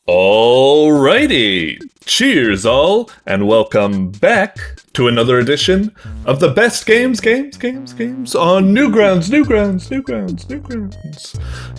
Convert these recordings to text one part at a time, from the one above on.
Alrighty, cheers all, and welcome back to another edition of the best games on Newgrounds.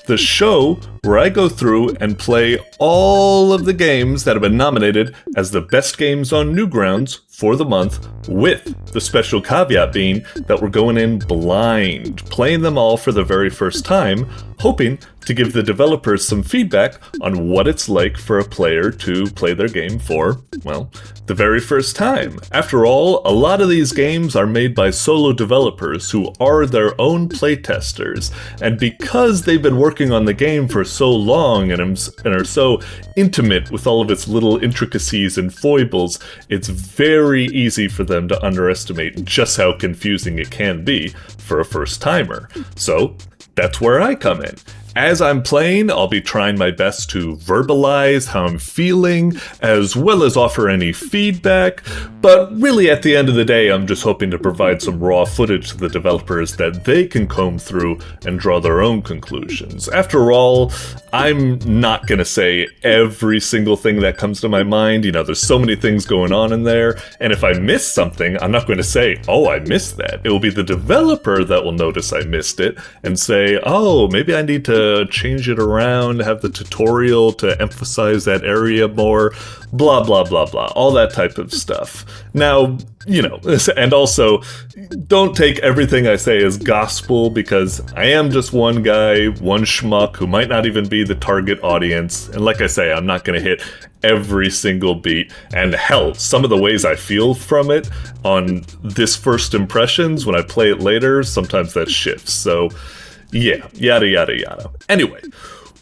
The show where I go through and play all of the games that have been nominated as the best games on Newgrounds for the month, with the special caveat being that we're going in blind, playing them all for the very first time, hoping to give the developers some feedback on what it's like for a player to play their game for, well, the very first time. After all, a lot of these games are made by solo developers who are their own playtesters, and because they've been working on the game for so long and are so intimate with all of its little intricacies and foibles, it's very easy for them to underestimate just how confusing it can be for a first-timer. So, that's where I come in. As I'm playing, I'll be trying my best to verbalize how I'm feeling, as well as offer any feedback, but really at the end of the day, I'm just hoping to provide some raw footage to the developers that they can comb through and draw their own conclusions. After all, I'm not gonna say every single thing that comes to my mind. You know, there's so many things going on in there, and if I miss something, I'm not going to say, oh, I missed that. It will be the developer that will notice I missed it and say, oh, maybe I need to change it around, have the tutorial to emphasize that area more, blah, blah, blah, blah, all that type of stuff. Now, you know, and also, don't take everything I say as gospel, because I am just one guy, one schmuck, who might not even be the target audience, and like I say, I'm not going to hit every single beat, and hell, some of the ways I feel from it on this first impressions, when I play it later, sometimes that shifts, so yeah, yada yada yada. Anyway,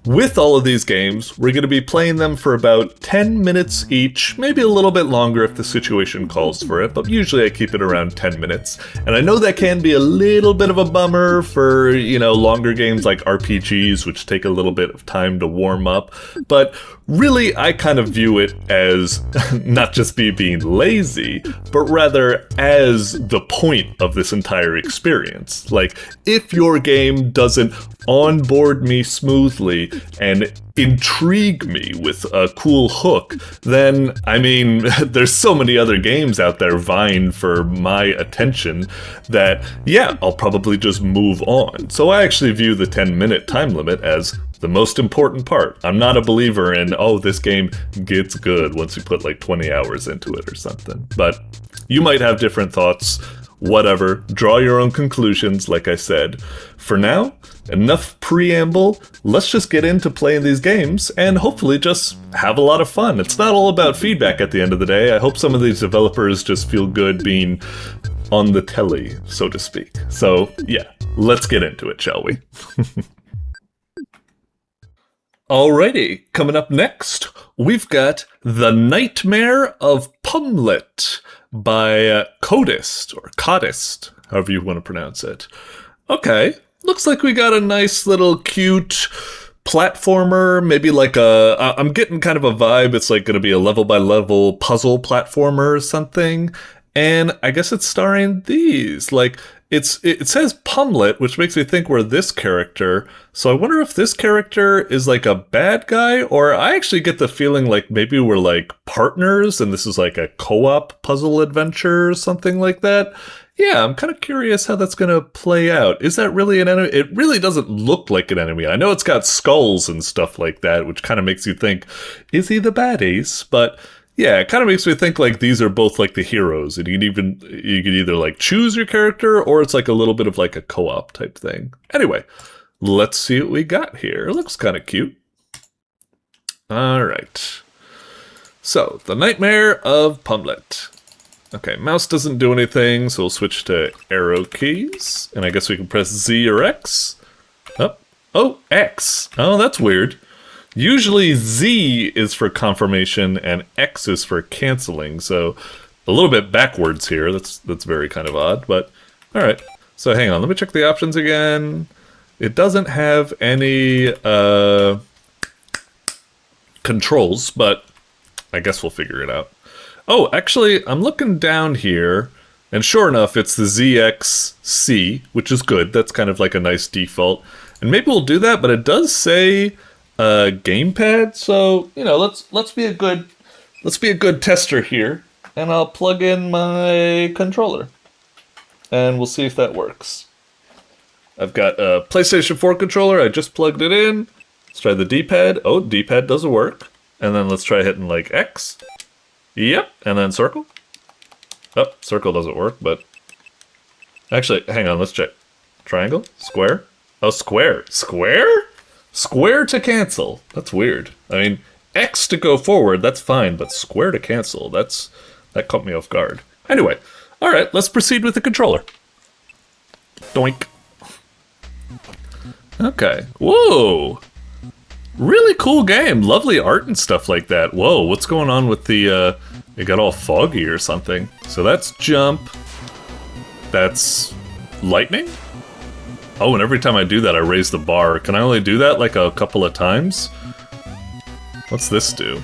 with all of these games, we're going to be playing them for about 10 minutes each, maybe a little bit longer if the situation calls for it, but usually I keep it around 10 minutes. And I know that can be a little bit of a bummer for, you know, longer games like RPGs, which take a little bit of time to warm up, but really I kind of view it as not just me being lazy, but rather as the point of this entire experience. Like, if your game doesn't onboard me smoothly and intrigue me with a cool hook, then, I mean, there's so many other games out there vying for my attention that, yeah, I'll probably just move on. So I actually view the 10-minute time limit as the most important part. I'm not a believer in, oh, this game gets good once you put like 20 hours into it or something. But you might have different thoughts. Whatever, draw your own conclusions, like I said. For now, enough preamble, let's just get into playing these games and hopefully just have a lot of fun. It's not all about feedback at the end of the day. I hope some of these developers just feel good being on the telly, so to speak. So yeah, let's get into it, shall we? Alrighty, coming up next, we've got The Nightmare of Pumlet by codist, or codist, however you want to pronounce it. Okay, looks like we got a nice little cute platformer, maybe like I'm getting kind of a vibe, it's like going to be a level-by-level puzzle platformer or something, and I guess it's starring these, like, it says Pumlet, which makes me think we're this character, so I wonder if this character is like a bad guy, or I actually get the feeling like maybe we're like partners, and this is like a co-op puzzle adventure or something like that. Yeah, I'm kind of curious how that's going to play out. Is that really an enemy? It really doesn't look like an enemy. I know it's got skulls and stuff like that, which kind of makes you think, is he the baddies? But yeah, it kind of makes me think like these are both like the heroes, and you could either like choose your character, or it's like a little bit of like a co-op type thing. Anyway, let's see what we got here. It looks kind of cute. All right. So, The Nightmare of Pumlet. Okay, mouse doesn't do anything, so we'll switch to arrow keys, and I guess we can press Z or X. Oh, X. Oh, that's weird. Usually Z is for confirmation and X is for canceling, so a little bit backwards here. That's very kind of odd, but alright. So hang on, let me check the options again. It doesn't have any controls, but I guess we'll figure it out. Oh, actually, I'm looking down here, and sure enough, it's the ZXC, which is good. That's kind of like a nice default. And maybe we'll do that, but it does say gamepad, so you know, let's be a good tester here, and I'll plug in my controller, and we'll see if that works. I've got a PlayStation 4 controller. I just plugged it in. Let's try the D-pad. Oh, D-pad doesn't work. And then let's try hitting like X. Yep, and then circle. Oh, circle doesn't work, but actually, hang on, let's check. Triangle, square. Oh, square. Square? Square to cancel. That's weird. I mean, X to go forward, that's fine, but square to cancel, that caught me off guard. Anyway, all right, let's proceed with the controller. Doink. Okay. Whoa! Really cool game. Lovely art and stuff like that. Whoa, what's going on with the, it got all foggy or something. So that's jump. That's lightning? Oh, and every time I do that, I raise the bar. Can I only do that like a couple of times? What's this do?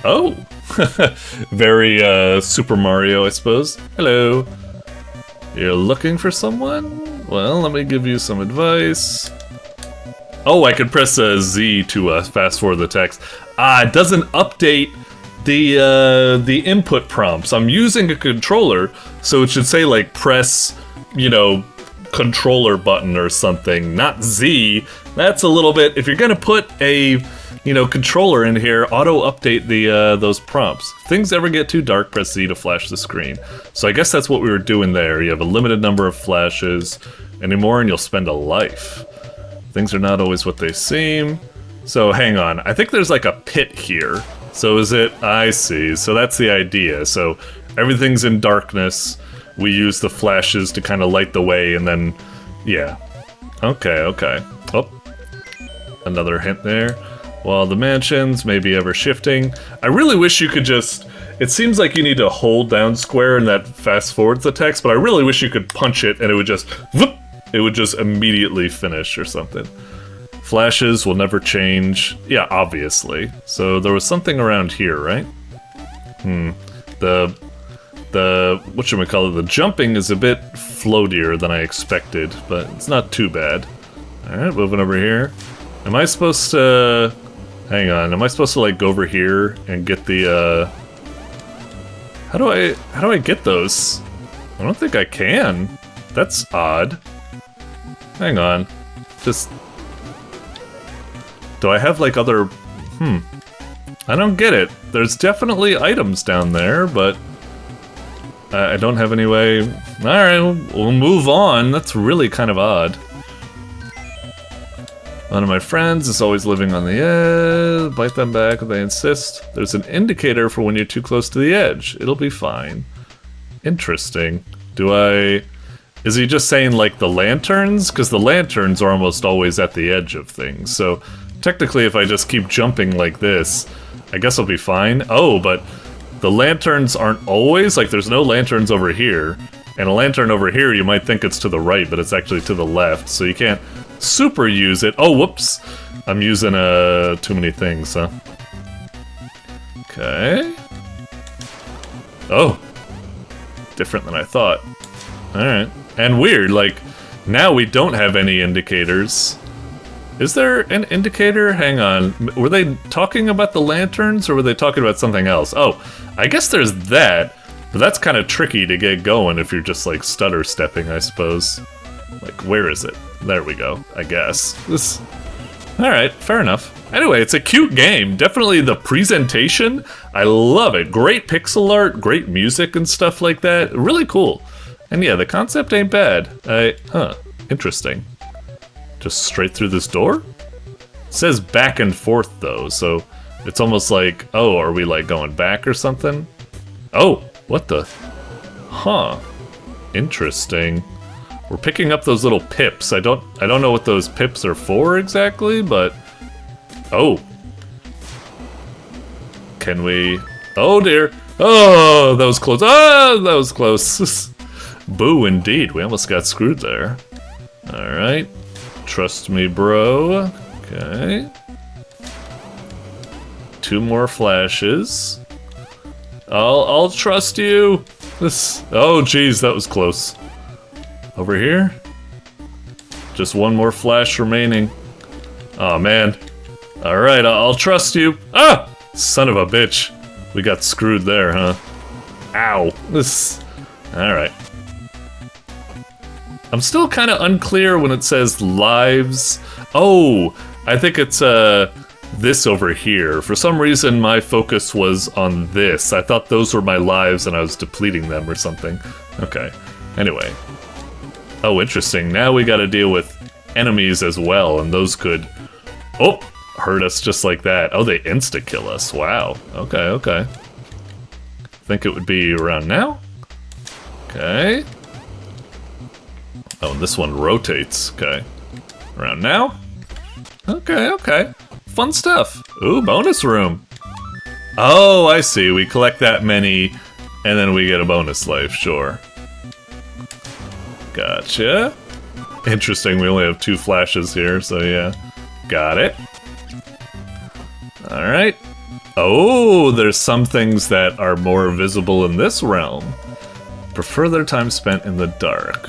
Oh! Very, Super Mario, I suppose. Hello. You're looking for someone? Well, let me give you some advice. Oh, I can press Z to fast forward the text. It doesn't update the input prompts. I'm using a controller, so it should say like press, you know, controller button or something, not Z. That's a little bit. If you're gonna put a, you know, controller in here, auto update the those prompts. If things ever get too dark, press Z to flash the screen. So I guess that's what we were doing there. You have a limited number of flashes. Any more and you'll spend a life. Things are not always what they seem. So hang on, I think there's like a pit here. So is it, I see, so that's the idea. So everything's in darkness. We use the flashes to kind of light the way and then, yeah. Okay, okay. Oh, another hint there. Well, the mansions may be ever shifting. I really wish you could just, it seems like you need to hold down square and that fast forwards the text, but I really wish you could punch it and it would just, whoop, it would just immediately finish or something. Flashes will never change. Yeah, obviously. So there was something around here, right? The whatchamacallit, the jumping is a bit floatier than I expected, but it's not too bad. Alright, moving over here. Am I supposed to... Hang on, am I supposed to like go over here and get the How do I get those? I don't think I can. That's odd. Hang on. Just... Do I have like other... I don't get it. There's definitely items down there, but... I don't have any way... Alright, we'll move on. That's really kind of odd. One of my friends is always living on the edge. Bite them back if they insist. There's an indicator for when you're too close to the edge. It'll be fine. Interesting. Do I... Is he just saying, like, the lanterns? Because the lanterns are almost always at the edge of things. So, technically, if I just keep jumping like this, I guess I'll be fine. Oh, but the lanterns aren't always. Like, there's no lanterns over here. And a lantern over here, you might think it's to the right, but it's actually to the left. So you can't super use it. Oh, whoops. I'm using too many things, huh? Okay. Oh. Different than I thought. Alright. And weird, like, now we don't have any indicators. Is there an indicator? Hang on. Were they talking about the lanterns, or were they talking about something else? Oh, I guess there's that, but that's kind of tricky to get going if you're just, like, stutter stepping, I suppose. Like, where is it? There we go, I guess. Alright, fair enough. Anyway, it's a cute game. Definitely the presentation, I love it. Great pixel art, great music and stuff like that. Really cool. And yeah, the concept ain't bad. Interesting. Just straight through this door? It says back and forth though, so it's almost like, oh, are we like going back or something? Oh, what the? Huh. Interesting. We're picking up those little pips. I don't know what those pips are for exactly, but... Oh. Can we... Oh dear. Oh, that was close. Oh, that was close. Boo, indeed. We almost got screwed there. Alright. Trust me, bro. Okay. 2 more flashes. I'll trust you. Oh, geez, that was close. Over here? Just 1 more flash remaining. Oh, man. Alright, I'll trust you. Ah! Son of a bitch. We got screwed there, huh? Ow. Alright. I'm still kind of unclear when it says lives. Oh, I think it's this over here. For some reason, my focus was on this. I thought those were my lives and I was depleting them or something. Okay. Anyway. Oh, interesting. Now we gotta deal with enemies as well, and those could... Oh! Hurt us just like that. Oh, they insta-kill us. Wow. Okay, okay. Think it would be around now? Okay. Oh, and this one rotates. Okay. Around now? Okay, okay. Fun stuff. Ooh, bonus room. Oh, I see. We collect that many, and then we get a bonus life. Sure. Gotcha. Interesting. We only have 2 flashes here, so yeah. Got it. Alright. Oh, there's some things that are more visible in this realm. Prefer their time spent in the dark.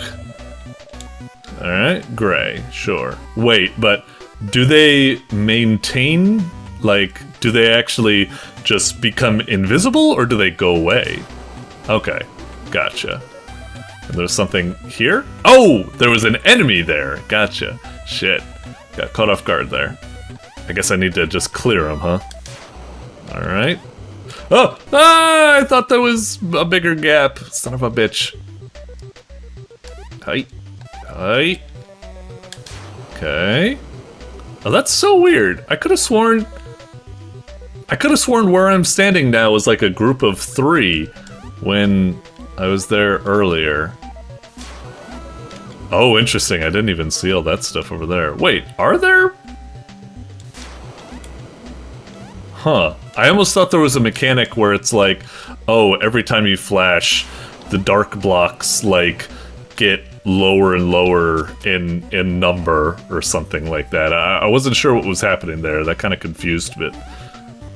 Alright, gray, sure. Wait, but do they maintain, like, do they actually just become invisible, or do they go away? Okay, gotcha. And there's something here? Oh, there was an enemy there. Gotcha. Shit. Got caught off guard there. I guess I need to just clear them, huh? Alright. Oh! Ah! I thought there was a bigger gap. Son of a bitch. Hi. Hi. Okay. Oh, that's so weird. I could have sworn where I'm standing now was like a group of 3 when I was there earlier. Oh, interesting. I didn't even see all that stuff over there. Wait, are there? Huh. I almost thought there was a mechanic where it's like, oh, every time you flash, the dark blocks, like, get lower and lower in number or something like that. I wasn't sure what was happening there. That kind of confused me.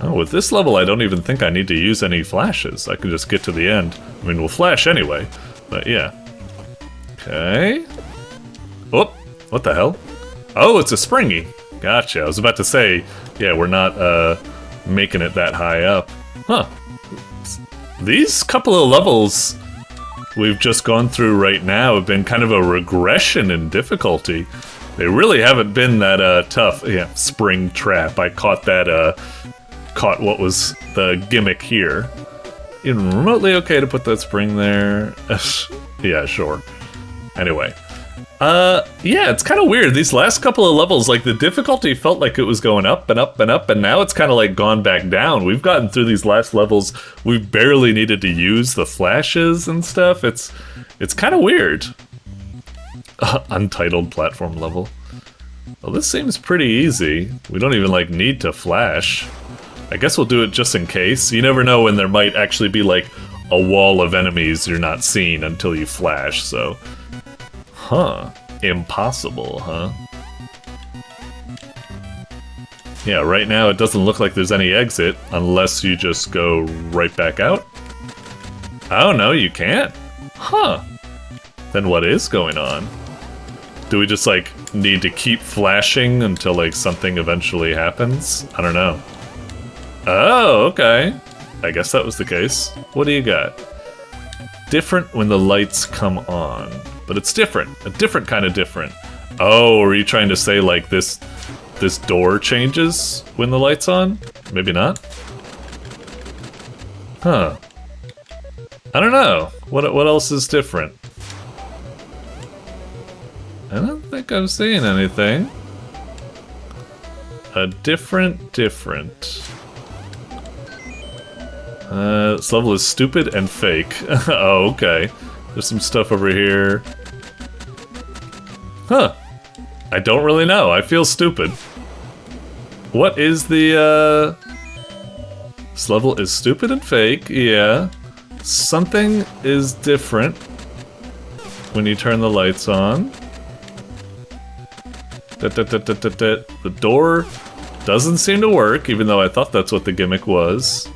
Oh, with this level, I don't even think I need to use any flashes. I can just get to the end. I mean, we'll flash anyway, but yeah. Okay. Oh, what the hell? Oh, it's a springy. Gotcha. I was about to say, yeah, we're not making it that high up. Huh. These couple of levels we've just gone through right now have been kind of a regression in difficulty. They really haven't been that tough. Yeah, spring trap. I caught that, caught what was the gimmick here. Even remotely okay to put that spring there. Yeah, sure. Anyway. Yeah, it's kind of weird. These last couple of levels, like, the difficulty felt like it was going up and up and up, and now it's kind of, like, gone back down. We've gotten through these last levels. We've barely needed to use the flashes and stuff. It's kind of weird. Untitled platform level. Well, this seems pretty easy. We don't even, like, need to flash. I guess we'll do it just in case. You never know when there might actually be, like, a wall of enemies you're not seeing until you flash, so... Huh. Impossible, huh? Yeah, right now it doesn't look like there's any exit, unless you just go right back out. Oh no, you can't? Huh. Then what is going on? Do we just, like, need to keep flashing until, like, something eventually happens? I don't know. Oh, okay. I guess that was the case. What do you got? Different when the lights come on. But it's different. A different kind of different. Oh, are you trying to say, like, this door changes when the light's on? Maybe not? Huh. I don't know. What else is different? I don't think I'm seeing anything. A different. This level is stupid and fake. Oh, okay. There's some stuff over here. Huh. I don't really know. I feel stupid. What is the, This level is stupid and fake, yeah. Something is different when you turn the lights on. The door doesn't seem to work, even though I thought that's what the gimmick was.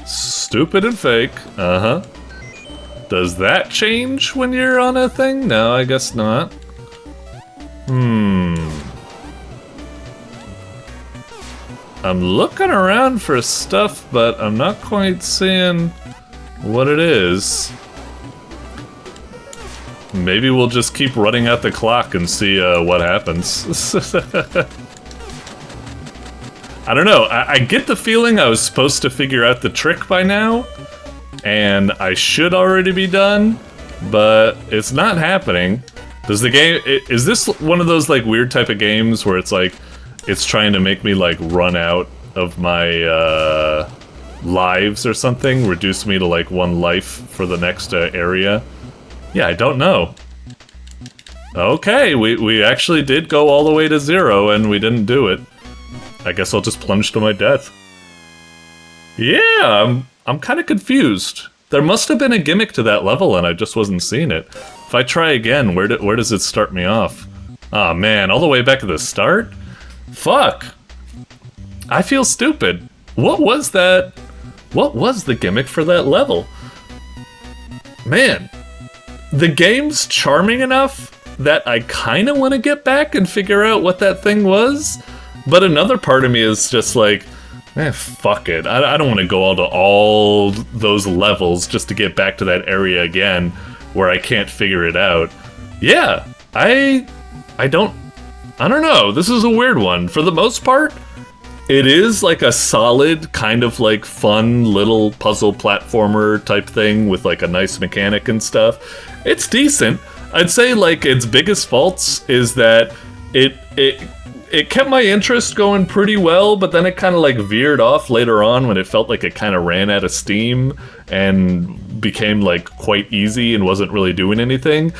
Stupid and fake, uh-huh. Does that change when you're on a thing? No, I guess not. I'm looking around for stuff, but I'm not quite seeing what it is. Maybe we'll just keep running out the clock and see what happens. I don't know, I get the feeling I was supposed to figure out the trick by now, and I should already be done, but it's not happening. Does the game, is this one of those like weird type of games where it's like, it's trying to make me like run out of my lives or something? Reduce me to like 1 life for the next area? Yeah, I don't know. Okay, we actually did go all the way to 0 and we didn't do it. I guess I'll just plunge to my death. Yeah, I'm kind of confused. There must have been a gimmick to that level and I just wasn't seeing it. If I try again, where does it start me off? Aw, man, all the way back at the start? Fuck! I feel stupid. What was that? What was the gimmick for that level? Man, the game's charming enough that I kinda wanna get back and figure out what that thing was, but another part of me is just like, fuck it. I don't want to go all those levels just to get back to that area again where I can't figure it out. Yeah, I don't know. This is a weird one. For the most part, it is like a solid kind of like fun little puzzle platformer type thing with like a nice mechanic and stuff. It's decent. I'd say like its biggest faults is that it kept my interest going pretty well, but then it kind of like veered off later on when it felt like it kind of ran out of steam and became like quite easy and wasn't really doing anything.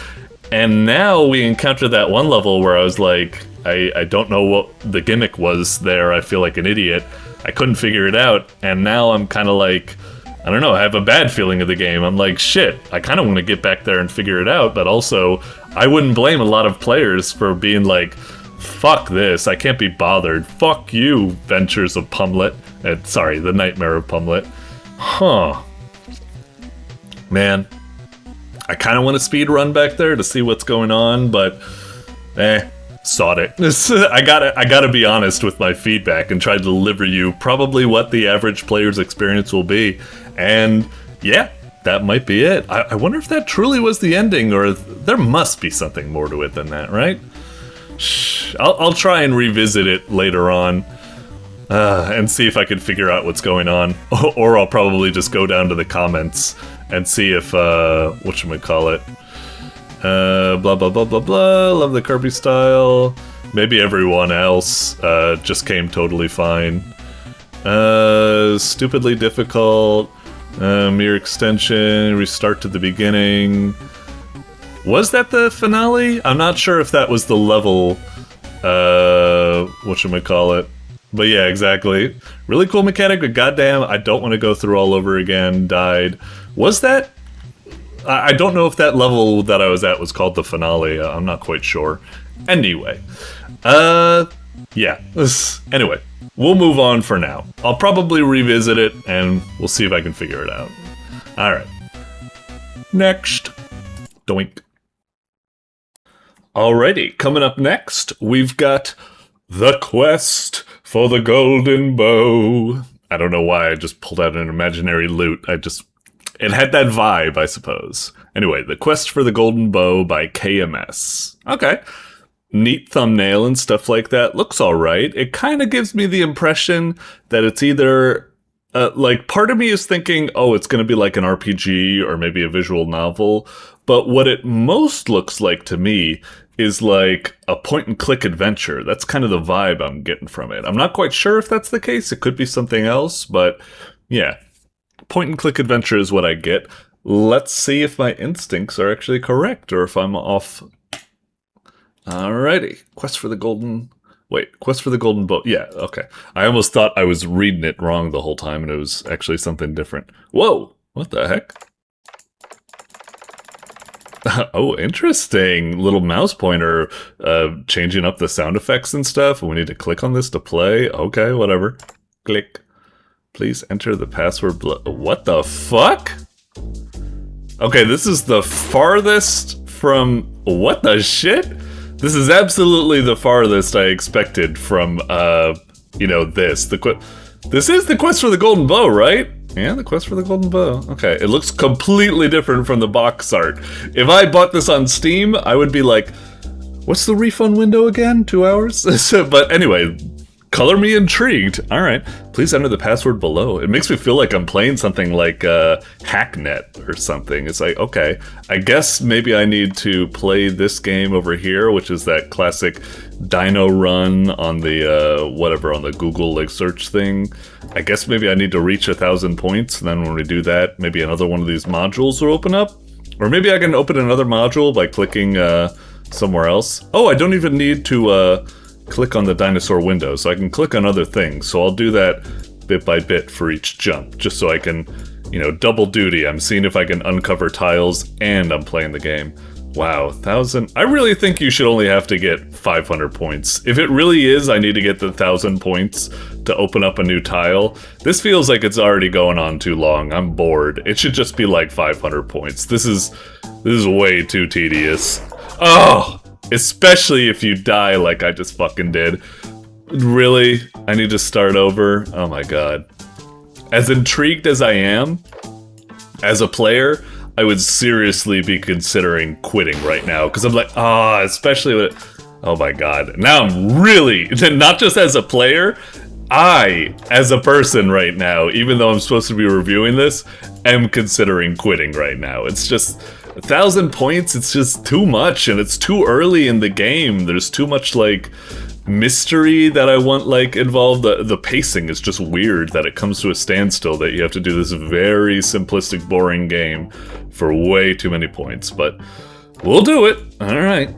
And now we encounter that one level where I was like, I don't know what the gimmick was there. I feel like an idiot. I couldn't figure it out. And now I'm kind of like, I don't know, I have a bad feeling of the game. I'm like, shit, I kind of want to get back there and figure it out. But also, I wouldn't blame a lot of players for being like, fuck this, I can't be bothered. Fuck you, Ventures of Pumlet. Sorry, the Nightmare of Pumlet. Huh. Man, I kind of want to speed run back there to see what's going on, but sod it. I gotta be honest with my feedback and try to deliver you probably what the average player's experience will be. And yeah, that might be it. I wonder if that truly was the ending, or there must be something more to it than that, right? I'll try and revisit it later on and see if I can figure out what's going on. Or I'll probably just go down to the comments and see if, whatchamacallit, blah blah blah blah blah, love the Kirby style. Maybe everyone else just came totally fine. Stupidly difficult, mere extension, restart to the beginning. Was that the finale? I'm not sure if that was the level, whatchamacallit. But yeah, exactly. Really cool mechanic, but goddamn, I don't want to go through all over again. Died. Was that? I don't know if that level that I was at was called the finale. I'm not quite sure. Anyway. Yeah. Anyway, we'll move on for now. I'll probably revisit it, and we'll see if I can figure it out. Alright. Next. Doink. Alrighty, coming up next, we've got The Quest for the Golden Bow. I don't know why I just pulled out an imaginary lute. It had that vibe, I suppose. Anyway, The Quest for the Golden Bow by KMS. Okay. Neat thumbnail and stuff like that. Looks alright. It kind of gives me the impression that it's either... like, part of me is thinking, oh, it's going to be like an RPG or maybe a visual novel. But what it most looks like to me is like a point-and-click adventure. That's kind of the vibe I'm getting from it. I'm not quite sure if that's the case. It could be something else, but yeah. Point-and-click adventure is what I get. Let's see if my instincts are actually correct or if I'm off. Alrighty. Quest for the Golden Bow. Yeah, okay. I almost thought I was reading it wrong the whole time and it was actually something different. Whoa! What the heck? Oh, interesting. Little mouse pointer changing up the sound effects and stuff. We need to click on this to play. Okay, whatever. Click. Please enter the password. What the fuck? Okay, this is the farthest from... What the shit? This is absolutely the farthest I expected from you know, this is the quest for the golden bow, right? Yeah, the quest for the golden bow. Okay, it looks completely different from the box art. If I bought this on Steam, I would be like, what's the refund window again? 2 hours? But anyway, color me intrigued. All right, please enter the password below. It makes me feel like I'm playing something like Hacknet or something. It's like, okay, I guess maybe I need to play this game over here, which is that classic Dino Run on the whatever, on the Google like search thing. I guess maybe I need to reach 1,000 points, and then when we do that, maybe another one of these modules will open up. Or maybe I can open another module by clicking somewhere else. Oh, I don't even need to click on the dinosaur window, so I can click on other things. So I'll do that bit by bit for each jump, just so I can, you know, double duty. I'm seeing if I can uncover tiles and I'm playing the game. Wow, 1,000. I really think you should only have to get 500 points. If it really is, I need to get the 1,000 points to open up a new tile. This feels like it's already going on too long. I'm bored. It should just be like 500 points. This is way too tedious. Oh, especially if you die like I just fucking did. Really? I need to start over? Oh my god. As intrigued as I am, as a player, I would seriously be considering quitting right now, because I'm like, especially with, oh my god. Now I'm really, not just as a player, I, as a person right now, even though I'm supposed to be reviewing this, am considering quitting right now. It's just, 1,000 points, it's just too much, and it's too early in the game. There's too much, like, mystery that I want, like, involved. The pacing is just weird, that it comes to a standstill, that you have to do this very simplistic, boring game for way too many points, but we'll do it. All right.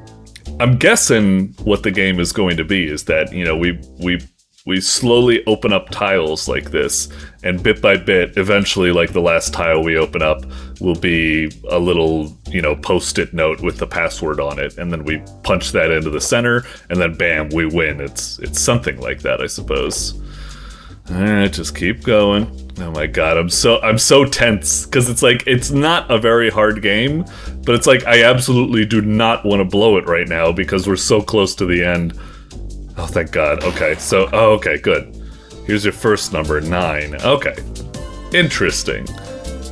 I'm guessing what the game is going to be is that, you know, we slowly open up tiles like this, and bit by bit, eventually, like, the last tile we open up will be a little, you know, post-it note with the password on it, and then we punch that into the center, and then bam, we win. It's something like that, I suppose. Alright, just keep going. Oh my god, I'm so tense, because it's like, it's not a very hard game, but it's like, I absolutely do not want to blow it right now, because we're so close to the end. Oh, thank god. Okay, so, okay, good. Here's your first number, 9. Okay. Interesting.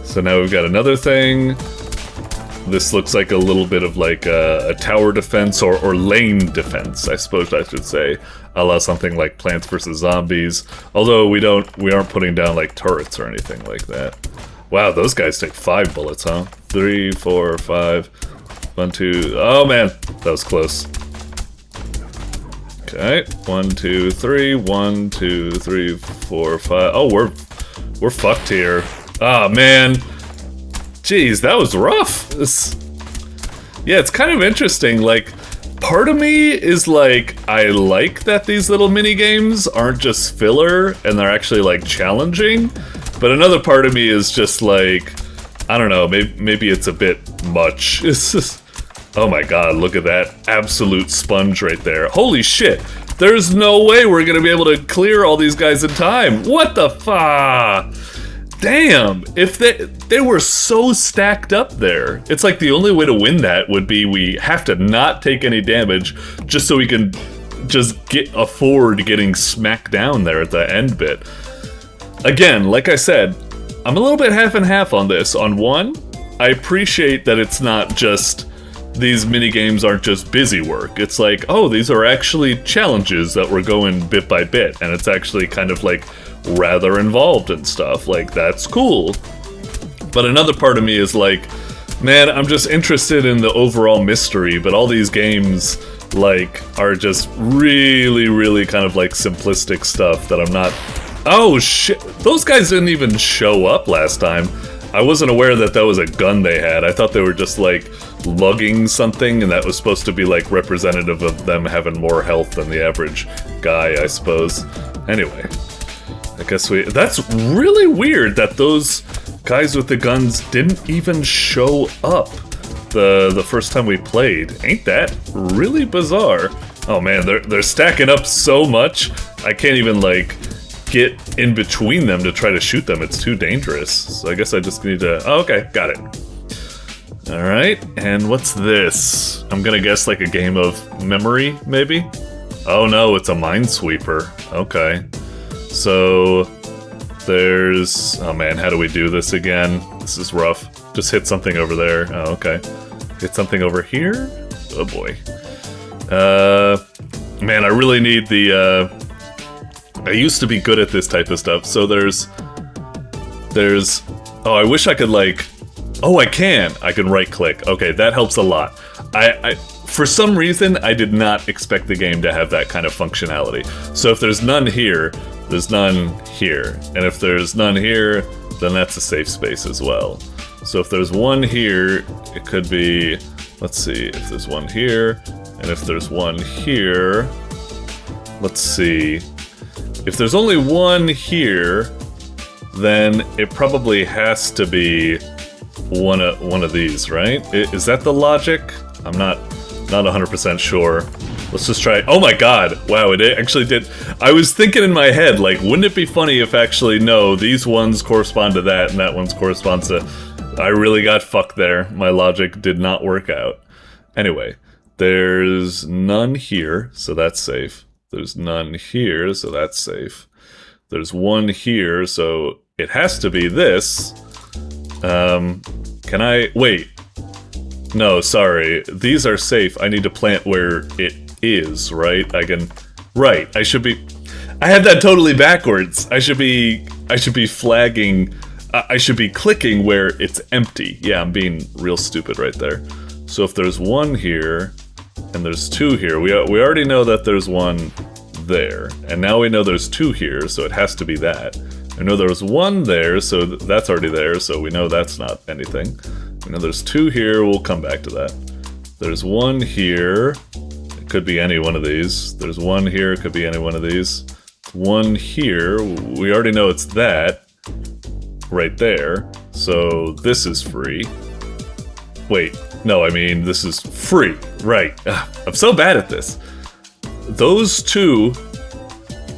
So now we've got another thing. This looks like a little bit of like a tower defense or lane defense, I suppose I should say. A la something like Plants vs. Zombies. Although we aren't putting down like turrets or anything like that. Wow, those guys take 5 bullets, huh? 3, 4, 5. 1, 2. Oh man, that was close. Okay, 1, 2, 3, 1, 2, 3, 4, 5. Oh, we're fucked here. Ah, man. Jeez, that was rough. Yeah, it's kind of interesting. Like, part of me is like, I like that these little mini games aren't just filler and they're actually like challenging. But another part of me is just like, I don't know, maybe it's a bit much. It's just, oh my god, look at that absolute sponge right there. Holy shit, there's no way we're gonna be able to clear all these guys in time. What the fuck? Damn, if they were so stacked up there. It's like the only way to win that would be we have to not take any damage just so we can just afford getting smacked down there at the end bit. Again, like I said, I'm a little bit half and half on this. On one, I appreciate that it's not just, these mini games aren't just busy work. It's like, oh, these are actually challenges that we're going bit by bit, and it's actually kind of like rather involved and stuff. Like, that's cool. But another part of me is like, man, I'm just interested in the overall mystery, but all these games like are just really, really kind of like simplistic stuff that I'm not. Oh shit, those guys didn't even show up last time. I wasn't aware that that was a gun they had. I thought they were just like lugging something, and that was supposed to be like representative of them having more health than the average guy, I suppose. Anyway, I guess that's really weird that those guys with the guns didn't even show up the first time we played. Ain't that really bizarre? Oh man, they're stacking up so much, I can't even like get in between them to try to shoot them. It's too dangerous. So I guess I just need to... Oh, okay, got it. Alright, and what's this? I'm gonna guess like a game of memory, maybe? Oh no, it's a Minesweeper. Okay. So there's... Oh man, how do we do this again? This is rough. Just hit something over there. Oh, okay. Hit something over here? Oh boy. Man, I really need the, I used to be good at this type of stuff, so there's... Oh, I wish I could, like... Oh, I can! I can right-click. Okay, that helps a lot. For some reason, I did not expect the game to have that kind of functionality. So if there's none here, there's none here. And if there's none here, then that's a safe space as well. So if there's one here, it could be... Let's see, if there's one here, and if there's one here... Let's see... If there's only one here, then it probably has to be one of these, right? Is that the logic? I'm not 100% sure. Let's just try. Oh my god! Wow, it actually did. I was thinking in my head, like, wouldn't it be funny if actually, no, these ones correspond to that, and that one's corresponds to... I really got fucked there. My logic did not work out. Anyway, there's none here, so that's safe. There's none here, so that's safe. There's one here, so it has to be this. Can I... Wait. No, sorry. These are safe. I need to plant where it is, right? I can... Right, I should be... I had that totally backwards. I should be flagging... I should be clicking where it's empty. Yeah, I'm being real stupid right there. So if there's one here, and there's two here, we already know that there's one there. And now we know there's two here, so it has to be that. I know there was one there, so that's already there, so we know that's not anything. We know there's two here, we'll come back to that. There's one here, it could be any one of these. There's one here, it could be any one of these. One here, we already know it's that. Right there, so this is free. Wait, no, I mean, this is free, right. I'm so bad at this. Those two,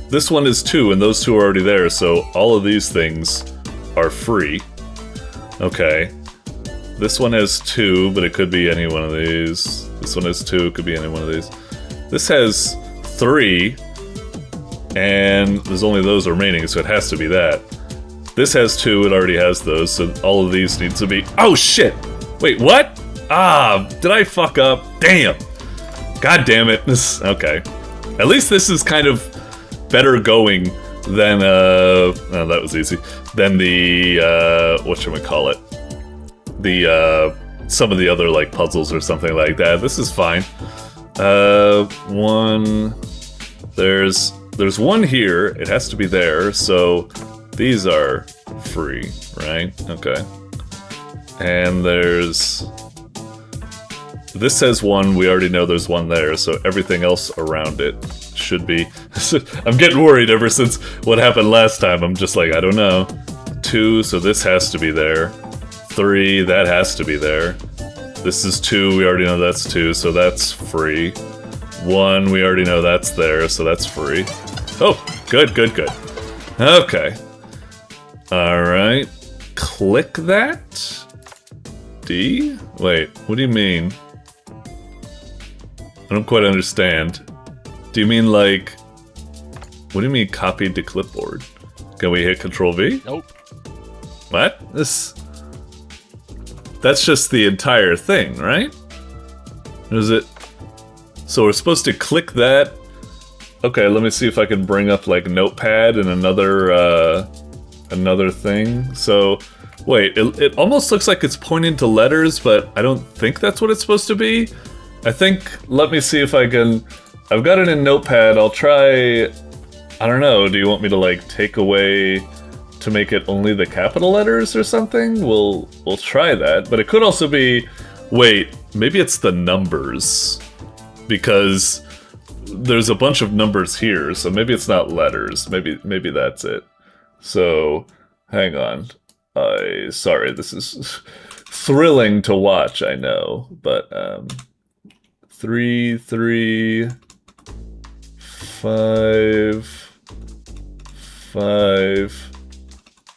this one is two, and those two are already there, so all of these things are free. Okay. This one has two, but it could be any one of these. This one has two, it could be any one of these. This has three, and there's only those remaining, so it has to be that. This has two, it already has those, so all of these need to be... Oh, shit! Wait, what? Ah, did I fuck up? Damn! God damn it. Okay. At least this is kind of better going than, oh, that was easy. Than the, whatchamacallit? The, some of the other, like, puzzles or something like that. This is fine. There's one here, it has to be there, so... These are free, right? Okay. And there's... This says one, we already know there's one there, so everything else around it should be... I'm getting worried ever since what happened last time. I'm just like, I don't know. Two, so this has to be there. Three, that has to be there. This is two, we already know that's two, so that's free. One, we already know that's there, so that's free. Oh, good, good, good. Okay. Alright. Click that? D? Wait, what do you mean? I don't quite understand. Do you mean like... What do you mean copied to clipboard? Can we hit Control V? Nope. What? This... That's just the entire thing, right? Or is it... So we're supposed to click that? Okay, let me see if I can bring up like Notepad and another thing. So, wait, it almost looks like it's pointing to letters, but I don't think that's what it's supposed to be. I think, let me see if I can... I've got it in Notepad, I'll try... I don't know, do you want me to like take away to make it only the capital letters or something? We'll try that, but it could also be... Wait, maybe it's the numbers. Because there's a bunch of numbers here, so maybe it's not letters. Maybe that's it. So, hang on. Sorry, this is thrilling to watch, I know, but 3, 3, 5, 5,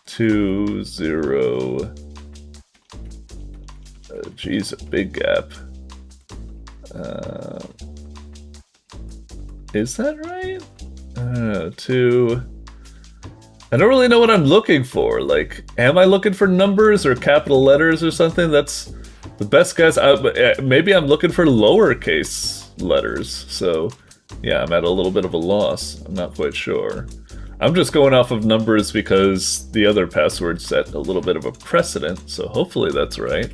2, 0. Geez, a big gap. Is that right? I don't really know what I'm looking for. Like, am I looking for numbers or capital letters or something? That's the best guess. Maybe I'm looking for lowercase letters. So, yeah, I'm at a little bit of a loss. I'm not quite sure. I'm just going off of numbers because the other password set a little bit of a precedent. So hopefully that's right.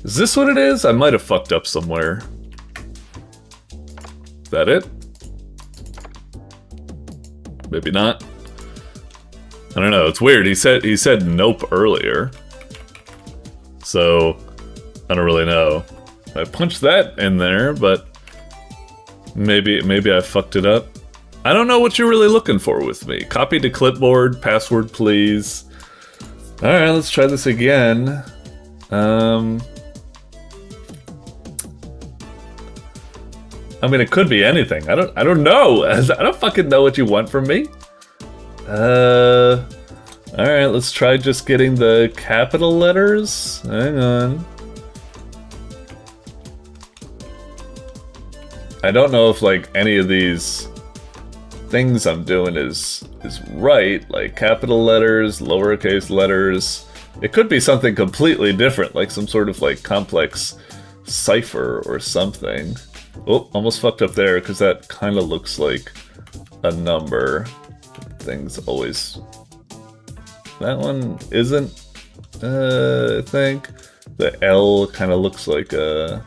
Is this what it is? I might have fucked up somewhere. Is that it? Maybe not. I don't know. It's weird. He said nope earlier. So I don't really know. I punched that in there, but maybe I fucked it up. I don't know what you're really looking for with me. Copy to clipboard, password please. All right, let's try this again. I mean, it could be anything. I don't know. I don't fucking know what you want from me. Alright, let's try just getting the capital letters. Hang on. I don't know if, like, any of these things I'm doing is right. Like, capital letters, lowercase letters. It could be something completely different, like some sort of, like, complex cipher or something. Oh, almost fucked up there, because that kind of looks like a number. Things always... That one isn't, I think. The L kind of looks like a...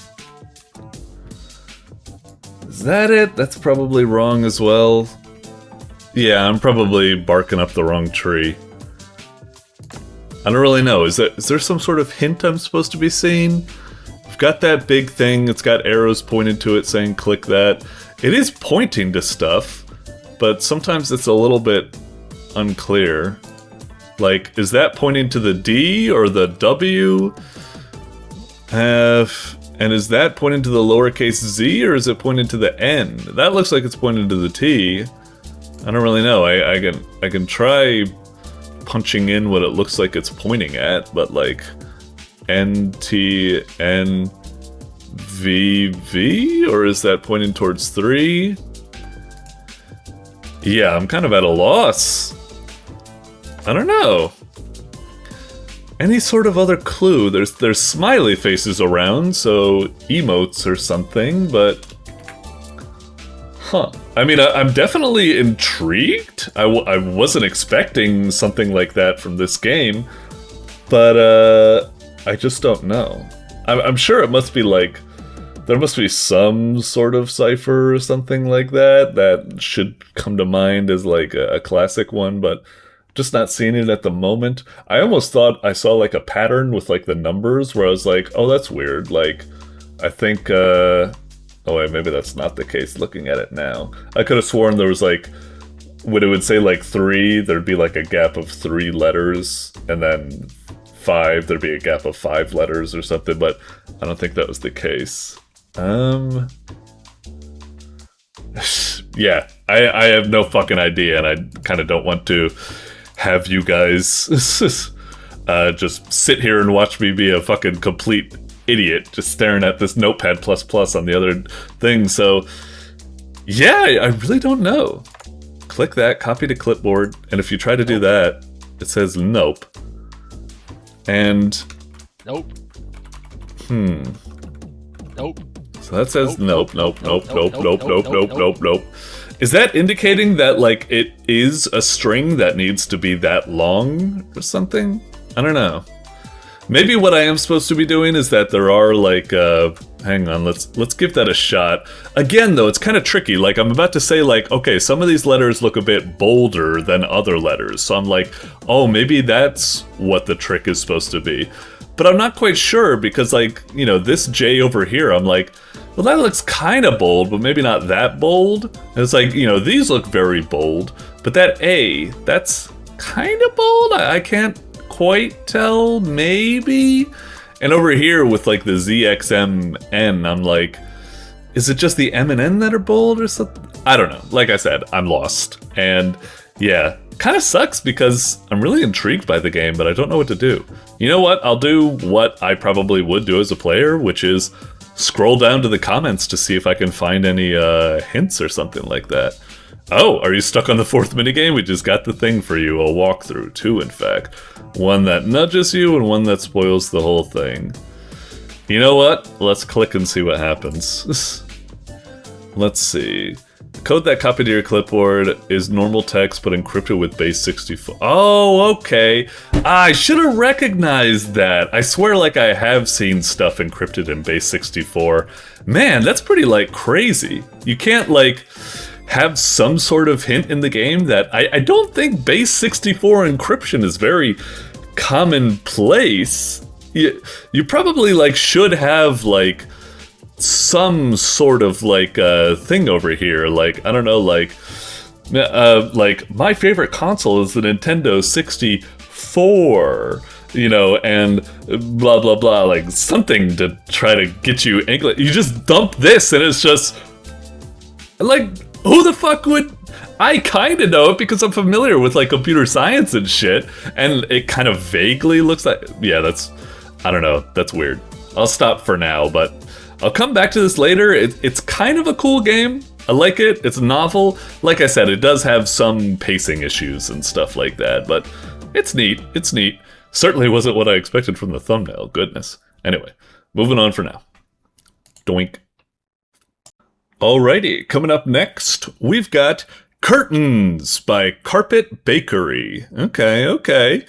Is that it? That's probably wrong as well. Yeah, I'm probably barking up the wrong tree. I don't really know. Is there some sort of hint I'm supposed to be seeing? I've got that big thing. It's got arrows pointed to it saying click that. It is pointing to stuff, but sometimes it's a little bit unclear. Like, is that pointing to the D or the W? And is that pointing to the lowercase z or is it pointing to the N? That looks like it's pointing to the T. I don't really know. I can try punching in what it looks like it's pointing at, but like N T N V V, or is that pointing towards 3? Yeah, I'm kind of at a loss. I don't know. Any sort of other clue? There's smiley faces around, so emotes or something, but... Huh. I mean, I'm definitely intrigued. I wasn't expecting something like that from this game, but I just don't know. I'm sure it must be like... There must be some sort of cipher or something like that should come to mind as like a classic one, but... Just not seeing it at the moment. I almost thought I saw like a pattern with like the numbers where I was like, oh, that's weird. Like, I think, oh wait, maybe that's not the case looking at it now. I could have sworn there was like, when it would say like 3, there'd be like a gap of 3 letters, and then 5, there'd be a gap of 5 letters or something, but I don't think that was the case. Yeah, I have no fucking idea, and I kind of don't want to have you guys just sit here and watch me be a fucking complete idiot just staring at this Notepad++ on the other thing. So yeah, I really don't know. Click that, copy to clipboard, and if you try to do that, it says nope. And nope. Nope. So that says nope. Is that indicating that, like, it is a string that needs to be that long or something? I don't know. Maybe what I am supposed to be doing is that there are, like, hang on, let's give that a shot. Again, though, it's kind of tricky. Like, I'm about to say, like, okay, some of these letters look a bit bolder than other letters. So I'm like, oh, maybe that's what the trick is supposed to be. But I'm not quite sure because, like, you know, this J over here, I'm like, well, that looks kind of bold, but maybe not that bold. And it's like, you know, these look very bold, but that A, that's kind of bold? I can't quite tell, maybe? And over here with, like, the ZXMN, I'm like, is it just the M and N that are bold or something? I don't know. Like I said, I'm lost. And, yeah, kind of sucks because I'm really intrigued by the game, but I don't know what to do. You know what? I'll do what I probably would do as a player, which is scroll down to the comments to see if I can find any hints or something like that. Oh, are you stuck on the 4th minigame? We just got the thing for you, a walkthrough, 2 in fact. One that nudges you and one that spoils the whole thing. You know what? Let's click and see what happens. Let's see. The code that copied to your clipboard is normal text but encrypted with base 64. Oh, okay. I should have recognized that. I swear like I have seen stuff encrypted in base 64. Man, that's pretty like crazy. You can't like have some sort of hint in the game that I don't think base 64 encryption is very commonplace. You probably like should have like some sort of like thing over here, like I don't know, like my favorite console is the Nintendo 64, you know, and blah blah blah, like something to try to get you English. You just dump this and it's just like, who the fuck would? I kind of know it because I'm familiar with like computer science and shit, and it kind of vaguely looks like, yeah, that's, I don't know, that's weird. I'll stop for now, but I'll come back to this later. It's kind of a cool game. I like it. It's novel. Like I said, it does have some pacing issues and stuff like that, but it's neat. It's neat. Certainly wasn't what I expected from the thumbnail. Goodness. Anyway, moving on for now. Doink. Alrighty, coming up next, we've got Curtains by CarpetBakery. Okay.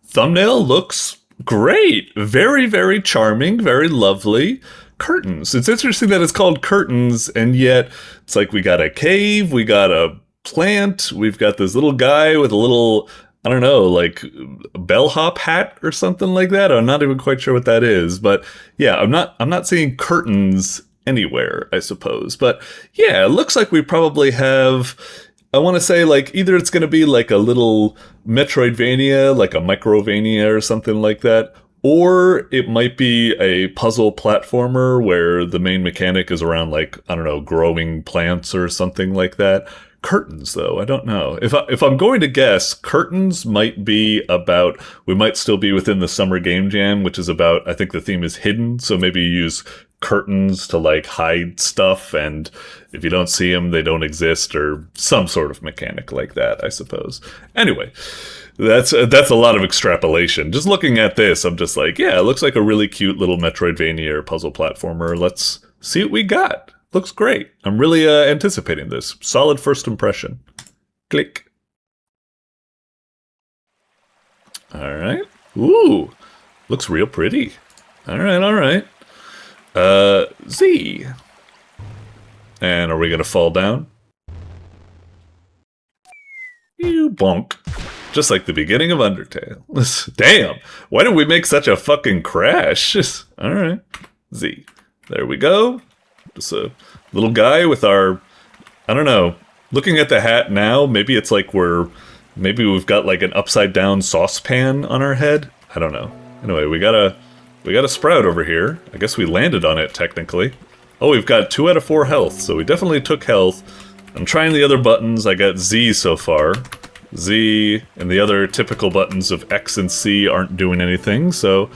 Thumbnail looks great. Very, very charming, very lovely. Curtains. It's interesting that it's called Curtains, and yet it's like we got a cave, we got a plant, we've got this little guy with a little, I don't know, like bellhop hat or something like that. I'm not even quite sure what that is, but yeah, I'm not seeing curtains anywhere, I suppose. But yeah, it looks like we probably have, I want to say like either it's going to be like a little Metroidvania, like a Microvania or something like that, or it might be a puzzle platformer where the main mechanic is around like, I don't know, growing plants or something like that. Curtains, though, I don't know. If I'm going to guess, Curtains might be about, we might still be within the Summer Game Jam, which is about, I think the theme is hidden, so maybe you use curtains to like hide stuff, and if you don't see them, they don't exist, or some sort of mechanic like that, I suppose. Anyway, that's a lot of extrapolation. Just looking at this, I'm just like, yeah, it looks like a really cute little Metroidvania or puzzle platformer. Let's see what we got. Looks great. I'm really anticipating this. Solid first impression. Click. All right. Ooh, looks real pretty. All right. Z. And are we gonna fall down? You bonk. Just like the beginning of Undertale. Damn, why did we make such a fucking crash? All right. Z. There we go. Just a little guy with our, I don't know, looking at the hat now, maybe it's like maybe we've got like an upside down saucepan on our head. I don't know. Anyway, we got a sprout over here. I guess we landed on it technically. Oh, we've got 2 out of 4 health, so we definitely took health. I'm trying the other buttons. I got Z so far. Z and the other typical buttons of X and C aren't doing anything, so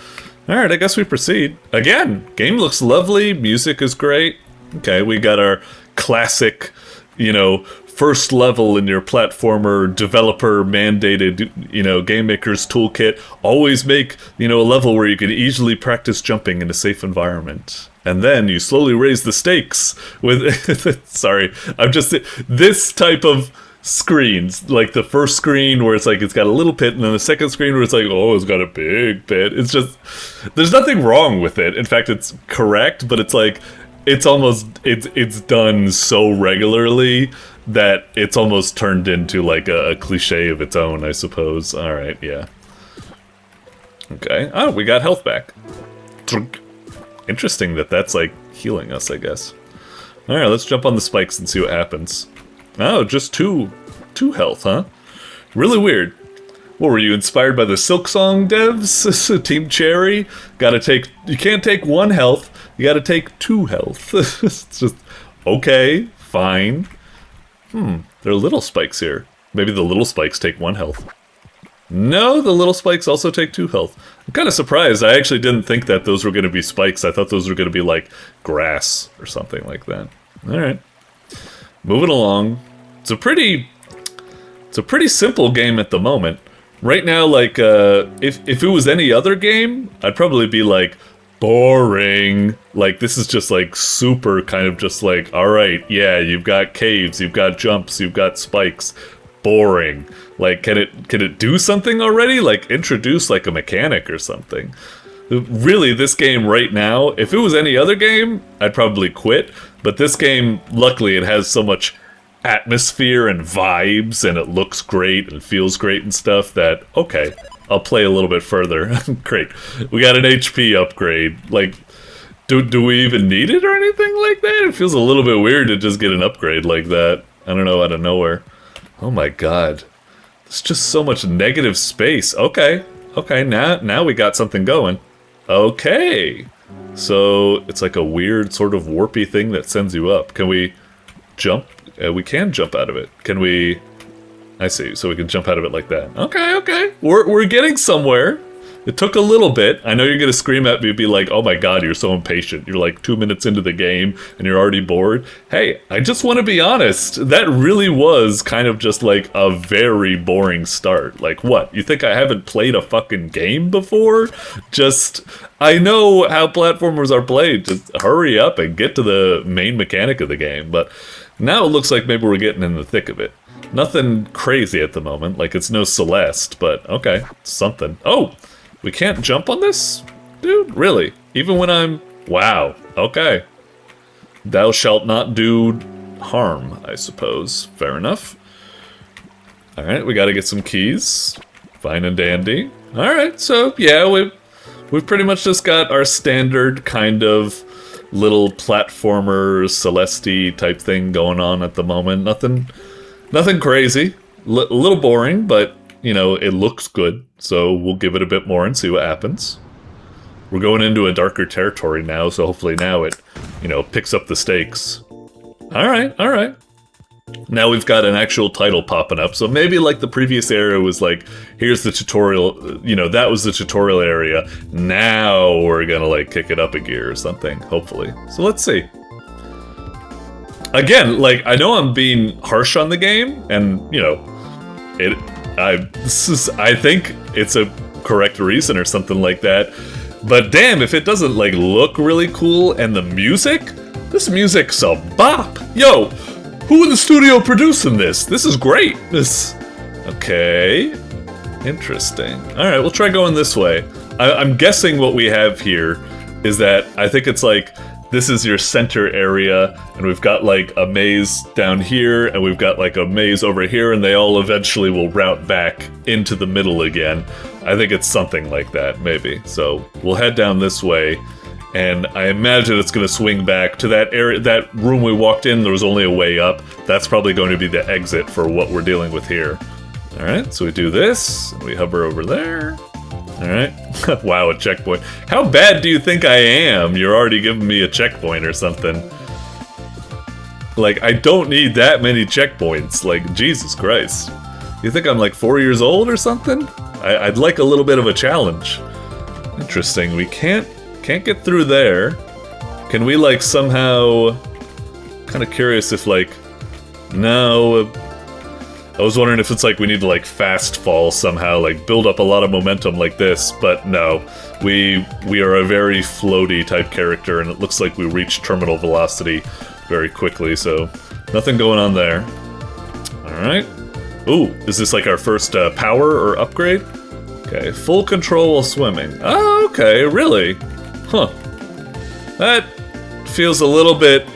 alright, I guess we proceed. Again, game looks lovely, music is great. Okay, we got our classic, you know, first level in your platformer developer mandated, you know, game maker's toolkit. Always make, you know, a level where you can easily practice jumping in a safe environment. And then you slowly raise the stakes with, sorry, I'm just, this type of screens, like the first screen where it's like it's got a little pit, and then the second screen where it's like, oh, it's got a big pit. It's just, there's nothing wrong with it. In fact, it's correct, but it's like, it's almost, it's done so regularly that it's almost turned into like a cliche of its own, I suppose. All right, yeah. Okay. Oh, we got health back. Interesting that that's like healing us, I guess. All right, let's jump on the spikes and see what happens. Oh, just two health, huh? Really weird. What, were you inspired by the Silksong devs? Team Cherry? You can't take 1 health, you gotta take 2 health. It's just, okay, fine. There are little spikes here. Maybe the little spikes take 1 health. No, the little spikes also take 2 health. I'm kind of surprised. I actually didn't think that those were going to be spikes. I thought those were going to be like grass or something like that. All right. Moving along. It's a pretty simple game at the moment. Right now, like, if it was any other game, I'd probably be like, boring. Like, this is just like super kind of just like, all right, yeah, you've got caves, you've got jumps, you've got spikes. Boring. Like, can it do something already? Like, introduce like a mechanic or something. Really, this game right now, if it was any other game, I'd probably quit. But this game, luckily, it has so much atmosphere and vibes, and it looks great and feels great and stuff that, okay, I'll play a little bit further. Great. We got an HP upgrade. Like, do we even need it or anything like that? It feels a little bit weird to just get an upgrade like that. I don't know, out of nowhere. Oh my god. There's just so much negative space. Okay. Okay, now we got something going. Okay. So, it's like a weird sort of warpy thing that sends you up. Can we jump? We can jump out of it. Can we... I see, so we can jump out of it like that. Okay, okay. We're getting somewhere. It took a little bit. I know you're gonna scream at me and be like, oh my god, you're so impatient. You're like 2 minutes into the game and you're already bored. Hey, I just want to be honest. That really was kind of just like a very boring start. Like, what? You think I haven't played a fucking game before? Just, I know how platformers are played. Just hurry up and get to the main mechanic of the game. But now it looks like maybe we're getting in the thick of it. Nothing crazy at the moment, like it's no Celeste, but okay, something. Oh, we can't jump on this? Dude, really? Even when I'm... Wow, okay. Thou shalt not do harm, I suppose. Fair enough. Alright, we gotta get some keys. Fine and dandy. Alright, so yeah, we've pretty much just got our standard kind of little platformer, Celeste type thing going on at the moment. Nothing crazy. A little boring, but, you know, it looks good. So we'll give it a bit more and see what happens. We're going into a darker territory now, so hopefully now it, you know, picks up the stakes. Alright, alright. Now we've got an actual title popping up, so maybe like the previous area was like, here's the tutorial, you know, that was the tutorial area. Now we're gonna like kick it up a gear or something, hopefully. So let's see. Again, like, I know I'm being harsh on the game, and, you know, I think it's a correct reason or something like that, but damn, if it doesn't, like, look really cool, and the music? This music's a bop! Yo, who in the studio producing this? This is great! Okay, interesting. Alright, we'll try going this way. I'm guessing what we have here is that, I think it's like, this is your center area, and we've got like a maze down here, and we've got like a maze over here, and they all eventually will route back into the middle again. I think it's something like that, maybe. So we'll head down this way, and I imagine it's going to swing back to that area, that room we walked in. There was only a way up. That's probably going to be the exit for what we're dealing with here. All right, so we do this, we hover over there. Alright. Wow, a checkpoint. How bad do you think I am? You're already giving me a checkpoint or something. Like, I don't need that many checkpoints. Like, Jesus Christ. You think I'm like 4 years old or something? I'd like a little bit of a challenge. Interesting. We can't get through there. Can we, like, somehow... Kind of curious if, like... No... I was wondering if it's like we need to like fast fall somehow, like build up a lot of momentum like this, but no. We are a very floaty type character, and it looks like we reach terminal velocity very quickly, so nothing going on there. Alright. Ooh, is this like our first power or upgrade? Okay, full control while swimming. Oh, okay, really? Huh. That feels a little bit...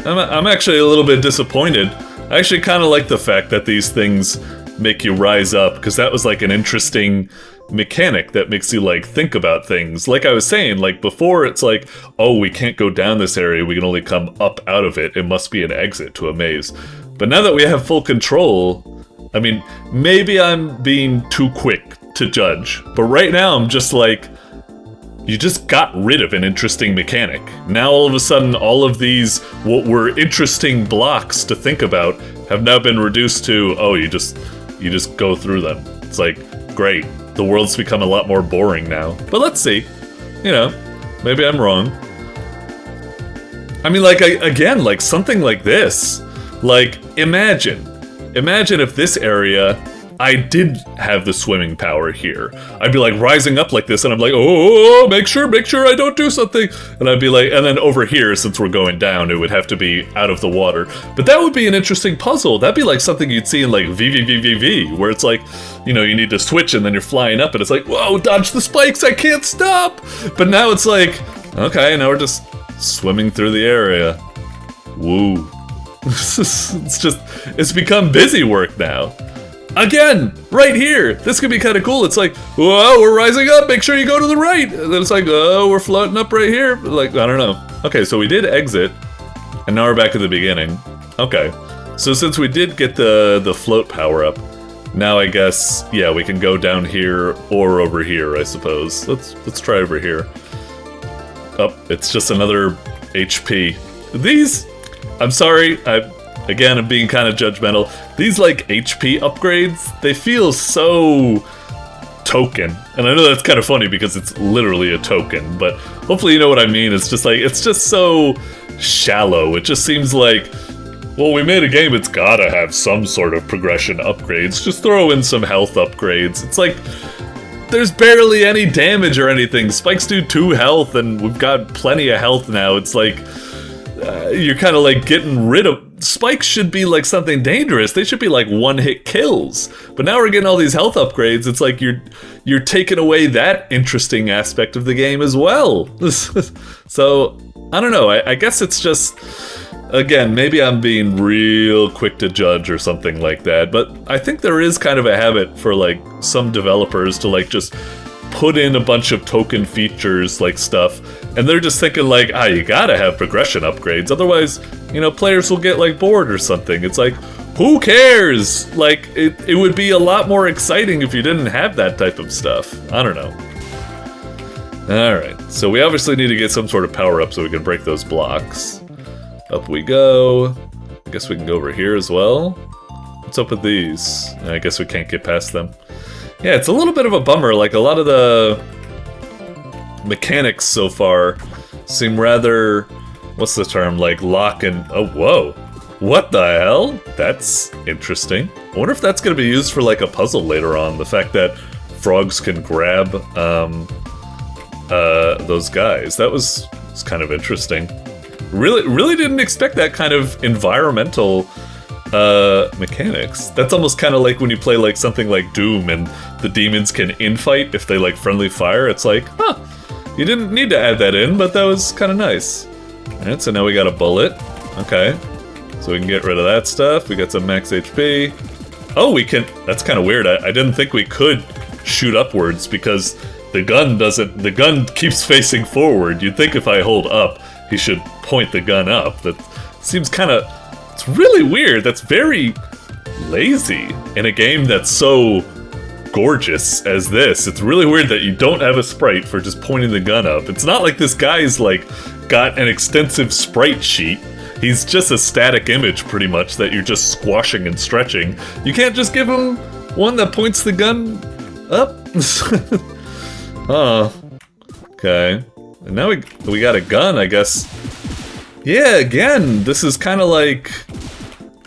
I'm actually a little bit disappointed. I actually kind of like the fact that these things make you rise up, because that was like an interesting mechanic that makes you like think about things. Like I was saying, like before it's like, oh, we can't go down this area, we can only come up out of it. It must be an exit to a maze. But now that we have full control, I mean, maybe I'm being too quick to judge, but right now I'm just like, you just got rid of an interesting mechanic. Now all of a sudden, all of these, what were interesting blocks to think about, have now been reduced to, oh, you just go through them. It's like, great, the world's become a lot more boring now. But let's see. You know, maybe I'm wrong. I mean, like, again, like, something like this. Like, imagine if this area, I did have the swimming power here. I'd be, like, rising up like this, and I'm like, oh, make sure I don't do something. And I'd be like, and then over here, since we're going down, it would have to be out of the water. But that would be an interesting puzzle. That'd be like something you'd see in, like, VVVVV, where it's like, you know, you need to switch, and then you're flying up, and it's like, whoa, dodge the spikes, I can't stop! But now it's like, okay, now we're just swimming through the area. Woo. It's become busy work now. Again, right here. This could be kind of cool. It's like, whoa, we're rising up. Make sure you go to the right. And then it's like, oh, we're floating up right here. Like, I don't know. Okay, so we did exit, and now we're back at the beginning. Okay, so since we did get the float power up, now I guess, yeah, we can go down here or over here, I suppose. Let's try over here. Oh, it's just another HP. These, I'm sorry, I'm being kind of judgmental. These, like, HP upgrades, they feel so token. And I know that's kind of funny because it's literally a token, but hopefully you know what I mean. It's just like, it's just so shallow. It just seems like, well, we made a game, it's gotta have some sort of progression upgrades. Just throw in some health upgrades. It's like, there's barely any damage or anything. Spikes do 2 health, and we've got plenty of health now. It's like, you're kind of like getting rid of... Spikes should be like something dangerous. They should be like one-hit kills. But now we're getting all these health upgrades. It's like you're taking away that interesting aspect of the game as well. So, I don't know. I guess it's just... Again, maybe I'm being real quick to judge or something like that, but I think there is kind of a habit for, like, some developers to, like, just put in a bunch of token features, like, stuff, and they're just thinking, like, you gotta have progression upgrades, otherwise, you know, players will get, like, bored or something. It's like, who cares? Like, it would be a lot more exciting if you didn't have that type of stuff. I don't know. Alright, so we obviously need to get some sort of power-up so we can break those blocks. Up we go. I guess we can go over here as well. What's up with these? I guess we can't get past them. Yeah, it's a little bit of a bummer. Like, a lot of the mechanics so far seem rather... What's the term? Like, lock and... Oh, whoa. What the hell? That's interesting. I wonder if that's going to be used for, like, a puzzle later on. The fact that frogs can grab those guys. That was kind of interesting. Really didn't expect that kind of environmental mechanics. That's almost kind of like when you play like something like Doom and the demons can infight if they like friendly fire. It's like, huh, you didn't need to add that in, but that was kind of nice. Alright, so now we got a bullet. Okay, so we can get rid of that stuff. We got some max HP. Oh, we can, that's kind of weird. I didn't think we could shoot upwards because the gun keeps facing forward. You'd think if I hold up, he should point the gun up. That seems kind of... It's really weird. That's very lazy in a game that's so gorgeous as this. It's really weird that you don't have a sprite for just pointing the gun up. It's not like this guy's, like, got an extensive sprite sheet. He's just a static image, pretty much, that you're just squashing and stretching. You can't just give him one that points the gun up? Oh. Okay. And now we got a gun, I guess. Yeah, again, this is kind of like...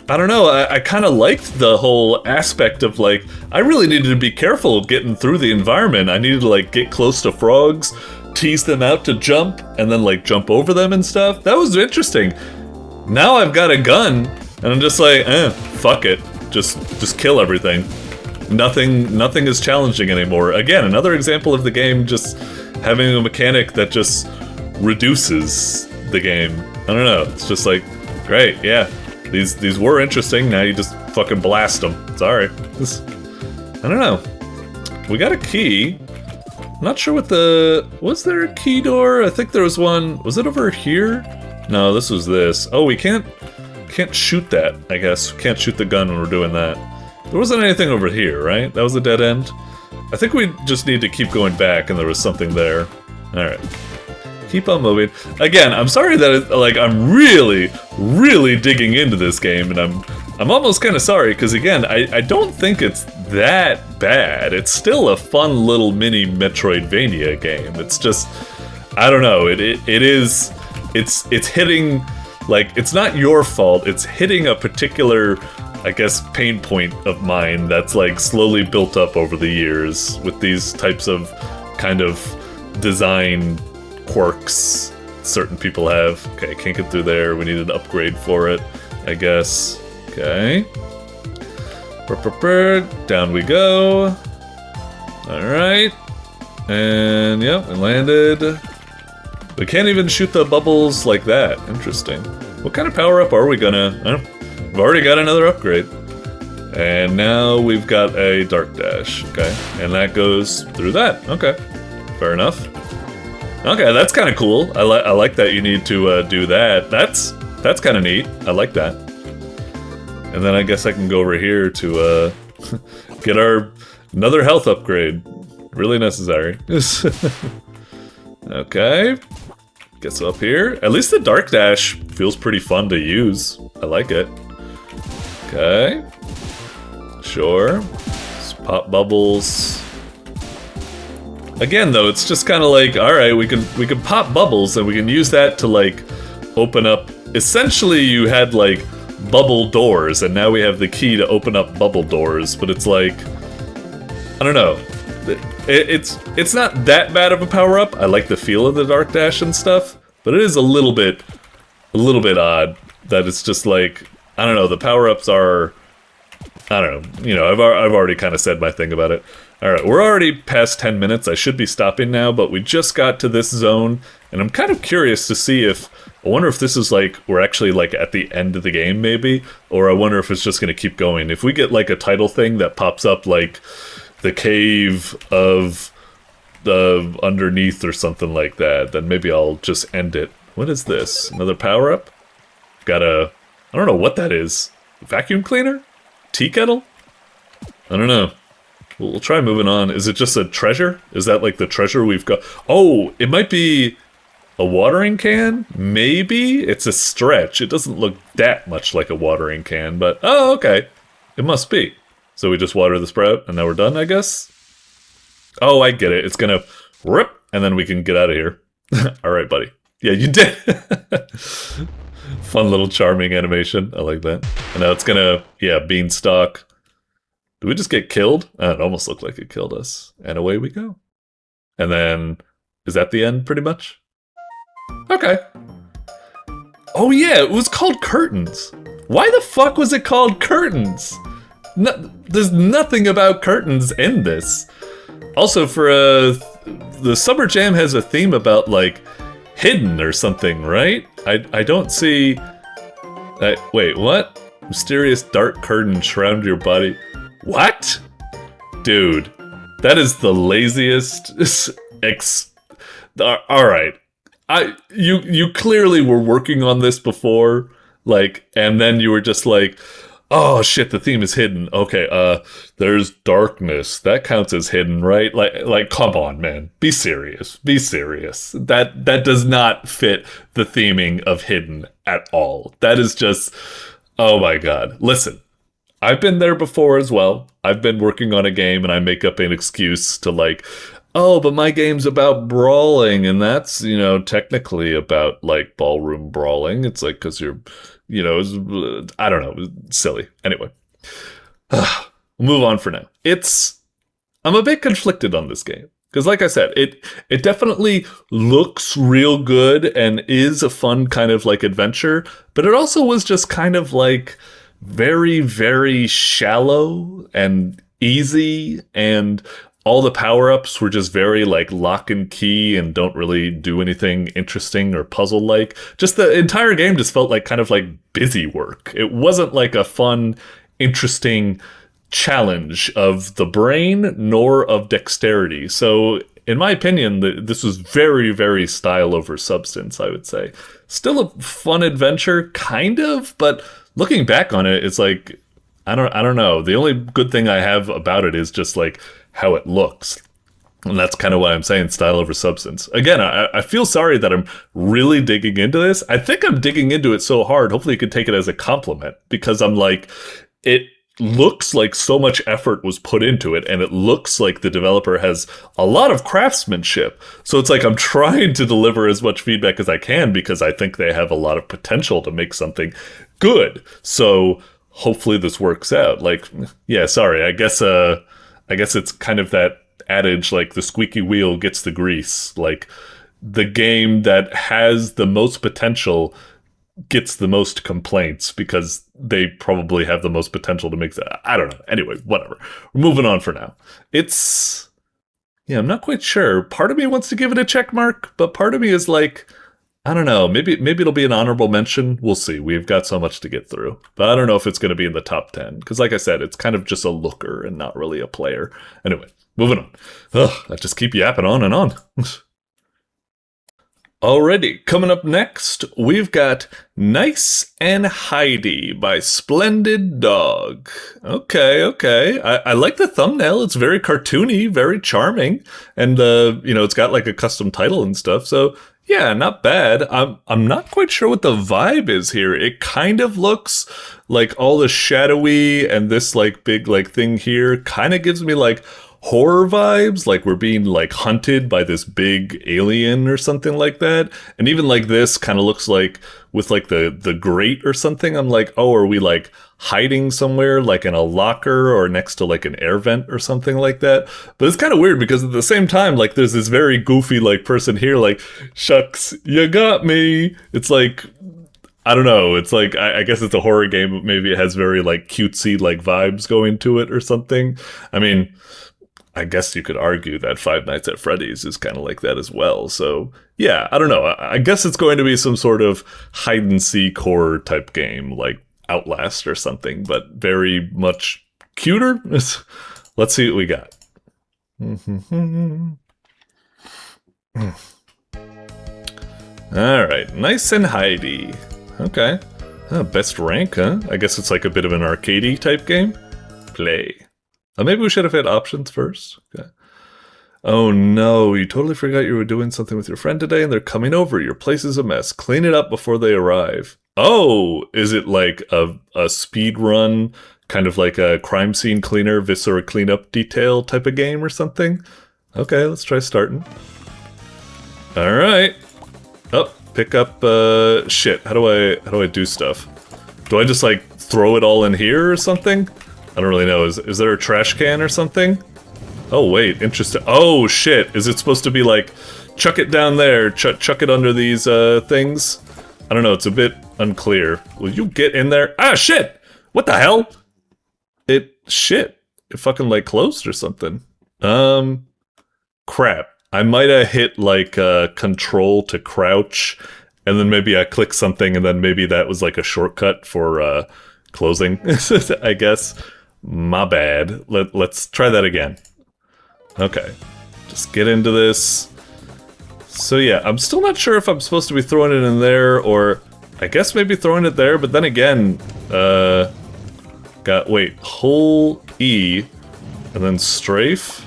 I don't know, I kind of liked the whole aspect of, like, I really needed to be careful getting through the environment. I needed to, like, get close to frogs, tease them out to jump, and then, like, jump over them and stuff. That was interesting. Now I've got a gun, and I'm just like, fuck it. Just kill everything. Nothing is challenging anymore. Again, another example of the game just having a mechanic that just reduces the game. I don't know, it's just like, great, yeah. These were interesting, now you just fucking blast them. Sorry. I don't know. We got a key. I'm not sure what the... Was there a key door? I think there was one. Was it over here? No, this was this. Oh, we can't shoot that, I guess. We can't shoot the gun when we're doing that. There wasn't anything over here, right? That was a dead end? I think we just need to keep going back and there was something there. Alright. Keep on moving. Again, I'm sorry that I'm really digging into this game and I'm I'm almost kind of sorry, because again, I don't think it's that bad. It's still a fun little mini Metroidvania game. It's just, I don't know, it's hitting, like, it's not your fault, it's hitting a particular, I guess, pain point of mine that's like slowly built up over the years with these types of kind of design quirks certain people have. Okay, can't get through there, we need an upgrade for it, I guess. Okay. Down we go. Alright. And yep, it landed. We can't even shoot the bubbles like that. Interesting. What kind of power-up are we gonna... We've already got another upgrade. And now we've got a Dark Dash. Okay. And that goes through that. Okay. Fair enough. Okay, that's kind of cool. I like that you need to do that. That's kind of neat. I like that. And then I guess I can go over here to get another health upgrade. Really necessary. Okay. Gets up here. At least the Dark Dash feels pretty fun to use. I like it. Okay. Sure. Let's pop bubbles. Again, though, it's just kind of like, alright, we can pop bubbles and we can use that to, like, open up... Essentially, you had, like, bubble doors, and now we have the key to open up bubble doors, but it's like... I don't know. It's not that bad of a power-up. I like the feel of the Dark Dash and stuff, but it is a little bit odd that it's just like, I don't know, the power-ups are... I don't know, you know, I've already kind of said my thing about it. Alright, we're already past 10 minutes, I should be stopping now, but we just got to this zone, and I'm kind of curious to see if... I wonder if this is like, we're actually like at the end of the game maybe, or I wonder if it's just gonna keep going. If we get like a title thing that pops up like the cave of the underneath or something like that, then maybe I'll just end it. What is this? Another power-up? Got a... I don't know what that is. Vacuum cleaner? Tea kettle? I don't know. We'll try moving on. Is it just a treasure? Is that like the treasure we've got? Oh, it might be a watering can? Maybe? It's a stretch. It doesn't look that much like a watering can, but... Oh, okay. It must be. So we just water the sprout, and now we're done, I guess? Oh, I get it. It's gonna rip, and then we can get out of here. Alright, buddy. Yeah, you did! Fun little charming animation. I like that. And now it's gonna... Yeah, beanstalk. Did we just get killed? It almost looked like it killed us. And away we go. And then... Is that the end, pretty much? Okay. Oh yeah, it was called Curtains. Why the fuck was it called Curtains? There's nothing about curtains in this. Also, for the Summer Jam has a theme about, like, hidden or something, right? I don't see... wait, what? Mysterious dark curtain surround your body. What? Dude, that is the laziest alright. You clearly were working on this before, like, and then you were just like, oh shit, the theme is hidden. Okay, there's darkness. That counts as hidden, right? Like, come on, man. Be serious. Be serious. That does not fit the theming of hidden at all. That is just, oh my god. Listen, I've been there before as well. I've been working on a game and I make up an excuse to like, oh, but my game's about brawling, and that's, you know, technically about, like, ballroom brawling. It's like, because you're, you know, I don't know, silly. Anyway. We'll move on for now. I'm a bit conflicted on this game. Because, like I said, it definitely looks real good and is a fun kind of, like, adventure, but it also was just kind of, like, very, very shallow and easy, and... all the power-ups were just very, like, lock and key and don't really do anything interesting or puzzle-like. Just the entire game just felt like kind of like busy work. It wasn't like a fun, interesting challenge of the brain nor of dexterity. So, in my opinion, this was very, very style over substance, I would say. Still a fun adventure, kind of, but looking back on it, it's like, I don't know. The only good thing I have about it is just, like, how it looks. And that's kind of why I'm saying style over substance. Again, I feel sorry that I'm really digging into this. I think I'm digging into it so hard. Hopefully you can take it as a compliment, because I'm like, it looks like so much effort was put into it, and it looks like the developer has a lot of craftsmanship. So it's like I'm trying to deliver as much feedback as I can, because I think they have a lot of potential to make something good. So hopefully this works out. Like, yeah, sorry. I guess it's kind of that adage, like the squeaky wheel gets the grease. Like, the game that has the most potential gets the most complaints, because they probably have the most potential to make that. I don't know. Anyway, whatever. We're moving on for now. Yeah, I'm not quite sure. Part of me wants to give it a check mark, but part of me is like, I don't know. Maybe it'll be an honorable mention. We'll see. We've got so much to get through. But I don't know if it's going to be in the top 10. Because like I said, it's kind of just a looker and not really a player. Anyway, moving on. Ugh, I just keep yapping on and on. Alrighty, coming up next, we've got Nice and Hidey by SplendidDog. Okay. I like the thumbnail. It's very cartoony, very charming. And, it's got like a custom title and stuff. So, yeah, not bad. I'm not quite sure what the vibe is here. It kind of looks like all the shadowy and this like big like thing here kind of gives me like horror vibes, like we're being like hunted by this big alien or something like that. And even like this kind of looks like with like the grate or something. I'm like, oh, are we like hiding somewhere like in a locker or next to like an air vent or something like that? But it's kind of weird because at the same time, like there's this very goofy like person here like, shucks, you got me. It's like, I don't know. It's like, I guess it's a horror game, but maybe it has very like cutesy like vibes going to it or something. I mean, I guess you could argue that Five Nights at Freddy's is kind of like that as well. So, yeah, I don't know. I guess it's going to be some sort of hide-and-seek horror type game, like Outlast or something, but very much cuter. Let's see what we got. All right, Nice and Hidey. Okay. Best rank, huh? I guess it's like a bit of an arcadey type game. Play. Maybe we should have had options first. Okay. Oh no, you totally forgot you were doing something with your friend today and they're coming over. Your place is a mess. Clean it up before they arrive. Oh, is it like a speed run, kind of like a crime scene cleaner, viscera cleanup detail type of game or something? Okay, let's try starting. All right. Oh, pick up shit. How do I do stuff? Do I just like throw it all in here or something? I don't really know. Is there a trash can or something? Oh, wait. Interesting. Oh, shit. Is it supposed to be like, chuck it down there, chuck it under these things? I don't know. It's a bit unclear. Will you get in there? Ah, shit! What the hell? Shit. It fucking, like, closed or something. Crap. I might have hit, like, control to crouch, and then maybe I clicked something, and then maybe that was, like, a shortcut for, closing, I guess. My bad. Let's try that again. Okay. Just get into this. So yeah, I'm still not sure if I'm supposed to be throwing it in there, or I guess maybe throwing it there, but then again, hold E, and then strafe?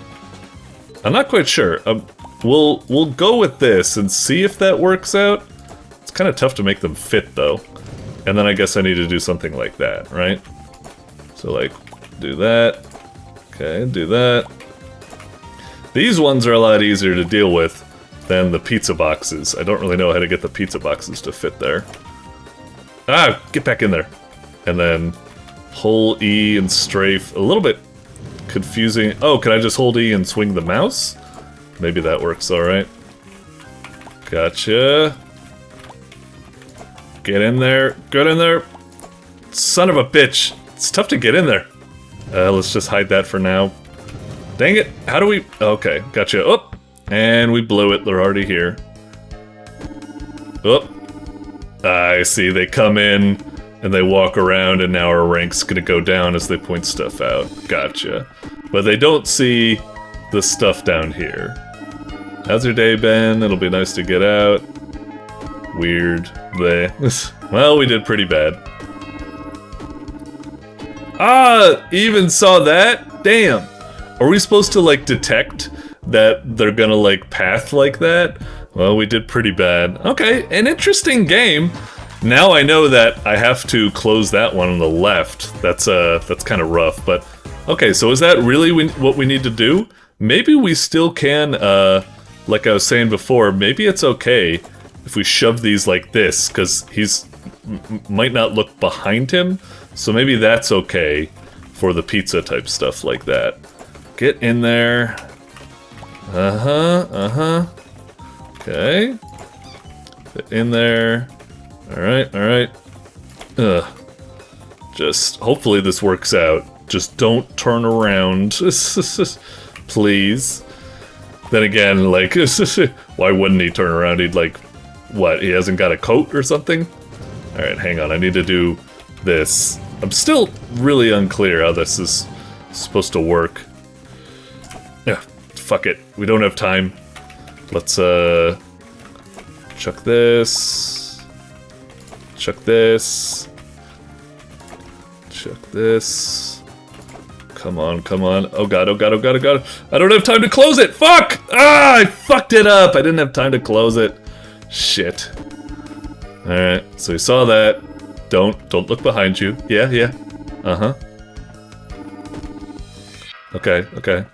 I'm not quite sure. We'll go with this and see if that works out. It's kind of tough to make them fit, though. And then I guess I need to do something like that, right? So, like, do that. Okay, do that. These ones are a lot easier to deal with than the pizza boxes. I don't really know how to get the pizza boxes to fit there. Ah, get back in there. And then hold E and strafe. A little bit confusing. Oh, can I just hold E and swing the mouse? Maybe that works alright. Gotcha. Get in there. Get in there. Son of a bitch. It's tough to get in there. Let's just hide that for now. Dang it. How do we... Okay, gotcha. Oh, and we blew it. They're already here. Oh. I see. They come in, and they walk around, and now our rank's gonna go down as they point stuff out. Gotcha. But they don't see the stuff down here. How's your day been? It'll be nice to get out. Weird. Well, we did pretty bad. Ah, even saw that? Damn. Are we supposed to, like, detect that they're gonna like path like that. Well, we did pretty bad. Okay, an interesting game. Now I know that I have to close that one on the left. That's kind of rough, but okay, so is that really what we need to do? Maybe we still can, like I was saying before, maybe it's okay if we shove these like this, because he's might not look behind him, so maybe that's okay for the pizza type stuff like that. Get in there. Okay. Get in there. Alright. Ugh. Just, hopefully this works out. Just don't turn around. Please. Then again, like, why wouldn't he turn around? He'd like, what, he hasn't got a coat or something? Alright, hang on, I need to do this. I'm still really unclear how this is supposed to work. Yeah, fuck it. We don't have time. Let's, chuck this. Chuck this. Chuck this. Come on. Oh god. I don't have time to close it! Fuck! Ah, I fucked it up! I didn't have time to close it. Shit. Alright, so we saw that. Don't look behind you. Yeah. Okay.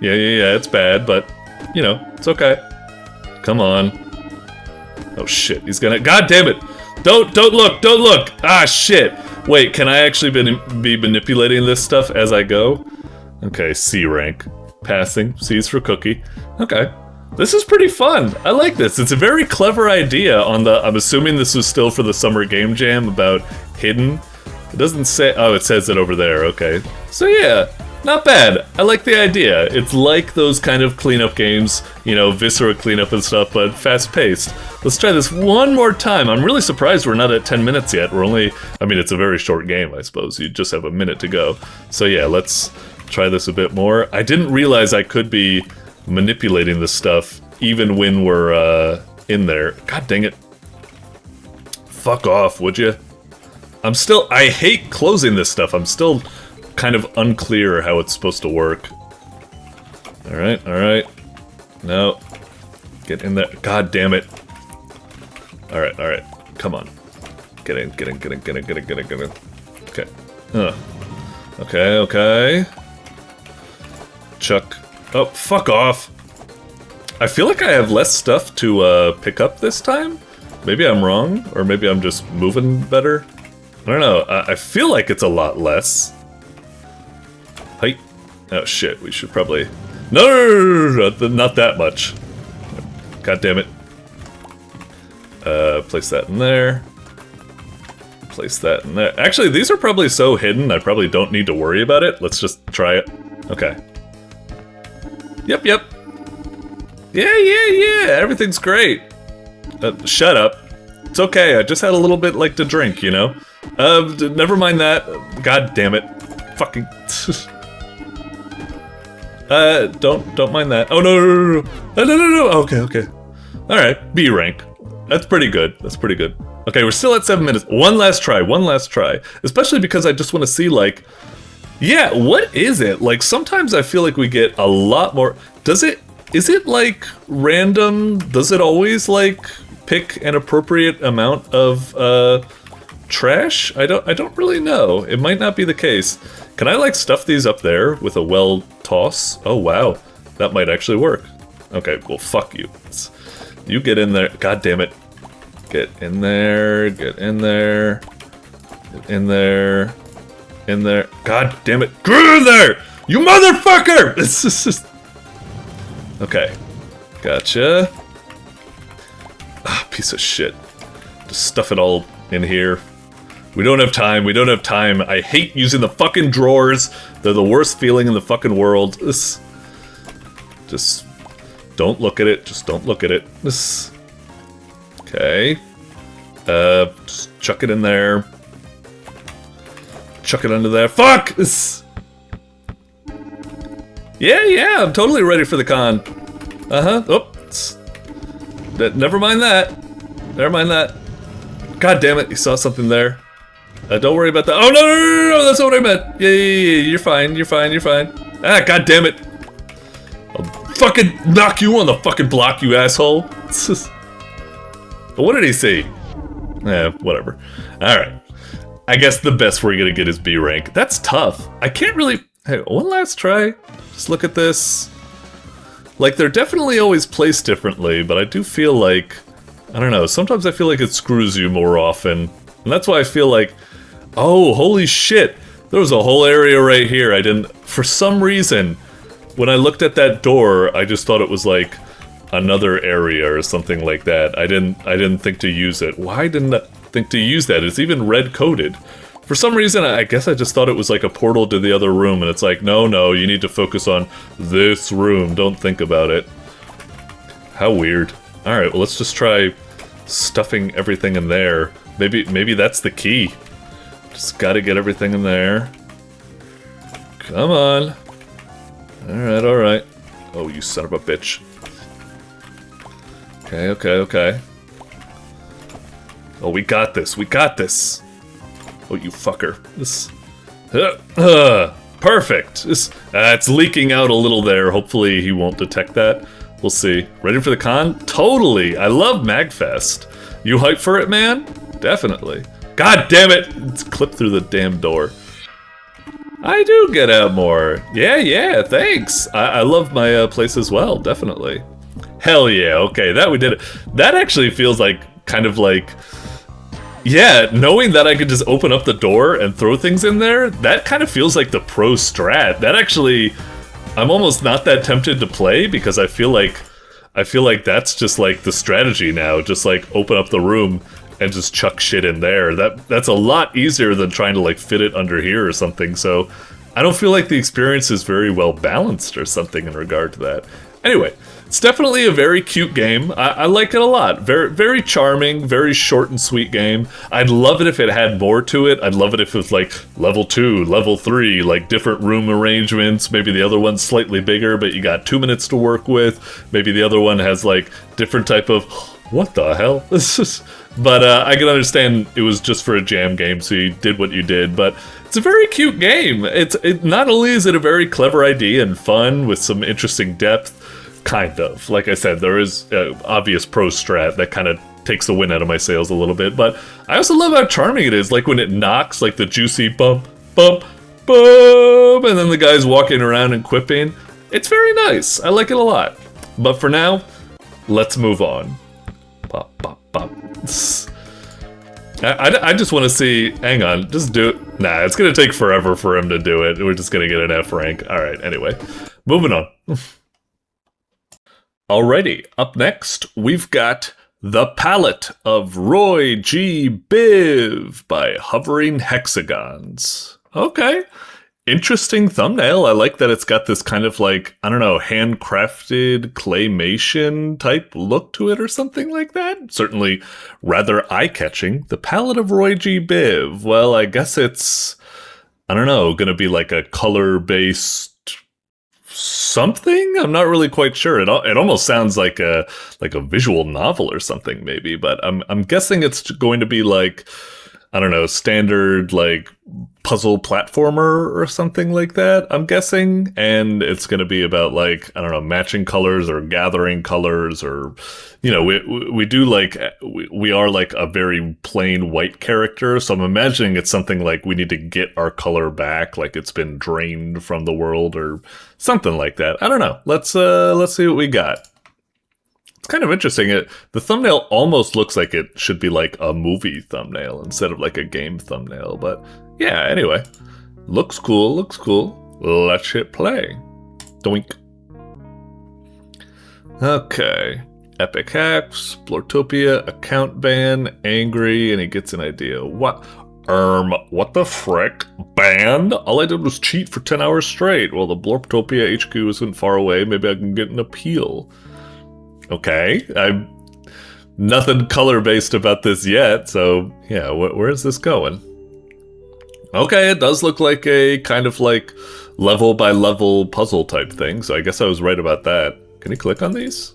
Yeah, it's bad, but, you know, it's okay. Come on. Oh shit, he's gonna, god damn it! Don't look! Ah, shit! Wait, can I actually be manipulating this stuff as I go? Okay, C rank. Passing, C's for cookie. Okay. This is pretty fun. I like this. It's a very clever idea on the, I'm assuming this was still for the Summer Game Jam about hidden. It doesn't say, oh, it says it over there, okay. So yeah, not bad. I like the idea. It's like those kind of cleanup games, you know, Viscera cleanup and stuff, but fast-paced. Let's try this one more time. I'm really surprised we're not at 10 minutes yet. We're only, I mean, it's a very short game, I suppose. You just have a minute to go. So yeah, let's try this a bit more. I didn't realize I could be manipulating this stuff even when we're in there. God dang it. Fuck off, would you? I hate closing this stuff. I'm still kind of unclear how it's supposed to work. Alright. No. Get in there. God damn it. Alright. Come on. Get in. Okay. Okay. Chuck. Oh, fuck off. I feel like I have less stuff to pick up this time. Maybe I'm wrong, or maybe I'm just moving better. I don't know. I feel like it's a lot less. Height. Oh shit, we should probably... No, not that much. God damn it. Place that in there. Place that in there. Actually, these are probably so hidden, I probably don't need to worry about it. Let's just try it. Okay. Yep. Yeah, everything's great. Shut up. It's okay, I just had a little bit like to drink, you know? Never mind that. God damn it. Fucking... don't mind that. Oh, no. Okay. Alright, B rank. That's pretty good. Okay, we're still at 7 minutes. One last try. Especially because I just want to see, like... Yeah, what is it? Like, sometimes I feel like we get a lot more... Is it, like, random? Does it always, like, pick an appropriate amount of, trash? I don't really know. It might not be the case. Can I, like, stuff these up there with a well toss? Oh, wow. That might actually work. Okay, well, fuck you. You get in there. God damn it. Get in there. God damn it. Get in there! You motherfucker! It's just... Okay. Gotcha. Ah, piece of shit. Just stuff it all in here. We don't have time. I hate using the fucking drawers. They're the worst feeling in the fucking world. Just don't look at it. Okay. Just chuck it in there. Chuck it under there. Fuck! Yeah, I'm totally ready for the con. Oops. Never mind that. God damn it, you saw something there. Don't worry about that. Oh, no, that's not what I meant. Yeah, you're fine. Ah, god damn it. fucking knock you on the fucking block, you asshole. But what did he say? Whatever. Alright. I guess the best we're gonna get is B rank. That's tough. I can't really... Hey, one last try. Just look at this. Like, they're definitely always placed differently, but I do feel like... I don't know, sometimes I feel like it screws you more often. And that's why I feel like... Oh, holy shit! There was a whole area right here. I didn't... For some reason, when I looked at that door, I just thought it was like another area or something like that. I didn't think to use it. Why didn't I think to use that? It's even red coded. For some reason, I guess I just thought it was like a portal to the other room, and it's like, no, you need to focus on this room. Don't think about it. How weird. Alright, well, let's just try stuffing everything in there. Maybe that's the key. Just gotta get everything in there. Come on. Alright. Oh, you son of a bitch. Okay. Oh, we got this. Oh, you fucker. This... perfect! It's leaking out a little there. Hopefully he won't detect that. We'll see. Ready for the con? Totally! I love MagFest. You hype for it, man? Definitely. God damn it! It's clipped through the damn door. I do get out more. Yeah, thanks. I love my place as well, definitely. Hell yeah, okay, that we did it. That actually feels like, kind of like... Yeah, knowing that I could just open up the door and throw things in there, that kind of feels like the pro strat. That actually... I'm almost not that tempted to play, because I feel like that's just like the strategy now. Just like open up the room and just chuck shit in there. That's a lot easier than trying to like fit it under here or something. So I don't feel like the experience is very well balanced or something in regard to that. Anyway, it's definitely a very cute game. I like it a lot. Very charming, very short and sweet game. I'd love it if it had more to it. I'd love it if it was like level 2, level 3, like different room arrangements. Maybe the other one's slightly bigger, but you got 2 minutes to work with. Maybe the other one has like different type of... What the hell? But I can understand it was just for a jam game, so you did what you did, but it's a very cute game. Not only is it a very clever idea and fun with some interesting depth, kind of. Like I said, there is obvious pro strat that kind of takes the wind out of my sails a little bit, but I also love how charming it is, like when it knocks, like the juicy bump, bump, boom, and then the guy's walking around and quipping. It's very nice. I like it a lot. But for now, let's move on. Pop, pop, pop. I just want to see... Hang on, just do it. Nah, it's going to take forever for him to do it. We're just going to get an F rank. Alright, anyway. Moving on. Alrighty, up next, we've got The Palette of Roy G. Biv by HoveringHexagons. Okay. Interesting thumbnail. I like that it's got this kind of like, I don't know, handcrafted claymation type look to it or something like that. Certainly rather eye-catching. The Palette of Roy G. Biv. Well, I guess it's, I don't know, gonna be like a color-based something? I'm not really quite sure. It almost sounds like a visual novel or something maybe, but I'm guessing it's going to be like, I don't know, standard like puzzle platformer or something like that, I'm guessing. And it's going to be about like, I don't know, matching colors or gathering colors, or, you know, we do like, we are like a very plain white character. So I'm imagining it's something like we need to get our color back, like it's been drained from the world or something like that. I don't know. Let's see what we got. It's kind of interesting. The thumbnail almost looks like it should be like a movie thumbnail instead of like a game thumbnail. But yeah, anyway. Looks cool, looks cool. Let's hit play. Doink. Okay. Epic hacks, Blortopia, account ban, angry, and he gets an idea. What the frick? Banned? All I did was cheat for 10 hours straight. Well, the Blortopia HQ isn't far away. Maybe I can get an appeal. Okay, I'm nothing color-based about this yet, so yeah, where is this going? Okay, it does look like a kind of like level-by-level puzzle type thing, so I guess I was right about that. Can you click on these?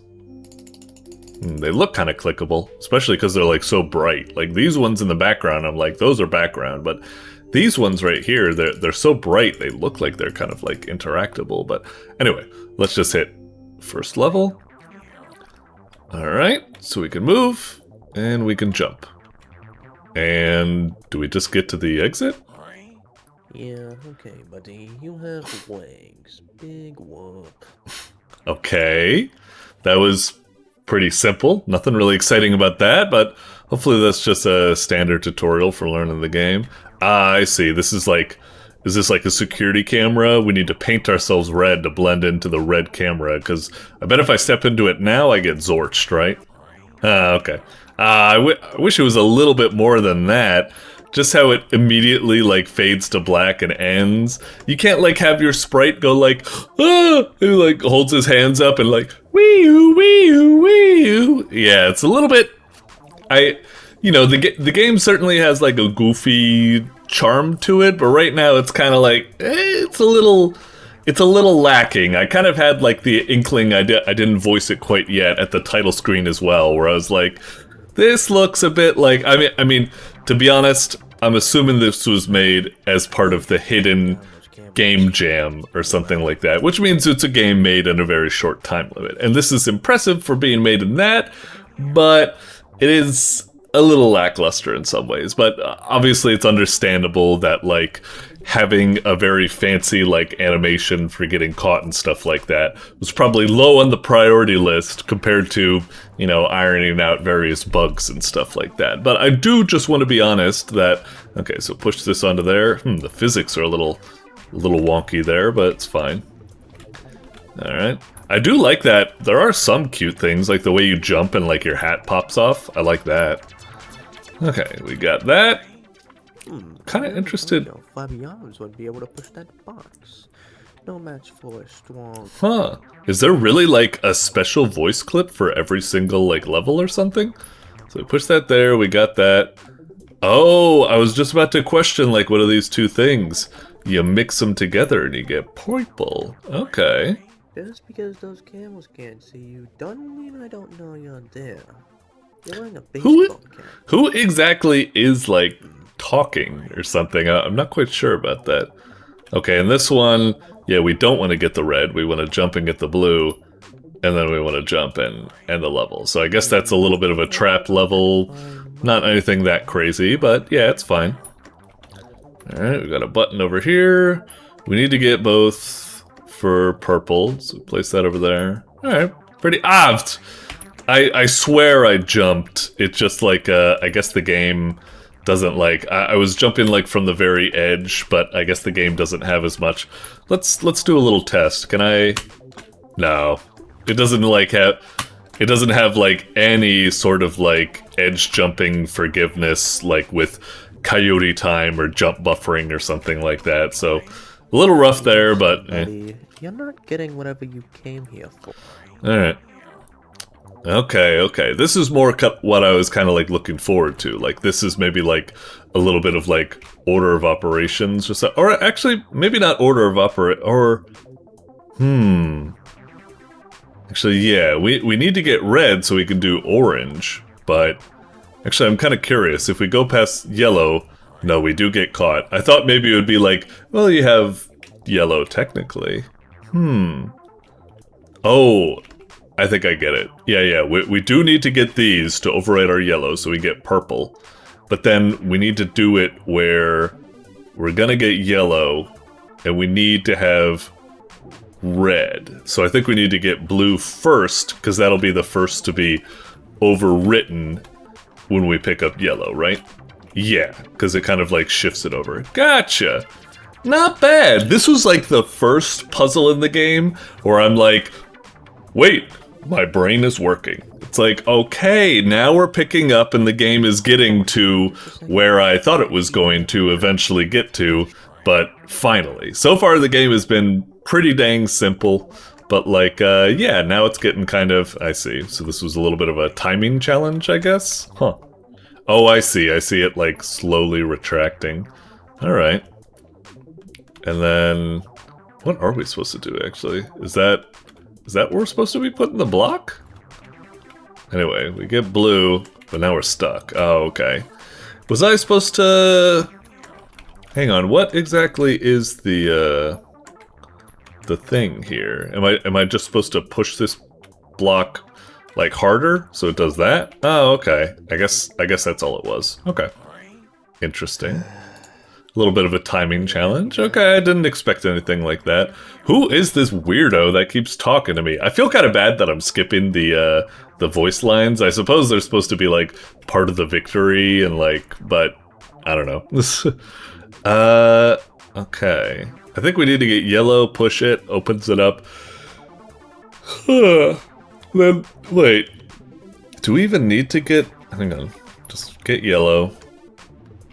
They look kind of clickable, especially because they're like so bright. Like these ones in the background, I'm like, those are background, but these ones right here, they're so bright, they look like they're kind of like interactable. But anyway, let's just hit first level. Alright, so we can move, and we can jump. And do we just get to the exit? Yeah, okay, buddy. You have legs. Big whoop. Okay. That was pretty simple. Nothing really exciting about that, but hopefully that's just a standard tutorial for learning the game. Ah, I see. This is like... Is this like a security camera? We need to paint ourselves red to blend into the red camera, because I bet if I step into it now, I get zorched, right? Ah, okay. I wish it was a little bit more than that. Just how it immediately, like, fades to black and ends. You can't, like, have your sprite go like, ah! He, like, holds his hands up and, like, wee-oo, wee-oo, wee-oo. Yeah, it's a little bit... You know, the game certainly has, like, a goofy charm to it, but right now it's kind of like, it's a little lacking. I kind of had, like, the inkling I didn't voice it quite yet at the title screen as well, where I was like, this looks a bit like... I mean, to be honest, I'm assuming this was made as part of the hidden game jam or something like that, which means it's a game made in a very short time limit. And this is impressive for being made in that, but it is a little lackluster in some ways. But obviously it's understandable that, like, having a very fancy, like, animation for getting caught and stuff like that was probably low on the priority list compared to, you know, ironing out various bugs and stuff like that. But I do just want to be honest that, okay, so push this onto there. The physics are a little wonky there, but it's fine. Alright. I do like that there are some cute things, like the way you jump and, like, your hat pops off. I like that. Okay, we got that. Kind of interested. Flabby arms would be able to push that box. No match for a strong. Huh. Is there really, like, a special voice clip for every single, like, level or something? So we push that there, we got that. Oh, I was just about to question, like, what are these two things? You mix them together and you get purple. Okay. Just because those camels can't see you, don't mean I don't know you're there. You're wearing a baseball cap. Who exactly is, like, talking or something? I'm not quite sure about that. Okay, and this one, yeah, we don't want to get the red. We want to jump and get the blue, and then we want to jump and end the level. So I guess that's a little bit of a trap level. Not anything that crazy, but yeah, it's fine. Alright, we got a button over here. We need to get both for purple, so place that over there. Alright, pretty... I swear I jumped. It's just like, I guess the game doesn't like... I was jumping like from the very edge, but I guess the game doesn't have as much. Let's do a little test. Can I... No. It doesn't like have... It doesn't have like any sort of like edge jumping forgiveness like with coyote time or jump buffering or something like that. So a little rough there, but You're not getting whatever you came here for. Alright. Okay. This is more what I was kind of like looking forward to. Like this is maybe like a little bit of like order of operations or so. Or actually, maybe not order of Actually, yeah, we need to get red so we can do orange, but actually I'm kind of curious. If we go past yellow, no, we do get caught. I thought maybe it would be like, well, you have yellow technically. Oh, I think I get it. Yeah, we do need to get these to override our yellow so we get purple. But then we need to do it where we're gonna get yellow and we need to have red. So I think we need to get blue first, because that'll be the first to be overwritten when we pick up yellow, right? Yeah, because it kind of like shifts it over. Gotcha! Not bad! This was like the first puzzle in the game where I'm like, wait, my brain is working. It's like, okay, now we're picking up and the game is getting to where I thought it was going to eventually get to, but finally. So far the game has been pretty dang simple, but like, yeah, now it's getting kind of, I see. So this was a little bit of a timing challenge, I guess? Huh. Oh, I see it like slowly retracting. Alright. And then, what are we supposed to do actually? Is that what we're supposed to be putting the block? Anyway, we get blue, but now we're stuck. Oh, okay. Was I supposed to... Hang on, what exactly is the, the thing here? Am I just supposed to push this block like harder so it does that? Oh, okay. I guess that's all it was. Okay. Interesting. A little bit of a timing challenge. Okay, I didn't expect anything like that. Who is this weirdo that keeps talking to me? I feel kind of bad that I'm skipping the voice lines. I suppose they're supposed to be like part of the victory and like, but I don't know. Okay. I think we need to get yellow, push it, opens it up. Then, wait. Do we even need to get... Hang on. Just get yellow.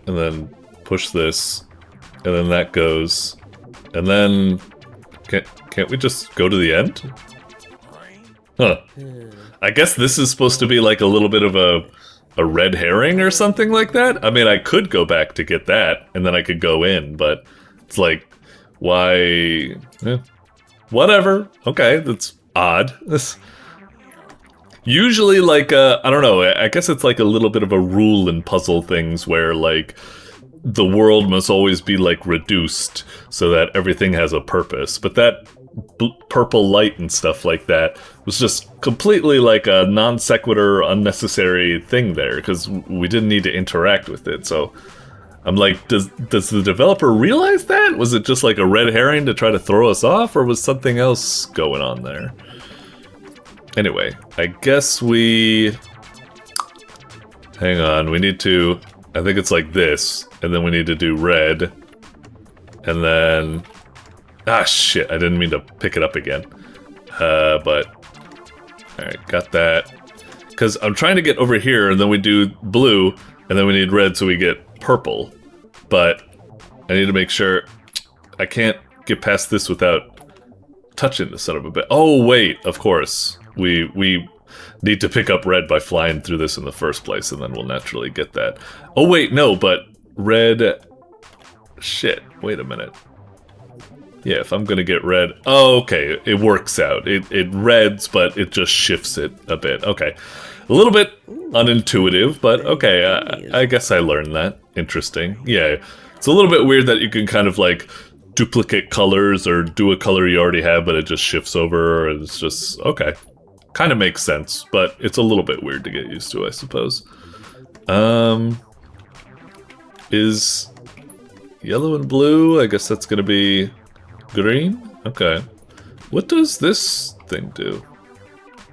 And then push this. And then that goes. And then... Can't we just go to the end? Huh. I guess this is supposed to be like a little bit of a red herring or something like that? I mean, I could go back to get that, and then I could go in, but it's like, why... Whatever. Okay, that's odd. Usually, like, I don't know, I guess it's like a little bit of a rule in puzzle things where, like, the world must always be, like, reduced so that everything has a purpose. But that purple light and stuff like that was just completely, like, a non sequitur, unnecessary thing there, because we didn't need to interact with it, so... I'm like, does the developer realize that? Was it just like a red herring to try to throw us off, or was something else going on there? Anyway, I guess we... Hang on, we need to... I think it's like this, and then we need to do red. And then... Ah, shit, I didn't mean to pick it up again. But... Alright, got that. Because I'm trying to get over here, and then we do blue, and then we need red so we get purple. But I need to make sure... I can't get past this without touching the son of a bit. Oh, wait, of course. We need to pick up red by flying through this in the first place, and then we'll naturally get that. Oh, wait, no, but red... Shit, wait a minute. Yeah, if I'm gonna get red... Oh, okay, it works out. It reds, but it just shifts it a bit. Okay. A little bit unintuitive, but okay, I guess I learned that. Interesting. Yeah, it's a little bit weird that you can kind of, like, duplicate colors or do a color you already have, but it just shifts over, and it's just... Okay. Kind of makes sense, but it's a little bit weird to get used to, I suppose. Is yellow and blue? I guess that's gonna be green? Okay. What does this thing do?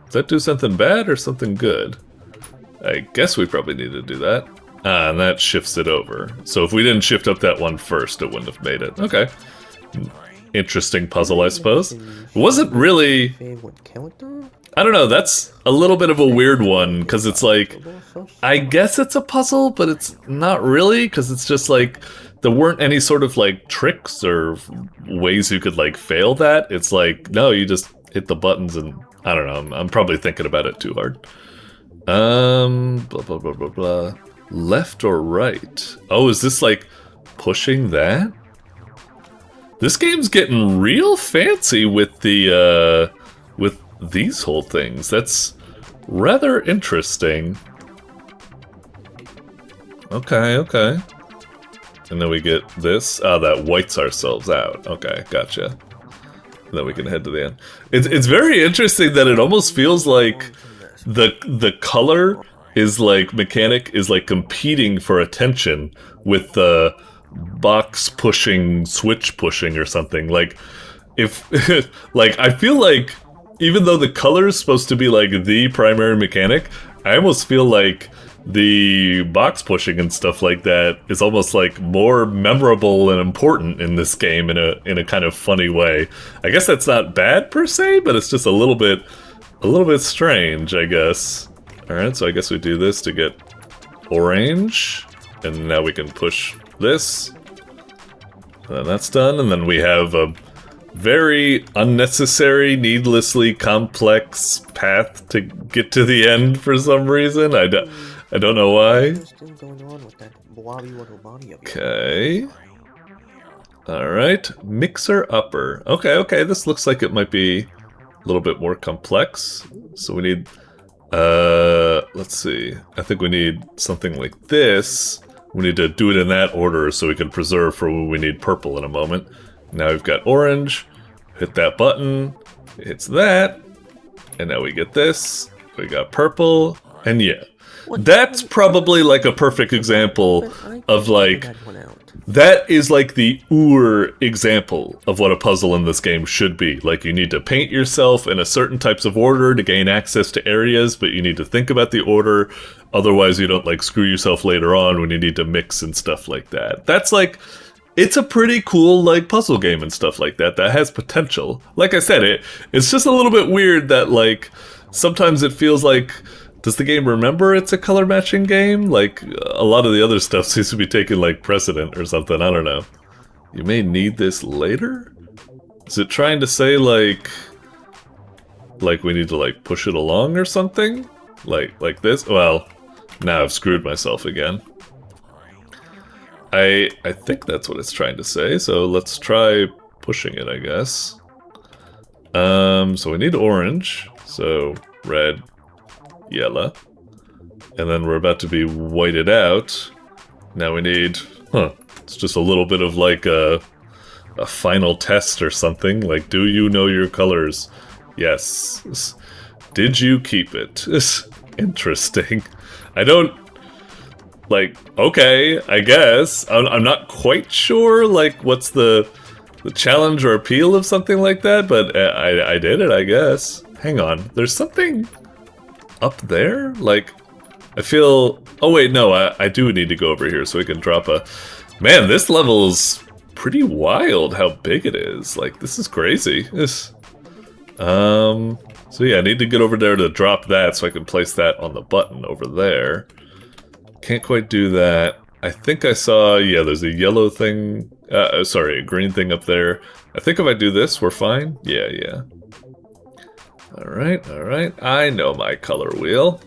Does that do something bad or something good? I guess we probably need to do that. Ah, and that shifts it over. So if we didn't shift up that one first, it wouldn't have made it. Okay. Interesting puzzle, I suppose. It wasn't really... I don't know, that's a little bit of a weird one, because it's like... I guess it's a puzzle, but it's not really, because it's just like... There weren't any sort of, like, tricks or ways you could, like, fail that. It's like, no, you just hit the buttons and... I don't know, I'm probably thinking about it too hard. Blah, blah, blah, blah, blah. Left or right? Oh, is this, like, pushing that? This game's getting real fancy with the, with these whole things. That's rather interesting. Okay, okay. And then we get this. Ah, that whites ourselves out. Okay, gotcha. And then we can head to the end. It's very interesting that it almost feels like the color is like mechanic is like competing for attention with the box pushing, switch pushing or something. Like if like I feel like even though the color is supposed to be like the primary mechanic, I almost feel like the box pushing and stuff like that is almost like more memorable and important in this game in a kind of funny way. I guess that's not bad per se, but it's just a little bit strange, I guess. Alright, so I guess we do this to get orange, and now we can push this. And then that's done, and then we have a very unnecessary, needlessly complex path to get to the end for some reason. I don't know why. Okay. Alright. Mixer upper. Okay, this looks like it might be a little bit more complex. So we need... let's see. I think we need something like this. We need to do it in that order so we can preserve for when we need purple in a moment. Now we've got orange. hit that button, hits that, and now we get this. We got purple, and yeah. That's probably like a perfect example of like, that is like the example of what a puzzle in this game should be. Like, you need to paint yourself in a certain types of order to gain access to areas, but you need to think about the order, otherwise you don't like screw yourself later on when you need to mix and stuff like that. That's like, it's a pretty cool like puzzle game and stuff like that that has potential. Like I said, it's just a little bit weird that like sometimes it feels like, does the game remember it's a color matching game? Like, a lot of the other stuff seems to be taking, like, precedent or something. I don't know. You may need this later? Is it trying to say, like we need to, like, push it along or something? Like this? Well, now I've screwed myself again. I think that's what it's trying to say, so let's try pushing it, I guess. So we need orange. So, red. Yellow, and then we're about to be whited out. Now we need, it's just a little bit of like a final test or something, like, do you know your colors? Yes. Did you keep it? Interesting. I don't, like, okay, I guess. I'm not quite sure, like, what's the challenge or appeal of something like that, but I did it, I guess. Hang on, there's something up there? Like, I feel... Oh wait, no, I do need to go over here so we can drop a... Man, this level's pretty wild how big it is. Like, this is crazy. So yeah, I need to get over there to drop that so I can place that on the button over there. Can't quite do that. I think I saw... Yeah, there's a yellow thing... sorry, a green thing up there. I think if I do this, we're fine. Yeah. Alright. I know my color wheel.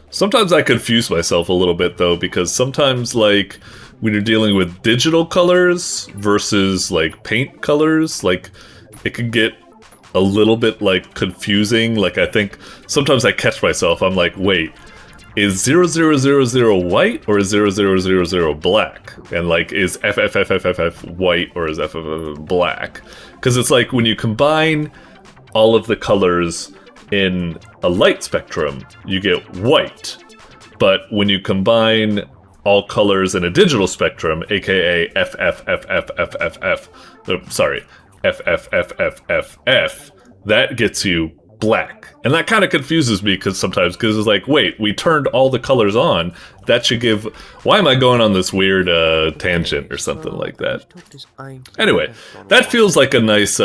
Sometimes I confuse myself a little bit, though, because sometimes, like, when you're dealing with digital colors versus, like, paint colors, like, it can get a little bit, like, confusing. Like, I think sometimes I catch myself. I'm like, wait, is 0000 white or is 0000 black? And, like, is FFFFFF white or is FFFF black? Because it's like when you combine all of the colors in a light spectrum, you get white. But when you combine all colors in a digital spectrum, aka FFFFF, that gets you black. And that kind of confuses me sometimes, because it's like, wait, we turned all the colors on. That should give... Why am I going on this weird tangent or something like that? Anyway, that feels like a nice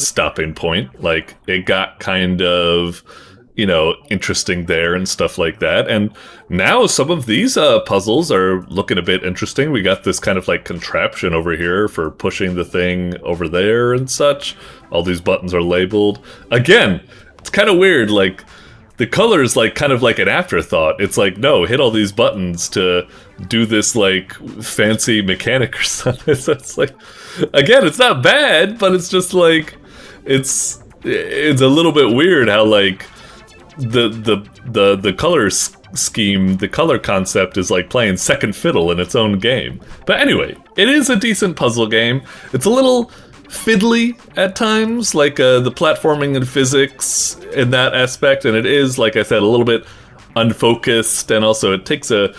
stopping point. Like, it got kind of, you know, interesting there and stuff like that. And now some of these puzzles are looking a bit interesting. We got this kind of like contraption over here for pushing the thing over there and such. All these buttons are labeled. Again, it's kind of weird, like, the color's like kind of like an afterthought. It's like, no, hit all these buttons to do this like fancy mechanic or something. So it's like, again, it's not bad, but it's just like, it's a little bit weird how like the color scheme, the color concept is like playing second fiddle in its own game. But anyway, it is a decent puzzle game. It's a little fiddly at times, like the platforming and physics in that aspect, and it is, like I said, a little bit unfocused, and also it takes a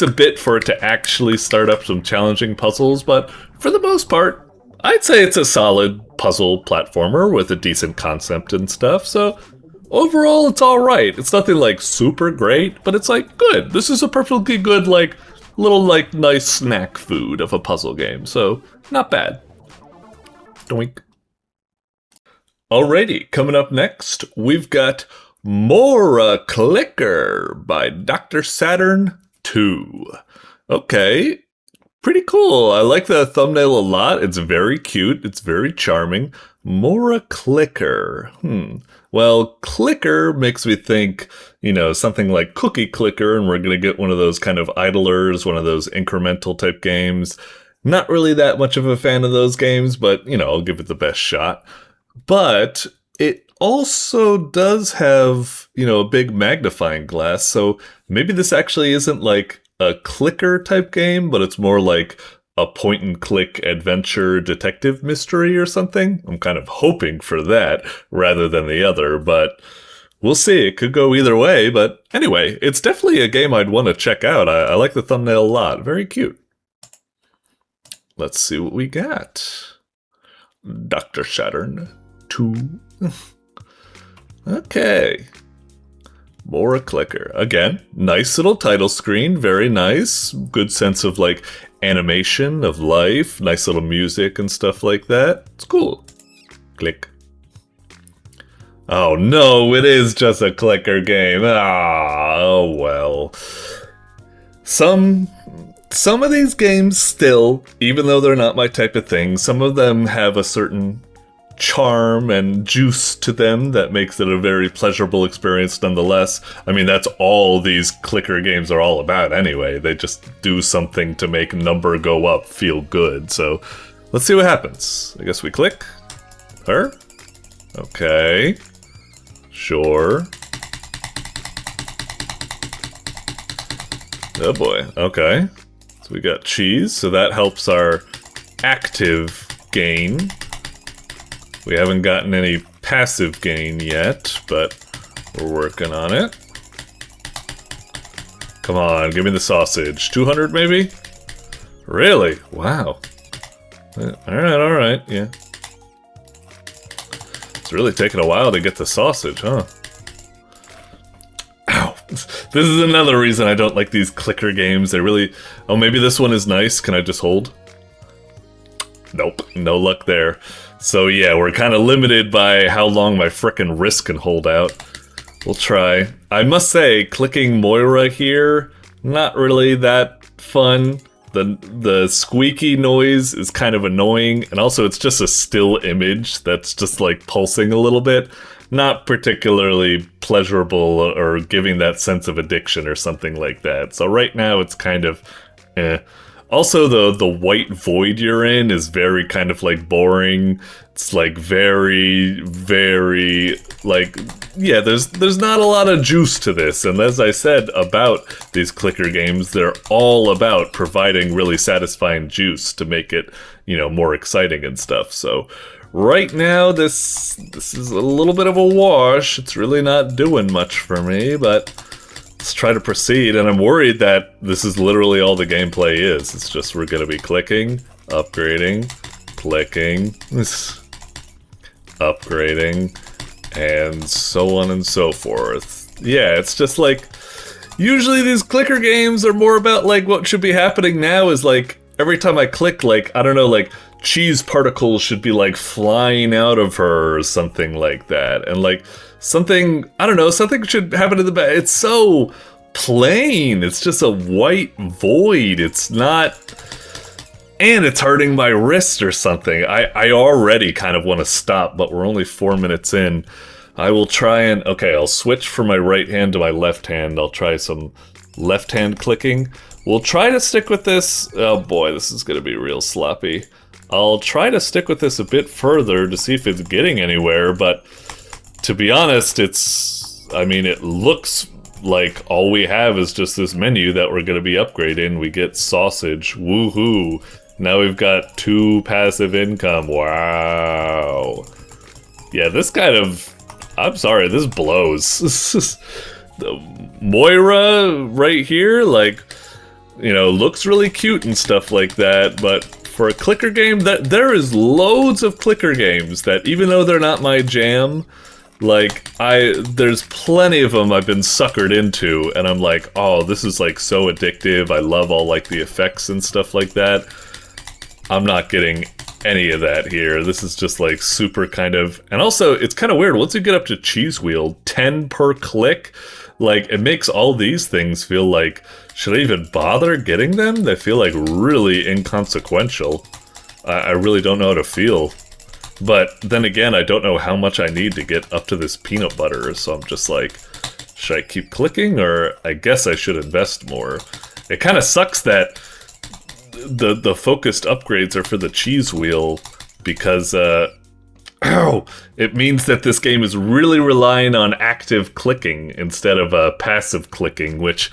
bit for it to actually start up some challenging puzzles, but for the most part, I'd say it's a solid puzzle platformer with a decent concept and stuff, so overall it's alright. It's nothing like super great, but it's like good. This is a perfectly good, like, little, like, nice snack food of a puzzle game, so not bad. Doink. Alrighty, coming up next, we've got Moura Clicker by Dr. Saturn 2. Okay, pretty cool. I like the thumbnail a lot. It's very cute. It's very charming. Moura Clicker. Well, clicker makes me think, you know, something like Cookie Clicker, and we're going to get one of those kind of idlers, one of those incremental type games. Not really that much of a fan of those games, but, you know, I'll give it the best shot. But it also does have, you know, a big magnifying glass, so maybe this actually isn't like a clicker type game, but it's more like a point-and-click adventure detective mystery or something. I'm kind of hoping for that rather than the other, but we'll see. It could go either way, but anyway, it's definitely a game I'd want to check out. I like the thumbnail a lot. Very cute. Let's see what we got. Dr. Saturn 2. Okay. Moura clicker. Again, nice little title screen. Very nice. Good sense of, like, animation of life. Nice little music and stuff like that. It's cool. Click. Oh no, it is just a clicker game. Oh well. Some of these games still, even though they're not my type of thing, some of them have a certain charm and juice to them that makes it a very pleasurable experience nonetheless. I mean, that's all these clicker games are all about anyway. They just do something to make number go up feel good. So let's see what happens. I guess we click her. Okay. Sure. Oh boy. Okay. So we got cheese, so that helps our active gain. We haven't gotten any passive gain yet, but we're working on it. Come on, give me the sausage. 200 maybe? Really? Wow. Alright, yeah. It's really taking a while to get the sausage, huh? Ow. This is another reason I don't like these clicker games. They really... Oh, maybe this one is nice. Can I just hold? Nope. No luck there. So yeah, we're kind of limited by how long my frickin' wrist can hold out. We'll try. I must say, clicking Moura here, not really that fun. The squeaky noise is kind of annoying, and also it's just a still image that's just like pulsing a little bit. Not particularly pleasurable or giving that sense of addiction or something like that. So right now it's kind of eh. Also, the white void you're in is very kind of, like, boring. It's, like, very, very, like, yeah, there's not a lot of juice to this. And as I said about these clicker games, they're all about providing really satisfying juice to make it, you know, more exciting and stuff. So right now, this is a little bit of a wash. It's really not doing much for me, but... let's try to proceed, and I'm worried that this is literally all the gameplay is. It's just we're gonna be clicking, upgrading, clicking, upgrading, and so on and so forth. Yeah, it's just like, usually these clicker games are more about like what should be happening now is like, every time I click, like, I don't know, like, cheese particles should be like flying out of her or something like that, and like, something, I don't know, something should happen to the back. It's so plain. It's just a white void. It's not... and it's hurting my wrist or something. I already kind of want to stop, but we're only 4 minutes in. I will try and... okay, I'll switch from my right hand to my left hand. I'll try some left hand clicking. We'll try to stick with this... oh boy, this is going to be real sloppy. I'll try to stick with this a bit further to see if it's getting anywhere, but... to be honest, I mean, it looks like all we have is just this menu that we're going to be upgrading. We get sausage, woohoo. Now we've got 2 passive income, wow. Yeah, this kind of, I'm sorry, this blows. The Moura right here, like, you know, looks really cute and stuff like that, but for a clicker game, there is loads of clicker games that, even though they're not my jam, like, there's plenty of them I've been suckered into, and I'm like, oh, this is, like, so addictive, I love all, like, the effects and stuff like that. I'm not getting any of that here. This is just, like, super kind of... and also, it's kind of weird, once you get up to Cheese Wheel, 10 per click, like, it makes all these things feel like, should I even bother getting them? They feel, like, really inconsequential. I really don't know how to feel. But then again, I don't know how much I need to get up to this peanut butter, so I'm just like, should I keep clicking, or I guess I should invest more. It kind of sucks that the focused upgrades are for the cheese wheel, because Ow! It means that this game is really relying on active clicking instead of passive clicking, which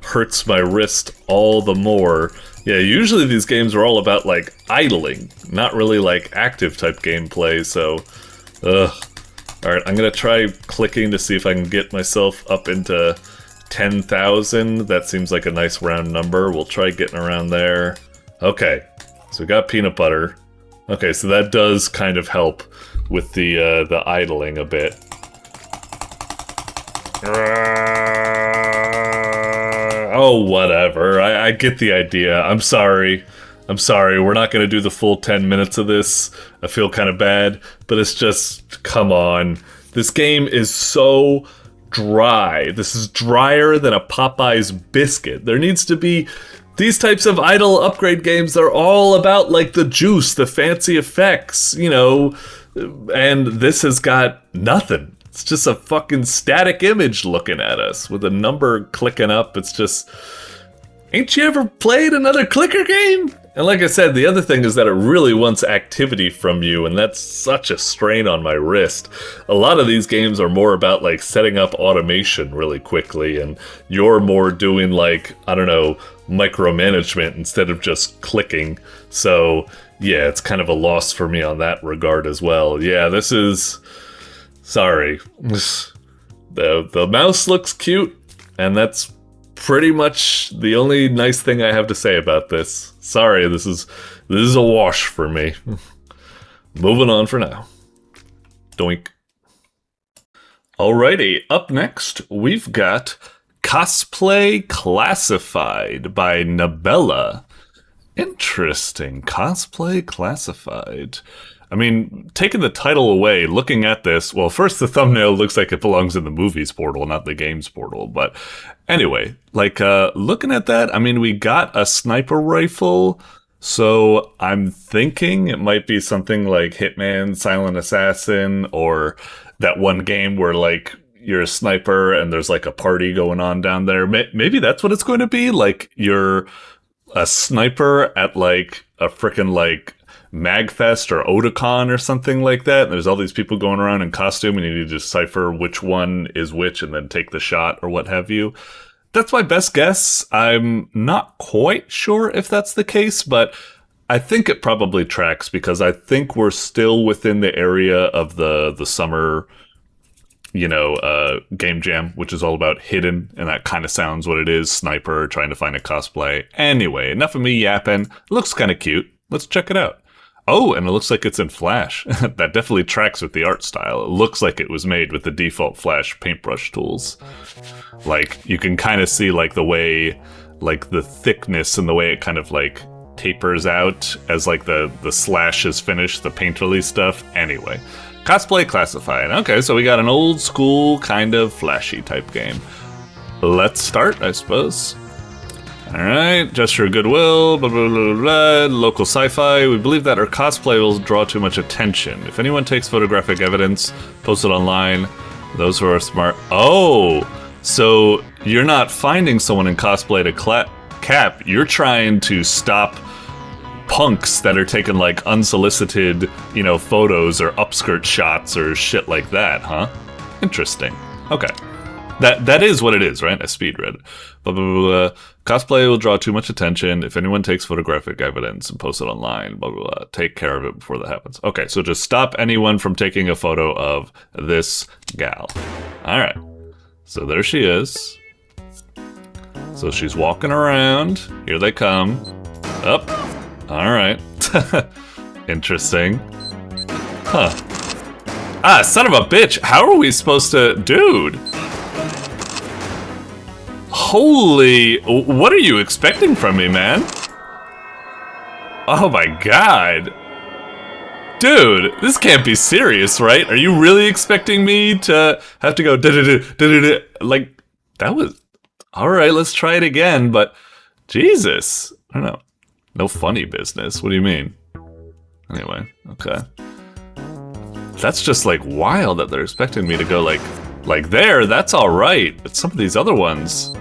hurts my wrist all the more. Yeah, usually these games are all about, like, idling, not really, like, active type gameplay, so... Ugh. Alright, I'm gonna try clicking to see if I can get myself up into 10,000. That seems like a nice round number. We'll try getting around there. Okay, so we got peanut butter. Okay, so that does kind of help with the idling a bit. Oh, whatever. I get the idea. I'm sorry. I'm sorry. We're not going to do the full 10 minutes of this. I feel kind of bad, but it's just, come on. This game is so dry. This is drier than a Popeye's biscuit. There needs to be... These types of idle upgrade games, they're all about, like, the juice, the fancy effects, you know, and this has got nothing. It's just a fucking static image looking at us with a number clicking up. It's just... Ain't you ever played another clicker game? And like I said, the other thing is that it really wants activity from you, and that's such a strain on my wrist. A lot of these games are more about, like, setting up automation really quickly, and you're more doing, like, I don't know, micromanagement instead of just clicking. So, yeah, it's kind of a loss for me on that regard as well. Yeah, this is... Sorry. The mouse looks cute, and that's pretty much the only nice thing I have to say about this. Sorry, this is a wash for me. Moving on for now. Doink. Alrighty, up next, we've got Cosplay Classified by Nabella. Interesting. Cosplay Classified. I mean, taking the title away, looking at this, well, first the thumbnail looks like it belongs in the movies portal, not the games portal. But anyway, like, looking at that, I mean, we got a sniper rifle, so I'm thinking it might be something like Hitman, Silent Assassin, or that one game where, like, you're a sniper and there's, like, a party going on down there. Maybe that's what it's going to be, like, you're a sniper at, like, a frickin', like, Magfest or Otakon or something like that, and there's all these people going around in costume and you need to decipher which one is which and then take the shot or what have you. That's my best guess. I'm not quite sure if that's the case, but I think it probably tracks because I think we're still within the area of the summer, you know, game jam, which is all about hidden, and that kind of sounds what it is, sniper trying to find a cosplay. Anyway, enough of me yapping. It looks kind of cute. Let's check it out. Oh, and it looks like it's in Flash. That definitely tracks with the art style. It looks like it was made with the default Flash paintbrush tools. Like, you can kind of see, like, the way, like, the thickness and the way it kind of, like, tapers out as, like, the slash is finished, the painterly stuff. Anyway, Cosplay Classified. Okay, so we got an old school, kind of flashy type game. Let's start, I suppose. Alright, gesture of goodwill, blah, blah, blah, blah, local sci-fi. We believe that our cosplay will draw too much attention. If anyone takes photographic evidence, post it online. Those who are smart... Oh! So, you're not finding someone in cosplay to cap, you're trying to stop punks that are taking, like, unsolicited, you know, photos or upskirt shots or shit like that, huh? Interesting. Okay. That is what it is, right? I speed read it. Blah, blah, blah, blah. Cosplay will draw too much attention. If anyone takes photographic evidence and posts it online, blah, blah, blah. Take care of it before that happens. Okay, so just stop anyone from taking a photo of this gal. All right. So there she is. So she's walking around. Here they come. Up. All right. Interesting. Huh. Ah, son of a bitch. How are we supposed to... Dude. Holy, what are you expecting from me, man? Oh my god. Dude, this can't be serious, right? Are you really expecting me to have to go da-da-da-da-da-da? Like, that was... Alright, let's try it again, but... Jesus. I don't know. No funny business. What do you mean? Anyway, okay. That's just, like, wild that they're expecting me to go, like there, that's alright. But some of these other ones...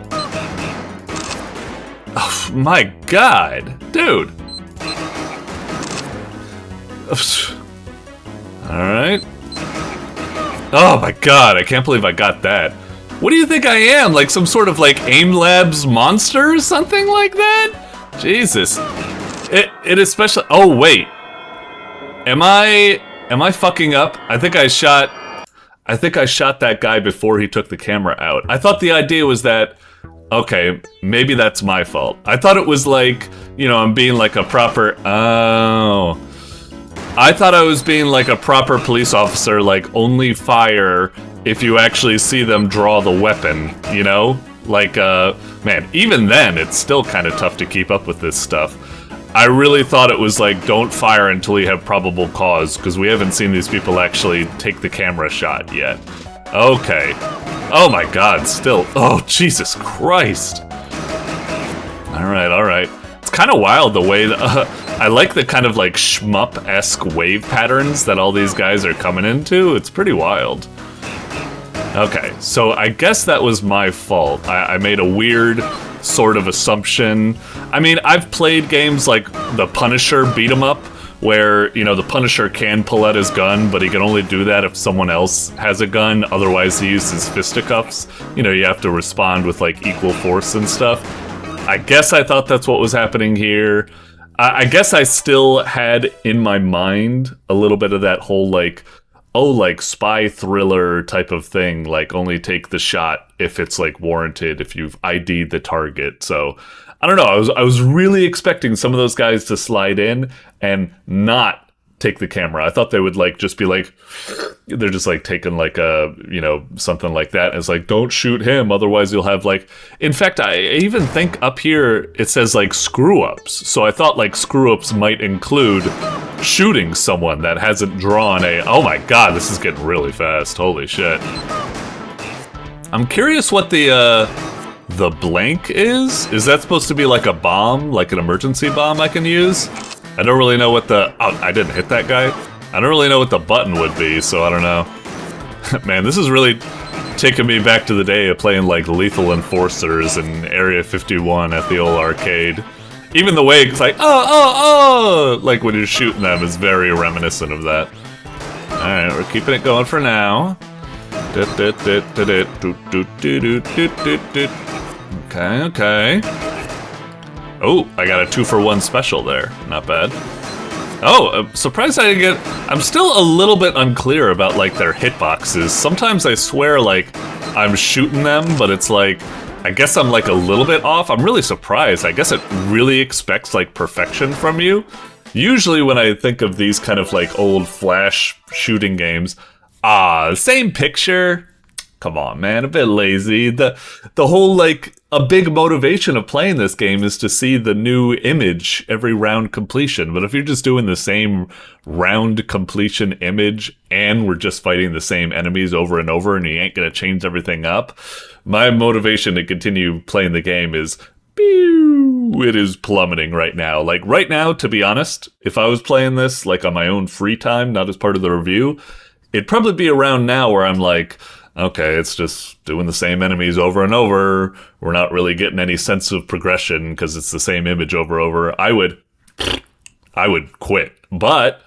Oh my god, dude. Alright. Oh my god, I can't believe I got that. What do you think I am? Like some sort of like AIM Labs monster or something like that? Jesus. It especially... Oh, wait. Am I fucking up? I think I shot that guy before he took the camera out. I thought the idea was that... Okay, maybe that's my fault. I thought it was like, you know, I'm being like a proper... Oh... I thought I was being like a proper police officer, like only fire if you actually see them draw the weapon, you know? Like, man, even then, it's still kind of tough to keep up with this stuff. I really thought it was like, don't fire until you have probable cause, because we haven't seen these people actually take the camera shot yet. Okay. Oh my god, still. Oh, Jesus Christ. Alright, alright. It's kind of wild the way that... I like the kind of like shmup-esque wave patterns that all these guys are coming into. It's pretty wild. Okay, so I guess that was my fault. I made a weird sort of assumption. I mean, I've played games like the Punisher beat 'em up, where, you know, the Punisher can pull out his gun, but he can only do that if someone else has a gun, otherwise he uses fisticuffs. You know, you have to respond with like equal force and stuff. I guess I thought that's what was happening here. I guess I still had in my mind a little bit of that whole like, oh, like spy thriller type of thing, like only take the shot if it's like warranted, if you've ID'd the target. So I don't know, I was really expecting some of those guys to slide in and not take the camera. I thought they would like just be like, they're just like taking like a, you know, something like that. And it's like, don't shoot him, otherwise you'll have like, in fact, I even think up here it says like screw ups. So I thought like screw ups might include shooting someone that hasn't drawn a, oh my god, this is getting really fast. Holy shit. I'm curious what the blank is? Is that supposed to be like a bomb, like an emergency bomb I can use? I don't really know what the... Oh, I didn't hit that guy? I don't really know what the button would be, so I don't know. Man, this is really taking me back to the day of playing, like, Lethal Enforcers in Area 51 at the old arcade. Even the way it's like, oh! Like, when you're shooting them is very reminiscent of that. Alright, we're keeping it going for now. Okay, okay. Oh, I got a 2-for-1 special there. Not bad. Oh, I'm surprised I didn't get... I'm still a little bit unclear about, like, their hitboxes. Sometimes I swear, like, I'm shooting them, but it's like... I guess I'm, like, a little bit off. I'm really surprised. I guess it really expects, like, perfection from you. Usually when I think of these kind of, like, old Flash shooting games... same picture? Come on, man, a bit lazy. The whole, like, a big motivation of playing this game is to see the new image every round completion. But if you're just doing the same round completion image and we're just fighting the same enemies over and over and you ain't gonna change everything up, my motivation to continue playing the game is, it is plummeting right now. Like, right now, to be honest, if I was playing this, like, on my own free time, not as part of the review, it'd probably be around now where I'm like, okay, it's just doing the same enemies over and over. We're not really getting any sense of progression because it's the same image over and over. I would quit. But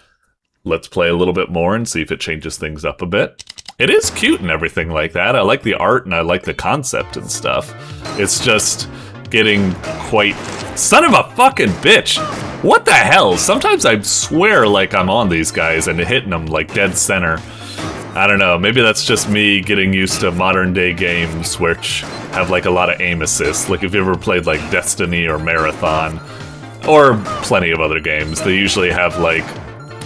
let's play a little bit more and see if it changes things up a bit. It is cute and everything like that. I like the art and I like the concept and stuff. It's just getting quite... Son of a fucking bitch! What the hell? Sometimes I swear like I'm on these guys and hitting them like dead center. I don't know, maybe that's just me getting used to modern day games which have like a lot of aim assist. Like if you ever played like Destiny or Marathon, or plenty of other games, they usually have like,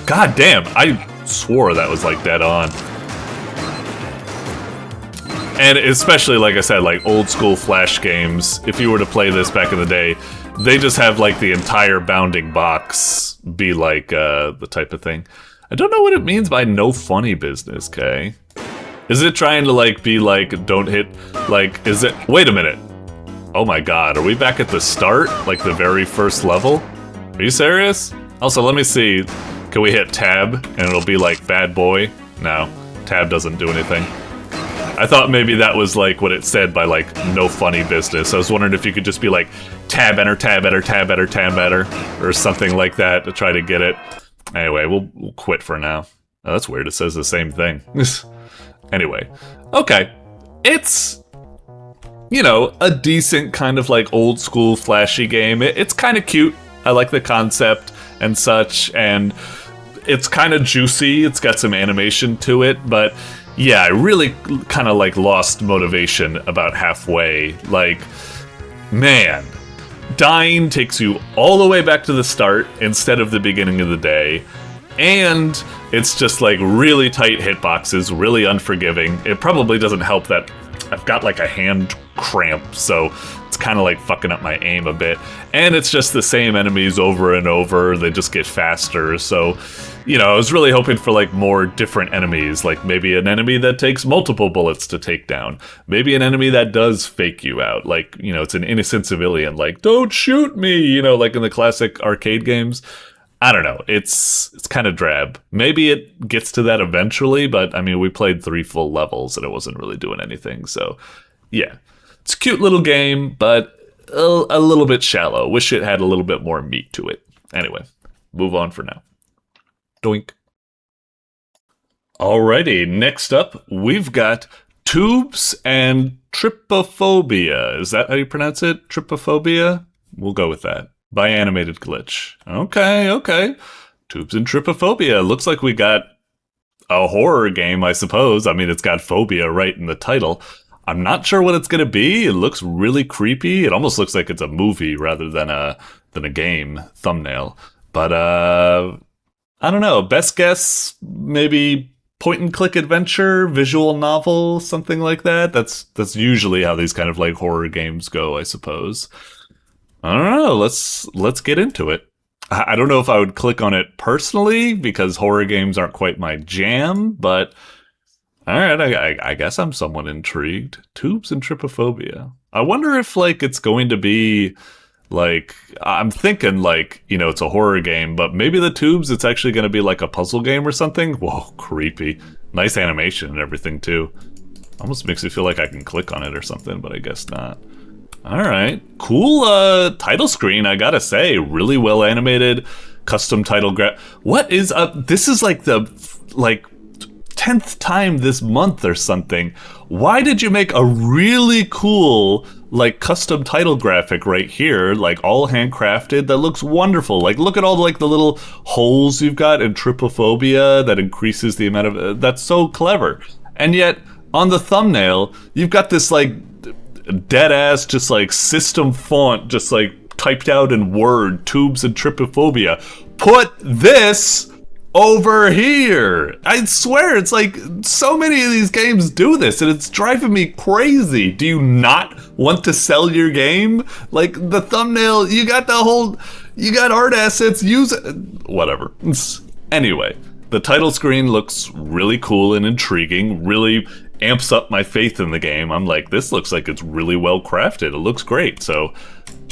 god damn, I swore that was like dead on. And especially, like I said, like old school Flash games, if you were to play this back in the day, they just have like the entire bounding box be like the type of thing. I don't know what it means by no funny business, Kay. Is it trying to, like, be like, don't hit, like, is it... Wait a minute. Oh my god, are we back at the start? Like, the very first level? Are you serious? Also, let me see. Can we hit tab, and it'll be like, bad boy? No, tab doesn't do anything. I thought maybe that was, like, what it said by, like, no funny business. I was wondering if you could just be like, tab, enter, tab, enter, tab, enter, tab, enter, or something like that to try to get it. Anyway, we'll quit for now. Oh, that's weird. It says the same thing. Anyway. Okay. It's, you know, a decent kind of like old school flashy game. It's kind of cute. I like the concept and such, and it's kind of juicy. It's got some animation to it, but yeah, I really kind of like lost motivation about halfway. Like, man, dying takes you all the way back to the start instead of the beginning of the day, and it's just like really tight hitboxes, really unforgiving. It probably doesn't help that I've got like a hand cramp, so it's kind of like fucking up my aim a bit. And it's just the same enemies over and over. They just get faster. So, you know, I was really hoping for like more different enemies, like maybe an enemy that takes multiple bullets to take down. Maybe an enemy that does fake you out. Like, you know, it's an innocent civilian, like, don't shoot me, you know, like in the classic arcade games. I don't know. It's kind of drab. Maybe it gets to that eventually, but I mean, we played 3 full levels and it wasn't really doing anything. So, yeah. It's a cute little game, but a little bit shallow. Wish it had a little bit more meat to it. Anyway, move on for now. Doink. Alrighty, next up, we've got Tubes and Trypophobia. Is that how you pronounce it? Trypophobia? We'll go with that. By AnimatedGlitch. Okay. Tubes and Trypophobia. Looks like we got a horror game, I suppose. I mean, it's got phobia right in the title. I'm not sure what it's going to be. It looks really creepy. It almost looks like it's a movie rather than a game thumbnail. But I don't know. Best guess, maybe point and click adventure, visual novel, something like that. That's usually how these kind of like horror games go, I suppose. I don't know. Let's get into it. I don't know if I would click on it personally because horror games aren't quite my jam, but all right, I guess I'm somewhat intrigued. Tubes and Trypophobia. I wonder if like it's going to be like, I'm thinking like, you know, it's a horror game, but maybe the Tubes, it's actually going to be like a puzzle game or something. Whoa, creepy. Nice animation and everything too. Almost makes me feel like I can click on it or something, but I guess not. All right, cool title screen, I gotta say. Really well animated, custom title What is up? This is like the 10th time this month or something. Why did you make a really cool like custom title graphic right here, like all handcrafted? That looks wonderful. Like look at all like the little holes you've got in Trypophobia that increases the amount of that's so clever. And yet on the thumbnail, you've got this like dead ass just like system font just like typed out in Word, Tubes and Trypophobia. Put this over here. I swear it's like so many of these games do this and it's driving me crazy. Do you not want to sell your game? Like the thumbnail, you got art assets, use it. Whatever. Anyway, the title screen looks really cool and intriguing, really amps up my faith in the game. I'm like, this looks like it's really well crafted. It looks great. So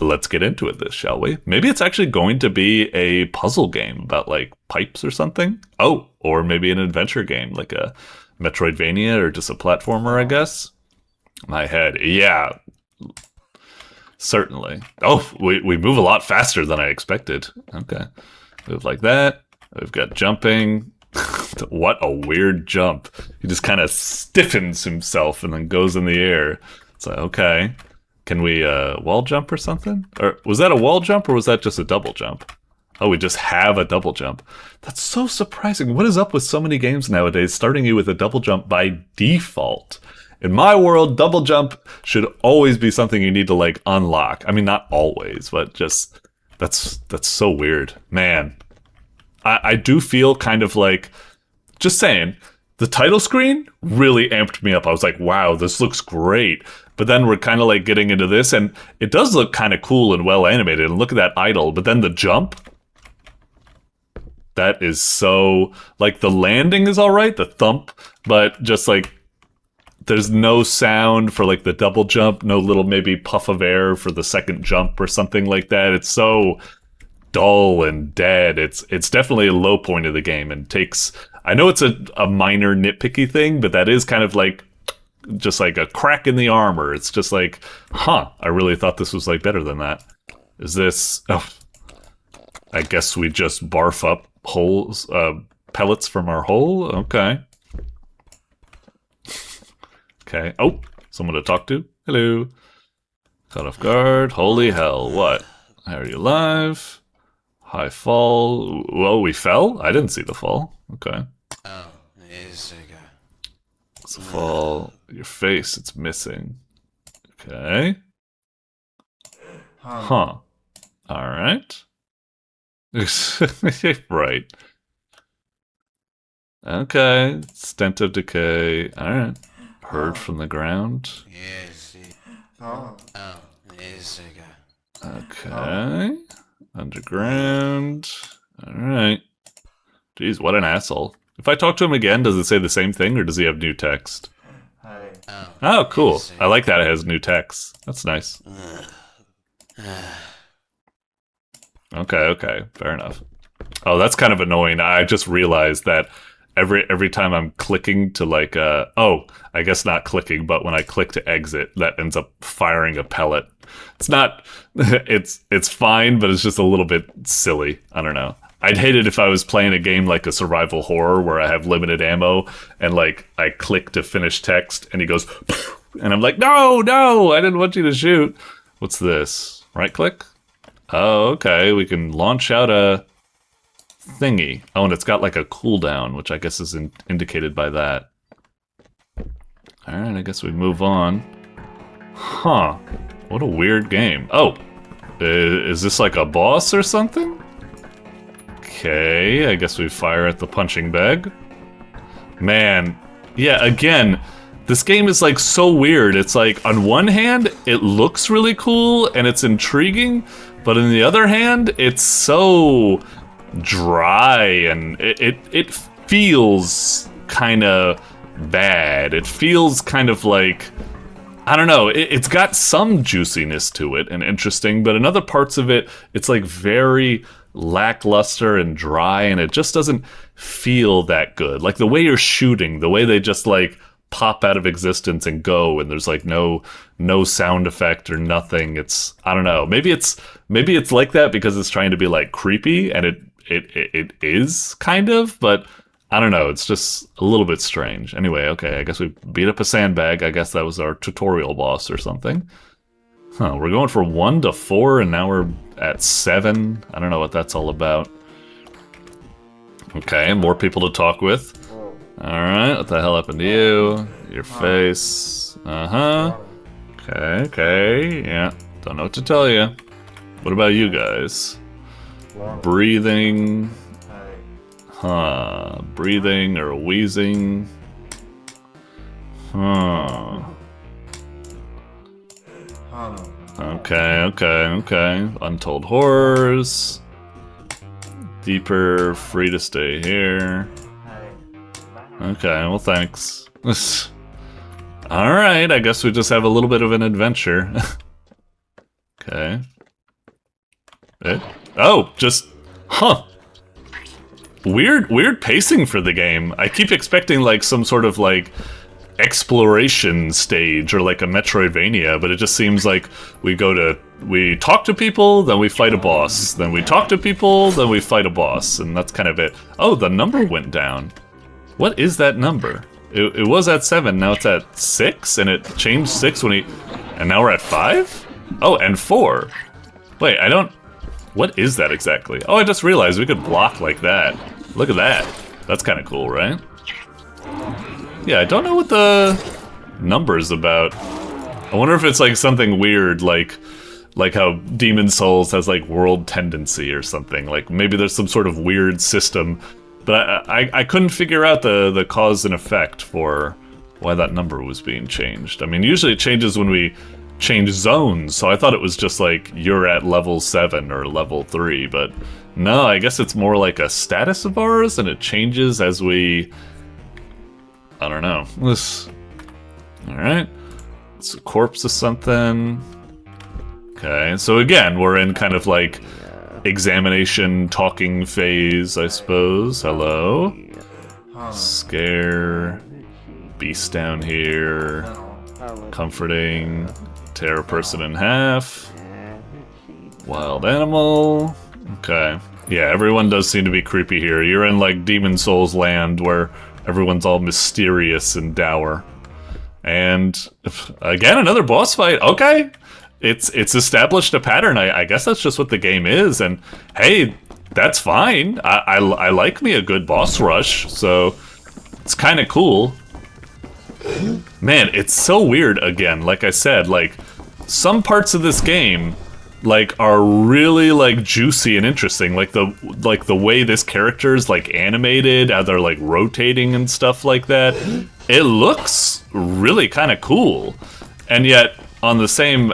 let's get into it, shall we? Maybe it's actually going to be a puzzle game about like pipes or something. Oh, or maybe an adventure game, like a Metroidvania or just a platformer, I guess. My head. Yeah, certainly. Oh, we move a lot faster than I expected. Okay. Move like that. We've got jumping. What a weird jump. He just kind of stiffens himself and then goes in the air. It's like, okay. Can we wall jump or something? Or was that a wall jump or was that just a double jump? Oh, we just have a double jump. That's so surprising. What is up with so many games nowadays starting you with a double jump by default? In my world, double jump should always be something you need to like unlock. I mean, not always, but just that's so weird. Man, I do feel kind of like, just saying, the title screen really amped me up. I was like, wow, this looks great. But then we're kind of like getting into this, and it does look kind of cool and well animated. And look at that idle. But then the jump, that is so, like the landing is all right, the thump, but just like there's no sound for like the double jump, no little maybe puff of air for the second jump or something like that. It's so dull and dead. It's definitely a low point of the game and takes, I know it's a minor nitpicky thing, but that is kind of like just like a crack in the armor. It's just like, huh, I really thought this was like better than that. Is this, oh, I guess we just barf up holes, pellets from our hole? Okay. Okay. Oh, someone to talk to. Hello. Caught off guard. Holy hell. What? How are you alive? High fall. Whoa, we fell? I didn't see the fall. Okay. Oh, it's It's a fall. Your face, it's missing. Okay. Huh. Alright. Right. Okay. Stent of decay. Alright. Heard from the ground. Okay. Underground. Alright. Jeez, what an asshole. If I talk to him again, does it say the same thing or does he have new text? Oh, cool. I like that it has new text. That's nice. Okay, fair enough. Oh, that's kind of annoying. I just realized that every time I'm clicking to like I guess not clicking, but when I click to exit, that ends up firing a pellet. It's not it's fine, but it's just a little bit silly. I don't know. I'd hate it if I was playing a game like a survival horror where I have limited ammo and like I click to finish text and he goes and I'm like, no, I didn't want you to shoot. What's this? Right click? Oh, okay. We can launch out a thingy. Oh, and it's got like a cooldown, which I guess is indicated by that. Alright, I guess we move on. Huh. What a weird game. Oh! Is this like a boss or something? Okay, I guess we fire at the punching bag. Man, yeah, again, this game is like so weird. It's like, on one hand, it looks really cool and it's intriguing, but on the other hand, it's so dry and it feels kind of bad. It feels kind of like, I don't know, it's got some juiciness to it and interesting, but in other parts of it, it's like very lackluster and dry and it just doesn't feel that good. Like the way you're shooting, the way they just like pop out of existence and go and there's like no sound effect or nothing. It's, I don't know, maybe it's like that because it's trying to be like creepy and it is kind of, but I don't know, it's just a little bit strange. Anyway, okay, I guess we beat up a sandbag. I guess that was our tutorial boss or something. Huh, we're going from 1 to 4 and now we're at 7. I don't know what that's all about. Okay, more people to talk with. Alright, what the hell happened to you? Your face. Uh-huh. Okay, yeah. Don't know what to tell you. What about you guys? Breathing. Huh. Breathing or wheezing. Huh. Okay. Untold horrors. Deeper, free to stay here. Okay, well thanks. Alright, I guess we just have a little bit of an adventure. Okay. Oh, just... Huh. Weird pacing for the game. I keep expecting like some sort of like exploration stage or like a Metroidvania, but it just seems like we talk to people, then we fight a boss, then we talk to people, then we fight a boss, and that's kind of it. Oh, the number went down. What is that number? It was at 7, now it's at 6, and it changed 6 and now we're at 5? Oh, and 4. Wait, what is that exactly? Oh, I just realized we could block like that. Look at that. That's kind of cool, right? Yeah, I don't know what the number's about. I wonder if it's like something weird, like how Demon Souls has like world tendency or something. Like maybe there's some sort of weird system, but I couldn't figure out the cause and effect for why that number was being changed. I mean, usually it changes when we change zones, so I thought it was just like you're at level 7 or level 3, but no, I guess it's more like a status of ours and it changes as we... I don't know. Alright. It's a corpse of something. Okay, so again, we're in kind of like examination talking phase, I suppose. Hello. Scare. Beast down here. Comforting. Tear a person in half. Wild animal. Okay. Yeah, everyone does seem to be creepy here. You're in, like, Demon Souls land where everyone's all mysterious and dour. And, again, another boss fight. Okay. It's established a pattern. I guess that's just what the game is. And, hey, that's fine. I like me a good boss rush, so it's kind of cool. Man, it's so weird, again. Like I said, like, some parts of this game... like are really like juicy and interesting, like the way this character is like animated, how they're like rotating and stuff like that. It looks really kind of cool, and yet on the same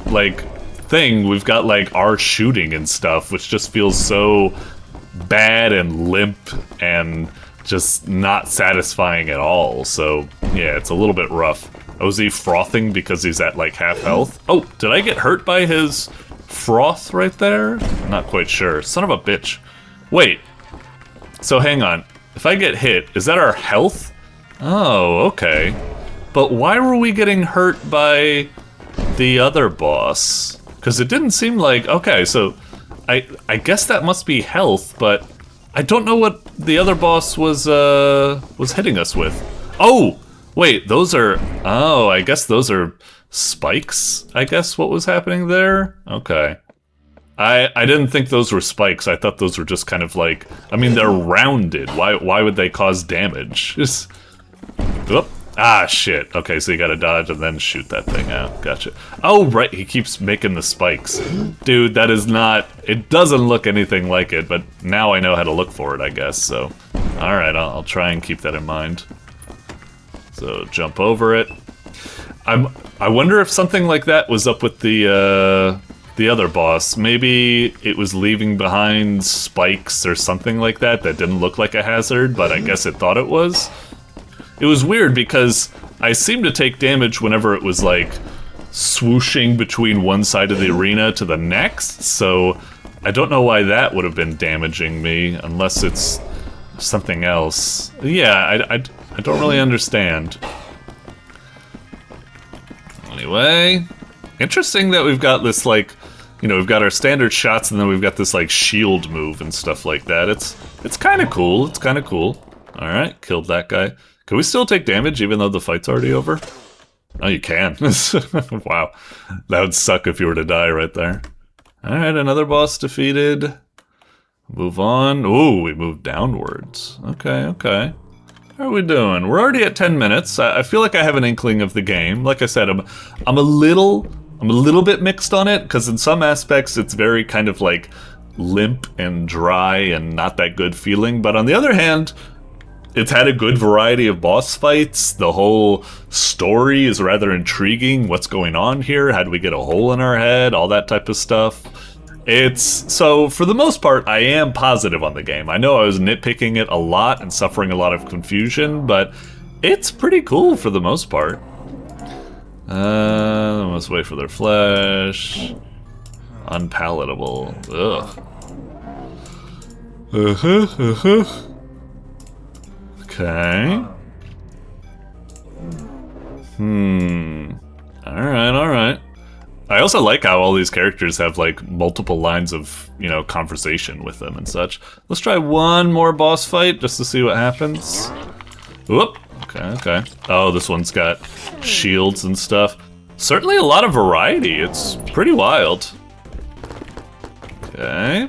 like thing, we've got like our shooting and stuff, which just feels so bad and limp and just not satisfying at all. So yeah, it's a little bit rough. Oh, is he frothing because he's at like half health? Oh, did I get hurt by his froth right there? Not quite sure. Son of a bitch. Wait. So hang on. If I get hit, is that our health? Oh, okay. But why were we getting hurt by the other boss? Because it didn't seem like... Okay, so I guess that must be health, but I don't know what the other boss was hitting us with. Oh! Wait, those are... Oh, I guess those are... spikes, I guess, what was happening there? Okay. I didn't think those were spikes. I thought those were just kind of like... I mean, they're rounded. Why would they cause damage? Just... Oop. Ah, shit. Okay, so you gotta dodge and then shoot that thing out. Gotcha. Oh, right, he keeps making the spikes. Dude, that is not... It doesn't look anything like it, but now I know how to look for it, I guess, so... Alright, I'll try and keep that in mind. So, jump over it. I wonder if something like that was up with the other boss. Maybe it was leaving behind spikes or something like that didn't look like a hazard, but I guess it thought it was. It was weird because I seemed to take damage whenever it was like swooshing between one side of the arena to the next, so I don't know why that would have been damaging me unless it's something else. Yeah, I don't really understand. Anyway, interesting that we've got this, like, you know, we've got our standard shots and then we've got this, like, shield move and stuff like that. It's kind of cool. It's kind of cool. Alright, killed that guy. Can we still take damage even though the fight's already over? Oh, you can. Wow. That would suck if you were to die right there. Alright, another boss defeated. Move on. Ooh, we moved downwards. Okay, okay. How are we doing? We're already at 10 minutes. I feel like I have an inkling of the game. Like I said, I'm a little bit mixed on it, because in some aspects it's very kind of like limp and dry and not that good feeling, but on the other hand, it's had a good variety of boss fights. The whole story is rather intriguing. What's going on here? How do we get a hole in our head? All that type of stuff. So for the most part, I am positive on the game. I know I was nitpicking it a lot and suffering a lot of confusion, but it's pretty cool for the most part. Let's wait for their flesh. Unpalatable. Ugh. Okay. Alright. I also like how all these characters have, like, multiple lines of, you know, conversation with them and such. Let's try one more boss fight just to see what happens. Whoop. Okay. Oh, this one's got shields and stuff. Certainly a lot of variety. It's pretty wild. Okay.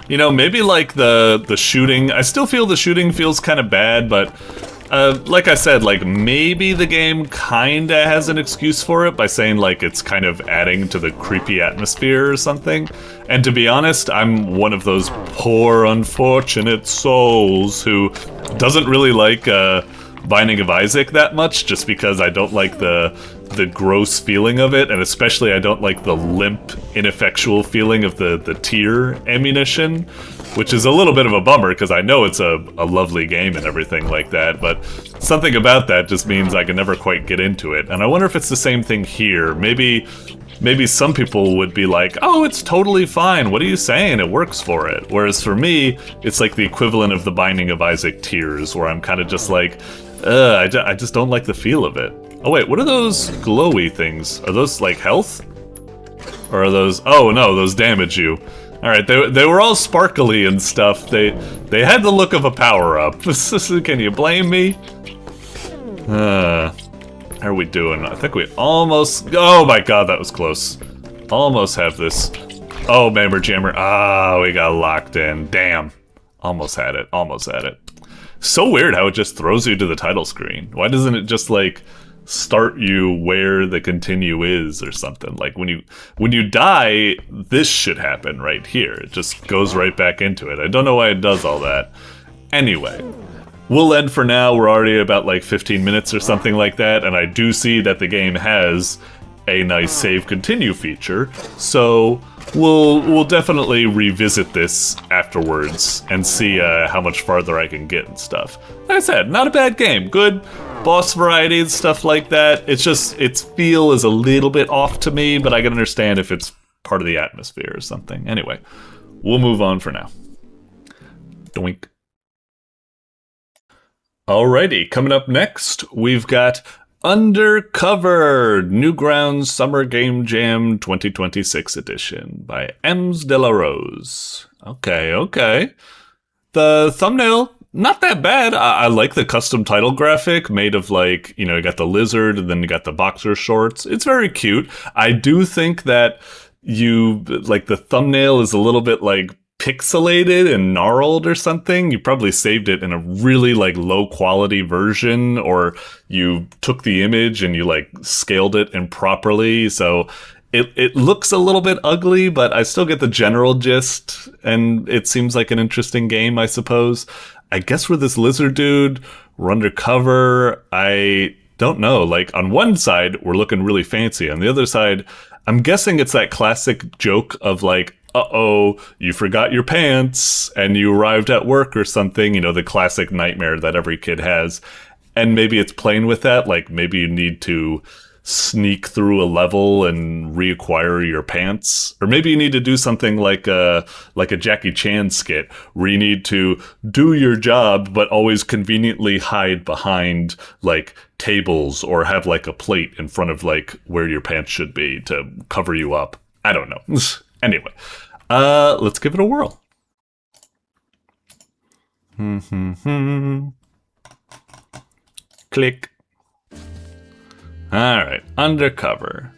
You know, maybe, like, the shooting... I still feel the shooting feels kind of bad, but... like I said, like, maybe the game kinda has an excuse for it by saying, like, it's kind of adding to the creepy atmosphere or something. And to be honest, I'm one of those poor, unfortunate souls who doesn't really like, Binding of Isaac that much, just because I don't like the gross feeling of it, and especially I don't like the limp, ineffectual feeling of the tear ammunition, which is a little bit of a bummer, because I know it's a lovely game and everything like that, but something about that just means I can never quite get into it. And I wonder if it's the same thing here. Maybe some people would be like, oh, it's totally fine, what are you saying, it works for it. Whereas for me, it's like the equivalent of the Binding of Isaac tears, where I'm kind of just like, I just don't like the feel of it. Oh wait, what are those glowy things? Are those like health? Or Or are those... Oh, no, those damage you. Alright, they were all sparkly and stuff. They had the look of a power-up. Can you blame me? How are we doing? I think we almost... Oh my god, that was close. Almost have this. Oh, Mammer Jammer. Ah, we got locked in. Damn. Almost had it. Almost had it. So weird how it just throws you to the title screen. Why doesn't it just, like, start you where the continue is or something? Like, when you die, this should happen right here. It just goes right back into it. I don't know why it does all that. Anyway, we'll end for now. We're already about, like, 15 minutes or something like that, and I do see that the game has a nice save continue feature, so we'll definitely revisit this afterwards and see how much farther I can get and stuff. Like I said, not a bad game. Good boss variety and stuff like that. It's just, its feel is a little bit off to me, but I can understand if it's part of the atmosphere or something. Anyway, we'll move on for now. Doink. Alrighty, coming up next, we've got UnderCover, Newgrounds Summer Game Jam 2026 edition by EmsDeLaRoZ. Okay. The thumbnail, not that bad. I like the custom title graphic made of, like, you know, you got the lizard and then you got the boxer shorts. It's very cute. I do think that the thumbnail is a little bit, like, pixelated and gnarled or something. You probably saved it in a really, like, low quality version, or you took the image and you, like, scaled it improperly, so it looks a little bit ugly, but I still get the general gist, and it seems like an interesting game, I suppose. I guess we're this lizard dude, we're undercover. I don't know, like, on one side we're looking really fancy, on the other side I'm guessing it's that classic joke of, like, uh-oh, you forgot your pants and you arrived at work or something, you know, the classic nightmare that every kid has. And maybe it's playing with that, like maybe you need to sneak through a level and reacquire your pants. Or maybe you need to do something like a Jackie Chan skit where you need to do your job but always conveniently hide behind, like, tables or have, like, a plate in front of, like, where your pants should be to cover you up. I don't know. Anyway. Let's give it a whirl. Click. Alright, UnderCover.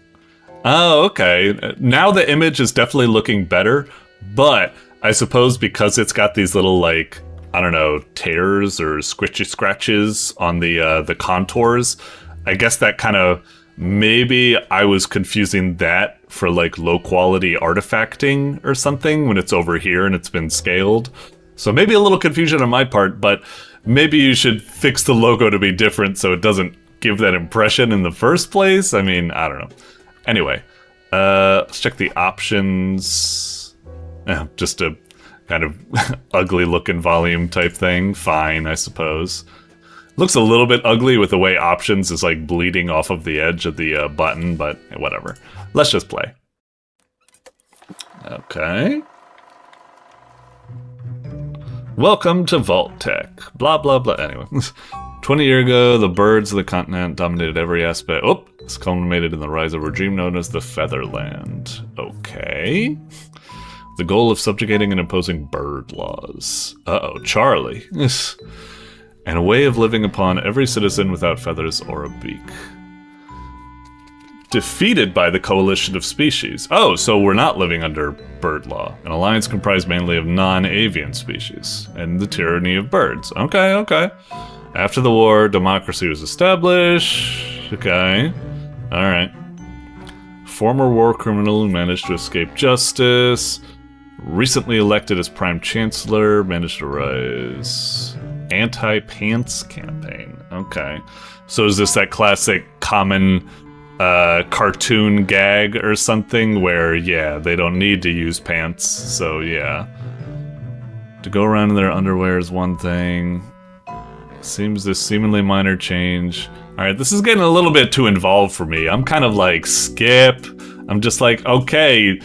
Oh, okay. Now the image is definitely looking better, but I suppose because it's got these little, like, I don't know, tears or squishy scratches on the contours, I guess that kind of... Maybe I was confusing that for, like, low quality artifacting or something when it's over here and it's been scaled. So maybe a little confusion on my part, but maybe you should fix the logo to be different so it doesn't give that impression in the first place. I mean, I don't know. Anyway, let's check the options. Just a kind of ugly looking volume type thing. Fine, I suppose. Looks a little bit ugly with the way options is, like, bleeding off of the edge of the button, but whatever. Let's just play. Okay. Welcome to Vault Tech. Blah, blah, blah. Anyway. 20 years ago, the birds of the continent dominated every aspect. Oh, it's culminated in the rise of a regime known as the Featherland. Okay. The goal of subjugating and imposing bird laws. Uh-oh, Charlie. And a way of living upon every citizen without feathers or a beak. Defeated by the coalition of species. Oh, so we're not living under bird law. An alliance comprised mainly of non-avian species. And the tyranny of birds. Okay. After the war, democracy was established. Okay. Alright. Former war criminal who managed to escape justice. Recently elected as Prime Chancellor. Managed to rise... Anti-pants campaign. Okay. So is this that classic common cartoon gag or something where, yeah, they don't need to use pants, so yeah. To go around in their underwear is one thing. Seems this seemingly minor change. Alright, this is getting a little bit too involved for me. I'm kind of like, skip. I'm just like, okay,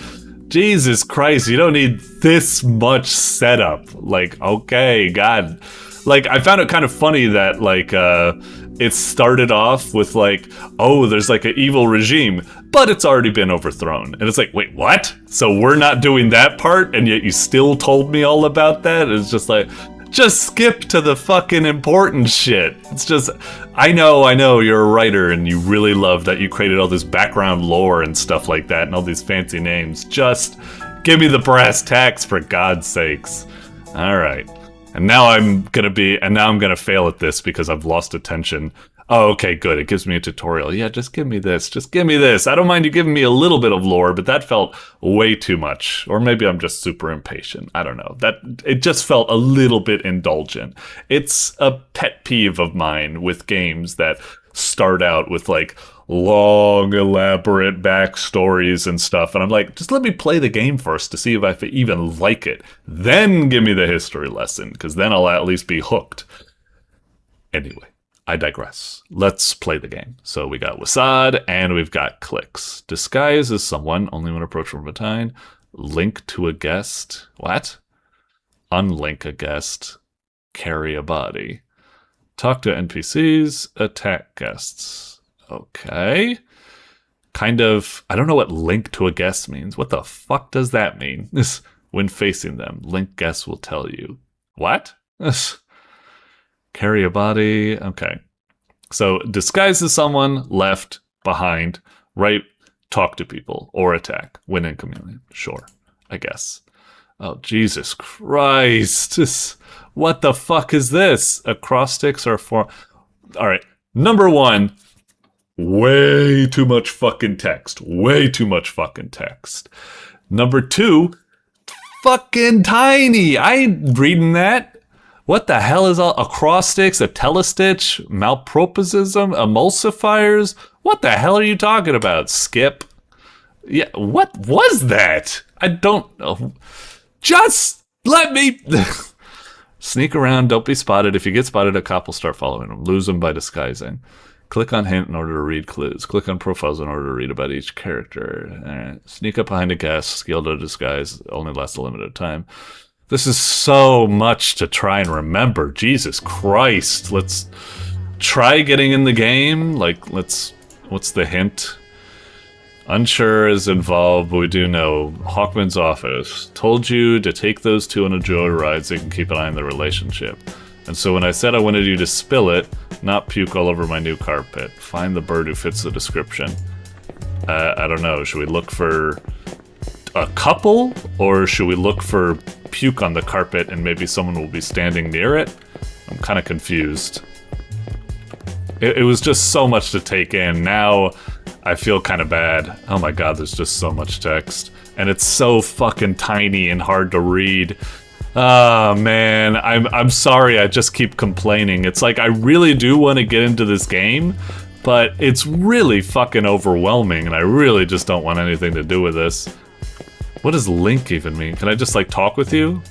Jesus Christ, you don't need this much setup. Like, okay, God. Like, I found it kind of funny that, like, it started off with, like, oh, there's, like, an evil regime. but it's already been overthrown. And it's like, wait, what? So we're not doing that part, and yet you still told me all about that? It's just like, just skip to the fucking important shit. It's just, I know, you're a writer and you really love that you created all this background lore and stuff like that and all these fancy names. Just give me the brass tacks, for God's sakes. All right. And now I'm gonna fail at this because I've lost attention. Oh, okay, good. It gives me a tutorial. Yeah, just give me this. Just give me this. I don't mind you giving me a little bit of lore, but that felt way too much. Or maybe I'm just super impatient. I don't know. It just felt a little bit indulgent. It's a pet peeve of mine with games that start out with like long, elaborate backstories and stuff. And I'm like, just let me play the game first to see if I even like it. Then give me the history lesson, because then I'll at least be hooked. Anyway. I digress. Let's play the game. So we got Wasad and we've got clicks. Disguise as someone, only when approached from behind. Link to a guest. What? Unlink a guest. Carry a body. Talk to NPCs. Attack guests. Okay. Kind of, I don't know what link to a guest means. What the fuck does that mean? When facing them, link guests will tell you. What? Carry a body. Okay. So disguise as someone, left, behind, right, talk to people, or attack. Win in community. Sure, I guess. Oh, Jesus Christ. What the fuck is this? Acrostics are for... All right. Number one, way too much fucking text. Way too much fucking text. Number two, fucking tiny. I ain't reading that. What the hell is all acrostics, a telestitch, malproposism, emulsifiers? What the hell are you talking about? Skip? Yeah, what was that? I don't know. Just let me... Sneak around, don't be spotted. If you get spotted, a cop will start following them. Lose them by disguising. Click on hint in order to read clues. Click on profiles in order to read about each character. All right. Sneak up behind a guest. Skill to disguise. Only lasts a limited time. This is so much to try and remember. Jesus Christ. Let's try getting in the game. Like, what's the hint? Unsure is involved, but we do know. Hawkman's office told you to take those two on a joyride so you can keep an eye on the relationship. And so when I said I wanted you to spill it, not puke all over my new carpet. Find the bird who fits the description. I don't know. Should we look for a couple? Or should we look for puke on the carpet and maybe someone will be standing near it? I'm kind of confused. It was just so much to take in. Now I feel kind of bad. Oh my god, there's just so much text. And it's so fucking tiny and hard to read. Oh man, I'm sorry, I just keep complaining. It's like I really do want to get into this game, but it's really fucking overwhelming and I really just don't want anything to do with this. What does link even mean? Can I just like talk with you?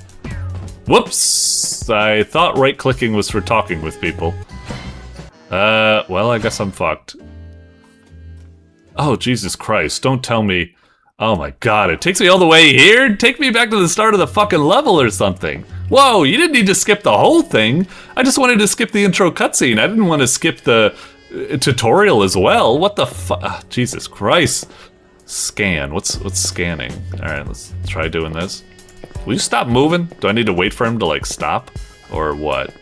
Whoops! I thought right-clicking was for talking with people. Well, I guess I'm fucked. Oh, Jesus Christ, don't tell me. Oh my god, it takes me all the way here? Take me back to the start of the fucking level or something. Whoa, you didn't need to skip the whole thing. I just wanted to skip the intro cutscene. I didn't want to skip the tutorial as well. What the fuck? Jesus Christ. Scan. What's scanning? Alright, let's try doing this. Will you stop moving? Do I need to wait for him to like stop? Or what?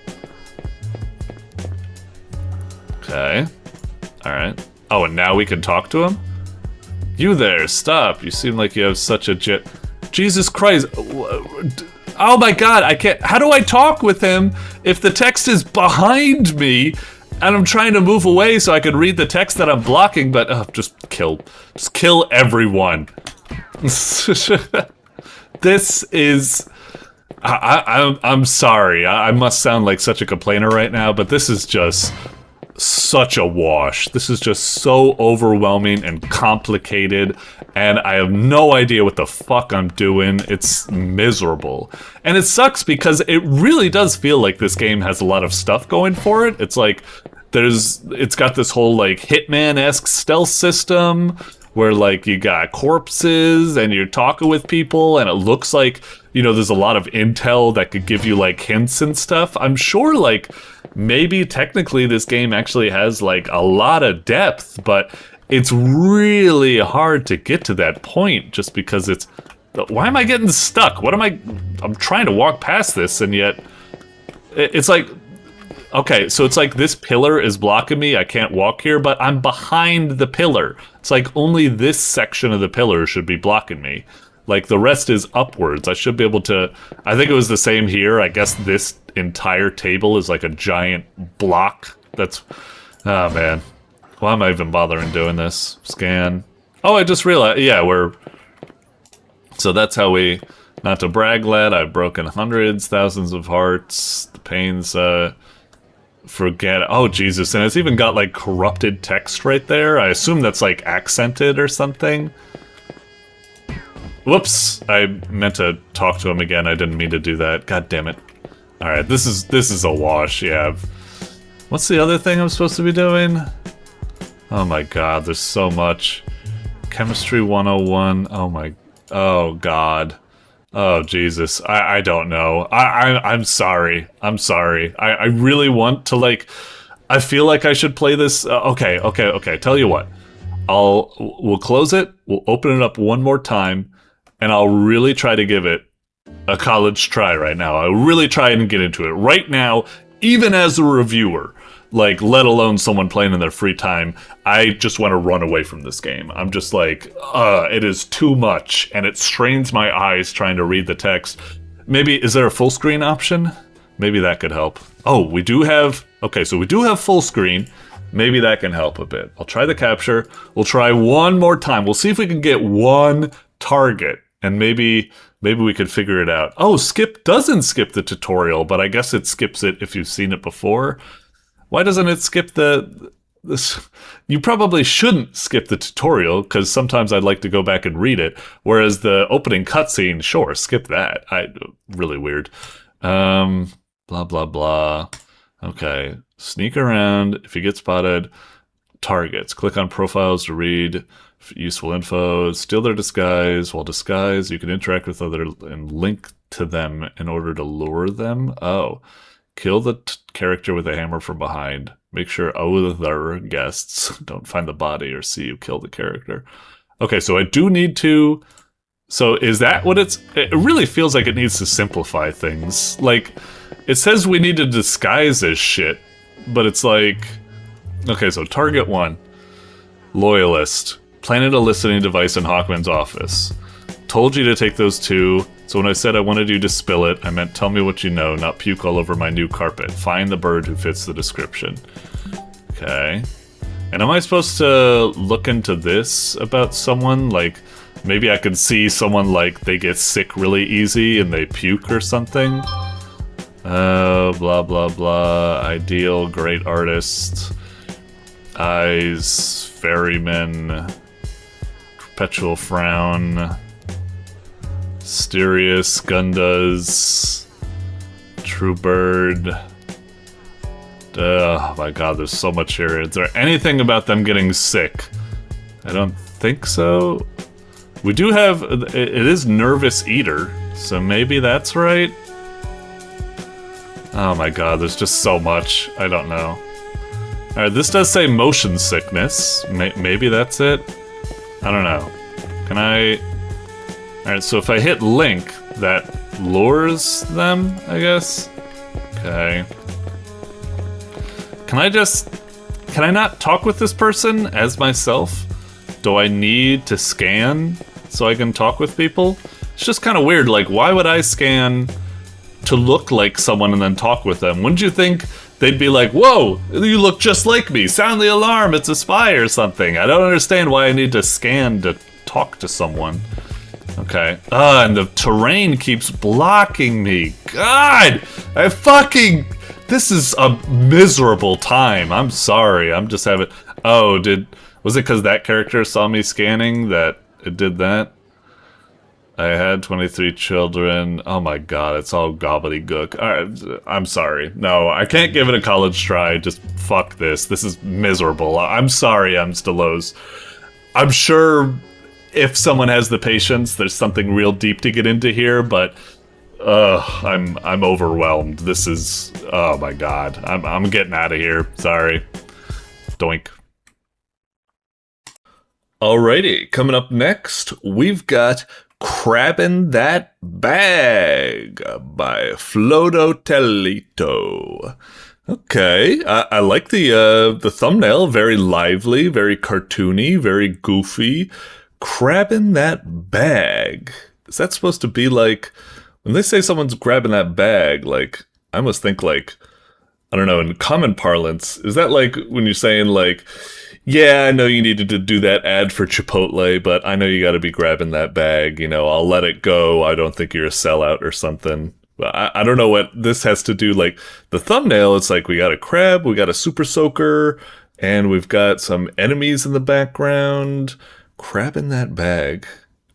Okay. Alright. Oh, and now we can talk to him? You there, stop. You seem like you have such a Jesus Christ. Oh my god, I can't. How do I talk with him if the text is behind me and I'm trying to move away so I can read the text that I'm blocking, but just kill everyone. This is... I'm sorry. I must sound like such a complainer right now, but this is just such a wash. This is just so overwhelming and complicated, and I have no idea what the fuck I'm doing. It's miserable. And it sucks because it really does feel like this game has a lot of stuff going for it. It's like, it's got this whole like Hitman-esque stealth system where like you got corpses and you're talking with people and it looks like, you know, there's a lot of intel that could give you like hints and stuff. I'm sure like maybe technically this game actually has like a lot of depth, but it's really hard to get to that point just because it's... Why am I getting stuck? What am I... I'm trying to walk past this, and yet... It's like... Okay, so it's like this pillar is blocking me, I can't walk here, but I'm behind the pillar. It's like only this section of the pillar should be blocking me. Like, the rest is upwards. I should be able to... I think it was the same here. I guess this entire table is like a giant block. That's... Oh, man. Why am I even bothering doing this? Scan. Oh, I just realized... Yeah, we're... So that's how we... Not to brag, lad, I've broken hundreds, thousands of hearts. The pains, forget... Oh, Jesus, and it's even got, like, corrupted text right there. I assume that's, like, accented or something. Whoops! I meant to talk to him again. I didn't mean to do that. God damn it. Alright, this is a wash, yeah. What's the other thing I'm supposed to be doing? Oh my god, there's so much. Chemistry 101. Oh god. Oh Jesus. I don't know. I'm sorry. I'm sorry. I really want to, like... I feel like I should play this... Okay. Tell you what. We'll close it. We'll open it up one more time. And I'll really try to give it a college try right now. I'll really try and get into it. Right now, even as a reviewer, like, let alone someone playing in their free time, I just want to run away from this game. I'm just like, it is too much, and it strains my eyes trying to read the text. Maybe, is there a full screen option? Maybe that could help. Oh, we do have... Okay, so we do have full screen. Maybe that can help a bit. I'll try the capture. We'll try one more time. We'll see if we can get one target. And maybe we could figure it out. Oh, skip doesn't skip the tutorial, but I guess it skips it if you've seen it before. Why doesn't it skip this? You probably shouldn't skip the tutorial, because sometimes I'd like to go back and read it. Whereas the opening cutscene, sure, skip that. Really weird. Blah, blah, blah. Okay. Sneak around. If you get spotted, targets. Click on profiles to read useful info. Steal their disguise. While disguised, you can interact with others and link to them in order to lure them. Oh. Kill the character with a hammer from behind. Make sure other guests don't find the body or see you kill the character. Okay, so I do need to... So is that what it's... It really feels like it needs to simplify things. Like, it says we need to disguise as shit, but it's like... Okay, so target 1. Loyalist. Planted a listening device in Hawkman's office. Told you to take those 2. So when I said I wanted you to spill it, I meant tell me what you know, not puke all over my new carpet. Find the bird who fits the description. Okay. And am I supposed to look into this about someone? Like, maybe I could see someone, like, they get sick really easy and they puke or something? Blah, blah, blah. Ideal, great artist. Eyes, ferryman. Perpetual frown. Mysterious, Gundas, True Bird. Oh my god, there's so much here. Is there anything about them getting sick? I don't think so. We do have... It is Nervous Eater, so maybe that's right? Oh my god, there's just so much. I don't know. Alright, this does say motion sickness. Maybe that's it? I don't know. Can I... Alright, so if I hit link, that lures them, I guess? Okay. Can I not talk with this person as myself? Do I need to scan so I can talk with people? It's just kind of weird, like, why would I scan to look like someone and then talk with them? Wouldn't you think they'd be like, whoa, you look just like me, sound the alarm, it's a spy or something? I don't understand why I need to scan to talk to someone. Okay. And the terrain keeps blocking me. God! This is a miserable time. I'm sorry. I'm just having... Oh, was it because that character saw me scanning that it did that? I had 23 children. Oh my god, it's all gobbledygook. Alright, I'm sorry. No, I can't give it a college try. Just fuck this. This is miserable. I'm sorry, EmsDeLaRoZ. I'm sure... If someone has the patience, there's something real deep to get into here, but I'm overwhelmed. This is... Oh my god. I'm getting out of here. Sorry. Doink. Alrighty, coming up next, we've got Crabbin' That Bag by Flodotelito. Okay, I like the thumbnail. Very lively, very cartoony, very goofy. Crabbin' That Bag. Is that supposed to be like, when they say someone's grabbing that bag, like, I must think like, I don't know, in common parlance, is that like when you're saying like, yeah, I know you needed to do that ad for Chipotle, but I know you got to be grabbing that bag. You know, I'll let it go. I don't think you're a sellout or something. I don't know what this has to do. Like, the thumbnail, it's like we got a crab, we got a super soaker, and we've got some enemies in the background. Grabbing that bag.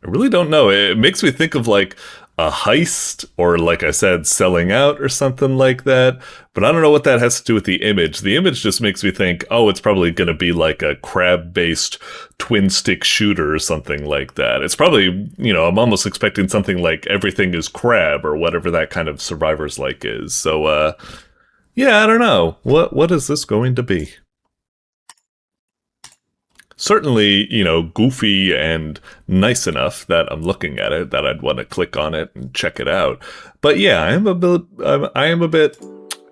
I really don't know. It makes me think of like a heist, or like I said, selling out or something like that. But I don't know what that has to do with the image. The image just makes me think, oh, it's probably going to be like a crab-based twin-stick shooter or something like that. It's probably, you know, I'm almost expecting something like Everything is Crab or whatever that kind of Survivors-like is. So, yeah, I don't know. What is this going to be? Certainly, you know, goofy and nice enough that I'm looking at it that I'd want to click on it and check it out. But yeah, I am a bit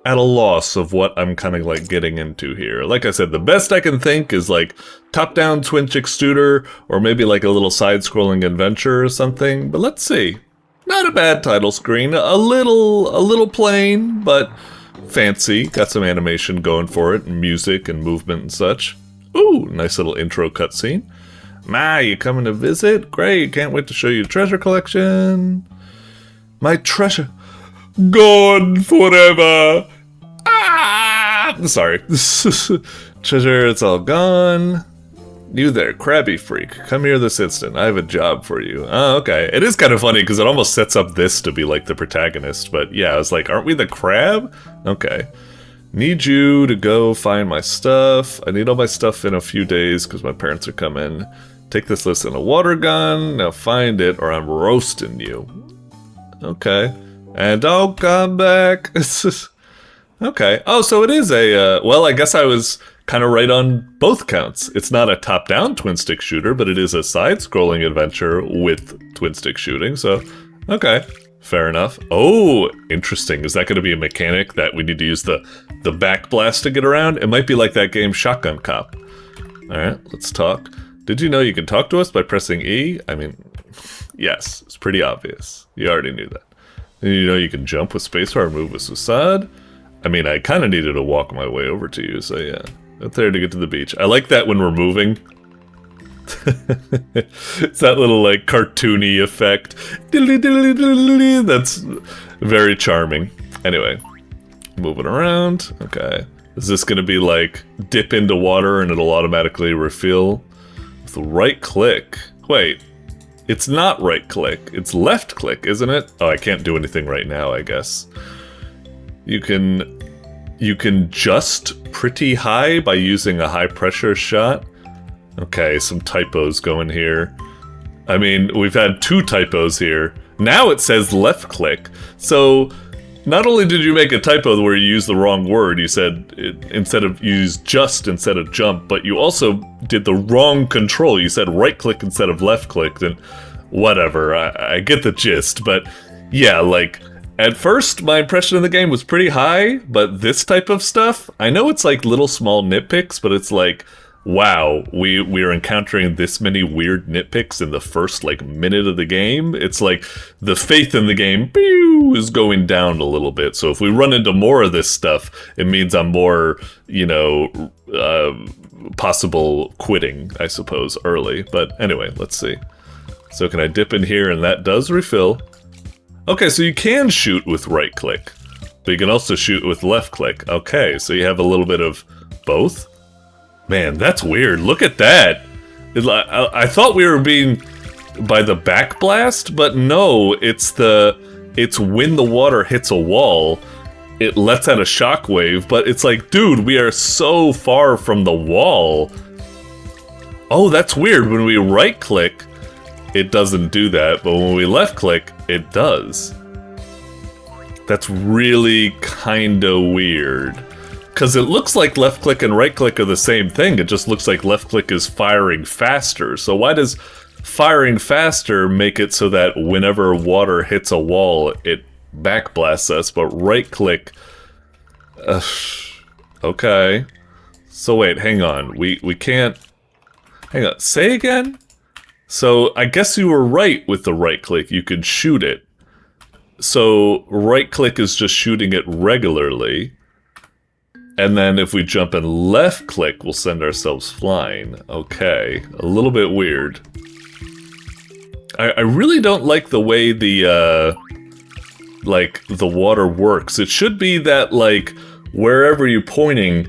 at a loss of what I'm kind of like getting into here. Like I said, the best I can think is like top-down twin-stick shooter, or maybe like a little side-scrolling adventure or something. But let's see. Not a bad title screen. A little plain, but fancy. Got some animation going for it, and music and movement and such. Ooh, nice little intro cutscene. Ma, you coming to visit? Great, can't wait to show you your treasure collection. My treasure. Gone forever. Ah! Sorry. Treasure, it's all gone. You there, crabby freak. Come here this instant. I have a job for you. Oh, okay. It is kind of funny because it almost sets up this to be like the protagonist. But yeah, I was like, aren't we the crab? Okay. Need you to go find my stuff. I need all my stuff in a few days because my parents are coming. Take this list in a water gun. Now find it or I'm roasting you. Okay. And don't come back. Okay. Oh, so it is a, well, I guess I was kind of right on both counts. It's not a top-down twin-stick shooter, but it is a side-scrolling adventure with twin-stick shooting, so, okay. Fair enough. Oh, interesting. Is that going to be a mechanic that we need to use the back blast to get around? It might be like that game Shotgun Cop. Alright, let's talk. Did you know you can talk to us by pressing E? I mean, yes, it's pretty obvious. You already knew that. And you know you can jump with spacebar or move with Suicide? I mean, I kind of needed to walk my way over to you, so yeah. Out there to get to the beach. I like that when we're moving. It's that little like cartoony effect. That's very charming. Anyway, moving around. Okay, is this gonna be like dip into water and it'll automatically refill with right click? Wait, it's not right click, it's left click, isn't it? Oh, I can't do anything right now, I guess. You can just pretty high by using a high pressure shot. Okay, some typos going here. I mean, we've had 2 typos here. Now it says left click. So, not only did you make a typo where you used the wrong word, you said instead of use just instead of jump, but you also did the wrong control. You said right click instead of left click, and whatever. I get the gist, but yeah, like at first my impression of the game was pretty high, but this type of stuff, I know it's like little small nitpicks, but it's like, wow, we are encountering this many weird nitpicks in the first like minute of the game. It's like the faith in the game is going down a little bit. So if we run into more of this stuff, it means I'm more, you know, possible quitting, I suppose, early. But anyway, let's see. So can I dip in here and that does refill? Okay, so you can shoot with right click, but you can also shoot with left click. Okay, so you have a little bit of both. Man, that's weird. Look at that. I thought we were being by the back blast, but no, it's when the water hits a wall, it lets out a shockwave, but it's like, dude, we are so far from the wall. Oh, that's weird. When we right click, it doesn't do that, but when we left click, it does. That's really kinda weird. Because it looks like left click and right click are the same thing. It just looks like left click is firing faster. So why does firing faster make it so that whenever water hits a wall, it backblasts us, but right click... okay. So wait, hang on. We can't... Hang on. Say again? So I guess you were right with the right click. You could shoot it. So right click is just shooting it regularly. And then if we jump and left click, we'll send ourselves flying. Okay. A little bit weird. I really don't like the way the, like, the water works. It should be that, like, wherever you're pointing,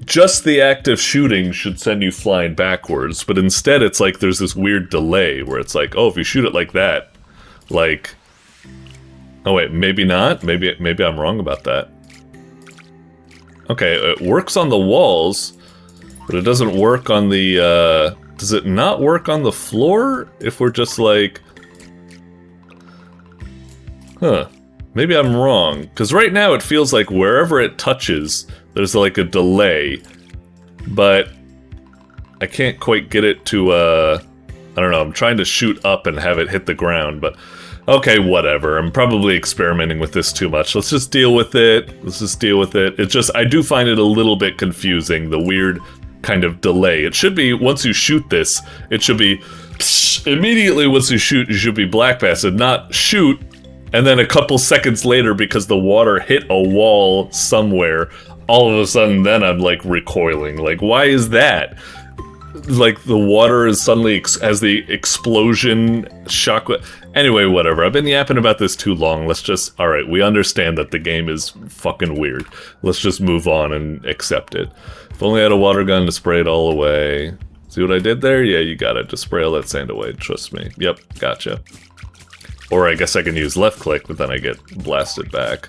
just the act of shooting should send you flying backwards. But instead, it's like there's this weird delay where it's like, oh, if you shoot it like that, like... Oh wait, maybe not? Maybe I'm wrong about that. Okay, it works on the walls, but it doesn't work on the, does it not work on the floor? If we're just like... Huh. Maybe I'm wrong. Because right now it feels like wherever it touches, there's like a delay. But I can't quite get it to, I don't know, I'm trying to shoot up and have it hit the ground, but... Okay, whatever. I'm probably experimenting with this too much. Let's just deal with it. It's just, I do find it a little bit confusing, the weird kind of delay. It should be, once you shoot this, it should be, immediately once you shoot, you should be blackbasted, not shoot, and then a couple seconds later, because the water hit a wall somewhere, all of a sudden then I'm like recoiling. Like, why is that? Like, the water is suddenly has the explosion shock. Anyway, whatever. I've been yapping about this too long. Let's just... Alright, we understand that the game is fucking weird. Let's just move on and accept it. If only I had a water gun to spray it all away. See what I did there? Yeah, you got it. Just spray all that sand away. Trust me. Yep, gotcha. Or I guess I can use left click, but then I get blasted back.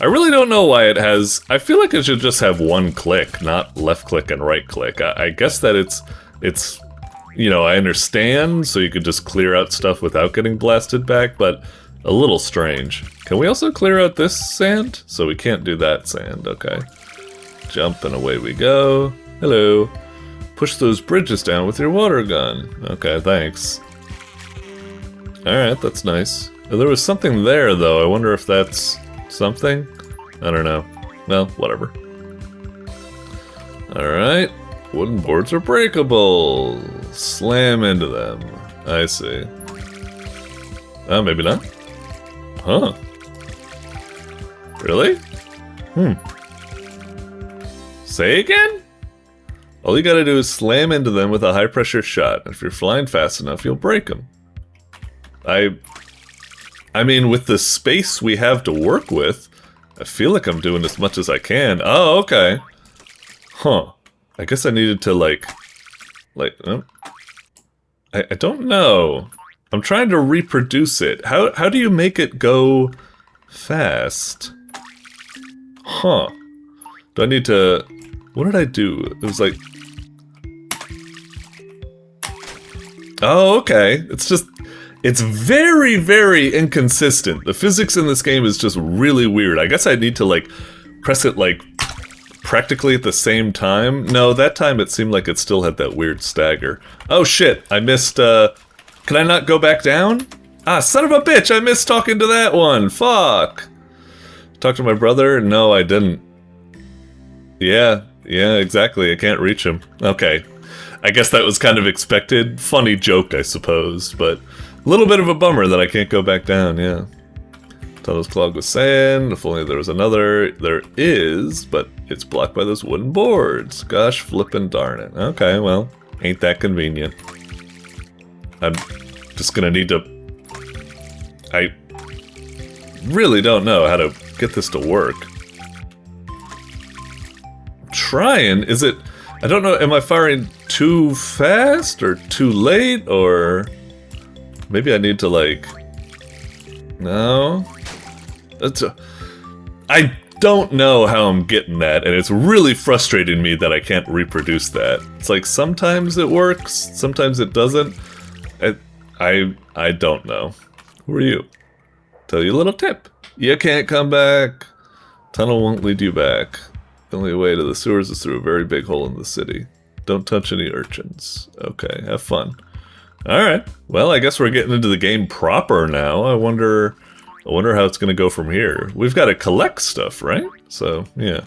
I really don't know why it has... I feel like it should just have one click, not left click and right click. I guess that it's... You know, I understand, so you could just clear out stuff without getting blasted back, but a little strange. Can we also clear out this sand? So we can't do that sand, okay. Jump and away we go. Hello. Push those bridges down with your water gun. Okay, thanks. Alright, that's nice. There was something there, though. I wonder if that's something? I don't know. Well, whatever. Alright. Wooden boards are breakable. Slam into them. I see. Oh, maybe not. Huh. Really? Say again? All you gotta do is slam into them with a high-pressure shot. If you're flying fast enough, you'll break them. I mean, with the space we have to work with, I feel like I'm doing as much as I can. Oh, okay. Huh. I guess I needed to, like, I don't know. I'm trying to reproduce it. How do you make it go fast? Huh. Do I need to... What did I do? It was like... Oh, okay. It's just... It's very, very inconsistent. The physics in this game is just really weird. I guess I need to, like, press it, like, practically at the same time. No, that time it seemed like it still had that weird stagger. Oh, shit. I missed, Can I not go back down? Ah, son of a bitch! I missed talking to that one! Fuck! Talk to my brother? No, I didn't. Yeah, exactly. I can't reach him. Okay. I guess that was kind of expected. Funny joke, I suppose, but... A little bit of a bummer that I can't go back down, yeah. Tunnel's clogged with sand. If only there was another. There is, but it's blocked by those wooden boards. Gosh flippin' darn it. Okay, well, ain't that convenient. I'm just gonna need to... I really don't know how to get this to work. I'm trying. Is it... I don't know, am I firing too fast or too late or... Maybe I need to, like... No? I don't know how I'm getting that, and it's really frustrating me that I can't reproduce that. It's like, sometimes it works, sometimes it doesn't. I don't know. Who are you? Tell you a little tip. You can't come back. Tunnel won't lead you back. The only way to the sewers is through a very big hole in the city. Don't touch any urchins. Okay, have fun. Alright, well, I guess we're getting into the game proper now. I wonder how it's going to go from here. We've got to collect stuff, right? So, yeah.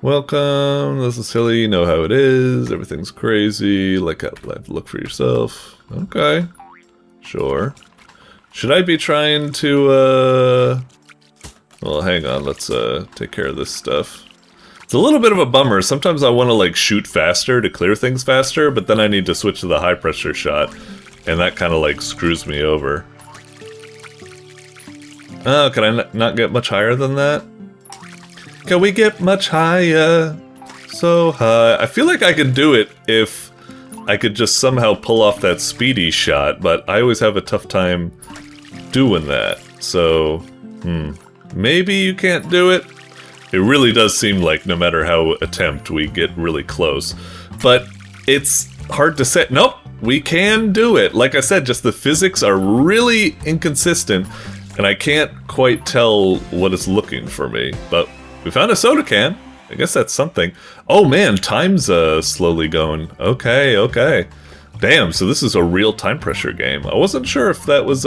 Welcome, this is Hilly, you know how it is. Everything's crazy. Look for yourself. Okay. Sure. Should I be trying to, well, hang on, let's, take care of this stuff. It's a little bit of a bummer. Sometimes I want to, like, shoot faster to clear things faster, but then I need to switch to the high-pressure shot, and that kind of, like, screws me over. Oh, can I not get much higher than that? Can we get much higher? So high. I feel like I could do it if I could just somehow pull off that speedy shot, but I always have a tough time doing that. So, maybe you can't do it? It really does seem like no matter how attempt, we get really close. But it's hard to say. Nope, we can do it. Like I said, just the physics are really inconsistent, and I can't quite tell what it's looking for me. But we found a soda can. I guess that's something. Oh man, time's slowly going. Okay, okay. Damn, so this is a real time pressure game. I wasn't sure if that was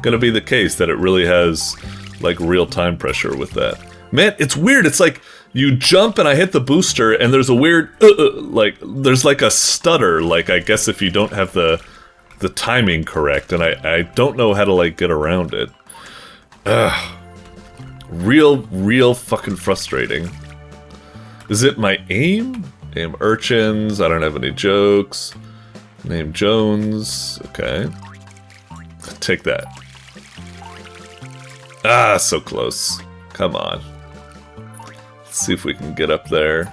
gonna be the case, that it really has like real time pressure with that. Man, it's weird. It's like you jump and I hit the booster and there's a weird, like, there's like a stutter, like I guess if you don't have the timing correct, and I don't know how to like get around it. Ugh. Real fucking frustrating. Is it my aim? Aim urchins, I don't have any jokes. Name Jones, okay. Take that. Ah, so close. Come on. Let's see if we can get up there.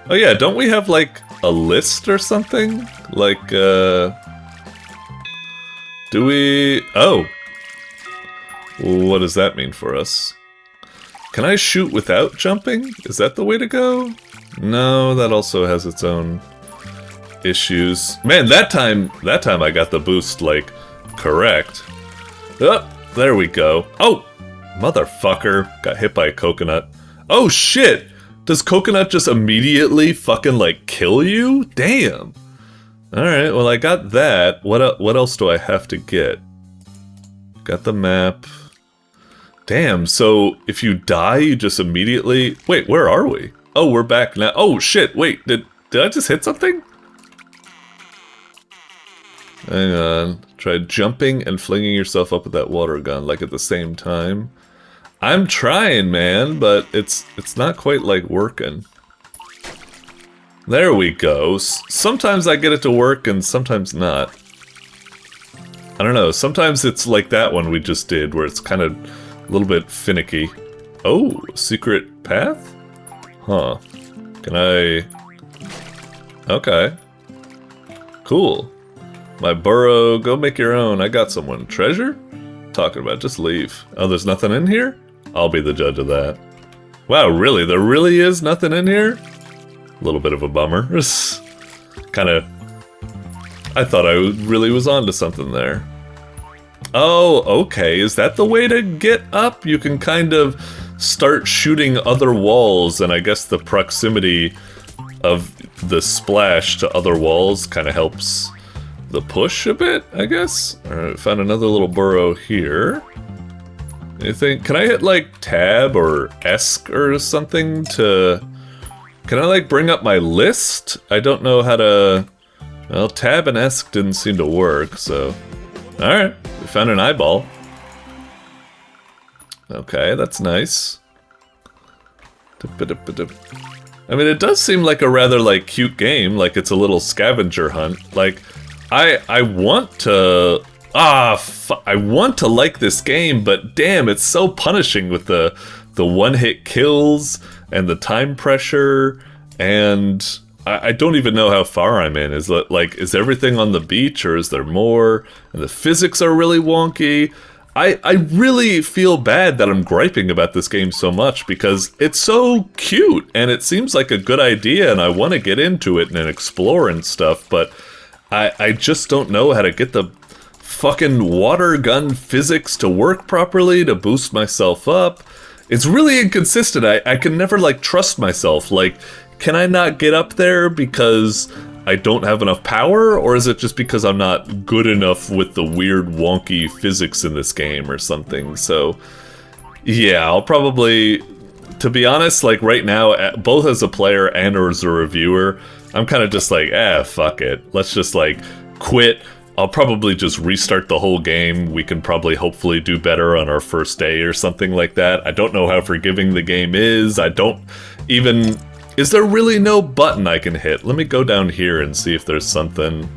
Oh yeah, don't we have like a list or something? Like, do we... Oh! What does that mean for us? Can I shoot without jumping? Is that the way to go? No, that also has its own issues. Man, that time I got the boost, like, correct. Oh, there we go. Oh! Motherfucker. Got hit by a coconut. Oh shit! Does coconut just immediately fucking, like, kill you? Damn! Alright, well I got that. What else do I have to get? Got the map. Damn, so if you die, you just immediately... Wait, where are we? Oh, we're back now. Oh shit, wait, did I just hit something? Hang on. Try jumping and flinging yourself up with that water gun, like at the same time. I'm trying, man, but it's not quite, like, working. There we go. Sometimes I get it to work, and sometimes not. I don't know, sometimes it's like that one we just did, where it's kind of a little bit finicky. Oh, secret path? Huh. Can I... Okay. Cool. My burrow, go make your own. I got someone. Treasure? Talking about, just leave. Oh, there's nothing in here? I'll be the judge of that. Wow, really? There really is nothing in here? A little bit of a bummer. Kinda... I thought I really was onto something there. Oh, okay. Is that the way to get up? You can kind of start shooting other walls, and I guess the proximity of the splash to other walls kind of helps the push a bit, I guess? Alright, found another little burrow here. Anything? Can I hit, like, tab or esc or something to... Can I, like, bring up my list? I don't know how to... Well, tab and esc didn't seem to work, so... Alright, we found an eyeball. Okay, that's nice. I mean, it does seem like a rather, like, cute game, like it's a little scavenger hunt. Like, I want to... I want to like this game, but damn, it's so punishing with the one-hit kills and the time pressure, and I don't even know how far I'm in. Is everything on the beach, or is there more? And the physics are really wonky. I really feel bad that I'm griping about this game so much, because it's so cute, and it seems like a good idea, and I want to get into it and explore and stuff, but I just don't know how to get the fucking water gun physics to work properly to boost myself up. It's really inconsistent. I can never, like, trust myself. Like, can I not get up there because I don't have enough power? Or is it just because I'm not good enough with the weird, wonky physics in this game or something? So, yeah, I'll probably... To be honest, like, right now, both as a player and as a reviewer, I'm kind of just like, fuck it. Let's just, like, quit. I'll probably just restart the whole game. We can probably hopefully do better on our first day or something like that. I don't know how forgiving the game is. I don't even... Is there really no button I can hit? Let me go down here and see if there's something.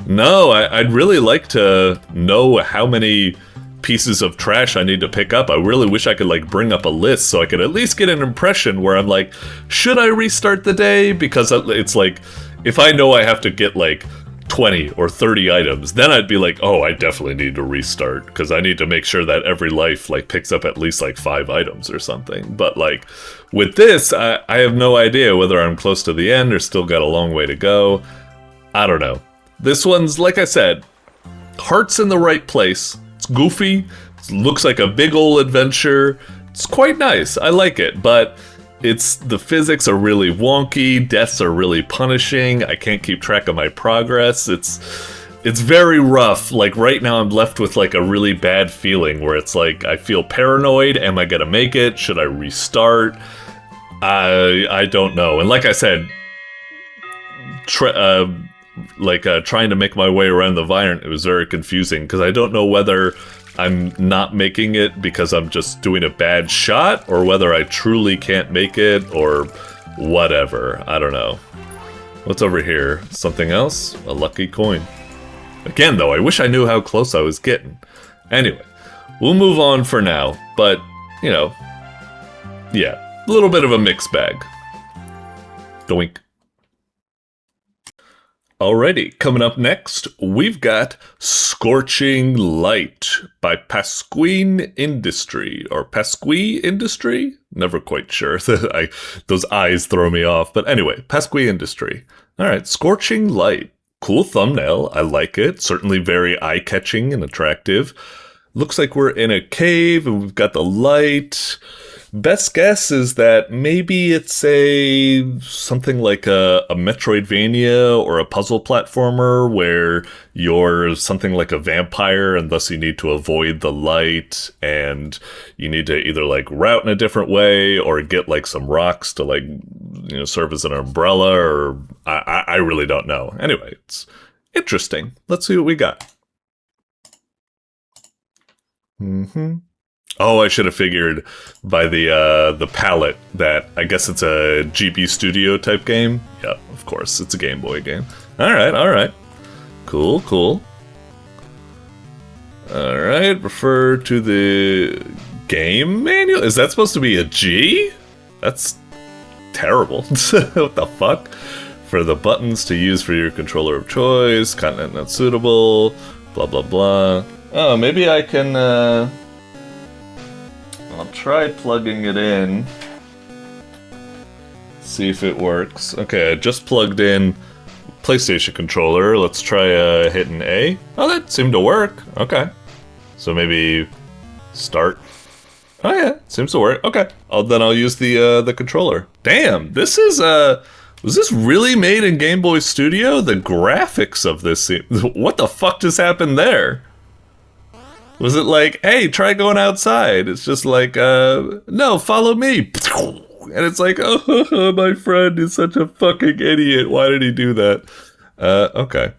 No, I'd really like to know how many pieces of trash I need to pick up. I really wish I could, like, bring up a list so I could at least get an impression where I'm like, should I restart the day? Because it's like, if I know I have to get, like, 20 or 30 items, then I'd be like, oh, I definitely need to restart, because I need to make sure that every life, like, picks up at least, like, 5 items or something. But, like, with this, I have no idea whether I'm close to the end or still got a long way to go. I don't know. This one's, like I said, heart's in the right place. It's goofy, it looks like a big ol' adventure, it's quite nice, I like it, but the physics are really wonky, deaths are really punishing, I can't keep track of my progress, it's very rough. Like, right now I'm left with, like, a really bad feeling where it's like, I feel paranoid, am I gonna make it, should I restart? I don't know, and like I said, trying to make my way around the environment, it was very confusing, because I don't know whether I'm not making it because I'm just doing a bad shot, or whether I truly can't make it, or whatever. I don't know. What's over here? Something else? A lucky coin. Again, though, I wish I knew how close I was getting. Anyway, we'll move on for now, but, you know, yeah, a little bit of a mixed bag. Doink. Alrighty, coming up next, we've got Scorching Light by pasquiindustry, or pasquiindustry? Never quite sure. Those eyes throw me off. But anyway, pasquiindustry. Alright, Scorching Light. Cool thumbnail. I like it. Certainly very eye-catching and attractive. Looks like we're in a cave and we've got the light. Best guess is that maybe it's something like a Metroidvania or a puzzle platformer where you're something like a vampire and thus you need to avoid the light and you need to either, like, route in a different way or get, like, some rocks to, like, you know, serve as an umbrella, or I really don't know. Anyway, it's interesting. Let's see what we got. Oh, I should have figured by the palette that I guess it's a GB Studio type game. Yeah, of course, it's a Game Boy game. Alright. Cool. Alright, refer to the game manual? Is that supposed to be a G? That's terrible. What the fuck? For the buttons to use for your controller of choice, content not suitable, blah blah blah. Oh, maybe I can, I'll try plugging it in. See if it works. Okay, I just plugged in PlayStation controller. Let's try hitting A. Oh, that seemed to work. Okay. So maybe start. Oh yeah, seems to work. Okay. Then I'll use the controller. Damn, this is was this really made in Game Boy Studio? The graphics of this, what the fuck just happened there? Was it like, hey, try going outside? It's just like, no, follow me. And it's like, oh, my friend is such a fucking idiot. Why did he do that? Okay.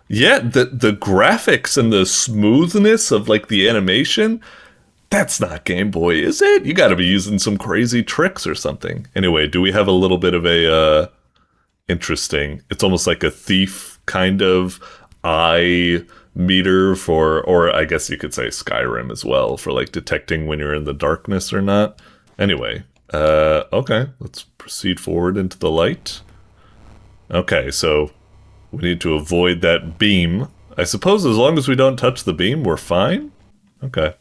Yeah, the graphics and the smoothness of, like, the animation, that's not Game Boy, is it? You gotta be using some crazy tricks or something. Anyway, do we have a little bit of a, interesting, it's almost like a thief kind of eye meter for, or I guess you could say Skyrim as well, for, like, detecting when you're in the darkness or not. Anyway, okay, let's proceed forward into the light. Okay, so we need to avoid that beam. I suppose as long as we don't touch the beam, we're fine? Okay.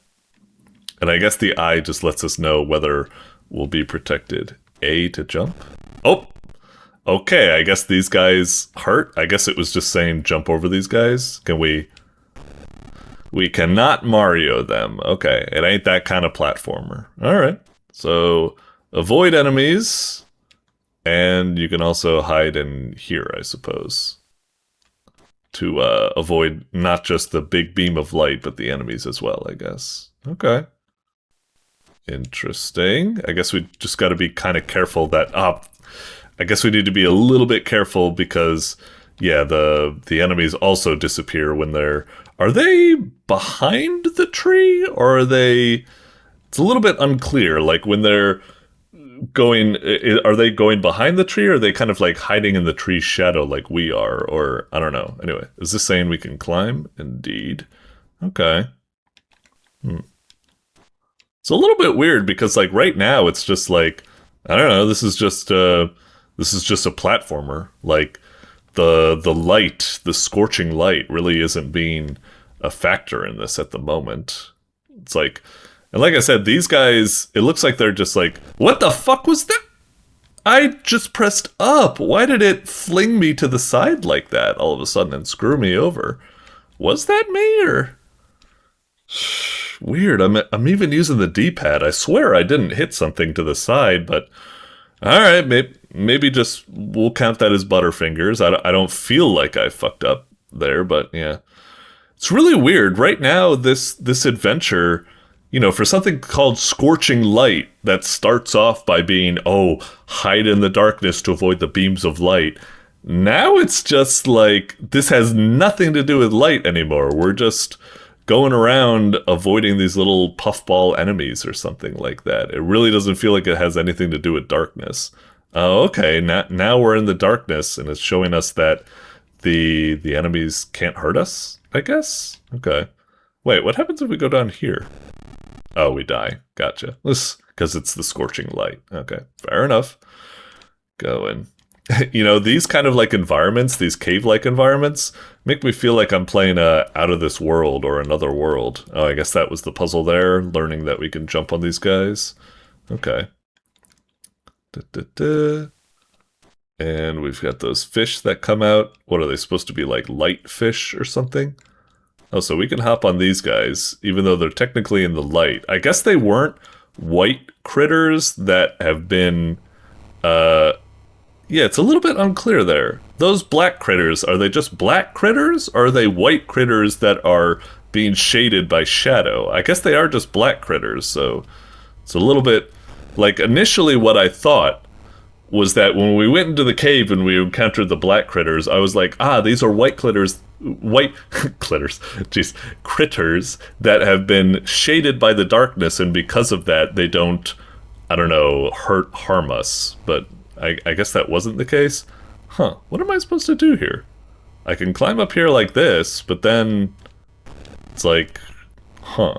And I guess the eye just lets us know whether we'll be protected. A to jump? Oh! Okay, I guess these guys hurt. I guess it was just saying jump over these guys. Can we... We cannot Mario them. Okay, it ain't that kind of platformer. All right. So avoid enemies, and you can also hide in here, I suppose, to avoid not just the big beam of light, but the enemies as well, I guess. Okay. Interesting. I guess we just got to be kind of careful that... I guess we need to be a little bit careful because, yeah, the enemies also disappear when they're... Are they behind the tree, or are they... It's a little bit unclear, like when they're going... Are they going behind the tree, or are they kind of like hiding in the tree's shadow like we are? Or, I don't know. Anyway, is this saying we can climb? Indeed. Okay. It's a little bit weird because, like, right now it's just like... I don't know, this is just a platformer. Like, the light, the scorching light really isn't being a factor in this at the moment. It's like... And like I said, these guys, it looks like they're just like, what the fuck was that? I just pressed up. Why did it fling me to the side like that all of a sudden and screw me over? Was that me, or... Weird, I'm even using the D-pad. I swear I didn't hit something to the side, but... Alright, maybe just we'll count that as Butterfingers. I don't feel like I fucked up there, but yeah. It's really weird. Right now, this adventure... You know, for something called Scorching Light that starts off by being, oh, hide in the darkness to avoid the beams of light. Now it's just like, this has nothing to do with light anymore. We're just going around avoiding these little puffball enemies or something like that. It really doesn't feel like it has anything to do with darkness. Oh, okay, now we're in the darkness and it's showing us that the enemies can't hurt us, I guess? Okay. Wait, what happens if we go down here? Oh, we die. Gotcha. Because it's the Scorching Light. Okay, fair enough. Going. You know, these kind of like environments, these cave-like environments, make me feel like I'm playing Out of This World or Another World. Oh, I guess that was the puzzle there, learning that we can jump on these guys. Okay. And we've got those fish that come out. What are they supposed to be, like light fish or something? Oh, so we can hop on these guys, even though they're technically in the light. I guess they weren't white critters that have been... Yeah, it's a little bit unclear there. Those black critters, are they just black critters? Or are they white critters that are being shaded by shadow? I guess they are just black critters, so... It's a little bit... Like, initially what I thought was that when we went into the cave and we encountered the black critters, I was like, these are white critters that have been shaded by the darkness, and because of that, they don't, I don't know, harm us. But I guess that wasn't the case. Huh, what am I supposed to do here? I can climb up here like this, but then it's like, huh.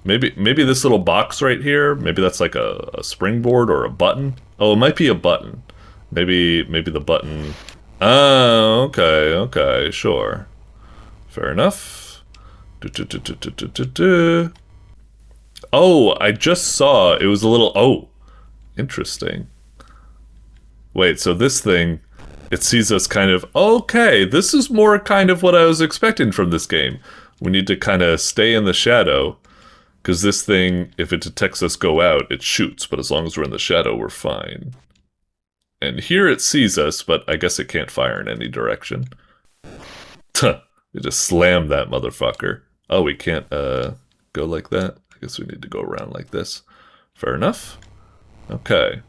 Maybe this little box right here, maybe that's like a springboard or a button. Oh, it might be a button. Maybe the button... Oh, okay, sure. Fair enough. Oh, I just saw it was a little... Oh, interesting. Wait, so this thing, it sees us kind of... Okay, this is more kind of what I was expecting from this game. We need to kind of stay in the shadow, because this thing, if it detects us go out, it shoots, but as long as we're in the shadow, we're fine. And here it sees us, but I guess it can't fire in any direction. Tuh, it just slammed that motherfucker. Oh, we can't go like that? I guess we need to go around like this. Fair enough. Okay.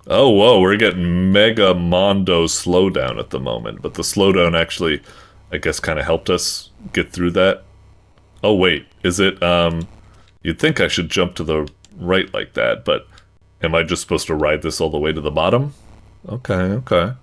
Oh, whoa, we're getting mega mondo slowdown at the moment, but the slowdown actually, I guess, kind of helped us get through that. Oh, wait, is it, you'd think I should jump to the right like that, but am I just supposed to ride this all the way to the bottom? Okay.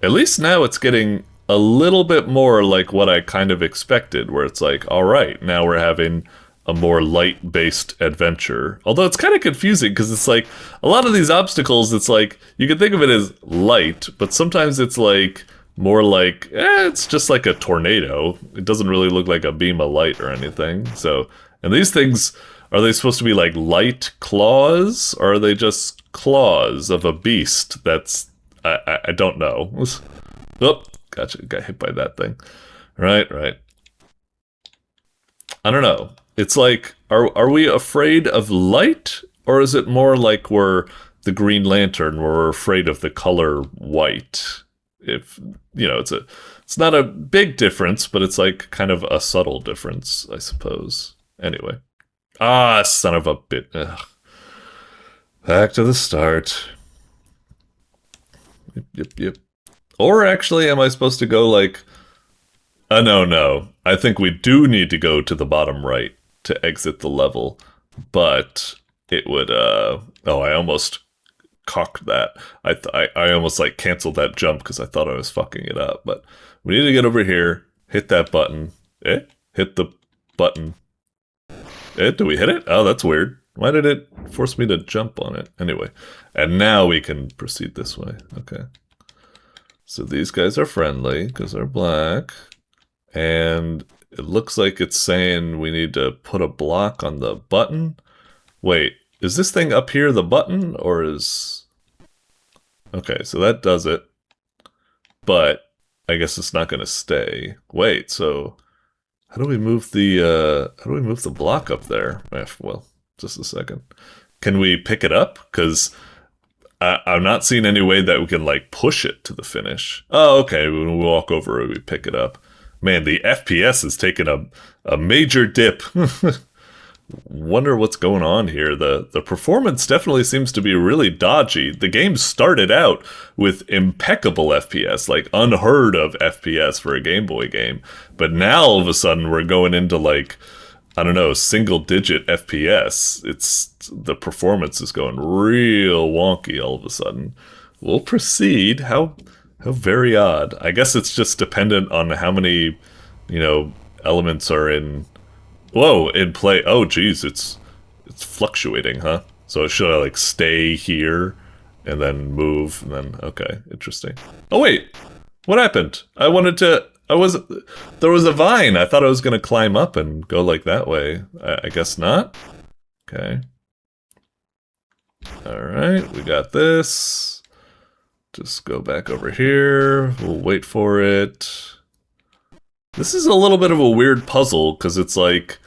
At least now it's getting a little bit more like what I kind of expected, where it's like, alright, now we're having a more light-based adventure. Although it's kind of confusing, because it's like, a lot of these obstacles, it's like, you can think of it as light, but sometimes it's like, more like, it's just like a tornado. It doesn't really look like a beam of light or anything. So, and these things, are they supposed to be like light claws? Or are they just claws of a beast that's, I don't know. Oh, gotcha, got hit by that thing. Right, right. I don't know. It's like, are we afraid of light? Or is it more like we're the Green Lantern, where we're afraid of the color white? If, it's not a big difference, but it's like kind of a subtle difference, I suppose. Anyway. Ah, son of a bit. Ugh. Back to the start. Yep. Or actually, am I supposed to go like... no. I think we do need to go to the bottom right to exit the level. But it would... I almost cocked that. I almost like canceled that jump because I thought I was fucking it up. But we need to get over here, hit that button. Hit the button. Do we hit it? Oh, that's weird. Why did it force me to jump on it? Anyway, and now we can proceed this way. Okay. So these guys are friendly because they're black. And it looks like it's saying we need to put a block on the button. Wait, is this thing up here the button or is... Okay, so that does it. But I guess it's not going to stay. Wait, so how do we move the block up there? Well, just a second. Can we pick it up? Because I'm not seeing any way that we can like push it to the finish. Oh, okay. When we walk over it, we pick it up. Man, the FPS has taken a major dip. Wonder what's going on here. The performance definitely seems to be really dodgy. The game started out with impeccable FPS, like unheard of FPS for a Game Boy game. But now all of a sudden we're going into like, I don't know, single digit FPS. The performance is going real wonky all of a sudden. We'll proceed. How very odd. I guess it's just dependent on how many, elements are in play. Oh, geez, it's fluctuating, huh? So should I like stay here and then move and then okay, interesting. Oh wait, what happened? There was a vine. I thought I was gonna climb up and go like that way. I guess not. Okay. Alright, we got this. Just go back over here. We'll wait for it. This is a little bit of a weird puzzle, because it's like...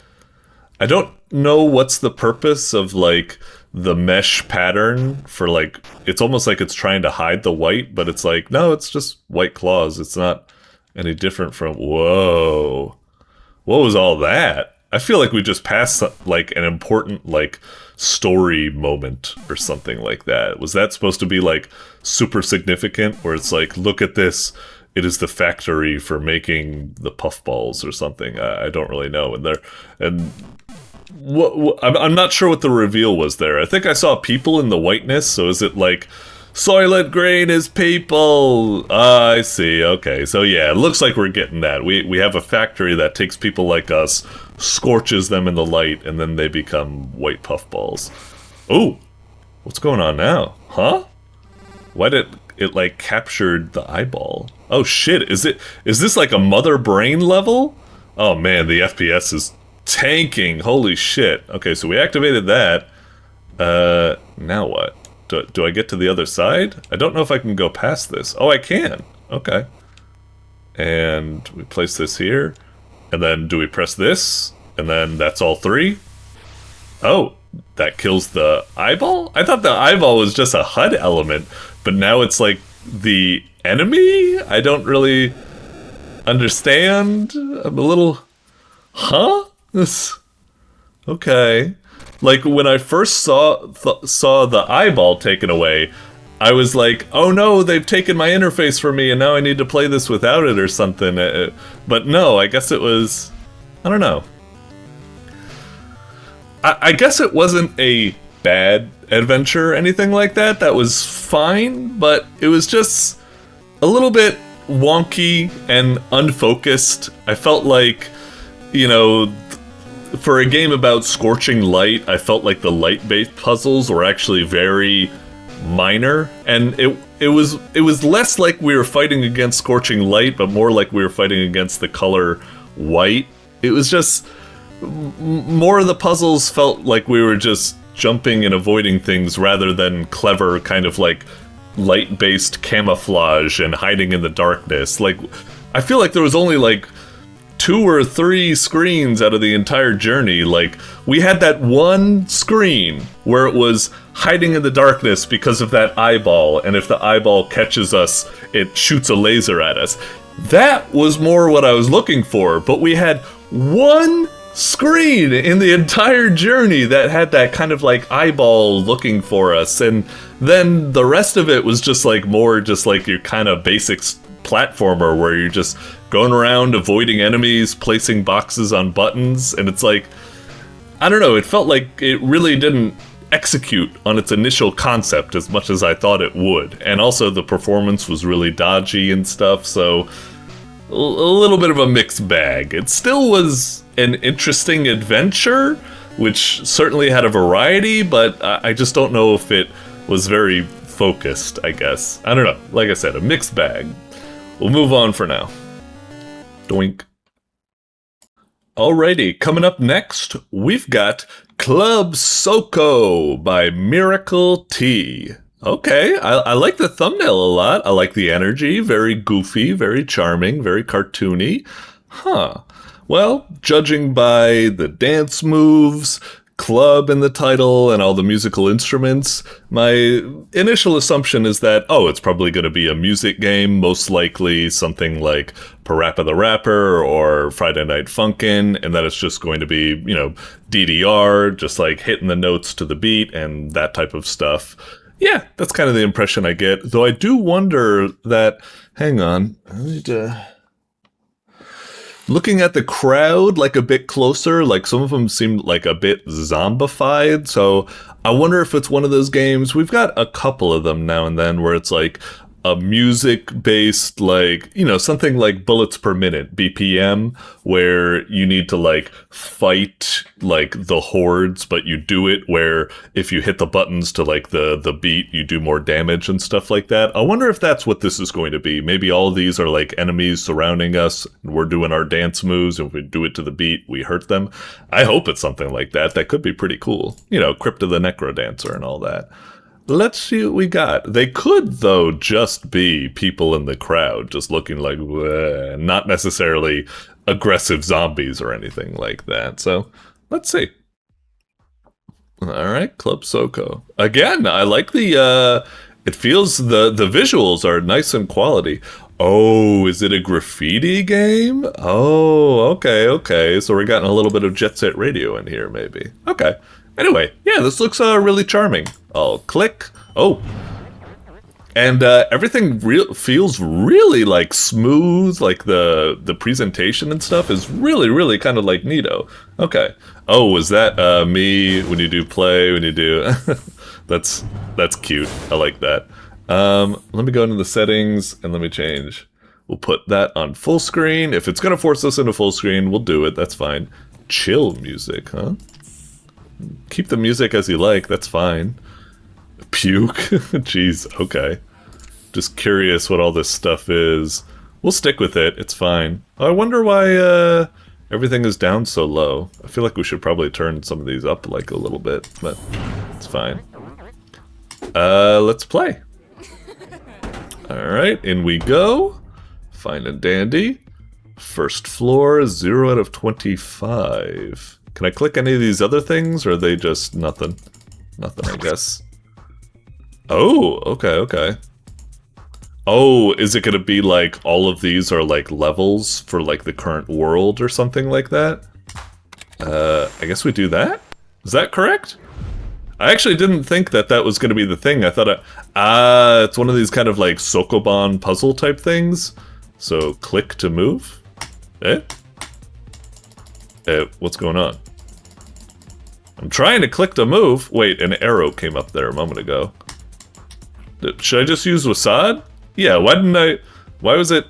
I don't know what's the purpose of, like, the mesh pattern for, like... It's almost like it's trying to hide the white, but it's like, no, it's just white claws. It's not any different from... Whoa. What was all that? I feel like we just passed, like, an important, like, story moment or something like that. Was that supposed to be, like, super significant? Where it's like, look at this... It is the factory for making the puffballs or something. I don't really know. I'm not sure what the reveal was there. I think I saw people in the whiteness. So is it like Soylent Green is people? I see. Okay. So yeah, it looks like we're getting that. We have a factory that takes people like us, scorches them in the light, and then they become white puffballs. Oh, what's going on now? Huh? Why did it like captured the eyeball? Oh shit, is this like a mother brain level? Oh man, the FPS is tanking. Holy shit. Okay, so we activated that. Now what? Do I get to the other side? I don't know if I can go past this. Oh, I can. Okay. And we place this here. And then do we press this? And then that's all three? Oh, that kills the eyeball? I thought the eyeball was just a HUD element, but now it's like the enemy? I don't really understand. I'm a little... Huh? Okay. Like, when I first saw the eyeball taken away, I was like, oh no, they've taken my interface from me and now I need to play this without it or something. But no, I guess it was... I don't know. I guess it wasn't a bad adventure or anything like that. That was fine, but it was just a little bit wonky and unfocused. I felt like, for a game about Scorching Light, I felt like the light-based puzzles were actually very minor, and it was less like we were fighting against Scorching Light, but more like we were fighting against the color white. It was just... More of the puzzles felt like we were just jumping and avoiding things rather than clever kind of like light-based camouflage and hiding in the darkness. Like, I feel like there was only like 2 or 3 screens out of the entire journey. Like, we had that one screen where it was hiding in the darkness because of that eyeball, and if the eyeball catches us, it shoots a laser at us. That was more what I was looking for, but we had one screen in the entire journey that had that kind of like eyeball looking for us, and then the rest of it was just like more just like your kind of basic platformer where you're just going around avoiding enemies, placing boxes on buttons, and it's like, I don't know, it felt like it really didn't execute on its initial concept as much as I thought it would, and also the performance was really dodgy and stuff, so a little bit of a mixed bag. It still was an interesting adventure, which certainly had a variety, but I just don't know if it was very focused, I guess. I don't know. Like I said, a mixed bag. We'll move on for now. Doink. Alrighty, coming up next, we've got Club Soko by MiracleTea. Okay, I like the thumbnail a lot. I like the energy. Very goofy, very charming, very cartoony. Huh. Well, judging by the dance moves, club in the title, and all the musical instruments, my initial assumption is that, oh, it's probably going to be a music game, most likely something like Parappa the Rapper or Friday Night Funkin', and that it's just going to be, you know, DDR, just like hitting the notes to the beat and that type of stuff. Yeah, that's kind of the impression I get, though I do wonder that, hang on, I need to... Looking at the crowd, like a bit closer, like some of them seemed like a bit zombified, so I wonder if it's one of those games. We've got a couple of them now and then where it's like a music-based, like, you know, something like bullets per minute, BPM, where you need to, like, fight, like, the hordes, but you do it where if you hit the buttons to, like, the beat, you do more damage and stuff like that. I wonder if that's what this is going to be. Maybe all of these are, like, enemies surrounding us, and we're doing our dance moves, and if we do it to the beat, we hurt them. I hope it's something like that. That could be pretty cool. You know, Crypto the Necro Dancer and all that. Let's see what we got. They could, though, just be people in the crowd, just looking like, bleh, not necessarily aggressive zombies or anything like that. So, let's see. Alright, Club Soko. Again, I like the, it feels the visuals are nice and quality. Oh, is it a graffiti game? Oh, okay. So we're getting a little bit of Jet Set Radio in here, maybe. Okay. Anyway, yeah, this looks really charming. I'll click. Oh. And everything feels really, like, smooth. Like, the presentation and stuff is really, really kind of, like, neato. Okay. Oh, is that me when you do play, when you do... That's cute. I like that. Let me go into the settings, and let me change. We'll put that on full screen. If it's going to force us into full screen, we'll do it. That's fine. Chill music, huh? Keep the music as you like, that's fine. Puke? Jeez, okay. Just curious what all this stuff is. We'll stick with it, it's fine. I wonder why everything is down so low. I feel like we should probably turn some of these up like a little bit, but it's fine. Let's play. Alright, in we go. Fine and dandy. First floor, 0 out of 25. Can I click any of these other things, or are they just nothing? Nothing, I guess. Oh, okay. Oh, is it gonna be like all of these are like levels for like the current world or something like that? I guess we do that? Is that correct? I actually didn't think that that was gonna be the thing. I thought, it's one of these kind of like Sokoban puzzle type things. So, click to move? What's going on? I'm trying to click to move. Wait, an arrow came up there a moment ago. Should I just use Wasad? Yeah, why was it...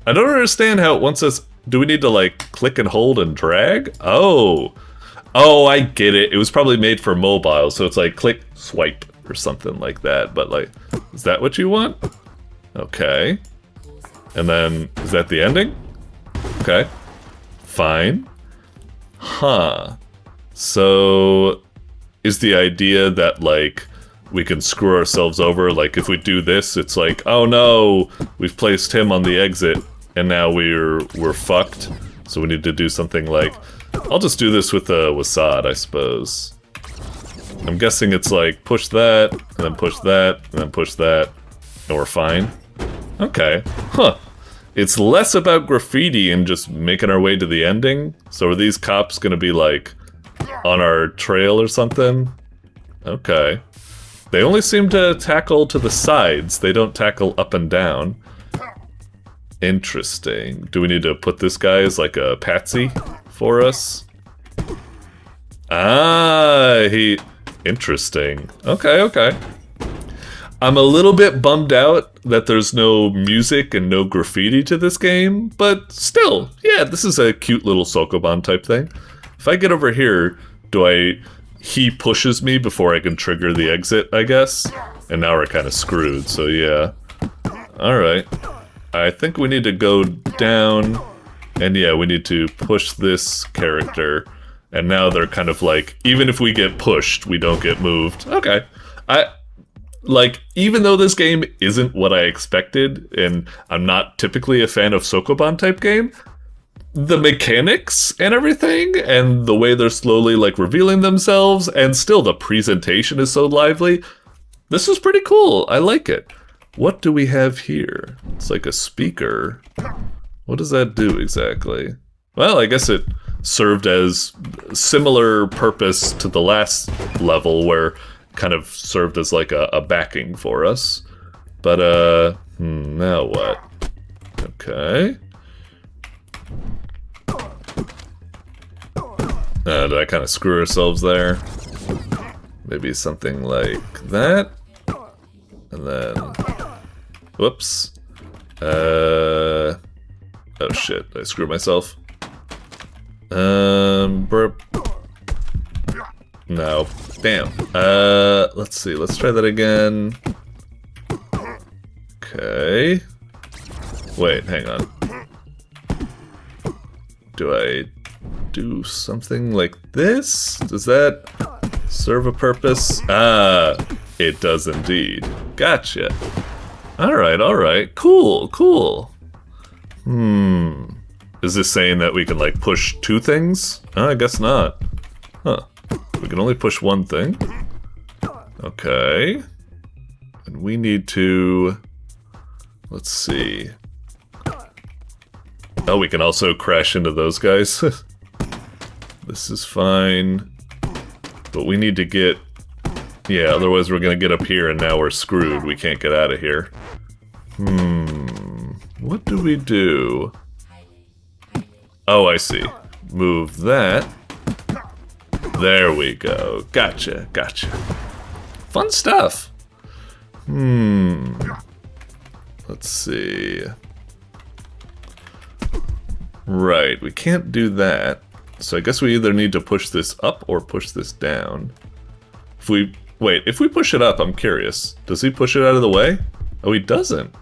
I don't understand how it wants us... Do we need to, like, click and hold and drag? Oh, I get it. It was probably made for mobile, so it's like click, swipe, or something like that. But, like, is that what you want? Okay. And then, is that the ending? Okay. Fine. Huh. So, is the idea that, like, we can screw ourselves over? Like, if we do this, it's like, oh no, we've placed him on the exit, and now we're fucked. So we need to do something like... I'll just do this with a Wasad, I suppose. I'm guessing it's like push that, and then push that, and then push that, and we're fine. Okay. Huh. It's less about graffiti and just making our way to the ending. So are these cops gonna be like on our trail or something? Okay. They only seem to tackle to the sides. They don't tackle up and down. Interesting. Do we need to put this guy as like a patsy for us? Ah, interesting. Okay, okay. I'm a little bit bummed out that there's no music and no graffiti to this game, but still, yeah, this is a cute little Sokoban type thing. If I get over here, he pushes me before I can trigger the exit, I guess? And now we're kind of screwed, so yeah. Alright. I think we need to go down, and yeah, we need to push this character. And now they're kind of like, even if we get pushed, we don't get moved. Okay. Like, even though this game isn't what I expected, and I'm not typically a fan of Sokoban type game, the mechanics and everything, and the way they're slowly, like, revealing themselves, and still the presentation is so lively, this is pretty cool. I like it. What do we have here? It's like a speaker. What does that do exactly? Well, I guess it served as similar purpose to the last level, where kind of served as like a backing for us. But, now what? Okay. Did I kind of screw ourselves there? Maybe something like that? And then... Whoops. Oh shit, did I screw myself? Burp. No. Damn. Let's see. Let's try that again. Okay. Wait, hang on. Do I do something like this? Does that serve a purpose? Ah, it does indeed. Gotcha. Alright, alright. Cool, cool. Is this saying that we can, like, push two things? I guess not. Huh. We can only push one thing. Okay. And we need to... Let's see. Oh, we can also crash into those guys. This is fine. But we need to get... Yeah, otherwise we're gonna get up here and now we're screwed. We can't get out of here. What do we do? Oh, I see. Move that. There we go. Gotcha, gotcha. Fun stuff. Let's see. Right, we can't do that. So I guess we either need to push this up or push this down. If we... Wait, if we push it up, I'm curious. Does he push it out of the way? Oh, he doesn't.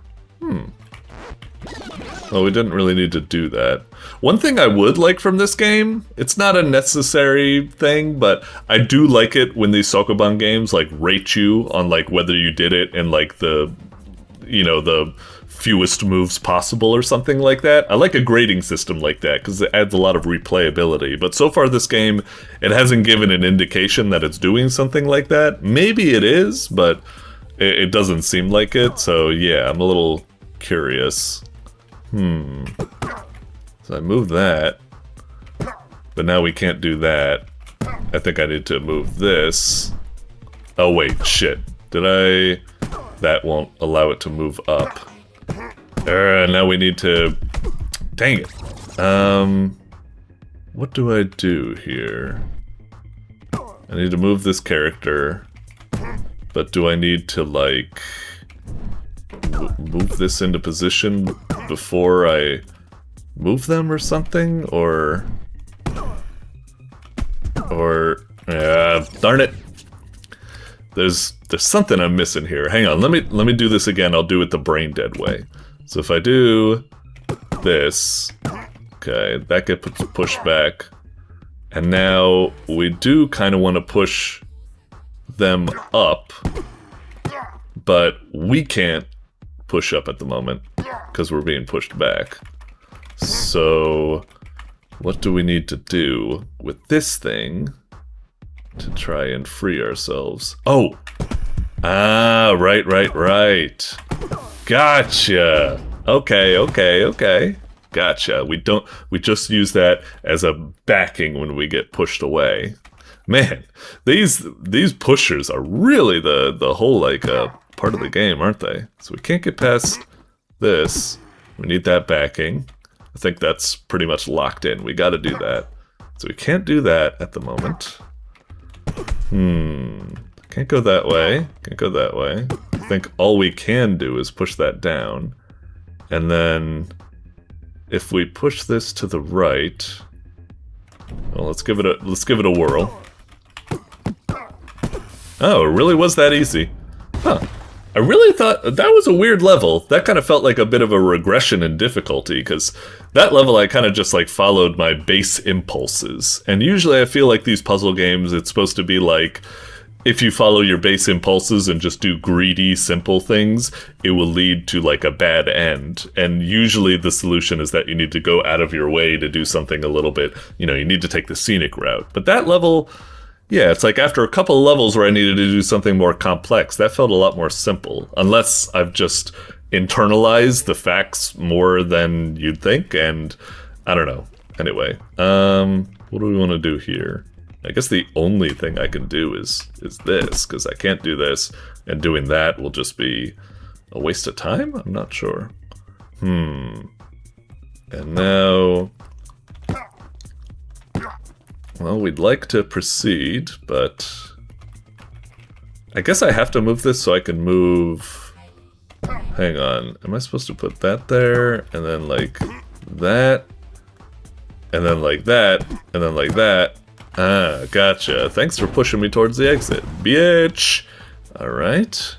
Well, we didn't really need to do that. One thing I would like from this game, it's not a necessary thing, but I do like it when these Sokoban games, like, rate you on, like, whether you did it in, like, the, you know, the fewest moves possible or something like that. I like a grading system like that, because it adds a lot of replayability. But so far this game, it hasn't given an indication that it's doing something like that. Maybe it is, but it doesn't seem like it, so yeah, I'm a little curious. So I moved that, but now we can't do that. I think I need to move this. Oh wait, shit. Did I... That won't allow it to move up. Now we need to... Dang it. What do I do here? I need to move this character, but do I need to, like... move this into position before I move them or something? Or... darn it. There's something I'm missing here. Hang on, let me do this again. I'll do it the brain dead way. So if I do this, okay, that gets pushed back. And now we do kind of want to push them up, but we can't push up at the moment because we're being pushed back. So what do we need to do with this thing to try and free ourselves? Oh! Ah, right. Gotcha! Okay. Gotcha. We just use that as a backing when we get pushed away. Man, these pushers are really the whole, like, part of the game, aren't they? So we can't get past this. We need that backing. I think that's pretty much locked in. We gotta do that. So we can't do that at the moment. Can't go that way. I think all we can do is push that down. And then if we push this to the right, well, let's give it a whirl. Oh, it really was that easy. Huh. I really thought that was a weird level. That kind of felt like a bit of a regression in difficulty, because that level I kind of just like followed my base impulses. And usually I feel like these puzzle games, it's supposed to be like, if you follow your base impulses and just do greedy, simple things, it will lead to like a bad end. And usually the solution is that you need to go out of your way to do something a little bit, you need to take the scenic route. But that level, yeah, it's like after a couple of levels where I needed to do something more complex, that felt a lot more simple. Unless I've just internalized the facts more than you'd think, and I don't know. Anyway, what do we want to do here? I guess the only thing I can do is this, because I can't do this, and doing that will just be a waste of time? I'm not sure. And now... well, we'd like to proceed, but... I guess I have to move this so I can move... hang on, am I supposed to put that there, and then like that, and then like that, and then like that? Ah, gotcha. Thanks for pushing me towards the exit, bitch! Alright.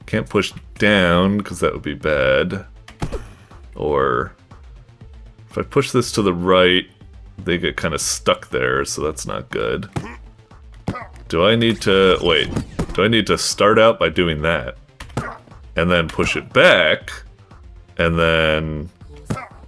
Can't push down, because that would be bad. Or... if I push this to the right, they get kind of stuck there, so that's not good. Do I need to... wait. Do I need to start out by doing that? And then push it back? And then...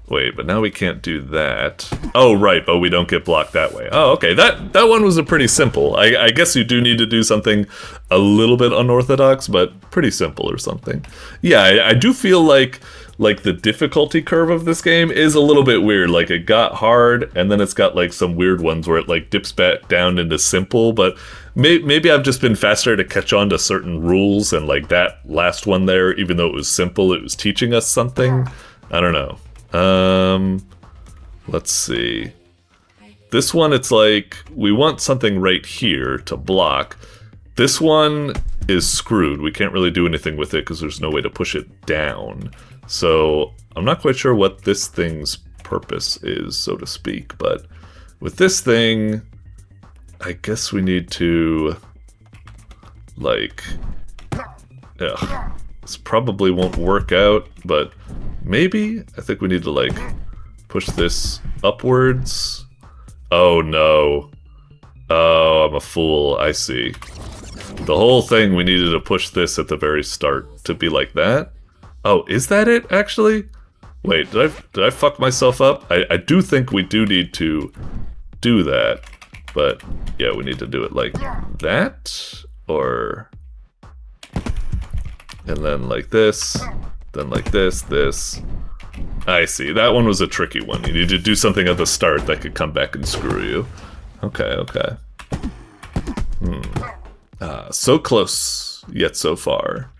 wait, but now we can't do that. Oh, right, but we don't get blocked that way. Oh, okay, that one was a pretty simple. I guess you do need to do something a little bit unorthodox, but pretty simple or something. Yeah, I do feel like the difficulty curve of this game is a little bit weird. Like, it got hard, and then it's got, like, some weird ones where it, like, dips back down into simple, but maybe I've just been faster to catch on to certain rules, and, like, that last one there, even though it was simple, it was teaching us something. I don't know. Let's see. This one, it's like, we want something right here to block. This one is screwed. We can't really do anything with it because there's no way to push it down. So, I'm not quite sure what this thing's purpose is, so to speak, but with this thing, I guess we need to, like, this probably won't work out, but maybe? I think we need to, like, push this upwards. Oh, no. Oh, I'm a fool. I see. The whole thing, we needed to push this at the very start to be like that. Oh, is that it, actually? Wait, did I fuck myself up? I do think we do need to do that. But, yeah, we need to do it like that. Or... and then like this. Then like this. I see. That one was a tricky one. You need to do something at the start that could come back and screw you. Okay. So close, yet so far.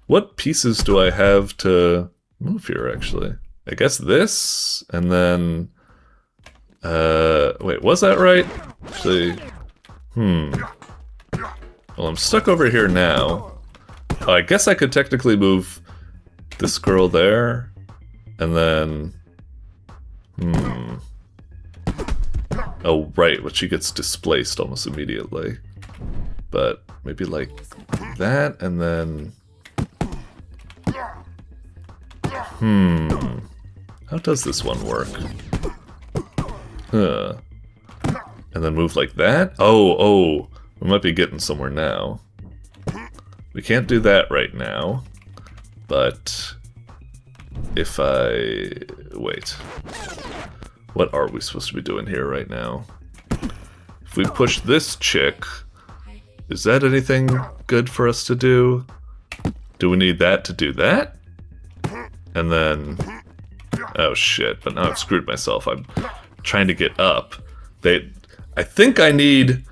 What pieces do I have to move here, actually? I guess this, and then... wait, was that right? Actually, well, I'm stuck over here now. Oh, I guess I could technically move this girl there, and then... oh, right, but she gets displaced almost immediately. But maybe like that, and then... how does this one work? And then move like that? Oh, we might be getting somewhere now. We can't do that right now. But if I... wait. What are we supposed to be doing here right now? If we push this chick, is that anything good for us to do? Do we need that to do that? And then... oh shit, but now I've screwed myself. I'm trying to get up. I think I need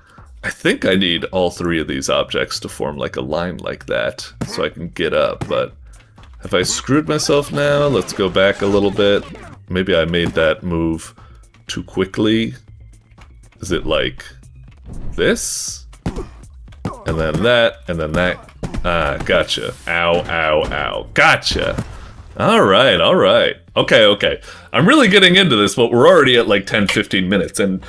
all three of these objects to form like a line like that, so I can get up, but have I screwed myself now? Let's go back a little bit. Maybe I made that move too quickly. Is it like this? And then that, and then that. Ah, gotcha. Ow, ow, ow. Gotcha. Alright, alright. Okay. I'm really getting into this, but we're already at like 10-15 minutes, and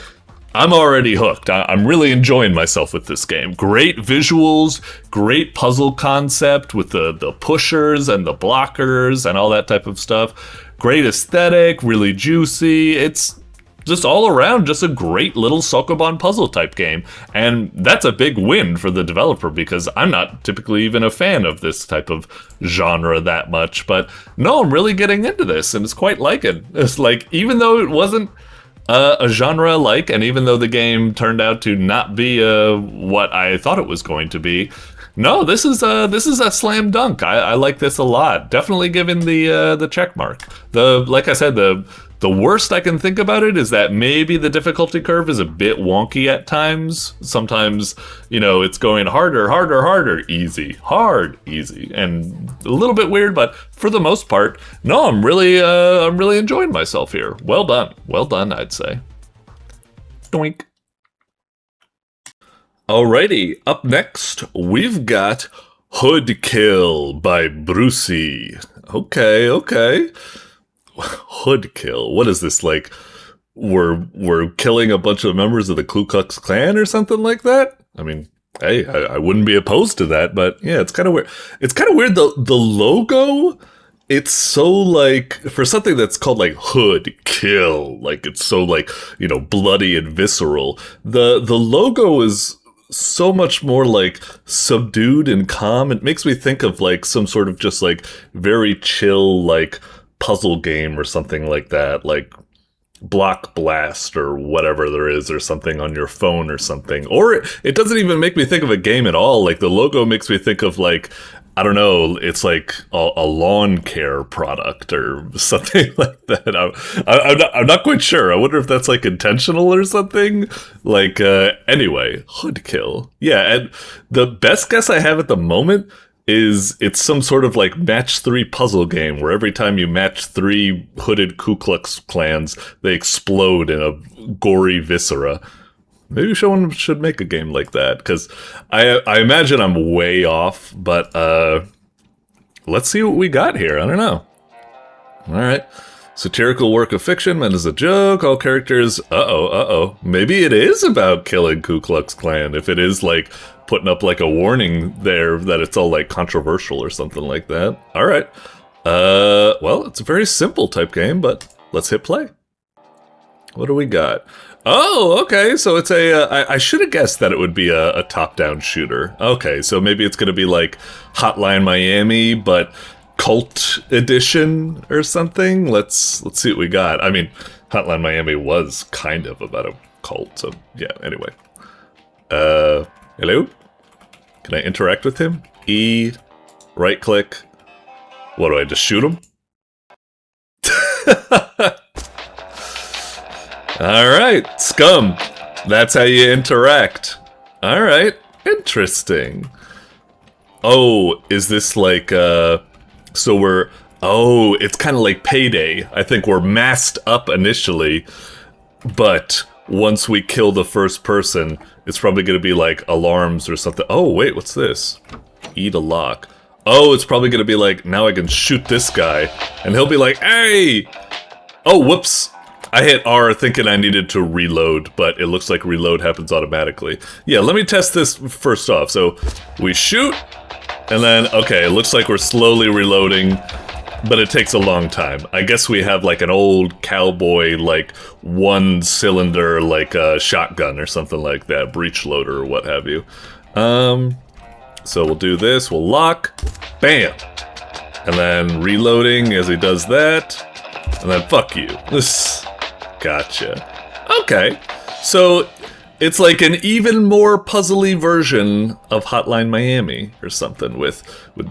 I'm already hooked. I'm really enjoying myself with this game. Great visuals, great puzzle concept with the pushers and the blockers and all that type of stuff. Great aesthetic, really juicy. It's just all around just a great little Sokoban puzzle type game. And that's a big win for the developer because I'm not typically even a fan of this type of genre that much. But no, I'm really getting into this and it's quite liking. It's like, even though it wasn't a genre like, and even though the game turned out to not be what I thought it was going to be, no, this is a slam dunk. I like this a lot. Definitely giving the check mark. Like I said, the worst I can think about it is that maybe the difficulty curve is a bit wonky at times. Sometimes, you know, it's going harder, easy, hard, easy, and a little bit weird, but for the most part, no, I'm really enjoying myself here. Well done, I'd say. Doink. Alrighty, up next, we've got HoodKill by Brusi. Okay. HoodKill. What is this, like, we're killing a bunch of members of the Ku Klux Klan or something like that? I mean, hey, I wouldn't be opposed to that, but yeah, it's kind of weird. It's kind of weird, the logo, it's so, like, for something that's called, like, HoodKill, like, it's so, like, you know, bloody and visceral. The logo is so much more, like, subdued and calm. It makes me think of, like, some sort of just, like, very chill, like, puzzle game or something like that, like Block Blast or whatever there is, or something on your phone or something. Or it doesn't even make me think of a game at all. Like, the logo makes me think of, like, I don't know, it's like a lawn care product or something like that. I'm not quite sure. I wonder if that's, like, intentional or something. Like, anyway, HoodKill. Yeah, and the best guess I have at the moment is it's some sort of, like, match 3 puzzle game where every time you match 3 hooded Ku Klux Klans, they explode in a gory viscera. Maybe someone should make a game like that, because I imagine I'm way off, but let's see what we got here. I don't know. Alright. Satirical work of fiction meant as a joke, all characters... Maybe it is about killing Ku Klux Klan, if it is, like, putting up, like, a warning there that it's all, like, controversial or something like that. Alright. Well, it's a very simple type game, but let's hit play. What do we got? Oh, okay, so it's I should have guessed that it would be a top-down shooter. Okay, so maybe it's gonna be like Hotline Miami, but Cult Edition or something? Let's see what we got. I mean, Hotline Miami was kind of about a cult, so yeah, anyway. Hello? Can I interact with him? E, right-click. What, do I just shoot him? Alright, scum. That's how you interact. Alright, interesting. Oh, is this like, so we're... Oh, it's kind of like Payday. I think we're masked up initially, but once we kill the first person, it's probably going to be like alarms or something. Oh, wait, what's this? Eat a lock. Oh, it's probably going to be like, now I can shoot this guy, and he'll be like, hey! Oh, whoops. I hit R thinking I needed to reload, but it looks like reload happens automatically. Yeah, let me test this first off. So, we shoot, and then, okay, it looks like we're slowly reloading, but it takes a long time. I guess we have like an old cowboy, like, one-cylinder, like a shotgun or something like that, breech loader or what have you. So we'll do this, we'll lock, bam! And then reloading as he does that. And then fuck you. Gotcha. Okay. So it's like an even more puzzly version of Hotline Miami or something with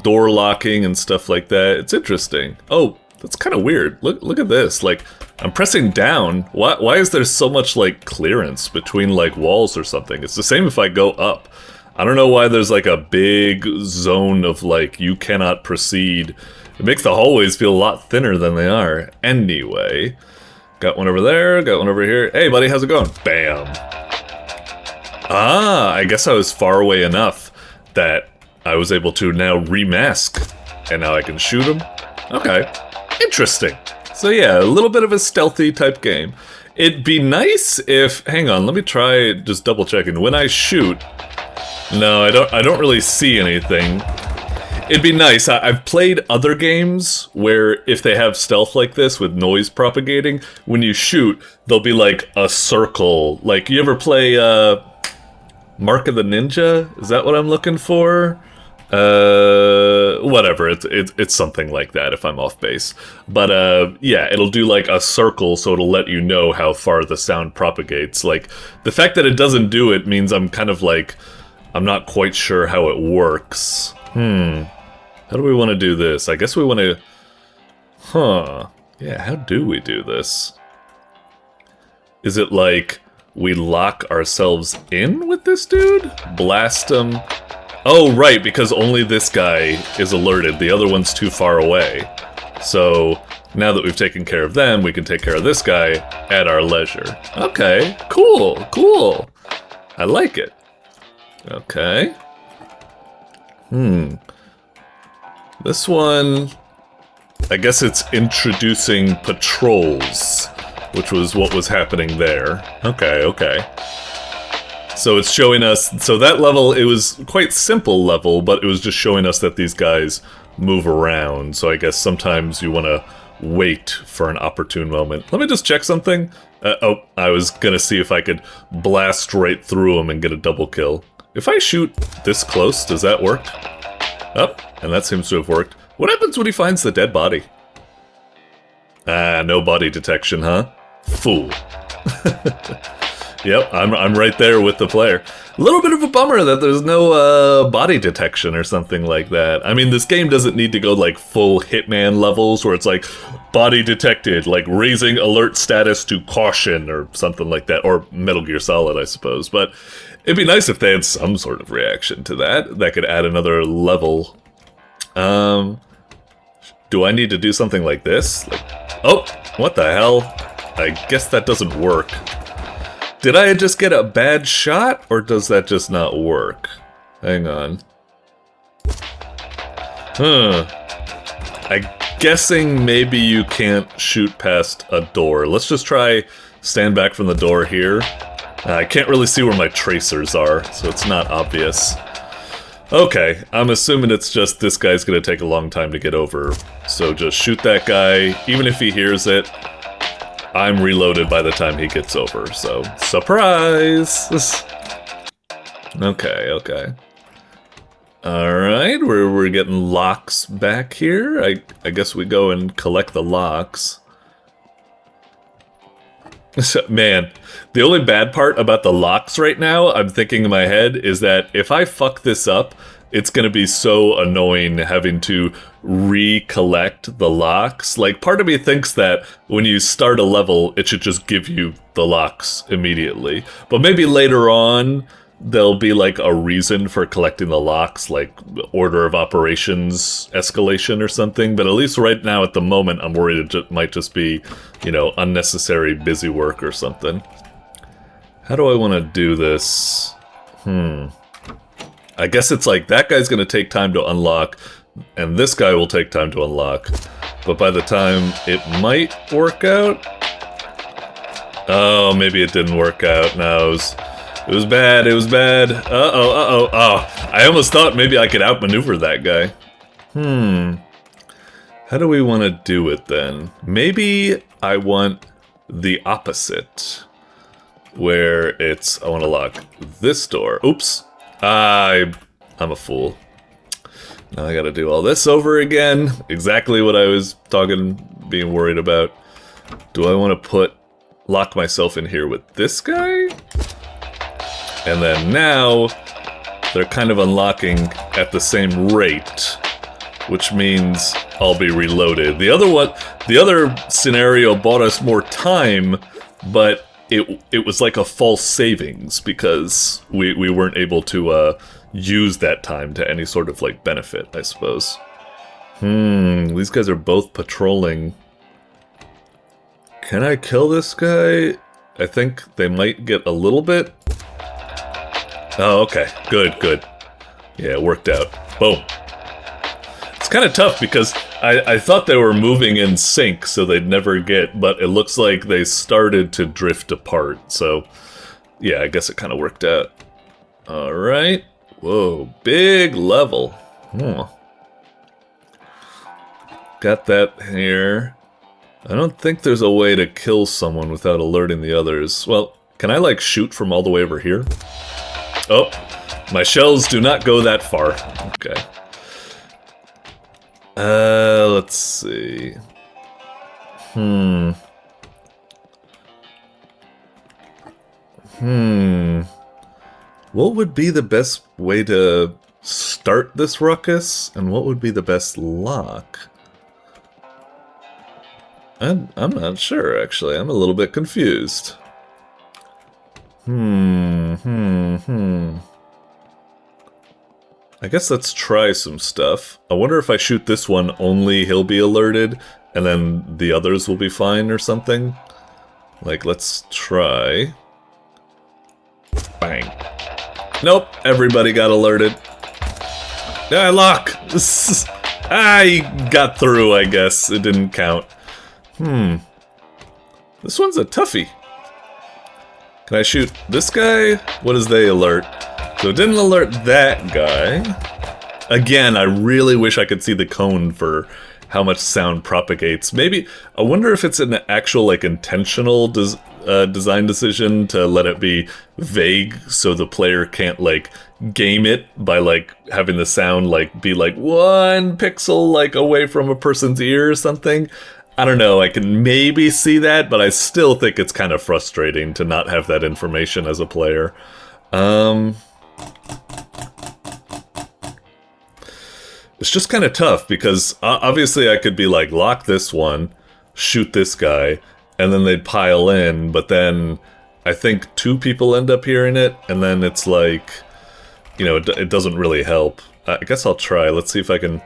door locking and stuff like that. It's interesting. Oh, that's kind of weird. Look at this. Like, I'm pressing down. Why is there so much like clearance between like walls or something? It's the same if I go up. I don't know why there's like a big zone of like you cannot proceed. It makes the hallways feel a lot thinner than they are. Anyway, got one over there, got one over here. Hey buddy, how's it going? Bam. Ah, I guess I was far away enough that I was able to now remask. And now I can shoot him. Okay, interesting. So yeah, a little bit of a stealthy type game. It'd be nice if, hang on, let me try just double checking. When I shoot, no, I don't really see anything. It'd be nice. I've played other games where if they have stealth like this with noise propagating, when you shoot, there'll be like a circle. Like, you ever play Mark of the Ninja? Is that what I'm looking for? Whatever. It's something like that if I'm off base. But yeah, it'll do like a circle, so it'll let you know how far the sound propagates. Like, the fact that it doesn't do it means I'm kind of like, I'm not quite sure how it works. How do we want to do this? I guess we want to... Yeah, how do we do this? Is it like we lock ourselves in with this dude? Blast him? Oh, right, because only this guy is alerted. The other one's too far away. So, now that we've taken care of them, we can take care of this guy at our leisure. Okay, cool, cool. I like it. Okay. This one, I guess it's introducing patrols, which was what was happening there. Okay. So it's showing us, so that level, it was quite simple level, but it was just showing us that these guys move around. So I guess sometimes you want to wait for an opportune moment. Let me just check something. Oh, I was gonna see if I could blast right through them and get a double kill. If I shoot this close, does that work? Oh, and that seems to have worked. What happens when he finds the dead body? Ah, no body detection, huh? Fool. Yep, I'm right there with the player. A little bit of a bummer that there's no body detection or something like that. I mean, this game doesn't need to go like full Hitman levels where it's like body detected, like raising alert status to caution or something like that, or Metal Gear Solid, I suppose. But it'd be nice if they had some sort of reaction to that. That could add another level. Do I need to do something like this? Like, oh, what the hell? I guess that doesn't work. Did I just get a bad shot, or does that just not work? Hang on. I'm guessing maybe you can't shoot past a door. Let's just try stand back from the door here. I can't really see where my tracers are, so it's not obvious. Okay, I'm assuming it's just this guy's gonna take a long time to get over. So just shoot that guy, even if he hears it. I'm reloaded by the time he gets over, so surprise! Okay. Alright, we're getting locks back here. I guess we go and collect the locks. Man, the only bad part about the locks right now, I'm thinking in my head, is that if I fuck this up, it's gonna be so annoying having to recollect the locks. Like, part of me thinks that when you start a level, it should just give you the locks immediately. But maybe later on, there'll be like a reason for collecting the locks, like order of operations escalation or something. But at least right now at the moment, I'm worried it might just be, you know, unnecessary busy work or something. How do I want to do this? I guess it's like that guy's going to take time to unlock, and this guy will take time to unlock. But by the time it might work out... Oh, maybe it didn't work out. No, it was bad, it was bad. Uh-oh. Oh, I almost thought maybe I could outmaneuver that guy. How do we want to do it then? Maybe I want the opposite. Where it's, I want to lock this door. Oops. I'm a fool. Now I gotta do all this over again. Exactly what I was being worried about. Do I want to lock myself in here with this guy? And then now, they're kind of unlocking at the same rate, which means I'll be reloaded. The other scenario bought us more time, but it was like a false savings because we weren't able to use that time to any sort of like benefit, I suppose. These guys are both patrolling. Can I kill this guy? I think they might get a little bit. Oh, okay. Good, good. Yeah, it worked out. Boom. It's kind of tough because I thought they were moving in sync so they'd never get, but it looks like they started to drift apart. So, yeah, I guess it kind of worked out. Alright. Whoa, big level. Got that here. I don't think there's a way to kill someone without alerting the others. Well, can I, like, shoot from all the way over here? Oh, my shells do not go that far. Okay. Let's see. What would be the best way to start this ruckus? And what would be the best lock? I'm not sure, actually. I'm a little bit confused. I guess let's try some stuff. I wonder if I shoot this one, only he'll be alerted, and then the others will be fine or something. Like, let's try. Bang. Nope, everybody got alerted. Ah, lock! I got through, I guess. It didn't count. This one's a toughie. Can I shoot this guy? What does they alert? So it didn't alert that guy. Again, I really wish I could see the cone for how much sound propagates. Maybe, I wonder if it's an actual, like, intentional design decision to let it be vague so the player can't, like, game it by, like, having the sound, like, be, like, 1 pixel, like, away from a person's ear or something. I don't know, I can maybe see that, but I still think it's kind of frustrating to not have that information as a player. It's just kind of tough, because obviously I could be like, lock this one, shoot this guy, and then they'd pile in, but then I think 2 people end up hearing it, and then it's like, you know, it doesn't really help. I guess I'll try, let's see if I can...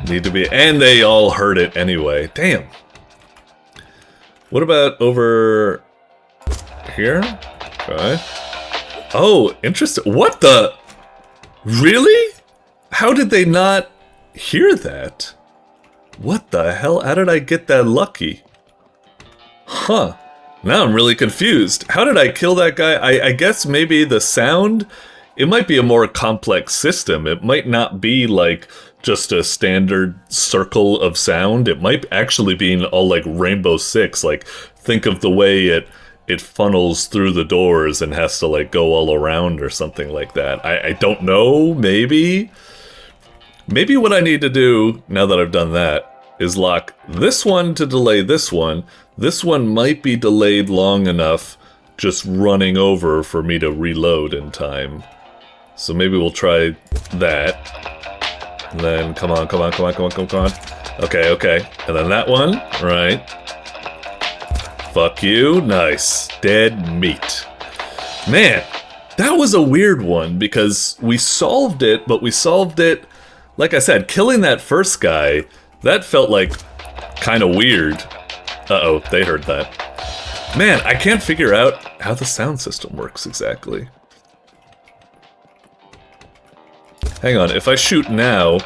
Need to be, and they all heard it anyway. Damn. What about over here? Okay. Oh, interesting. What the? Really? How did they not hear that? What the hell? How did I get that lucky? Huh. Now I'm really confused. How did I kill that guy? I guess maybe the sound? It might be a more complex system. It might not be like just a standard circle of sound. It might actually be all like Rainbow Six. Like, think of the way it funnels through the doors and has to like go all around or something like that. I don't know, maybe what I need to do now that I've done that is lock this one to delay this one. This one might be delayed long enough just running over for me to reload in time. So maybe we'll try that. And then, come on. Okay. And then that one, right. Fuck you, nice. Dead meat. Man, that was a weird one, because we solved it, but we solved it, like I said, killing that first guy, that felt like kind of weird. Uh-oh, they heard that. Man, I can't figure out how the sound system works exactly. Hang on, if I shoot now...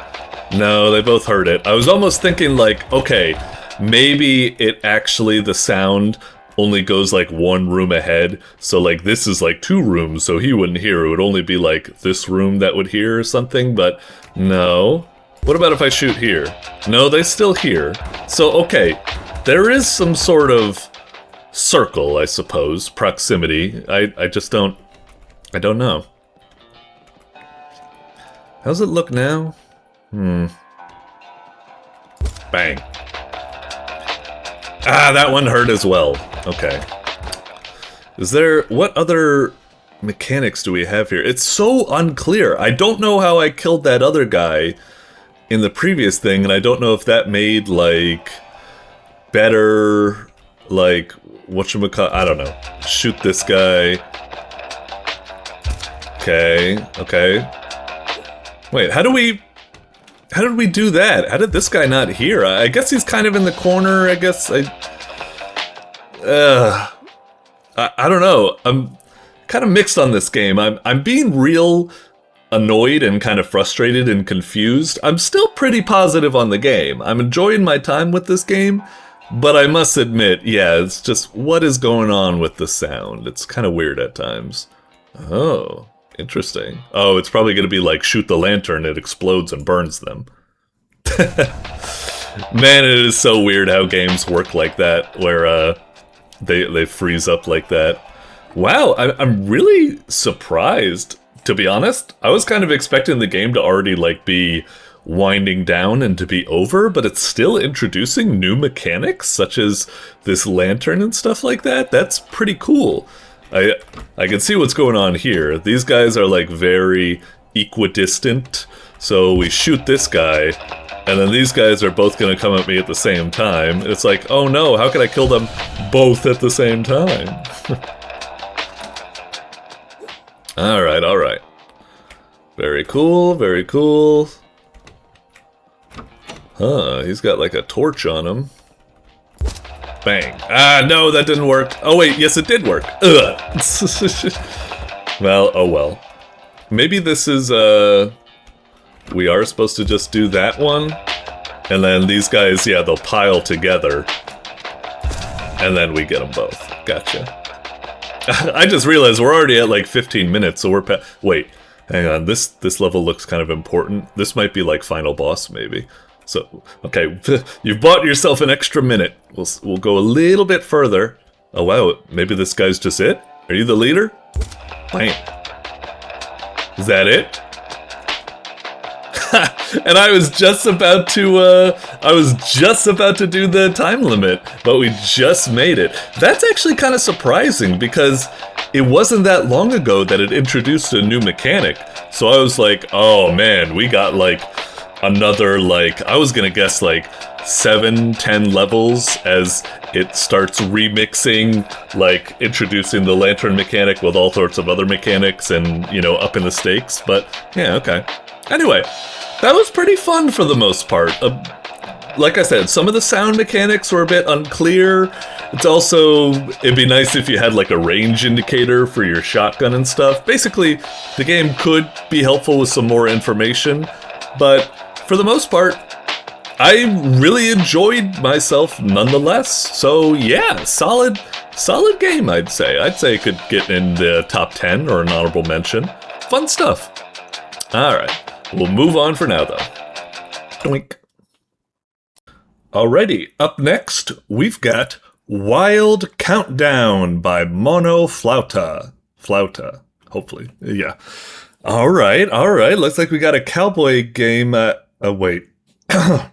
No, they both heard it. I was almost thinking like, okay, maybe it actually, the sound only goes like 1 room ahead. So like this is like 2 rooms, so he wouldn't hear. It would only be like this room that would hear or something, but no. What about if I shoot here? No, they still hear. So, okay, there is some sort of circle, I suppose, proximity. I just don't... I don't know. How's it look now? Bang. Ah, that one hurt as well. Okay. What other mechanics do we have here? It's so unclear. I don't know how I killed that other guy in the previous thing, and I don't know if that made, like, better, like, whatchamacallit, I don't know. Shoot this guy. Okay, okay. Wait, how did we do that? How did this guy not hear? I guess he's kind of in the corner, I guess I don't know. I'm kind of mixed on this game. I'm being real annoyed and kind of frustrated and confused. I'm still pretty positive on the game. I'm enjoying my time with this game, but I must admit, yeah, it's just what is going on with the sound. It's kind of weird at times. Oh, interesting. Oh, it's probably going to be like shoot the lantern, it explodes and burns them. Man, it is so weird how games work like that, where they freeze up like that. Wow, I'm really surprised, to be honest. I was kind of expecting the game to already like be winding down and to be over, but it's still introducing new mechanics, such as this lantern and stuff like that. That's pretty cool. I can see what's going on here. These guys are like very equidistant, so we shoot this guy, and then these guys are both gonna come at me at the same time. It's like, oh no, how can I kill them both at the same time? Alright, alright. Very cool, very cool. Huh, he's got like a torch on him. Bang. Ah, no, that didn't work. Oh wait, yes it did work. Ugh. Well, oh well. Maybe this is, we are supposed to just do that one, and then these guys, yeah, they'll pile together, and then we get them both. Gotcha. I just realized we're already at like 15 minutes, so we're wait, hang on, this level looks kind of important. This might be like final boss, maybe. So, okay, you've bought yourself an extra minute. We'll go a little bit further. Oh wow, maybe this guy's just it? Are you the leader? Bam. Is that it? And I was just about to do the time limit, but we just made it. That's actually kind of surprising, because it wasn't that long ago that it introduced a new mechanic. So I was like, oh man, we got like another, like, I was gonna guess like 7-10 levels as it starts remixing, like introducing the lantern mechanic with all sorts of other mechanics and, you know, upping the stakes. But yeah, okay. Anyway, that was pretty fun for the most part. Like I said, some of the sound mechanics were a bit unclear. It's also, it'd be nice if you had like a range indicator for your shotgun and stuff. Basically, the game could be helpful with some more information, but for the most part, I really enjoyed myself nonetheless. So yeah, solid game, I'd say. I'd say it could get in the top 10 or an honorable mention. Fun stuff. Alright. We'll move on for now, though. Doink. Alrighty, up next, we've got Wild Countdown by MonoFlauta. Flauta, hopefully. Yeah. Alright, alright. Looks like we got a cowboy game. Wait. I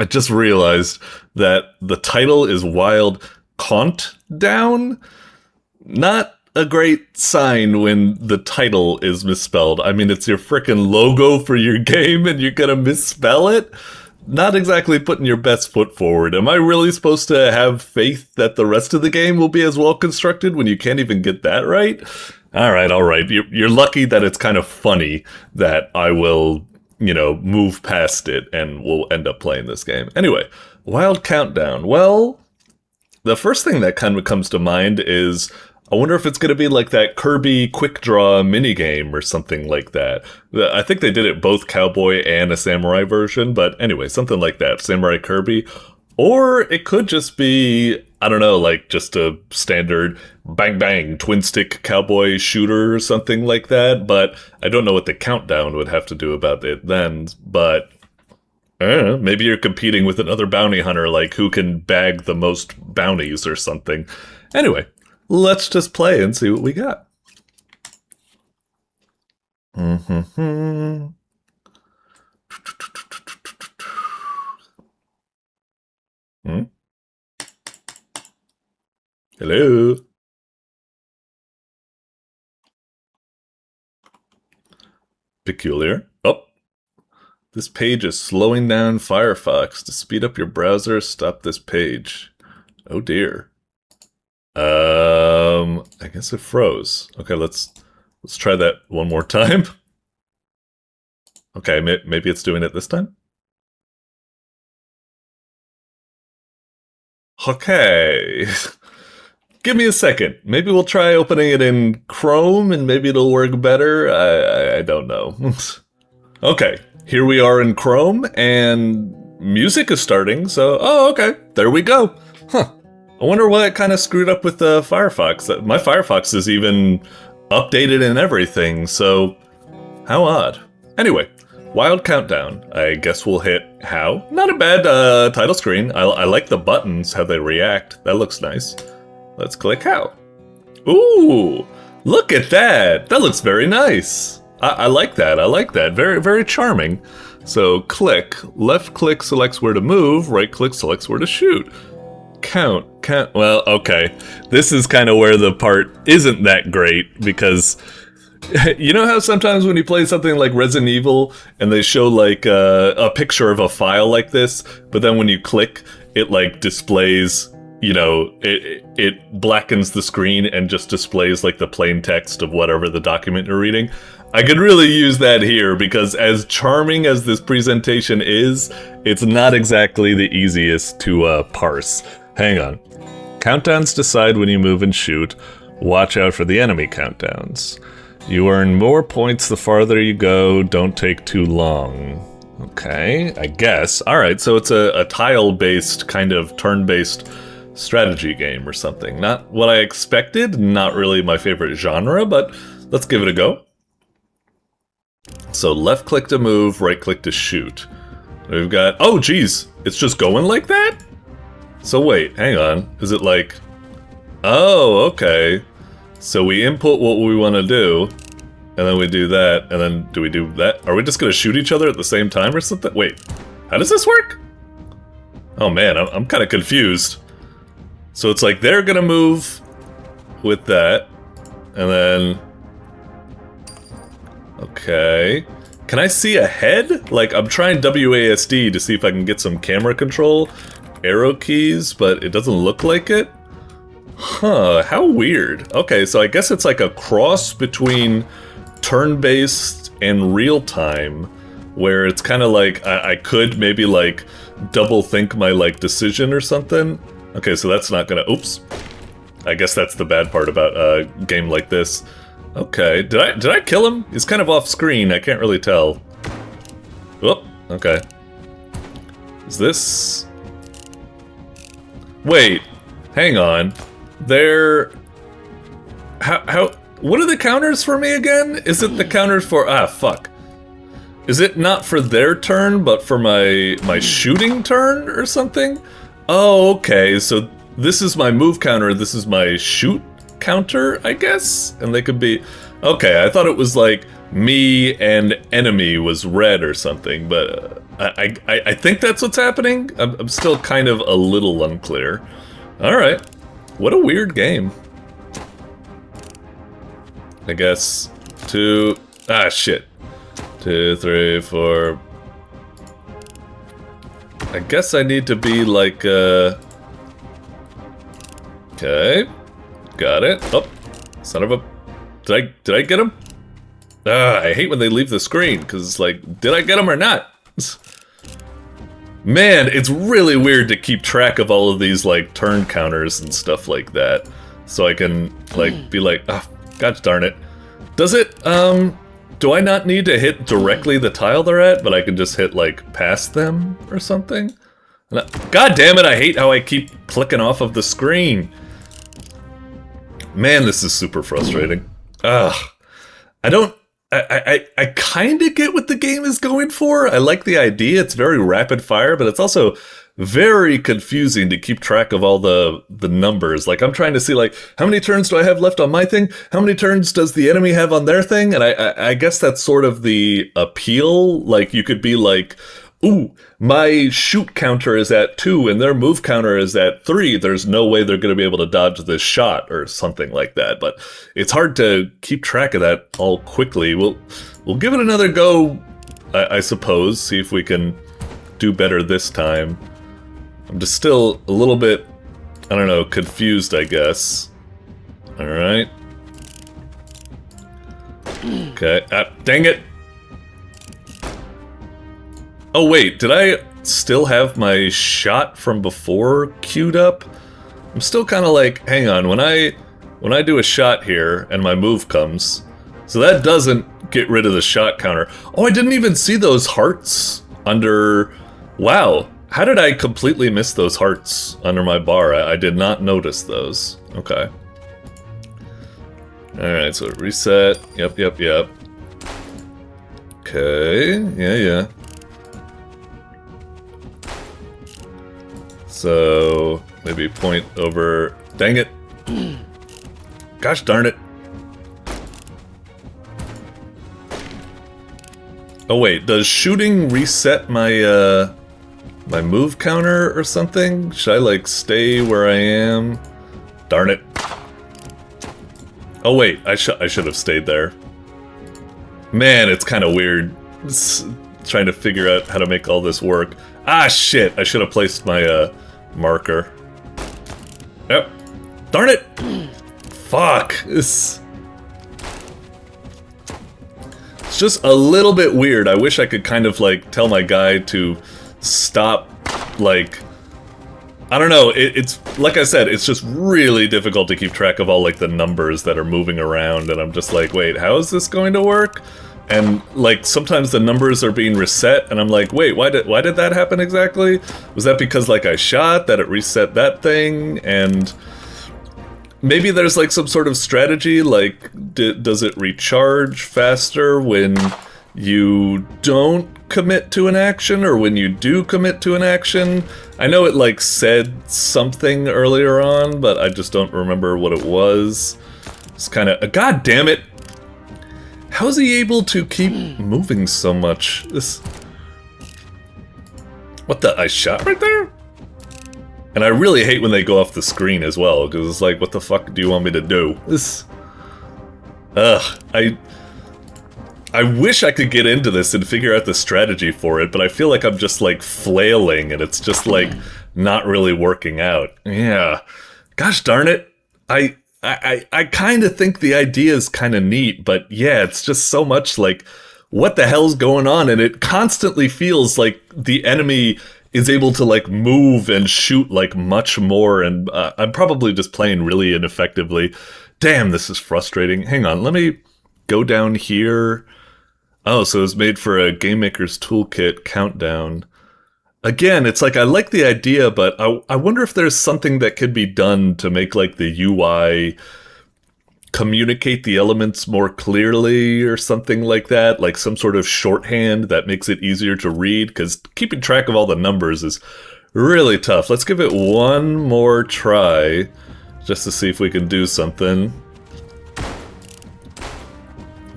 just realized that the title is Wild Countdown. Not a great sign when the title is misspelled. I mean, it's your frickin' logo for your game and you're gonna misspell it? Not exactly putting your best foot forward. Am I really supposed to have faith that the rest of the game will be as well constructed when you can't even get that right? Alright, alright. You're lucky that it's kind of funny that I will, you know, move past it and we'll end up playing this game. Anyway, Wild Countdown. Well, the first thing that kind of comes to mind is, I wonder if it's going to be like that Kirby Quick Draw minigame or something like that. I think they did it both cowboy and a samurai version, but anyway, something like that, Samurai Kirby. Or it could just be, I don't know, like just a standard bang bang twin stick cowboy shooter or something like that, but I don't know what the countdown would have to do about it then, but maybe you're competing with another bounty hunter, like who can bag the most bounties or something. Anyway. Let's just play and see what we got. Hello. Peculiar. Oh. This page is slowing down Firefox. To speed up your browser, stop this page. Oh dear. I guess it froze. Okay, let's try that one more time. Okay, maybe it's doing it this time. Okay. Give me a second. Maybe we'll try opening it in Chrome and maybe it'll work better. I don't know. Okay, here we are in Chrome and music is starting, so, oh, okay, there we go. Huh. I wonder what kind of screwed up with the Firefox. My Firefox is even updated and everything, so how odd. Anyway, Wild Countdown. I guess we'll hit how? Not a bad title screen. I like the buttons, how they react. That looks nice. Let's click how. Ooh, look at that. That looks very nice. I like that. I like that. Very, very charming. So click. Left click selects where to move. Right click selects where to shoot. Count. Well, okay. This is kind of where the part isn't that great because you know how sometimes when you play something like Resident Evil and they show like a picture of a file like this, but then when you click, it like displays, you know, it blackens the screen and just displays like the plain text of whatever the document you're reading. I could really use that here because as charming as this presentation is, it's not exactly the easiest to parse. Hang on. Countdowns decide when you move and shoot. Watch out for the enemy countdowns. You earn more points the farther you go. Don't take too long. Okay, I guess. Alright, so it's a tile-based, kind of turn-based strategy game or something. Not what I expected, not really my favorite genre, but let's give it a go. So left click to move, right click to shoot. We've got, oh geez, it's just going like that? So wait, hang on, is it like, oh, okay. So we input what we want to do, and then we do that, and then do we do that? Are we just gonna shoot each other at the same time or something? Wait, how does this work? Oh man, I'm kind of confused. So it's like they're gonna move with that, and then... Okay. Can I see ahead? Like, I'm trying WASD to see if I can get some camera control, arrow keys, but it doesn't look like it. Huh, how weird. Okay, so I guess it's like a cross between turn-based and real-time, where it's kind of like, I could maybe like double think my like decision or something. Okay, so that's not gonna, oops. I guess that's the bad part about a game like this. Okay, did I kill him? He's kind of off screen, I can't really tell. Oh, okay. Is this... Wait, hang on. They're... How... What are the counters for me again? Is it the counters for... Ah, fuck. Is it not for their turn, but for my shooting turn or something? Oh, okay, so this is my move counter, this is my shoot counter, I guess? And they could be... Okay, I thought it was like me and enemy was red or something, but I think that's what's happening? I'm still kind of a little unclear. Alright. What a weird game. I guess 2... Ah, shit. 2, 3, 4... I guess I need to be like, Okay. Got it. Oh, son of a... Did I get him? Ah, I hate when they leave the screen, because it's like, did I get him or not? Man, it's really weird to keep track of all of these, like, turn counters and stuff like that. So I can, like, be like, ah, oh, gosh darn it. Does it, do I not need to hit directly the tile they're at, but I can just hit, like, past them or something? God damn it, I hate how I keep clicking off of the screen. Man, this is super frustrating. Ugh. I kind of get what the game is going for. I like the idea. It's very rapid fire, but it's also very confusing to keep track of all the numbers. Like, I'm trying to see, like, how many turns do I have left on my thing? How many turns does the enemy have on their thing? And I guess that's sort of the appeal. Like, you could be like, ooh, my shoot counter is at 2 and their move counter is at 3. There's no way they're going to be able to dodge this shot or something like that. But it's hard to keep track of that all quickly. We'll give it another go, I suppose. See if we can do better this time. I'm just still a little bit, I don't know, confused, I guess. All right. Okay. Dang it. Oh wait, did I still have my shot from before queued up? I'm still kind of like, hang on, when I do a shot here and my move comes, so that doesn't get rid of the shot counter. Oh, I didn't even see those hearts under, wow, how did I completely miss those hearts under my bar? I did not notice those. Okay. Alright, so reset, yep. Okay, yeah. So, maybe point over... Dang it! Gosh darn it! Oh wait, does shooting reset my, my move counter or something? Should I, like, stay where I am? Darn it. Oh wait, I should have stayed there. Man, it's kind of weird. Trying to figure out how to make all this work. Ah, shit! I should have placed my, marker. Yep. Darn it! Fuck! It's just a little bit weird. I wish I could kind of, like, tell my guy to stop, like... I don't know, it's like I said, it's just really difficult to keep track of all, like, the numbers that are moving around, and I'm just like, wait, how is this going to work? And, like, sometimes the numbers are being reset, and I'm like, wait, why did that happen exactly? Was that because, like, I shot, that it reset that thing? And maybe there's, like, some sort of strategy, like, does it recharge faster when you don't commit to an action, or when you do commit to an action? I know it, like, said something earlier on, but I just don't remember what it was. It's kind of... God damn it! How is he able to keep moving so much? This... What the... I shot right there? And I really hate when they go off the screen as well, because it's like, what the fuck do you want me to do? This... Ugh, I wish I could get into this and figure out the strategy for it, but I feel like I'm just, like, flailing, and it's just, like, not really working out. Yeah. Gosh darn it. I kind of think the idea is kind of neat, but yeah, it's just so much like, what the hell's going on? And it constantly feels like the enemy is able to, like, move and shoot, like, much more, and I'm probably just playing really ineffectively. Damn, this is frustrating. Hang on, let me go down here. Oh, so it's made for a Game Maker's Toolkit countdown. Again, it's like, I like the idea, but I wonder if there's something that could be done to make, like, the UI communicate the elements more clearly or something like that, like some sort of shorthand that makes it easier to read, because keeping track of all the numbers is really tough. Let's give it one more try, just to see if we can do something.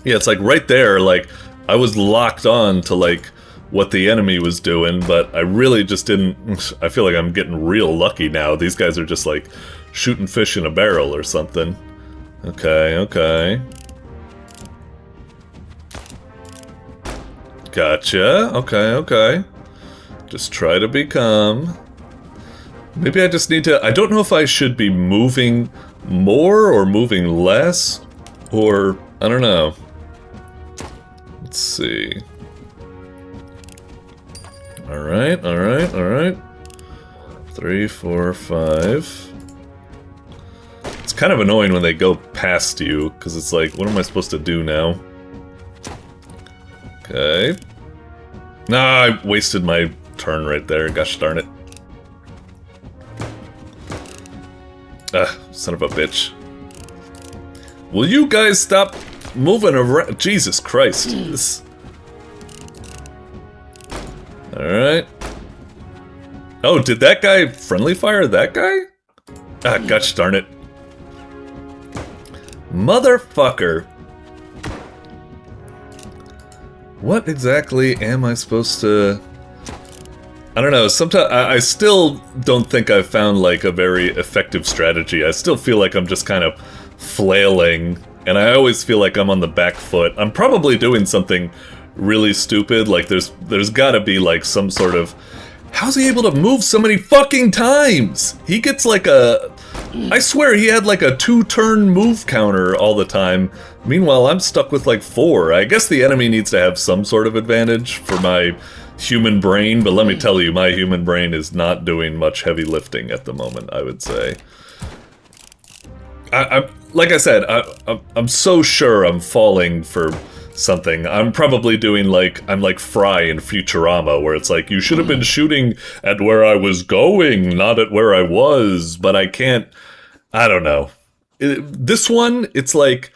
Yeah, it's like right there, like, I was locked on to, like, what the enemy was doing, but I really just didn't... I feel like I'm getting real lucky now. These guys are just, like, shooting fish in a barrel or something. Okay. Gotcha. Okay. Just try to be calm. Maybe I just need to... I don't know if I should be moving more or moving less, or... I don't know. Let's see. Alright. 3, 4, 5. It's kind of annoying when they go past you, because it's like, what am I supposed to do now? Okay. Nah, I wasted my turn right there, gosh darn it. Ah, son of a bitch. Will you guys stop moving around? Jesus Christ. This... Alright. Oh, did that guy friendly fire that guy? Ah, gosh darn it. Motherfucker. What exactly am I supposed to I don't know, sometimes I still don't think I've found like a very effective strategy. I still feel like I'm just kind of flailing, and I always feel like I'm on the back foot. I'm probably doing something really stupid, like there's gotta be like some sort of... How's he able to move so many fucking times? He gets like a... I swear he had like a 2-turn move counter all the time. Meanwhile, I'm stuck with like 4. I guess the enemy needs to have some sort of advantage for my human brain, but let me tell you, my human brain is not doing much heavy lifting at the moment, I would say. Like I said, I'm so sure I'm falling for something. I'm probably doing like, I'm like Fry in Futurama, where it's like, you should have been shooting at where I was going, not at where I was, but I can't, I don't know. This one, it's like,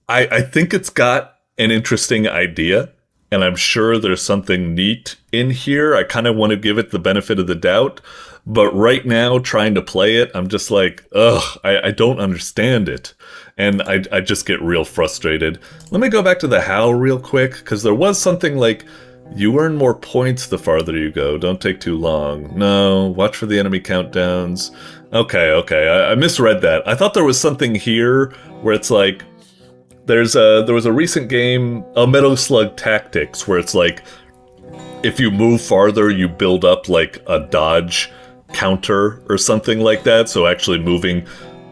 I think it's got an interesting idea, and I'm sure there's something neat in here. I kind of want to give it the benefit of the doubt, but right now, trying to play it, I'm just like, ugh, I don't understand it. And I just get real frustrated. Let me go back to the how real quick, because there was something like, you earn more points the farther you go, don't take too long. No, watch for the enemy countdowns. Okay, I misread that. I thought there was something here where it's like, there was a recent game, Metal Slug Tactics, where it's like, if you move farther, you build up like a dodge counter or something like that, so actually moving,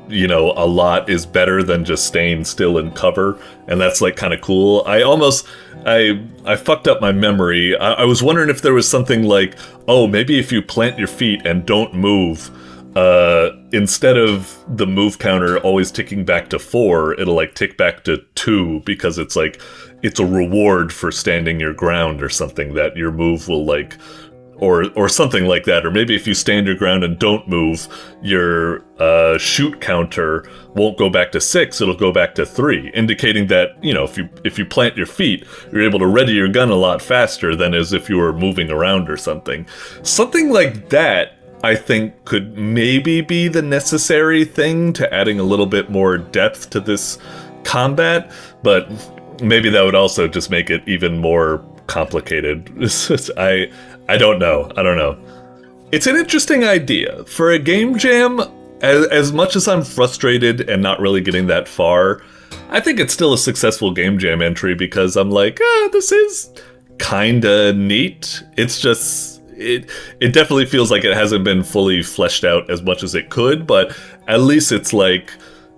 you know, a lot is better than just staying still in cover, and that's like kind of cool. I fucked up my memory. I was wondering if there was something like, oh, maybe if you plant your feet and don't move, instead of the move counter always ticking back to 4, it'll like tick back to 2, because it's like, it's a reward for standing your ground or something, that your move will like, or something like that. Or maybe if you stand your ground and don't move, your shoot counter won't go back to 6, it'll go back to 3, indicating that, you know, if you plant your feet, you're able to ready your gun a lot faster than as if you were moving around or something. Something like that, I think, could maybe be the necessary thing to adding a little bit more depth to this combat, but maybe that would also just make it even more complicated. I don't know. It's an interesting idea. For a game jam, as much as I'm frustrated and not really getting that far, I think it's still a successful game jam entry, because I'm like, this is kinda neat. It's just, it definitely feels like it hasn't been fully fleshed out as much as it could, but at least it's like,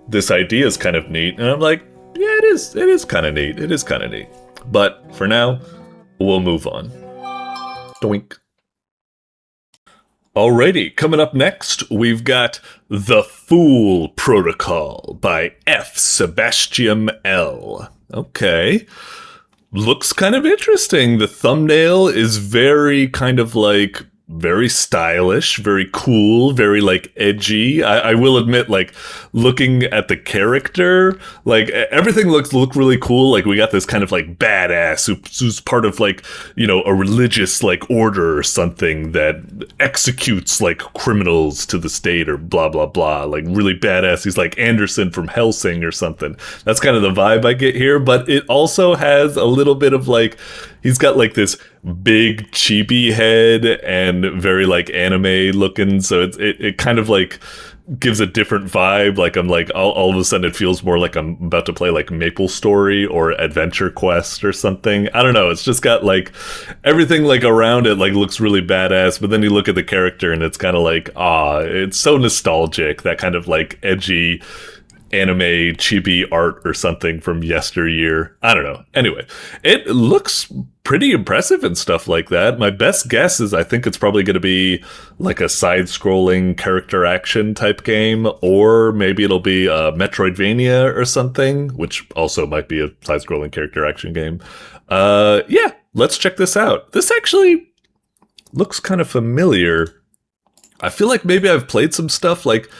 this idea is kind of neat, and I'm like, yeah, it is kind of neat. It is kind of neat. But for now, we'll move on. Doink. Alrighty, coming up next, we've got The Fool Protocol by FsebastiamL. Okay. Looks kind of interesting. The thumbnail is very kind of like, very stylish, very cool, very like edgy. I will admit, like, looking at the character, like everything look really cool. Like, we got this kind of like badass who's part of like, you know, a religious like order or something that executes like criminals to the state or blah blah blah. Like, really badass. He's like Anderson from Hellsing or something. That's kind of the vibe I get here. But it also has a little bit of like, he's got like this big chibi head and very like anime looking, so it kind of like gives a different vibe. Like, I'm like, all of a sudden it feels more like I'm about to play like Maple Story or Adventure Quest or something. I don't know, it's just got like everything like around it like looks really badass, but then you look at the character and it's kind of like, it's so nostalgic, that kind of like edgy anime chibi art or something from yesteryear. I don't know. Anyway, it looks pretty impressive and stuff like that. My best guess is I think it's probably going to be like a side-scrolling character action type game, or maybe it'll be a Metroidvania or something, which also might be a side-scrolling character action game. Yeah, let's check this out. This actually looks kind of familiar. I feel like maybe I've played some stuff like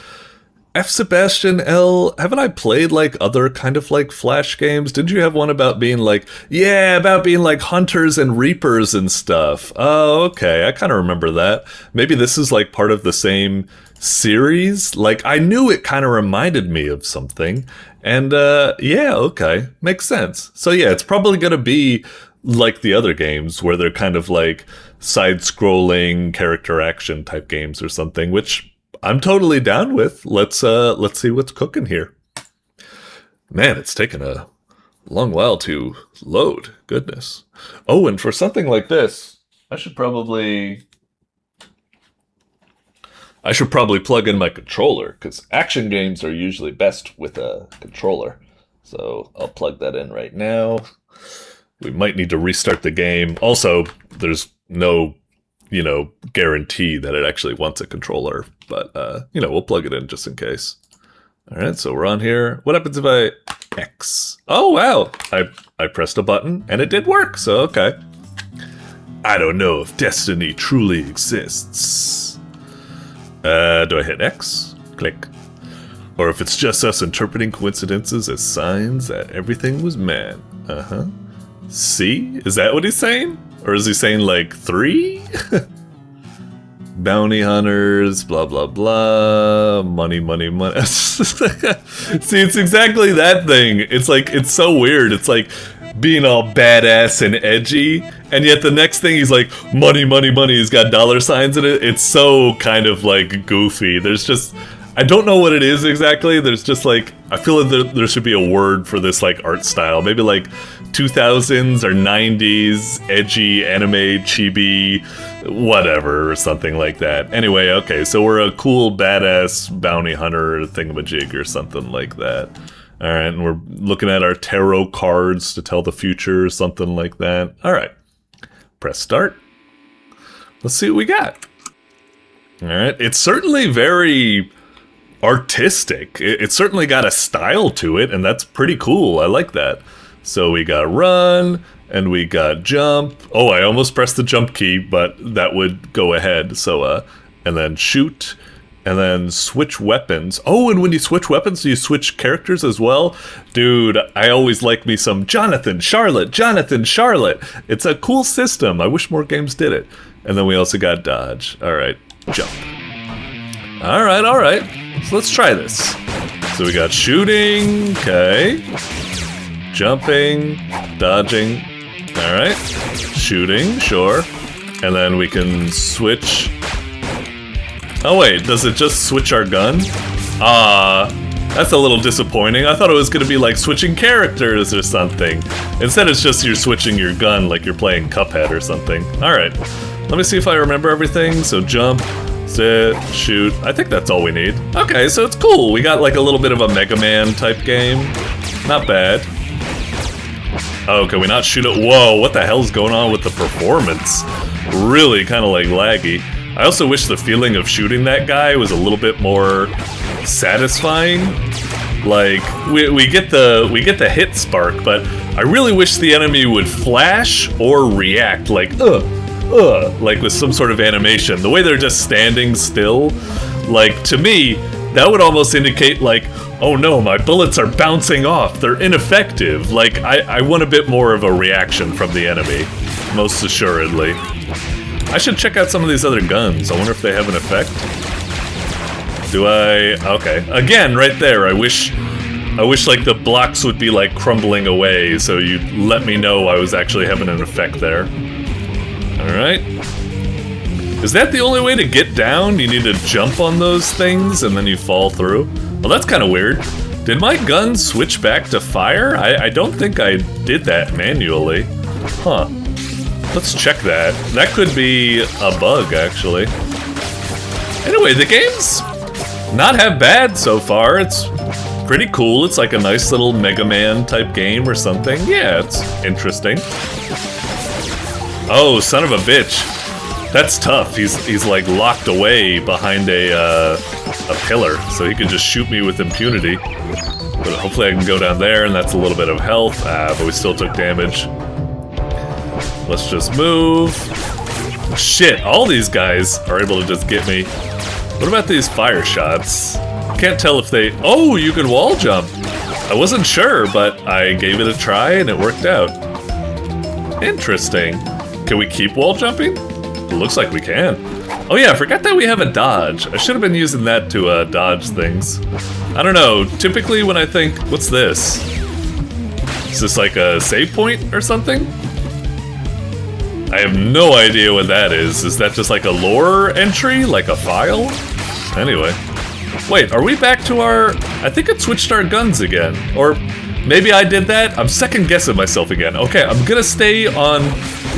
FsebastiamL. Haven't I played like other kind of like Flash games? Didn't you have one about being like, hunters and reapers and stuff? Oh, okay, I kind of remember that. Maybe this is like part of the same series. Like, I knew it kind of reminded me of something, and yeah, okay, makes sense. So yeah, it's probably gonna be like the other games where they're kind of like side-scrolling character action type games or something, which I'm totally down with. Let's see what's cooking here. Man, it's taken a long while to load. Goodness. Oh, and for something like this, I should probably plug in my controller, because action games are usually best with a controller. So I'll plug that in right now. We might need to restart the game. Also, there's no, guarantee that it actually wants a controller, but, we'll plug it in just in case. All right, so we're on here. What happens if I X? Oh, wow. I pressed a button and it did work, so okay. I don't know if destiny truly exists. Do I hit X? Click. Or if it's just us interpreting coincidences as signs that everything was meant. Uh-huh. C? Is that what he's saying? Or is he saying like 3? Bounty hunters, blah, blah, blah. Money, money, money. See, it's exactly that thing. It's like, it's so weird. It's like being all badass and edgy, and yet the next thing he's like, money, money, money. He's got dollar signs in it. It's so kind of like goofy. There's just, I don't know what it is exactly. There's just like, I feel like there should be a word for this like art style. Maybe like 2000s or 90s edgy anime chibi whatever or something like that. Anyway, okay, so we're a cool badass bounty hunter thingamajig or something like that. All right, and we're looking at our tarot cards to tell the future or something like that. All right, press start. Let's see what we got. All right, it's certainly very artistic. It's certainly got a style to it, and that's pretty cool. I like that. So we got run, and we got jump. Oh, I almost pressed the jump key, but that would go ahead. So, and then shoot, and then switch weapons. Oh, and when you switch weapons, do you switch characters as well? Dude, I always like me some Jonathan, Charlotte, Jonathan, Charlotte. It's a cool system. I wish more games did it. And then we also got dodge. All right, jump. All right. So let's try this. So we got shooting, okay. Jumping, dodging, all right. Shooting, sure. And then we can switch. Oh wait, does it just switch our gun? That's a little disappointing. I thought it was gonna be like switching characters or something. Instead it's just you're switching your gun like you're playing Cuphead or something. All right, let me see if I remember everything. So jump, sit, shoot. I think that's all we need. Okay, so it's cool. We got like a little bit of a Mega Man type game. Not bad. Oh, can we not shoot it? Whoa, what the hell's going on with the performance? Really kind of like laggy. I also wish the feeling of shooting that guy was a little bit more satisfying. Like, we get the hit spark, but I really wish the enemy would flash or react like like with some sort of animation. The way they're just standing still, like, to me, that would almost indicate like, oh no, my bullets are bouncing off, they're ineffective. Like, I want a bit more of a reaction from the enemy, most assuredly. I should check out some of these other guns. I wonder if they have an effect. Do I? Okay. Again, right there, I wish like the blocks would be like crumbling away, so you'd let me know I was actually having an effect there. Alright. Is that the only way to get down? You need to jump on those things and then you fall through? Well, that's kind of weird. Did my gun switch back to fire? I don't think I did that manually. Huh. Let's check that. That could be a bug, actually. Anyway, the game's not half bad so far. It's pretty cool. It's like a nice little Mega Man type game or something. Yeah, it's interesting. Oh, son of a bitch. That's tough. He's like locked away behind a pillar, so he can just shoot me with impunity. But hopefully I can go down there, and that's a little bit of health. But we still took damage. Let's just move. Shit, all these guys are able to just get me. What about these fire shots? Can't tell if they... Oh, you can wall jump. I wasn't sure, but I gave it a try and it worked out. Interesting. Can we keep wall jumping? It looks like we can. Oh yeah, I forgot that we have a dodge. I should have been using that to dodge things. I don't know, typically when I think, what's this? Is this like a save point or something? I have no idea what that is. Is that just like a lore entry? Like a file? Anyway. Wait, are we back to our... I think it switched our guns again. Or maybe I did that? I'm second guessing myself again. Okay, I'm gonna stay on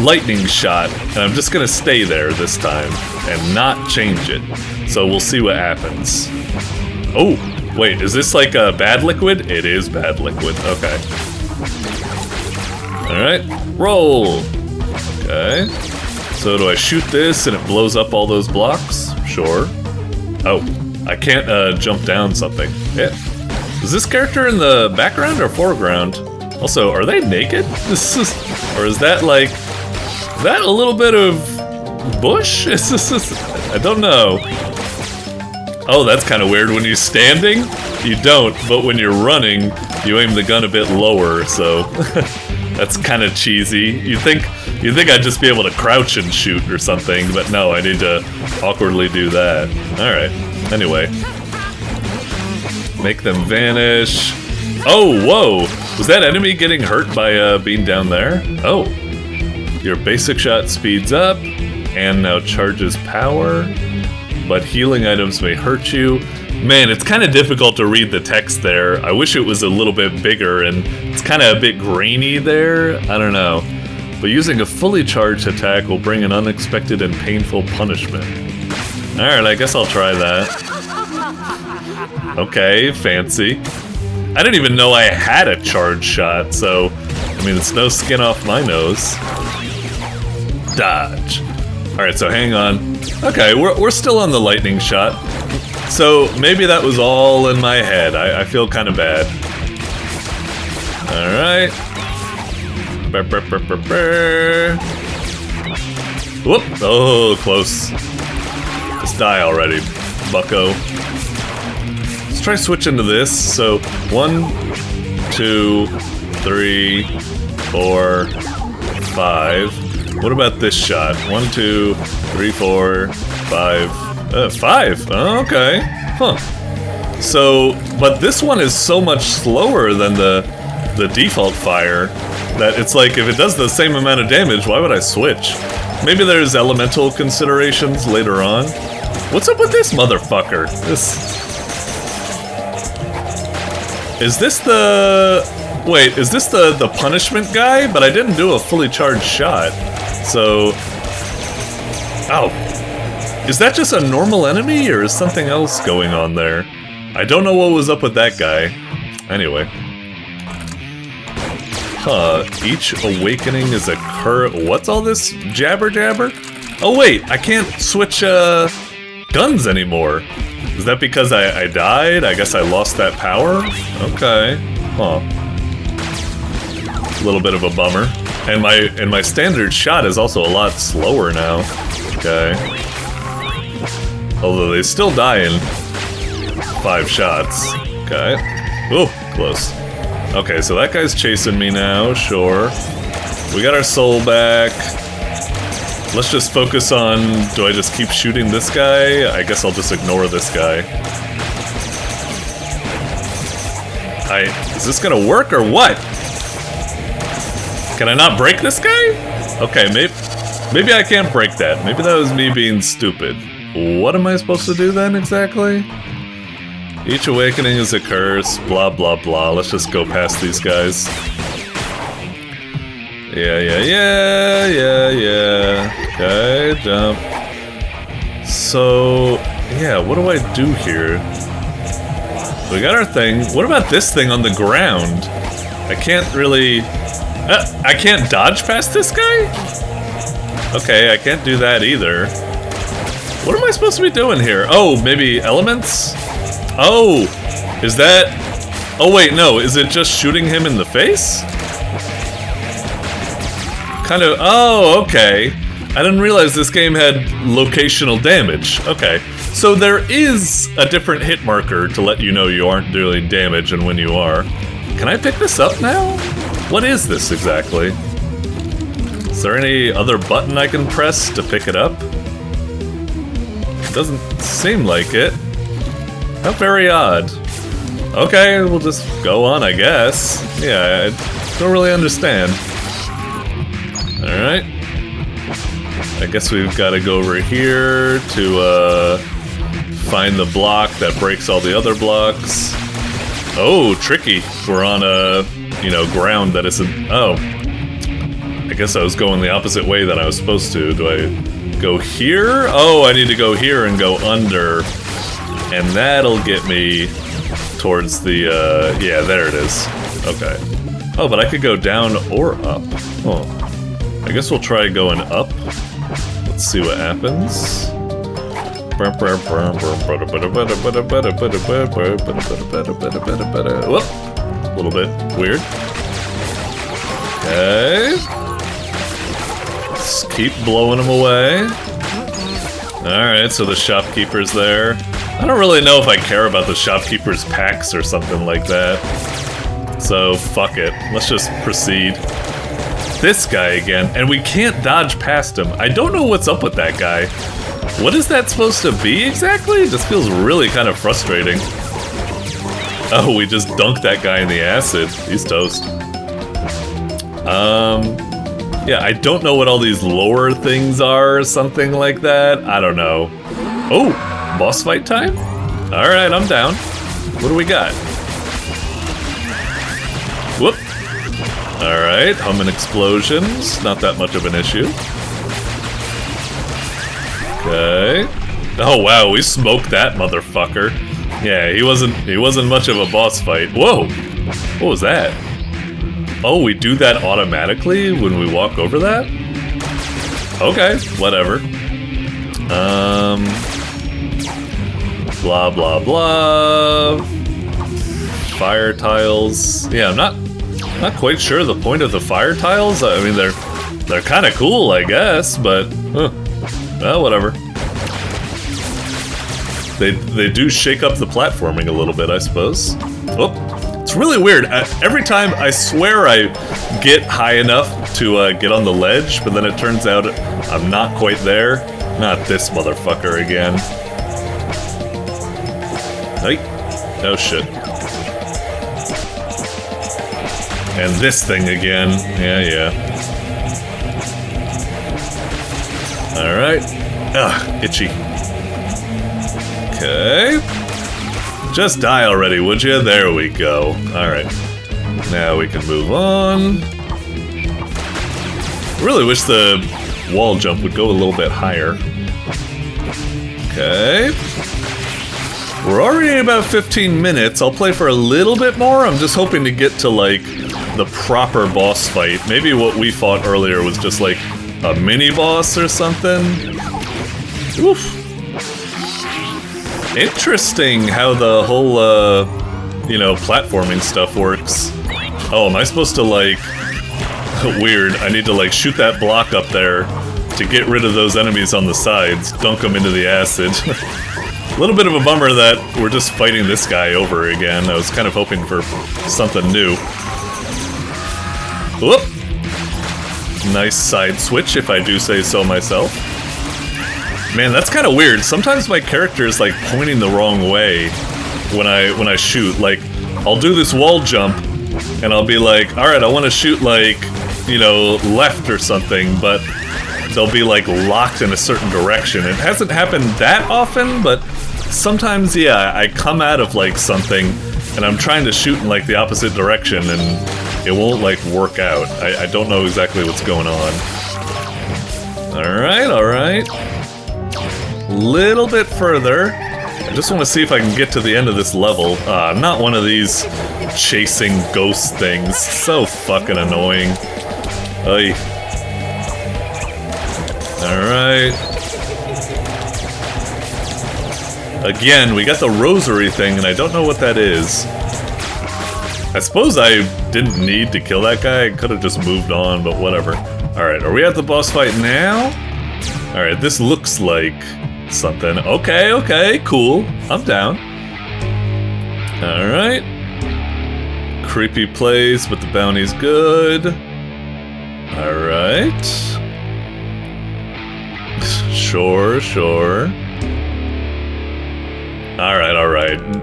lightning shot, and I'm just gonna stay there this time and not change it. So we'll see what happens. Oh, wait, is this like a bad liquid? It is bad liquid, okay. Alright, roll! Okay. So do I shoot this and it blows up all those blocks? Sure. Oh, I can't jump down something. Yeah. Is this character in the background or foreground? Also, are they naked? Or is that like... Is that a little bit of bush? I don't know. Oh, that's kind of weird. When you're standing, you don't, but when you're running, you aim the gun a bit lower, so that's kind of cheesy. You'd think I'd just be able to crouch and shoot or something, but no, I need to awkwardly do that. Alright, anyway. Make them vanish. Oh, whoa! Was that enemy getting hurt by being down there? Oh. Your basic shot speeds up, and now charges power, but healing items may hurt you. Man, it's kind of difficult to read the text there. I wish it was a little bit bigger, and it's kind of a bit grainy there. I don't know. But using a fully charged attack will bring an unexpected and painful punishment. Alright, I guess I'll try that. Okay, fancy. I didn't even know I had a charge shot, so... I mean, it's no skin off my nose. Dodge. Alright, so hang on. Okay, we're still on the lightning shot. So, maybe that was all in my head. I feel kind of bad. Alright. Whoop! Oh, close. Just die already, bucko. Let's try switching to this. So, 1, 2, 3, 4, 5. What about this shot? 1, 2, 3, 4, 5. 5? Oh, okay. Huh. So, but this one is so much slower than the default fire that it's like, if it does the same amount of damage, why would I switch? Maybe there's elemental considerations later on. What's up with this motherfucker? Is this the... Wait, is this the punishment guy? But I didn't do a fully charged shot. So... Oh. Is that just a normal enemy, or is something else going on there? I don't know what was up with that guy. Anyway. Huh, each awakening is a what's all this jabber? Oh wait, I can't switch guns anymore. Is that because I died? I guess I lost that power? Okay. Huh. A little bit of a bummer. And my standard shot is also a lot slower now. Okay. Although they still die in 5 shots. Okay. Oh, close. Okay, so that guy's chasing me now, sure. We got our soul back. Let's just focus on... Do I just keep shooting this guy? I guess I'll just ignore this guy. Is this gonna work or what? Can I not break this guy? Okay, maybe I can't break that. Maybe that was me being stupid. What am I supposed to do then, exactly? Each awakening is a curse, blah blah blah. Let's just go past these guys. Yeah. Okay, jump. So, yeah, what do I do here? We got our thing. What about this thing on the ground? I can't really... I can't dodge past this guy? Okay, I can't do that either. What am I supposed to be doing here? Oh, maybe elements? Oh, is that... Oh wait, no, is it just shooting him in the face? Kind of... Oh, okay. I didn't realize this game had locational damage. Okay, so there is a different hit marker to let you know you aren't doing damage and when you are. Can I pick this up now? What is this exactly? Is there any other button I can press to pick it up? It doesn't seem like it. How very odd. Okay, we'll just go on, I guess. Yeah, I don't really understand. Alright. I guess we've got to go over here to find the block that breaks all the other blocks. Oh, tricky. We're on a, you know, ground that isn't... Oh. I guess I was going the opposite way than I was supposed to. Do I go here? Oh, I need to go here and go under. And that'll get me towards the, yeah, there it is. Okay. Oh, but I could go down or up. Oh. I guess we'll try going up. Let's see what happens. Whoop. A little bit weird. Okay. Let's keep blowing them away. Alright, so the shopkeeper's there. I don't really know if I care about the shopkeeper's packs or something like that. So, fuck it. Let's just proceed. This guy again, and we can't dodge past him. I don't know what's up with that guy. What is that supposed to be exactly? It just feels really kind of frustrating. Oh, we just dunked that guy in the acid. He's toast. Yeah, I don't know what all these lower things are or something like that. I don't know. Oh, boss fight time? Alright, I'm down. What do we got? Whoop. Alright, humming explosions. Not that much of an issue. Okay. Oh wow, we smoked that motherfucker. Yeah, he wasn't much of a boss fight. Whoa! What was that? Oh, we do that automatically when we walk over that? Okay, whatever. Blah blah blah. Fire tiles. Yeah, I'm not quite sure the point of the fire tiles. I mean, they're kind of cool, I guess, but well, whatever. They do shake up the platforming a little bit, I suppose. Oh, it's really weird. Every time I swear I get high enough to get on the ledge, but then it turns out I'm not quite there. Not this motherfucker again. Hey. Oh shit. And this thing again. Yeah. Alright. Ugh, itchy. Okay. Just die already, would you? There we go. Alright. Now we can move on. Really wish the wall jump would go a little bit higher. Okay. We're already at about 15 minutes. I'll play for a little bit more. I'm just hoping to get to, like, the proper boss fight. Maybe what we fought earlier was just, like, a mini-boss or something. Oof. Interesting how the whole, you know, platforming stuff works. Oh, am I supposed to, like... Weird. I need to, like, shoot that block up there to get rid of those enemies on the sides, dunk them into the acid. A little bit of a bummer that we're just fighting this guy over again. I was kind of hoping for something new. Whoop! Nice side switch, if I do say so myself. Man, that's kind of weird. Sometimes my character is like pointing the wrong way when I shoot. Like, I'll do this wall jump, and I'll be like, alright, I want to shoot like, you know, left or something, but they'll be like locked in a certain direction. It hasn't happened that often, but sometimes, yeah, I come out of like something, and I'm trying to shoot in like the opposite direction, and it won't like work out. I don't know exactly what's going on. Alright. Little bit further. I just want to see if I can get to the end of this level. Not one of these chasing ghost things. So fucking annoying. Oy. Alright. Again, we got the rosary thing, and I don't know what that is. I suppose I didn't need to kill that guy. I could have just moved on, but whatever. Alright, are we at the boss fight now? Alright, this looks like something. Okay, cool. I'm down. Alright. Creepy place, but the bounty's good. Alright. Sure. Alright.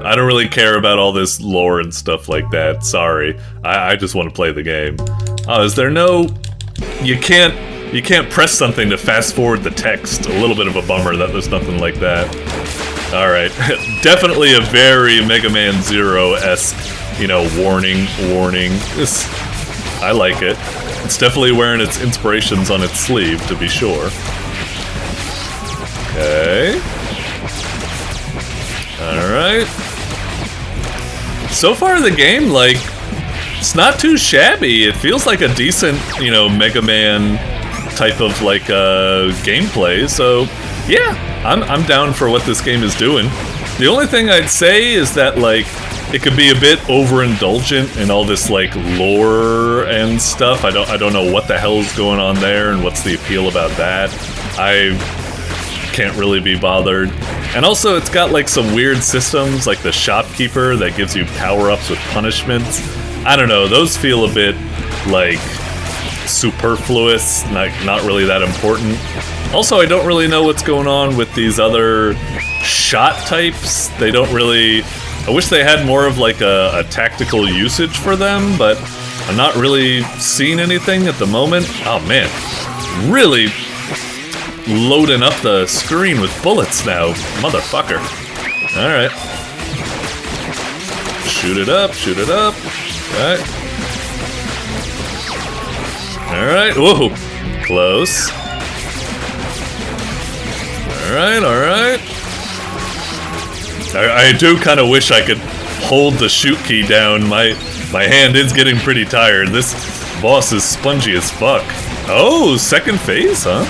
I don't really care about all this lore and stuff like that. Sorry. I just want to play the game. Oh, is there no... You can't you can't press something to fast forward the text. A little bit of a bummer that there's nothing like that. Alright, definitely a very Mega Man Zero-esque, you know, warning. I like it. It's definitely wearing its inspirations on its sleeve, to be sure. Okay. Alright. So far the game, like, it's not too shabby. It feels like a decent, you know, Mega Man type of, like, gameplay. So, yeah, I'm down for what this game is doing. The only thing I'd say is that, like, it could be a bit overindulgent in all this, like, lore and stuff. I don't know what the hell's going on there and what's the appeal about that. I can't really be bothered. And also, it's got, like, some weird systems, like the shopkeeper that gives you power-ups with punishments. I don't know, those feel a bit, like, superfluous, not really that important. Also, I don't really know what's going on with these other shot types. They don't really... I wish they had more of, like, a tactical usage for them, but I'm not really seeing anything at the moment. Oh, man. Really loading up the screen with bullets now. Motherfucker. Alright. Shoot it up, shoot it up. Alright. Alright, whoa. Close. Alright, alright. I do kind of wish I could hold the shoot key down. My hand is getting pretty tired. This boss is spongy as fuck. Oh, second phase, huh?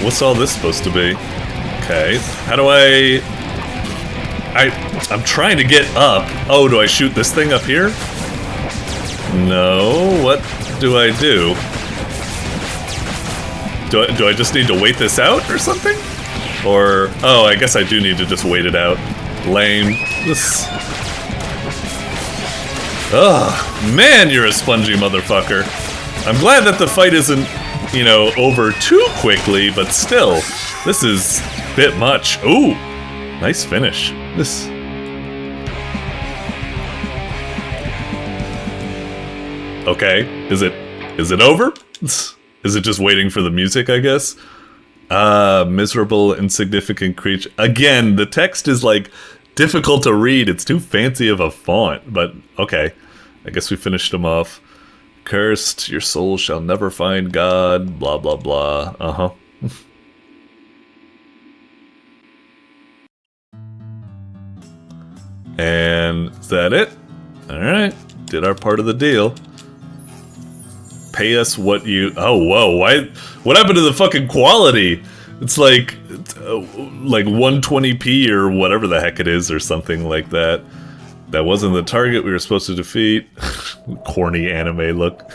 What's all this supposed to be? Okay, how do I'm trying to get up. Oh, do I shoot this thing up here? No, what do I do? Do I just need to wait this out or something? Or, oh, I guess I do need to just wait it out. Lame. This... Ugh, man, you're a spongy motherfucker. I'm glad that the fight isn't, you know, over too quickly, but still, this is a bit much. Ooh, nice finish. This... Okay, is it over? Is it just waiting for the music, I guess? Miserable, insignificant creature. Again, the text is, like, difficult to read. It's too fancy of a font, but okay. I guess we finished him off. Cursed, your soul shall never find God, blah, blah, blah. Uh-huh. And is that it? Alright, did our part of the deal. Pay us what you... Oh, whoa, why... What happened to the fucking quality? It's like 120p or whatever the heck it is or something like that. That wasn't the target we were supposed to defeat. Corny anime look.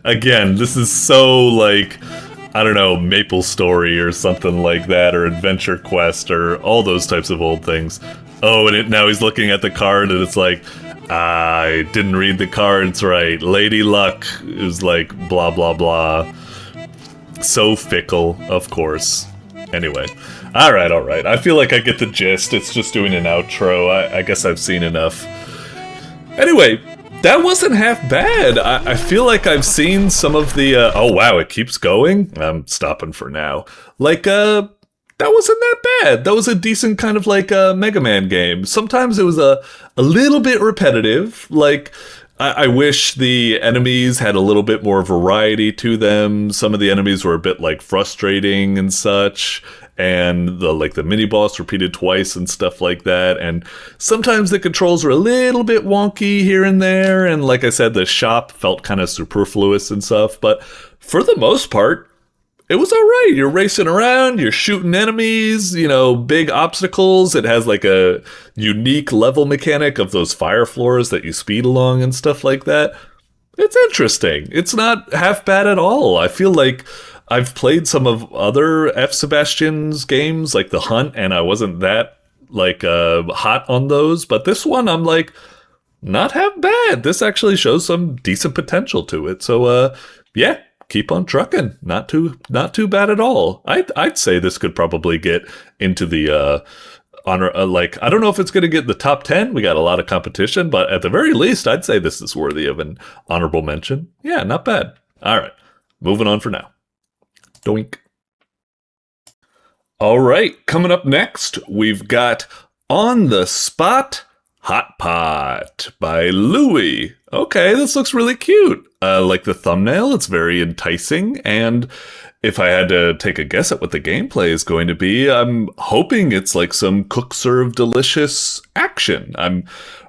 Again, this is so like... I don't know, Maple Story or something like that, or Adventure Quest, or all those types of old things. Oh, and now he's looking at the card and it's like... I didn't read the cards right. Lady Luck is like blah blah blah. So fickle, of course. Anyway. Alright. I feel like I get the gist. It's just doing an outro. I guess I've seen enough. Anyway, that wasn't half bad. I feel like I've seen some of the... oh wow, it keeps going? I'm stopping for now. Like, that wasn't that bad. That was a decent kind of like a Mega Man game. Sometimes it was a little bit repetitive. Like, I wish the enemies had a little bit more variety to them. Some of the enemies were a bit like frustrating and such. And the mini boss repeated twice and stuff like that. And sometimes the controls were a little bit wonky here and there. And like I said, the shop felt kind of superfluous and stuff. But for the most part, it was alright. You're racing around, you're shooting enemies, you know, big obstacles. It has like a unique level mechanic of those fire floors that you speed along and stuff like that. It's interesting. It's not half bad at all. I feel like I've played some of other Sebastian's games, like The Hunt, and I wasn't that, like, hot on those. But this one, I'm like, not half bad. This actually shows some decent potential to it. So, yeah. Keep on trucking. Not too bad at all. I'd say this could probably get into the honor. Like, I don't know if it's going to get the top 10. We got a lot of competition, but at the very least, I'd say this is worthy of an honorable mention. Yeah, not bad. All right. moving on for now. Doink. All right, coming up next, we've got On the Spot Hotpot by Looey. Okay, this looks really cute. Like the thumbnail, it's very enticing, and if I had to take a guess at what the gameplay is going to be, I'm hoping it's like some cook-serve delicious action. I'm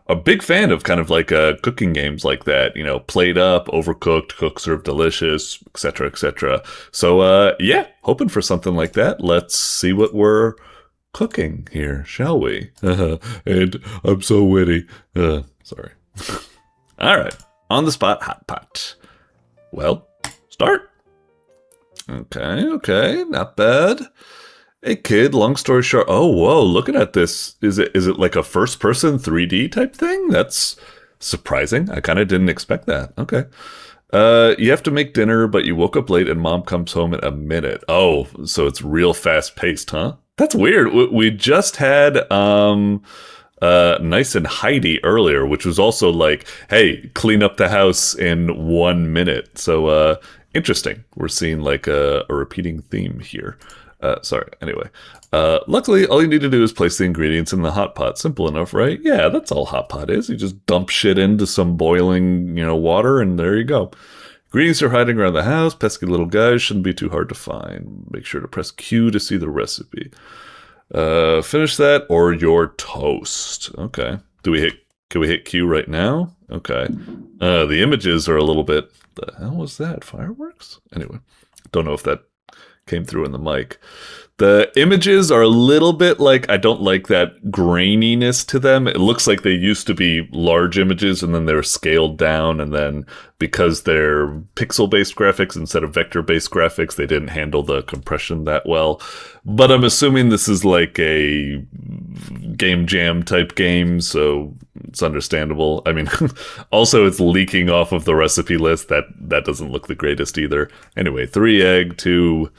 a big fan of kind of like cooking games like that, you know, Plate Up, Overcooked, Cook Serve Delicious, etc., etc. So, yeah, hoping for something like that. Let's see what we're cooking here, shall we? And I'm so witty. Sorry. All right, On the Spot Hotpot. Well, start. Okay, not bad. Hey kid, long story short. Oh, whoa, looking at this. Is it like a first-person 3D type thing? That's surprising. I kind of didn't expect that. Okay. You have to make dinner, but you woke up late and mom comes home in a minute. Oh, so it's real fast-paced, huh? That's weird. We just had Nice and Hidey earlier, which was also like, hey, clean up the house in 1 minute. So, interesting. We're seeing like a repeating theme here. Sorry, anyway. Luckily, all you need to do is place the ingredients in the hot pot. Simple enough, right? Yeah, that's all hot pot is. You just dump shit into some boiling, water, and there you go. Ingredients are hiding around the house. Pesky little guys shouldn't be too hard to find. Make sure to press Q to see the recipe. Finish that, or you're toast. Okay. Can we hit Q right now? Okay. The images are a little bit... The hell was that? Fireworks? Anyway, don't know if that came through in the mic. The images are a little bit like, I don't like that graininess to them. It looks like they used to be large images and then they're scaled down, and then because they're pixel-based graphics instead of vector-based graphics, they didn't handle the compression that well. But I'm assuming this is like a game jam type game, so it's understandable. I mean, also it's leaking off of the recipe list. That doesn't look the greatest either. Anyway, 3 egg, 2...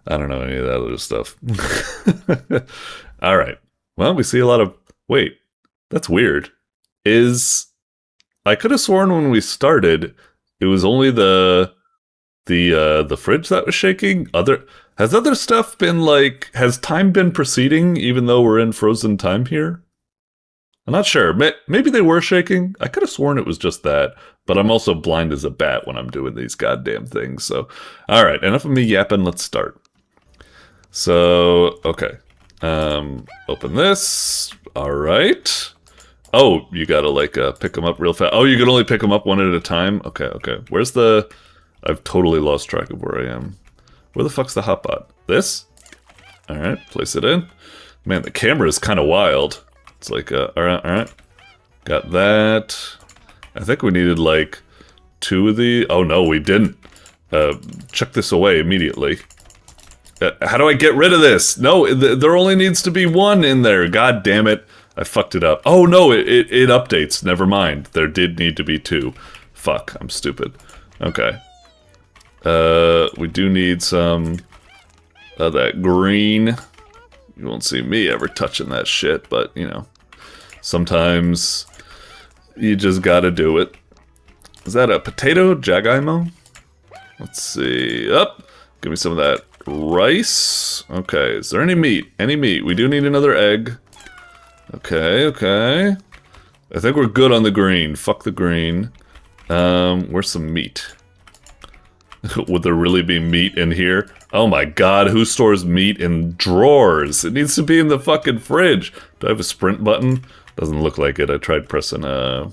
I don't know any of that other stuff. All right. Well, we see a lot of... Wait, that's weird. I could have sworn when we started, it was only the fridge that was shaking. Has other stuff been like... Has time been proceeding, even though we're in frozen time here? I'm not sure. Maybe they were shaking. I could have sworn it was just that. But I'm also blind as a bat when I'm doing these goddamn things. So, all right. Enough of me yapping. Let's start. So, okay. Open this. All right. Oh, you gotta like pick them up real fast. Oh, you can only pick them up one at a time? Okay. Where's the... I've totally lost track of where I am. Where the fuck's the hotpot? This? All right, place it in. Man, the camera is kind of wild. It's like, all right. Got that. I think we needed like 2 of the... Oh no, we didn't. Chuck this away immediately. How do I get rid of this? No, there only needs to be 1 in there. God damn it. I fucked it up. Oh, no, it updates. Never mind. There did need to be 2. Fuck, I'm stupid. Okay. We do need some of that green. You won't see me ever touching that shit, but, sometimes you just gotta do it. Is that a potato? Jagaimo? Let's see. Give me some of that. Rice. Okay, is there any meat? Any meat? We do need another egg. Okay. I think we're good on the green. Fuck the green. Where's some meat? Would there really be meat in here? Oh my god, who stores meat in drawers? It needs to be in the fucking fridge. Do I have a sprint button? Doesn't look like it. I tried pressing that.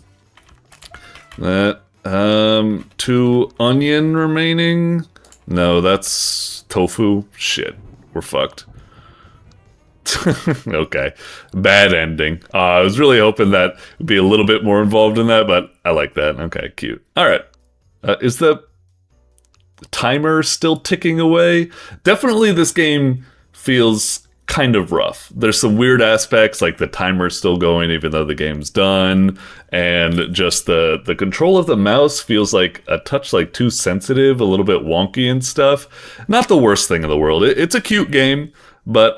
2 onion remaining. No, that's tofu. Shit, we're fucked. Okay, bad ending. I was really hoping that would be a little bit more involved in that, but I like that. Okay, cute. All right, is the timer still ticking away? Definitely, this game feels kind of rough. There's some weird aspects, like the timer's still going even though the game's done, and just the control of the mouse feels like a touch like too sensitive, a little bit wonky and stuff. Not the worst thing in the world. It's a cute game, but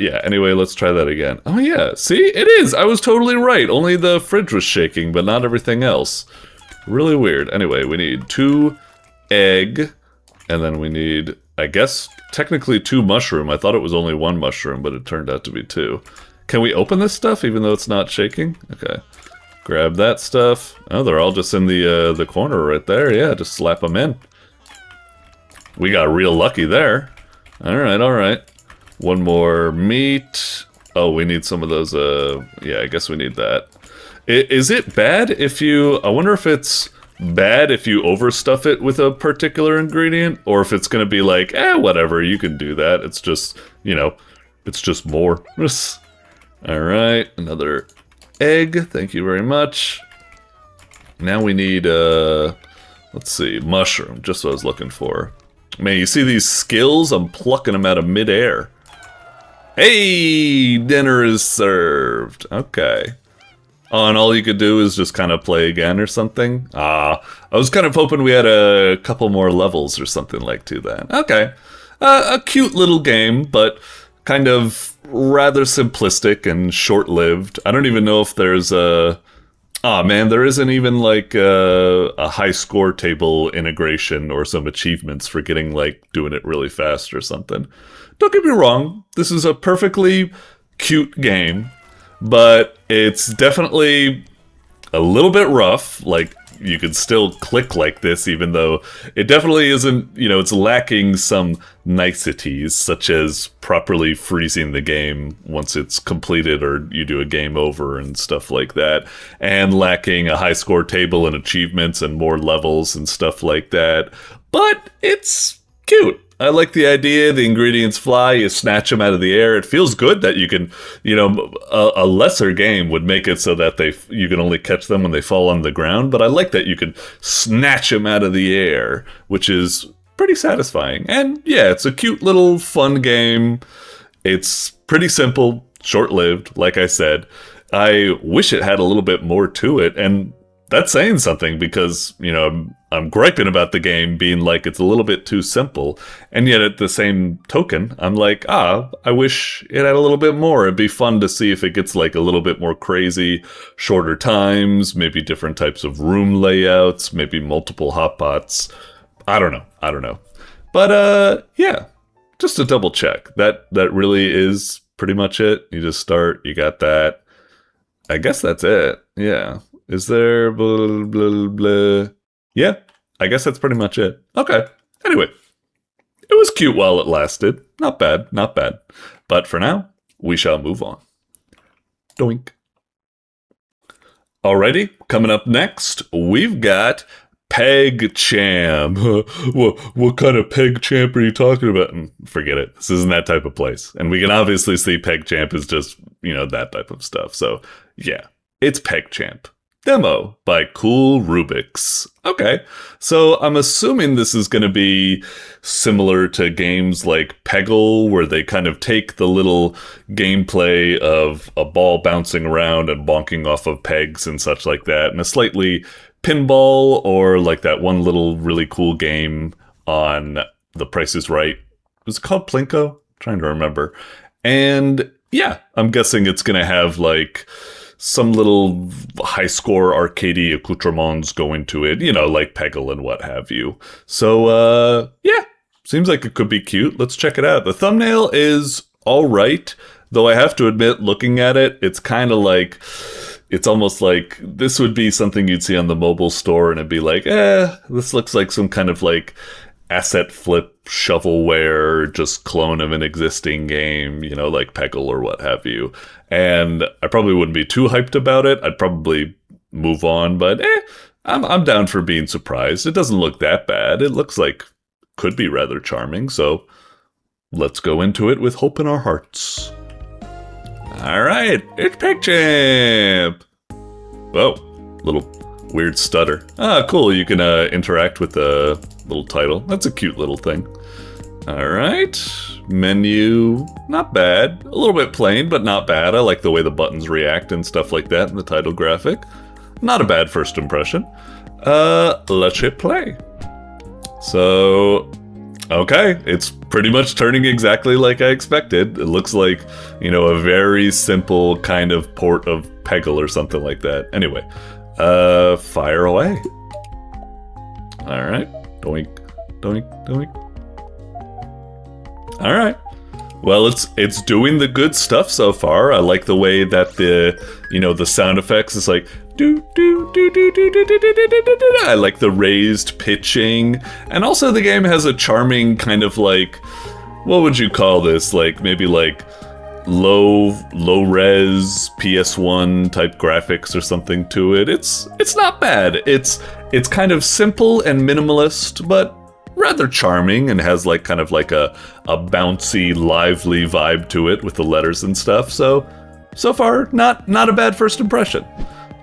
yeah, anyway, let's try that again. Oh yeah, see? It is! I was totally right. Only the fridge was shaking, but not everything else. Really weird. Anyway, we need 2 egg. And then we need, I guess, technically 2 mushroom. I thought it was only 1 mushroom, but it turned out to be 2. Can we open this stuff even though it's not shaking? Okay. Grab that stuff. Oh, they're all just in the corner right there. Yeah, just slap them in. We got real lucky there. Alright, alright. 1 more meat. Oh, we need some of those, yeah, I guess we need that. Is it bad if you... I wonder if it's bad if you overstuff it with a particular ingredient, or if it's gonna be like, whatever, you can do that. It's just, you know, it's just more. Alright, another egg. Thank you very much. Now we need, let's see, mushroom. Just what I was looking for. Man, you see these skills? I'm plucking them out of midair. Hey, dinner is served. Okay. Oh, and all you could do is just kind of play again or something? I was kind of hoping we had a couple more levels or something like to that. Okay. A cute little game, but kind of rather simplistic and short-lived. I don't even know if there's a... Oh man, there isn't even like a high score table integration or some achievements for getting like doing it really fast or something. Don't get me wrong, this is a perfectly cute game, but it's definitely a little bit rough. Like, you could still click like this, even though it definitely isn't, you know, it's lacking some niceties, such as properly freezing the game once it's completed or you do a game over and stuff like that, and lacking a high score table and achievements and more levels and stuff like that. But it's cute. I like the idea. The ingredients fly, you snatch them out of the air. It feels good that you can, you know, a lesser game would make it so that you can only catch them when they fall on the ground, but I like that you can snatch them out of the air, which is pretty satisfying. And yeah, it's a cute little fun game. It's pretty simple, short-lived, like I said. I wish it had a little bit more to it, and that's saying something because, you know, I'm griping about the game being like it's a little bit too simple, and yet at the same token, I'm like, I wish it had a little bit more. It'd be fun to see if it gets like a little bit more crazy, shorter times, maybe different types of room layouts, maybe multiple hotpots. I don't know. But yeah, just to double check, that really is pretty much it. You just start, you got that. I guess that's it. Yeah. Is there blah, blah, blah? Yeah, I guess that's pretty much it. Okay. Anyway, it was cute while it lasted. Not bad, not bad. But for now, we shall move on. Doink. Alrighty, coming up next, we've got PegChamp. What kind of PegChamp are you talking about? Forget it. This isn't that type of place. And we can obviously see PegChamp is just, you know, that type of stuff. So, yeah, it's PegChamp. Demo by coolrubix. Okay, so I'm assuming this is going to be similar to games like Peggle, where they kind of take the little gameplay of a ball bouncing around and bonking off of pegs and such like that, and a slightly pinball, or like that one little really cool game on The Price is Right. Was it called Plinko? I'm trying to remember. And yeah, I'm guessing it's going to have like some little high score arcadey accoutrements go into it, you know, like Peggle and what have you. So, yeah, seems like it could be cute. Let's check it out. The thumbnail is all right, though I have to admit, looking at it, it's kind of like, it's almost like this would be something you'd see on the mobile store and it'd be like, this looks like some kind of like asset flip shovelware, just clone of an existing game, you know, like Peggle or what have you. And I probably wouldn't be too hyped about it. I'd probably move on, but I'm down for being surprised. It doesn't look that bad. It looks like could be rather charming. So let's go into it with hope in our hearts. All right, it's PegChamp. Whoa, little weird stutter. Ah, cool. You can interact with the little title. That's a cute little thing. All right. Menu. Not bad. A little bit plain, but not bad. I like the way the buttons react and stuff like that in the title graphic. Not a bad first impression. Let's hit play. So, okay. It's pretty much turning exactly like I expected. It looks like, you know, a very simple kind of port of Peggle or something like that. Anyway. Fire away. All right. Doink, doink, doink. All right. Well, it's doing the good stuff so far. I like the way that the sound effects is like do do do do do do do do do do. I like the raised pitching, and also the game has a charming kind of like, what would you call this? Like maybe like low res PS1 type graphics or something to it. It's not bad. It's kind of simple and minimalist, but rather charming, and has like kind of like a bouncy, lively vibe to it with the letters and stuff. So far, not a bad first impression.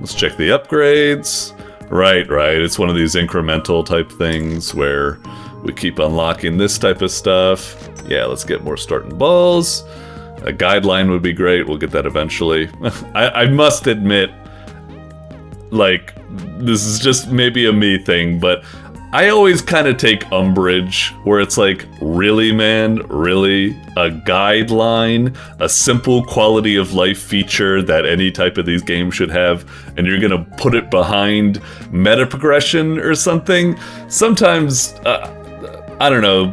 Let's check the upgrades. Right. It's one of these incremental type things where we keep unlocking this type of stuff. Yeah, let's get more starting balls. A guideline would be great. We'll get that eventually. I must admit, like, this is just maybe a me thing, but I always kind of take umbrage where it's like, really, man? Really? A guideline? A simple quality of life feature that any type of these games should have, and you're gonna put it behind meta progression or something? Sometimes, I don't know,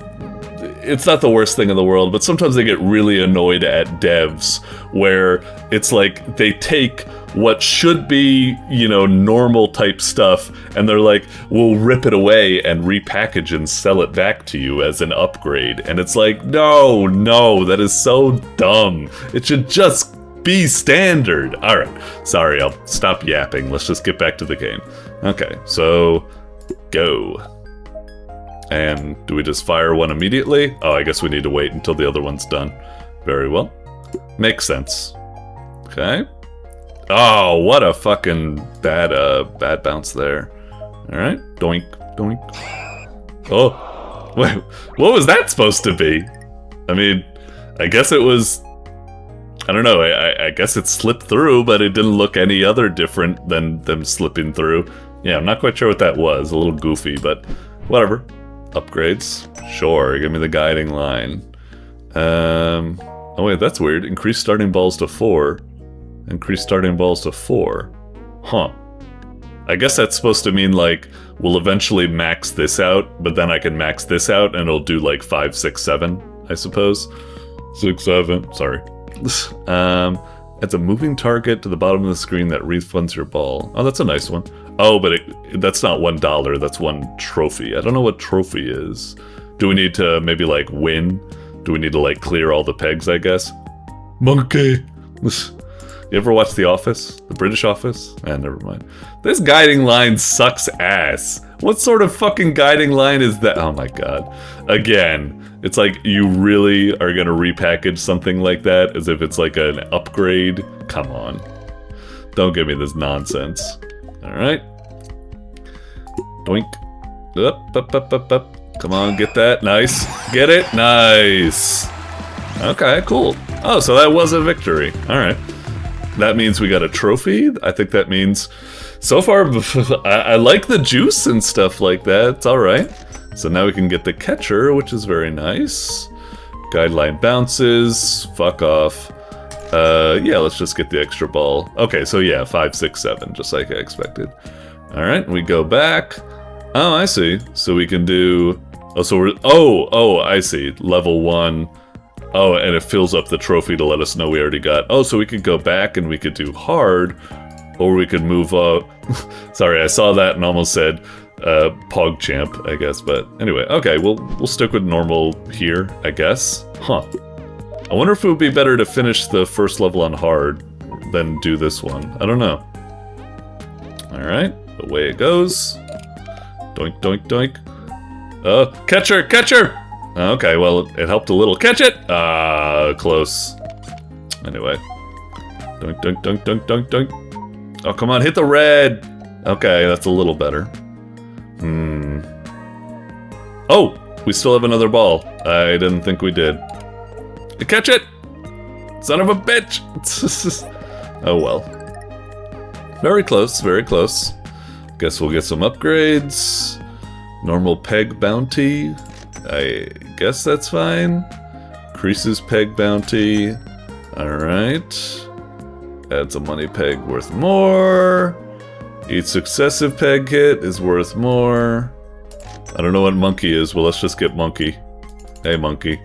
it's not the worst thing in the world, but sometimes I get really annoyed at devs where it's like they take what should be, normal type stuff, and they're like, we'll rip it away and repackage and sell it back to you as an upgrade. And it's like, no, that is so dumb. It should just be standard. All right, sorry, I'll stop yapping. Let's just get back to the game. Okay, so go. And do we just fire one immediately? Oh, I guess we need to wait until the other one's done. Very well. Makes sense. Okay. Oh, what a fucking bad bounce there. Alright. Doink, doink. Oh. Wait, what was that supposed to be? I mean, I guess it was... I don't know, I guess it slipped through, but it didn't look any other different than them slipping through. Yeah, I'm not quite sure what that was. A little goofy, but whatever. Upgrades? Sure, give me the guiding line. Oh wait, that's weird. Increase starting balls to 4. Increase starting balls to 4. Huh. I guess that's supposed to mean, like, we'll eventually max this out, but then I can max this out and it'll do, like, 5, 6, 7, I suppose. 6, 7, sorry. It's a moving target to the bottom of the screen that refunds your ball. Oh, that's a nice one. Oh, but that's not $1, that's 1 trophy. I don't know what trophy is. Do we need to maybe, like, win? Do we need to, like, clear all the pegs, I guess? Monkey! You ever watch The Office? The British Office? Never mind. This guiding line sucks ass. What sort of fucking guiding line is that? Oh my god. Again, it's like you really are gonna repackage something like that as if it's like an upgrade? Come on. Don't give me this nonsense. Alright. Doink. Up. Come on, get that. Nice. Get it? Nice. Okay, cool. Oh, so that was a victory. Alright. That means we got a trophy. I think that means, so far, I like the juice and stuff like that. It's alright. So now we can get the catcher, which is very nice. Guideline bounces. Fuck off. Yeah, let's just get the extra ball. Okay, so yeah, 5, 6, 7, just like I expected. Alright, we go back. Oh, I see. So we can do... Oh, so we're... Oh, I see. Level 1... Oh, and it fills up the trophy to let us know we already got... Oh, so we could go back and we could do hard, or we could move up... Sorry, I saw that and almost said PogChamp, I guess, but anyway. Okay, we'll stick with normal here, I guess. Huh. I wonder if it would be better to finish the first level on hard than do this one. I don't know. Alright, away it goes. Doink, doink, doink. Catcher! Okay, well, it helped a little. Catch it! Close. Anyway. Dunk, dunk, dunk, dunk, dunk, dunk. Oh, come on, hit the red! Okay, that's a little better. Oh! We still have another ball. I didn't think we did. Catch it! Son of a bitch! Oh well. Very close, very close. Guess we'll get some upgrades. Normal peg bounty. I guess that's fine. Increases peg bounty. Alright. Adds a money peg worth more. Each successive peg hit is worth more. I don't know what monkey is. Well, let's just get monkey. Hey, monkey.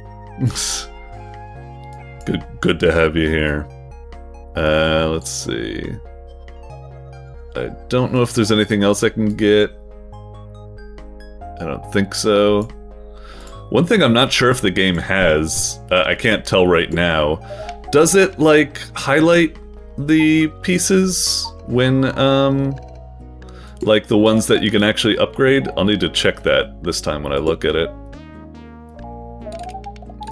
Good to have you here. Let's see. I don't know if there's anything else I can get. I don't think so. One thing I'm not sure if the game has, I can't tell right now. Does it, like, highlight the pieces when, like the ones that you can actually upgrade? I'll need to check that this time when I look at it.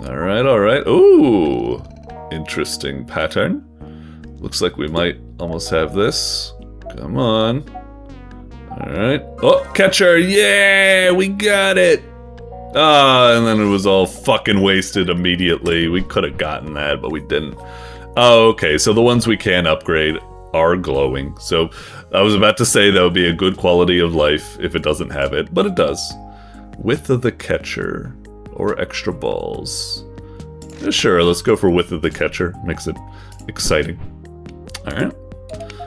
Alright, alright. Ooh! Interesting pattern. Looks like we might almost have this. Come on. Alright. Oh, catcher! Yeah! We got it! Ah, and then it was all fucking wasted immediately. We could have gotten that, but we didn't. Oh, okay, so the ones we can upgrade are glowing. So I was about to say that would be a good quality of life if it doesn't have it, but it does. Width of the catcher. Or extra balls. Sure, let's go for width of the catcher. Makes it exciting. Alright.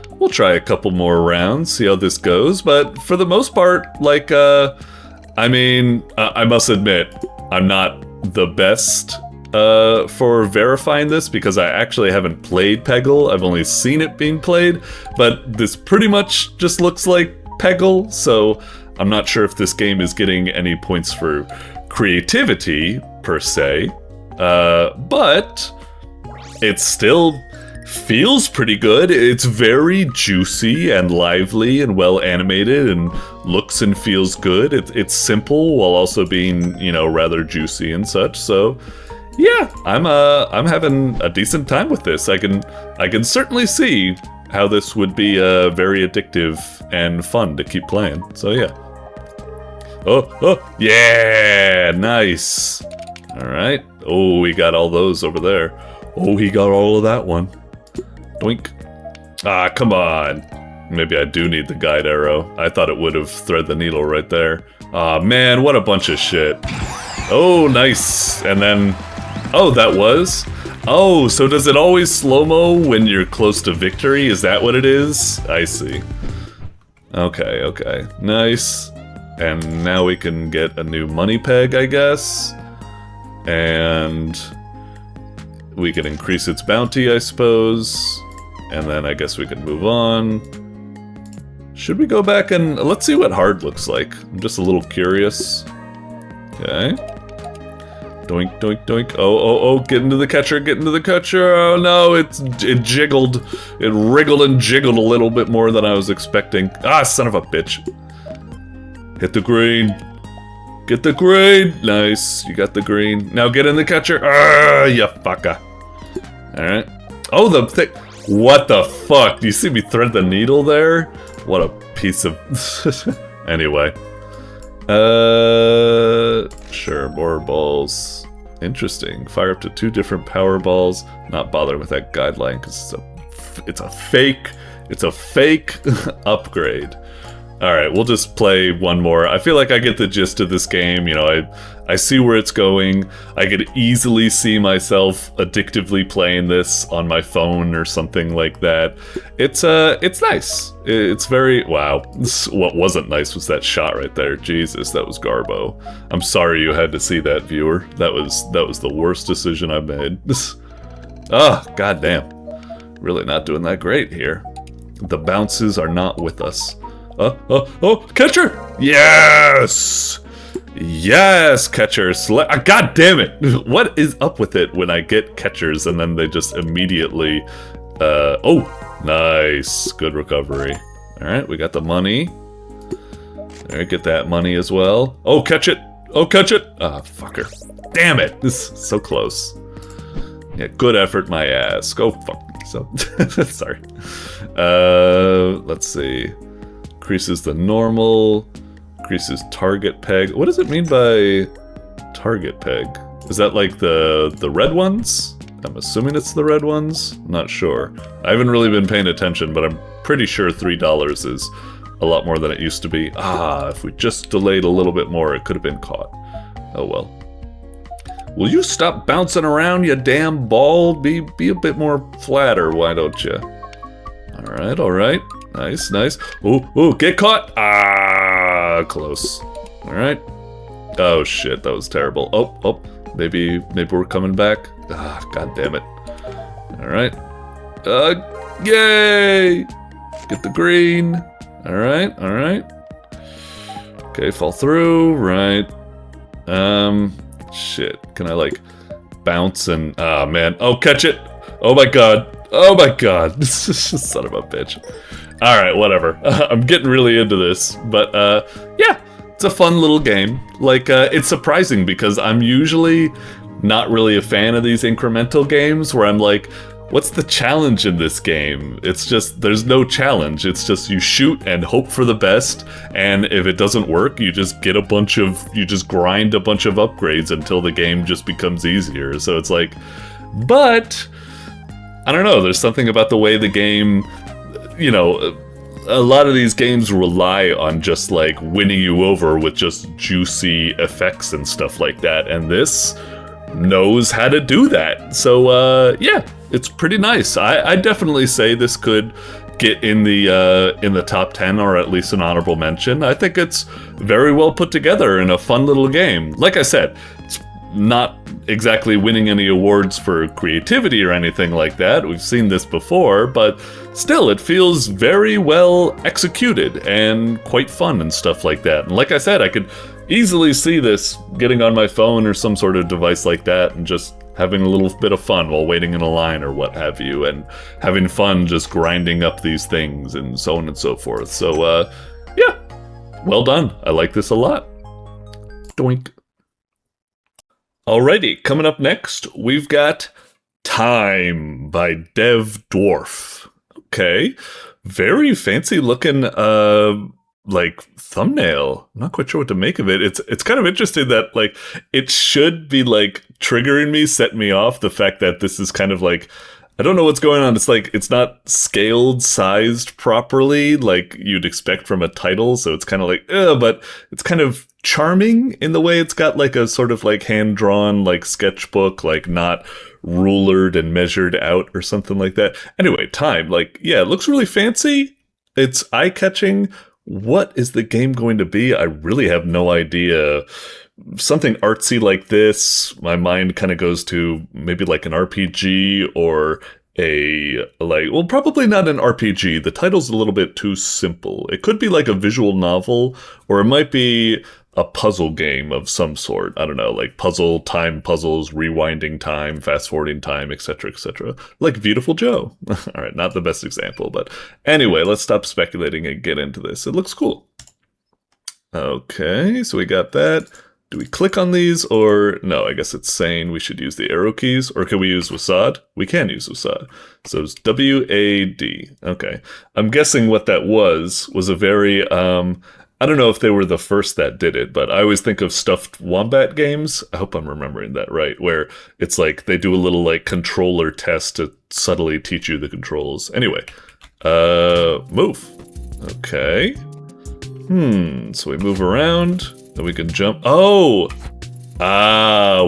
We'll try a couple more rounds, see how this goes, but for the most part, like, I mean, I must admit, I'm not the best for verifying this because I actually haven't played Peggle. I've only seen it being played, but this pretty much just looks like Peggle, so I'm not sure if this game is getting any points for creativity, per se, but it still feels pretty good. It's very juicy and lively and well animated and looks and feels good. It's simple while also being, you know, rather juicy and such. So, yeah, I'm having a decent time with this. I can certainly see how this would be very addictive and fun to keep playing. So yeah. Oh, yeah, nice. All right. Oh, we got all those over there. Oh, he got all of that one. Doink. Ah, come on. Maybe I do need the guide arrow. I thought it would have thread the needle right there. Ah, man, what a bunch of shit. Oh, nice. And then, oh, that was. Oh, so does it always slow-mo when you're close to victory? Is that what it is? I see. Okay, okay. Nice. And now we can get a new money peg, I guess. And we can increase its bounty, I suppose. And then I guess we can move on. Should we go back and... let's see what hard looks like. I'm just a little curious. Okay. Doink, doink, doink. Oh, get into the catcher, get into the catcher. Oh no, it jiggled. It wriggled and jiggled a little bit more than I was expecting. Ah, son of a bitch. Hit the green. Get the green. Nice. You got the green. Now get in the catcher. Ah, you fucker. Alright. Oh, the thing. What the fuck? Do you see me thread the needle there? What a piece of... Anyway. Sure. More balls. Interesting. Fire up to 2 different power balls. Not bothering with that guideline because it's a fake upgrade. Alright, we'll just play one more. I feel like I get the gist of this game, you know, I see where it's going. I could easily see myself addictively playing this on my phone or something like that. It's nice. It's very... wow. What wasn't nice was that shot right there. Jesus, that was garbo. I'm sorry you had to see that, viewer. That was the worst decision I've made. Ah, goddamn. Really not doing that great here. The bounces are not with us. Oh, catcher! Yes! Yes, catchers. God damn it! What is up with it when I get catchers and then they just immediately... oh, nice. Good recovery. Alright, we got the money. Alright, get that money as well. Oh, catch it! Oh, catch it! Ah, fucker. Damn it! This is so close. Yeah, good effort, my ass. Go fuck yourself. Sorry. Let's see. Increases the normal, increases target peg. What does it mean by target peg? Is that like the red ones? I'm assuming it's the red ones? I'm not sure. I haven't really been paying attention, but I'm pretty sure $3 is a lot more than it used to be. Ah, if we just delayed a little bit more, it could have been caught. Oh well. Will you stop bouncing around, you damn ball? Be a bit more flatter, why don't you? Alright, alright. Nice, nice. Ooh, get caught! Ah, close. Alright. Oh shit, that was terrible. Oh, Maybe we're coming back. Ah, god damn it. Alright. Yay! Get the green. Alright, alright. Okay, fall through, right. Shit. Can I, like, bounce and... Ah, man. Oh, catch it! Oh my god. Oh my god. Son of a bitch. Alright, whatever. I'm getting really into this. But, yeah. It's a fun little game. Like, it's surprising because I'm usually not really a fan of these incremental games where I'm like, what's the challenge in this game? It's just, there's no challenge. It's just you shoot and hope for the best, and if it doesn't work, you just get you just grind a bunch of upgrades until the game just becomes easier. So it's like, but, I don't know, there's something about the way the game, you know, a lot of these games rely on just like winning you over with just juicy effects and stuff like that, and this knows how to do that. So yeah, it's pretty nice. I definitely say this could get in the top 10 or at least an honorable mention. I think it's very well put together and a fun little game. Like I said, it's not exactly winning any awards for creativity or anything like that. We've seen this before, but still, it feels very well executed and quite fun and stuff like that. And like I said, I could easily see this getting on my phone or some sort of device like that and just having a little bit of fun while waiting in a line or what have you, and having fun just grinding up these things and so on and so forth. So, yeah, well done. I like this a lot. Doink. Alrighty, coming up next, we've got Time by devdwarf. Okay, very fancy looking, like, thumbnail. I'm not quite sure what to make of it. It's kind of interesting that, like, it should be, like, triggering me, setting me off, the fact that this is kind of like, I don't know what's going on. It's like, it's not scaled, sized properly like you'd expect from a title, so it's kind of like, but it's kind of charming in the way it's got like a sort of like hand-drawn like sketchbook, like not rulered and measured out or something like that. Anyway, Time, like, yeah, it looks really fancy. It's eye-catching. What is the game going to be? I really have no idea. Something artsy like this, my mind kind of goes to maybe like an RPG or well, probably not an RPG. The title's a little bit too simple. It could be like a visual novel, or it might be a puzzle game of some sort. I don't know, like time puzzles, rewinding time, fast forwarding time, etc., etc. Like Beautiful Joe. All right, not the best example, but anyway, let's stop speculating and get into this. It looks cool. Okay, so we got that. Do we click on these, or no? I guess it's saying we should use the arrow keys, or can we use WASD? We can use WASD. So it's W-A-D. Okay. I'm guessing what that was a very, I don't know if they were the first that did it, but I always think of stuffed wombat games. I hope I'm remembering that right, where it's like they do a little like controller test to subtly teach you the controls. Anyway, move. Okay. So we move around. Then we can jump. Oh!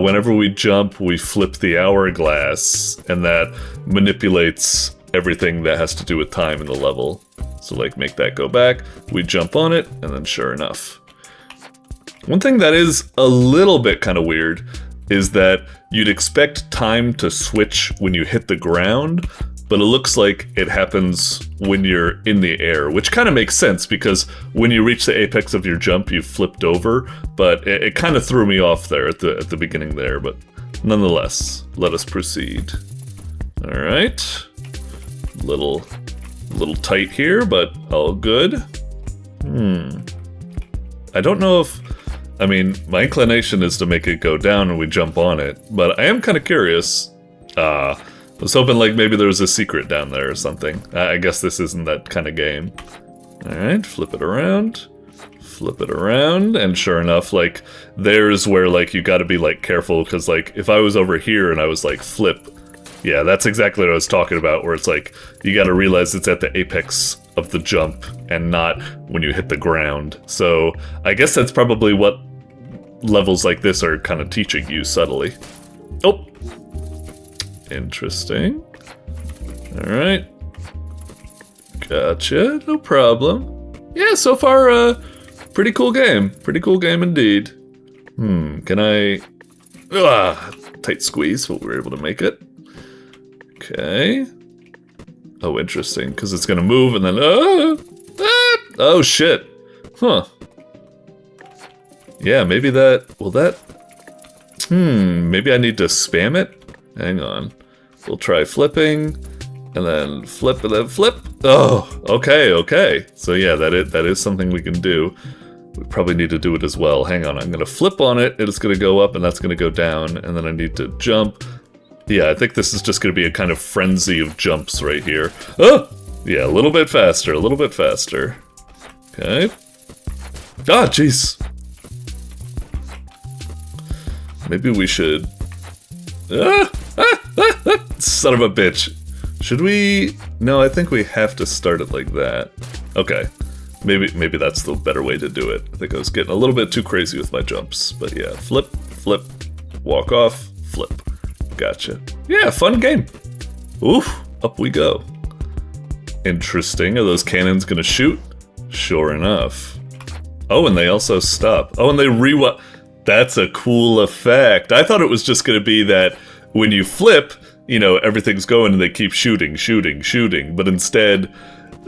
Whenever we jump, we flip the hourglass, and that manipulates everything that has to do with time in the level. So, like, make that go back, we jump on it, and then sure enough. One thing that is a little bit kind of weird is that you'd expect time to switch when you hit the ground, but it looks like it happens when you're in the air, which kind of makes sense because when you reach the apex of your jump, you've flipped over, but it kind of threw me off there at the beginning there, but nonetheless, let us proceed. All right. Little tight here, but all good. I don't know if, I mean, my inclination is to make it go down and we jump on it, but I am kind of curious. I was hoping like maybe there was a secret down there or something. I guess this isn't that kind of game. Alright, flip it around, and sure enough, like, there's where, like, you gotta be, like, careful, because, like, if I was over here and I was, like, flip, yeah, that's exactly what I was talking about, where it's, like, you gotta realize it's at the apex of the jump, and not when you hit the ground. So, I guess that's probably what levels like this are kind of teaching you subtly. Oh! Interesting. Alright. Gotcha, no problem. Yeah, so far, pretty cool game. Pretty cool game indeed. Can I... Tight squeeze, but we were able to make it. Okay. Oh, interesting, because it's gonna move and then... oh, shit. Huh. Yeah, maybe that... Will that... maybe I need to spam it? Hang on. We'll try flipping, and then flip, and then flip. Oh, okay. So yeah, that is something we can do. We probably need to do it as well. Hang on, I'm gonna flip on it, and it's gonna go up, and that's gonna go down, and then I need to jump. Yeah, I think this is just gonna be a kind of frenzy of jumps right here. Oh! Yeah, a little bit faster, Okay. Ah, jeez. Maybe we should... Son of a bitch. Should we... No, I think we have to start it like that. Okay. Maybe that's the better way to do it. I think I was getting a little bit too crazy with my jumps. But yeah, flip, walk off, flip. Gotcha. Yeah, fun game. Oof, up we go. Interesting. Are those cannons gonna shoot? Sure enough. Oh, and they also stop. Oh, and they rewind. That's a cool effect. I thought it was just gonna be that when you flip, you know, everything's going and they keep shooting. But instead,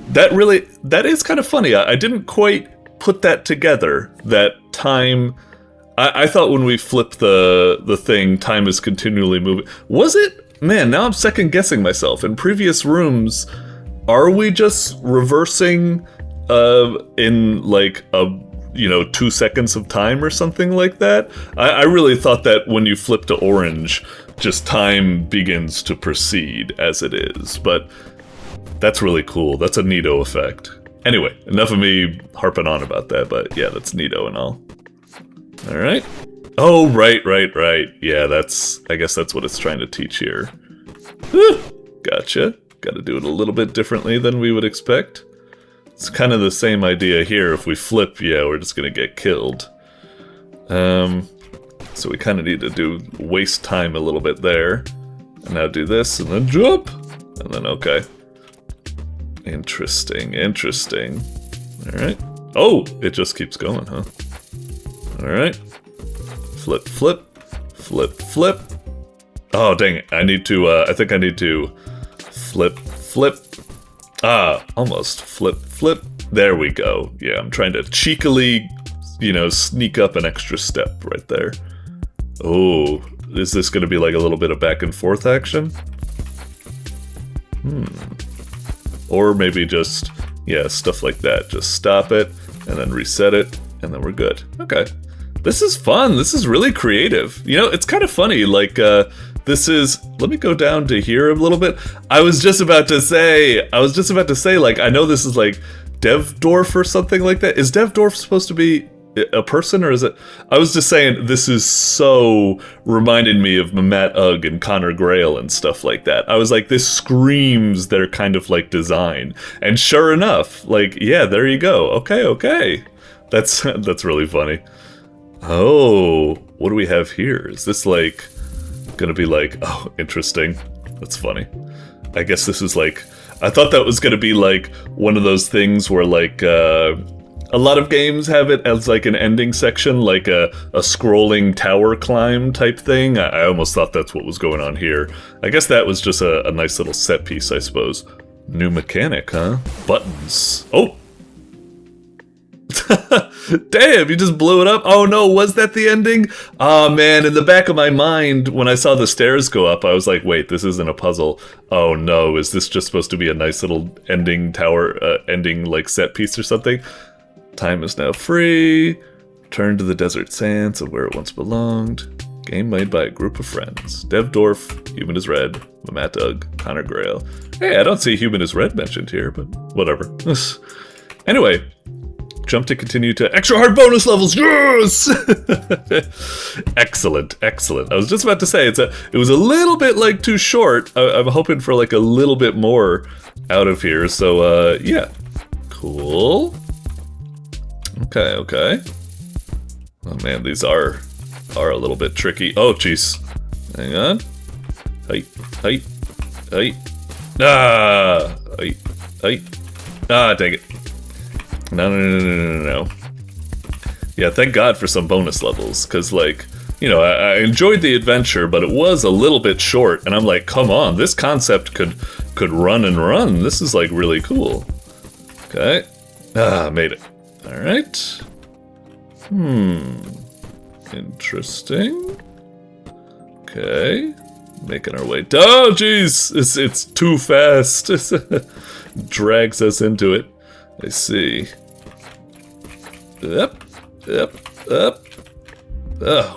that is kind of funny. I didn't quite put that together, that time... I thought when we flip the thing, time is continually moving. Was it? Man, now I'm second guessing myself. In previous rooms, are we just reversing in like a 2 seconds of time or something like that? I really thought that when you flip to orange, just time begins to proceed as it is, but that's really cool. That's a neato effect. Anyway, enough of me harping on about that, but yeah, that's neato and all. Alright. Oh, right. Yeah, I guess that's what it's trying to teach here. Gotcha. Gotta do it a little bit differently than we would expect. It's kind of the same idea here. If we flip, yeah, we're just gonna get killed. So we kind of need to waste time a little bit there. And now do this, and then jump! And then, okay. Interesting. Alright. Oh! It just keeps going, huh? Alright. Flip. Oh, dang it. I need to, I think I need to flip. Ah, almost. Flip. There we go. Yeah, I'm trying to cheekily, sneak up an extra step right there. Oh, is this going to be like a little bit of back and forth action? Or maybe just, yeah, stuff like that. Just stop it, and then reset it, and then we're good. Okay. This is fun. This is really creative. It's kind of funny, like, this is... Let me go down to here a little bit. I was just about to say, like, I know this is like devdwarf or something like that. Is devdwarf supposed to be a person, or is it... I was just saying, this is so reminded me of Mamat Ugg and Connor Grail and stuff like that. I was like, this screams their kind of, like, design. And sure enough, like, yeah, there you go. Okay. That's really funny. Oh, what do we have here? Is this, like, gonna be like... Oh, interesting. That's funny. I guess this is, like... I thought that was gonna be, like, one of those things where, like, a lot of games have it as, like, an ending section, like a scrolling tower climb type thing. I almost thought that's what was going on here. I guess that was just a nice little set piece, I suppose. New mechanic, huh? Buttons. Oh! Damn, you just blew it up. Oh no, was that the ending? Oh man, in the back of my mind, when I saw the stairs go up, I was like, wait, this isn't a puzzle. Oh no, is this just supposed to be a nice little ending tower, ending like set piece or something? Time is now free. Return to the desert sands of where it once belonged. Game made by a group of friends. devdwarf, Human is Red, Mamat Ugg, Connor Grail. Hey, I don't see Human is Red mentioned here, but whatever. Anyway. Jump to continue to extra hard bonus levels. Yes! Excellent. I was just about to say it was a little bit like too short. I'm hoping for like a little bit more out of here. So yeah, cool. Okay. Oh man, these are a little bit tricky. Oh jeez, hang on. Hey. Ah, dang it. No. Yeah, thank God for some bonus levels, because, like, you know, I enjoyed the adventure, but it was a little bit short, and I'm like, come on, this concept could run and run. This is like really cool. Okay. Made it. Alright. Interesting. Okay. Making our way. Oh, jeez! It's too fast. Drags us into it. I see. Up.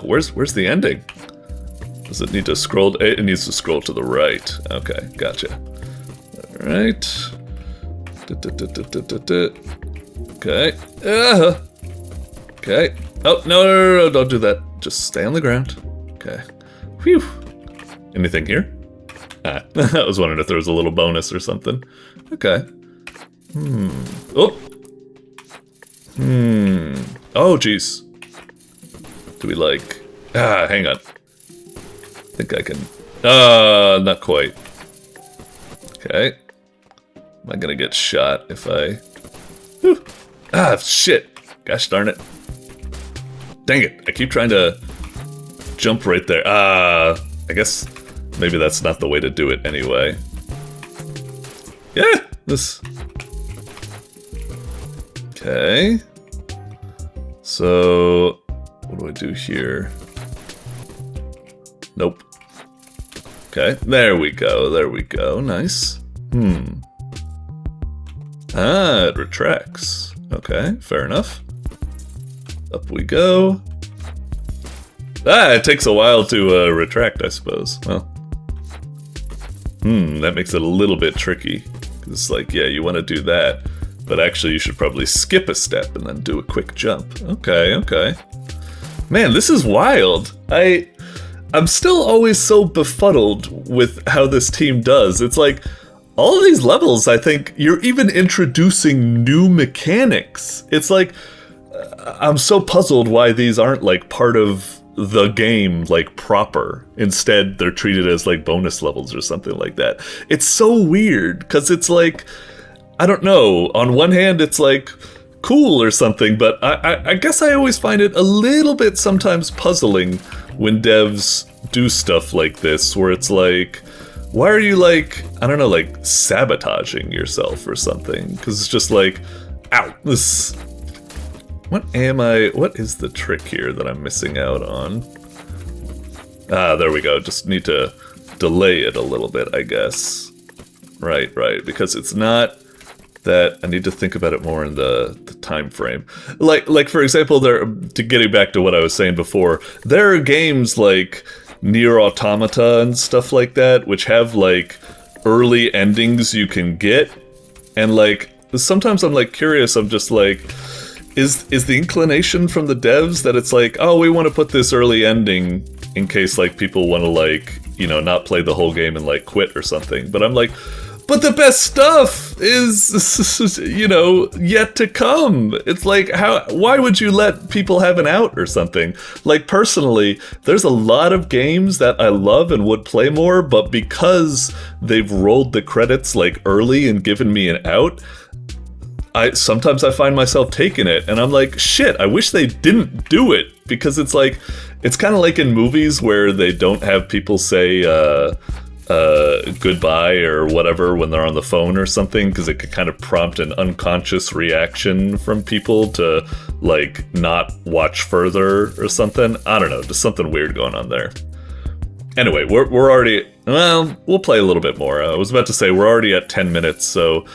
Where's the ending? Does it need to scroll? It needs to scroll to the right. Okay, gotcha. Alright. Okay. Okay. Oh, no, don't do that. Just stay on the ground. Okay. Phew. Anything here? I was wondering if there was a little bonus or something. Okay. Oh! Oh, jeez. Do we like... hang on. I think I can... not quite. Okay. Am I gonna get shot if I... Whew. Shit! Gosh darn it. Dang it, I keep trying to jump right there. I guess maybe that's not the way to do it anyway. Yeah, this... Okay. So, what do I do here? Nope. Okay, there we go, nice. It retracts. Okay, fair enough. Up we go. It takes a while to retract, I suppose. Well. That makes it a little bit tricky. It's like, yeah, you want to do that, but actually you should probably skip a step and then do a quick jump. Okay. Man, this is wild. I'm still always so befuddled with how this team does. It's like, all of these levels, I think, you're even introducing new mechanics. It's like, I'm so puzzled why these aren't like part of the game, like proper. Instead, they're treated as like bonus levels or something like that. It's so weird, because it's like, I don't know, on one hand it's like cool or something, but I guess I always find it a little bit sometimes puzzling when devs do stuff like this, where it's like, why are you like, I don't know, like sabotaging yourself or something? Because it's just like, ow, this... What is the trick here that I'm missing out on? There we go, just need to delay it a little bit, I guess. Right, because it's not that, I need to think about it more in the time frame. Like for example, getting back to what I was saying before, there are games like Nier Automata and stuff like that, which have like early endings you can get, and like sometimes I'm like curious, I'm just like, is the inclination from the devs that it's like, oh, we want to put this early ending in case like people want to like, you know, not play the whole game and like quit or something. But I'm like, but the best stuff is, you know, yet to come. It's like, why would you let people have an out or something? Like, personally, there's a lot of games that I love and would play more, but because they've rolled the credits like early and given me an out, sometimes I find myself taking it, and I'm like, shit, I wish they didn't do it, because it's like, it's kind of like in movies where they don't have people say, goodbye or whatever when they're on the phone or something, because it could kind of prompt an unconscious reaction from people to like not watch further or something. I don't know, just something weird going on there. Anyway, we're already, well, we'll play a little bit more. I was about to say we're already at 10 minutes, so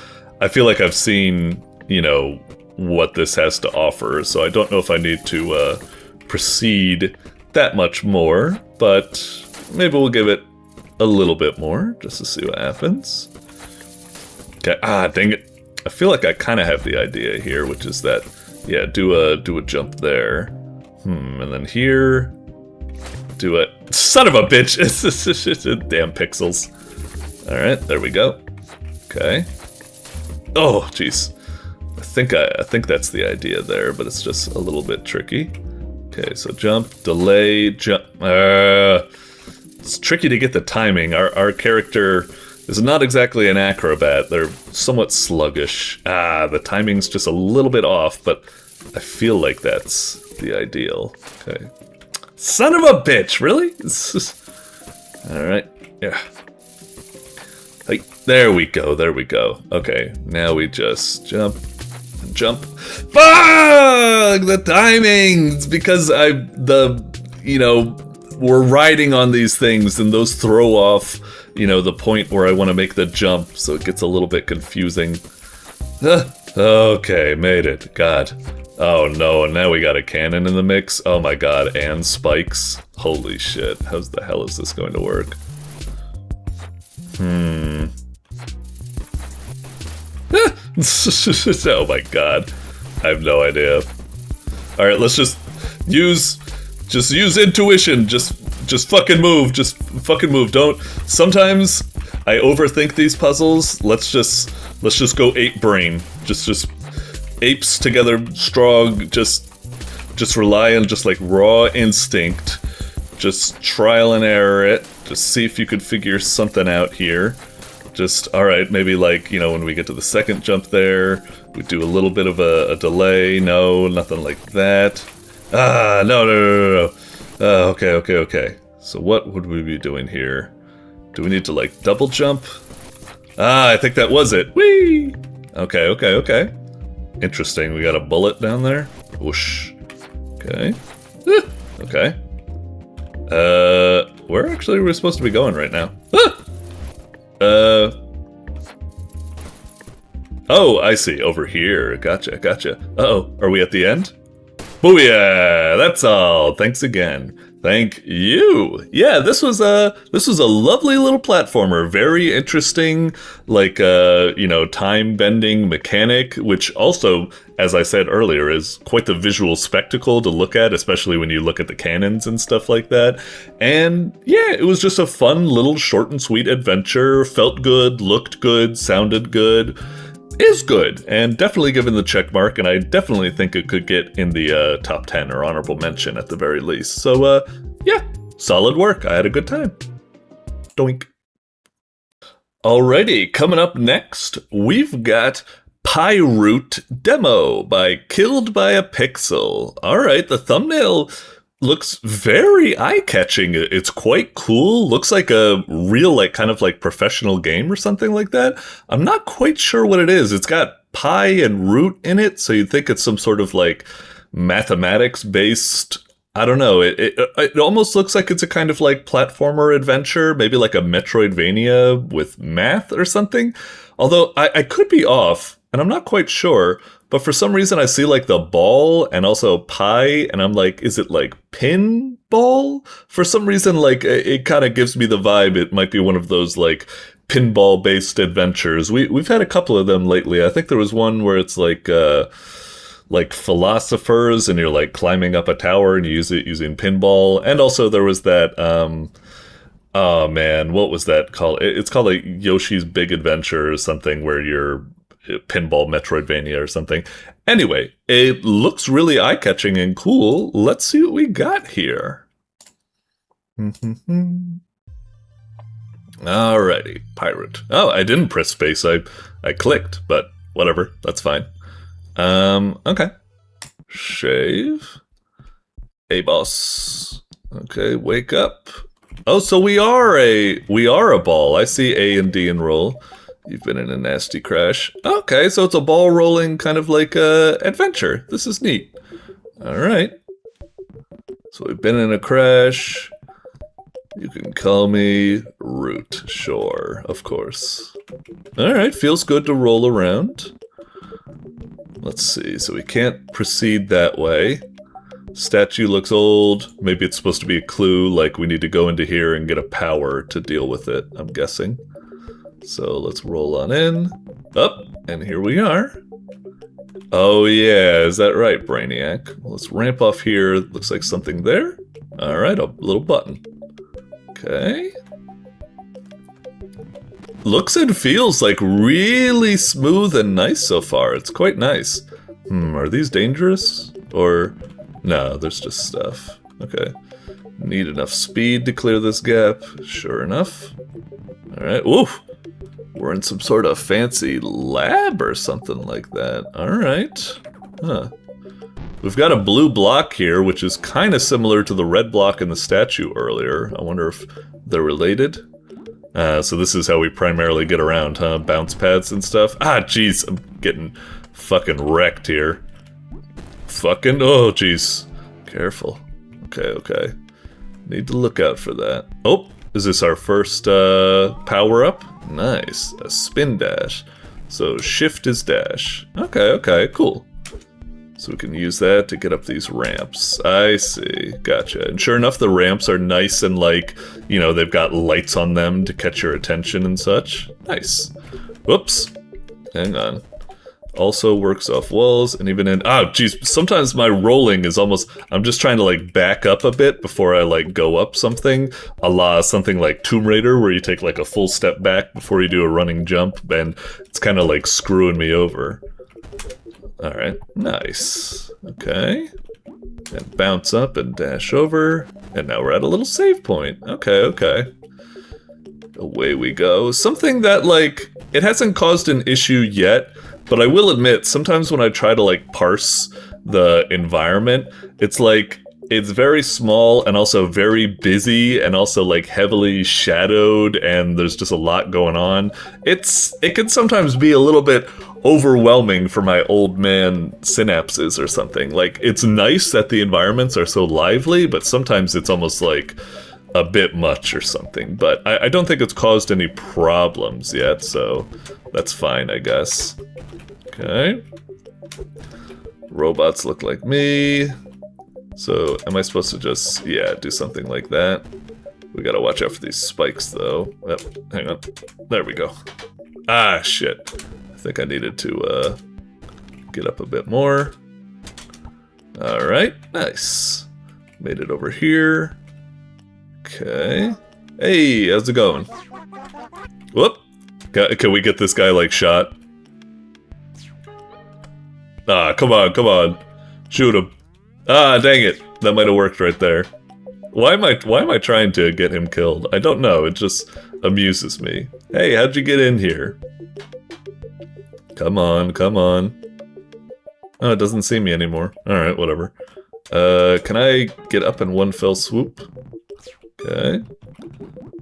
I feel like I've seen, you know, what this has to offer, so I don't know if I need to proceed that much more, but maybe we'll give it a little bit more, just to see what happens. Okay, dang it. I feel like I kind of have the idea here, which is that, yeah, do a jump there. And then here, do a... Son of a bitch! Damn pixels. Alright, there we go. Okay. Oh, jeez. I think that's the idea there, but it's just a little bit tricky. Okay, so jump, delay, jump... It's tricky to get the timing. Our character is not exactly an acrobat. They're somewhat sluggish. The timing's just a little bit off, but I feel like that's the ideal. Okay. Son of a bitch, really? Alright, yeah. Hey, there we go, there we go. Okay, now we just jump. Fuck! The timings! Because we're riding on these things and those throw off, the point where I want to make the jump, so it gets a little bit confusing. Okay, made it. God. Oh no, and now we got a cannon in the mix. Oh my god, and spikes. Holy shit, how the hell is this going to work? Oh my god. I have no idea. Alright, let's just use intuition. Just fucking move. Just fucking move. Don't. Sometimes I overthink these puzzles. Let's just go ape brain. Just apes together strong. Just rely on just like raw instinct. Just trial and error it. Just see if you could figure something out here. Just, alright, maybe like, when we get to the second jump there, we do a little bit of a delay. No, nothing like that. Ah, no. Okay. So what would we be doing here? Do we need to, like, double jump? Ah, I think that was it. Whee! Okay. Interesting, we got a bullet down there. Whoosh. Okay. Okay. Where actually are we supposed to be going right now? Oh, I see. Over here. Gotcha. Uh-oh. Are we at the end? Booyah! That's all. Thanks again. Thank you. Yeah, this was a lovely little platformer. Very interesting, like time-bending mechanic, which also, as I said earlier, is quite the visual spectacle to look at, especially when you look at the cannons and stuff like that. And yeah, it was just a fun little short and sweet adventure. Felt good, looked good, sounded good. Is good, and definitely given the check mark, and I definitely think it could get in the top 10 or honorable mention at the very least. So, yeah, solid work. I had a good time. Doink. Alrighty, coming up next, we've got Piroot Demo by KilledByAPixel. Alright, the thumbnail looks very eye-catching. It's quite cool. Looks like a real, like, kind of like professional game or something like that. I'm not quite sure what it is. It's got pi and root in it, so you'd think it's some sort of like mathematics-based, I don't know. It almost looks like it's a kind of like platformer adventure, maybe like a Metroidvania with math or something. Although I could be off, and I'm not quite sure. But for some reason I see like the ball and also pi, and I'm like, is it like pinball? For some reason, like it kind of gives me the vibe it might be one of those like pinball-based adventures. We've had a couple of them lately. I think there was one where it's like philosophers, and you're like climbing up a tower and you use it using pinball. And also there was that oh man, what was that called? It's called like Yoshi's Big Adventure or something, where you're pinball Metroidvania or something. Anyway, it looks really eye-catching and cool. Let's see what we got here. Alrighty, Piroot. Oh, I didn't press space. I clicked, but whatever. That's fine. Okay. Shave. A boss. Okay, wake up. Oh, so we are a ball. I see A and D and roll. You've been in a nasty crash. Okay, so it's a ball rolling kind of like adventure. This is neat. Alright. So we've been in a crash. You can call me Root. Sure, of course. Alright, feels good to roll around. Let's see, so we can't proceed that way. Statue looks old. Maybe it's supposed to be a clue, like we need to go into here and get a power to deal with it, I'm guessing. So let's roll on in. Up, and here we are. Oh yeah, is that right, Brainiac? Well, let's ramp off here. Looks like something there. Alright, a little button. Okay. Looks and feels like really smooth and nice so far. It's quite nice. Are these dangerous? Or... no, there's just stuff. Okay. Need enough speed to clear this gap. Sure enough. Alright, woof! We're in some sort of fancy lab or something like that. Alright. Huh. We've got a blue block here, which is kind of similar to the red block in the statue earlier. I wonder if they're related. So this is how we primarily get around, huh? Bounce pads and stuff. Ah, jeez, I'm getting fucking wrecked here. Fucking, oh, jeez. Careful. Okay, okay. Need to look out for that. Oh, is this our first power-up? Nice, a spin dash. So shift is dash. Okay, okay, cool. So we can use that to get up these ramps. I see, gotcha. And sure enough, the ramps are nice and like, you know, they've got lights on them to catch your attention and such. Nice. Whoops. Hang on. Also works off walls and even in, oh geez, sometimes my rolling is almost, I'm just trying to like back up a bit before I like go up something, a la something like Tomb Raider where you take like a full step back before you do a running jump, and it's kind of like screwing me over. Alright, nice. Okay. And bounce up and dash over, and now we're at a little save point. Okay, okay. Away we go. Something that like, it hasn't caused an issue yet, but I will admit, sometimes when I try to like parse the environment, it's like, it's very small and also very busy and also like heavily shadowed and there's just a lot going on. It can sometimes be a little bit overwhelming for my old man synapses or something. Like, it's nice that the environments are so lively, but sometimes it's almost like a bit much or something. But I don't think it's caused any problems yet, so that's fine, I guess. Okay. Robots look like me. So, am I supposed to just, yeah, do something like that? We gotta watch out for these spikes, though. Oh, hang on. There we go. Ah, shit. I think I needed to, get up a bit more. Alright, nice. Made it over here. Okay. Hey, how's it going? Whoop. Can we get this guy, like, shot? Ah, come on, come on. Shoot him. Ah, dang it. That might have worked right there. Why am I trying to get him killed? I don't know. It just amuses me. Hey, how'd you get in here? Come on, come on. Oh, it doesn't see me anymore. Alright, whatever. Can I get up in one fell swoop? Okay.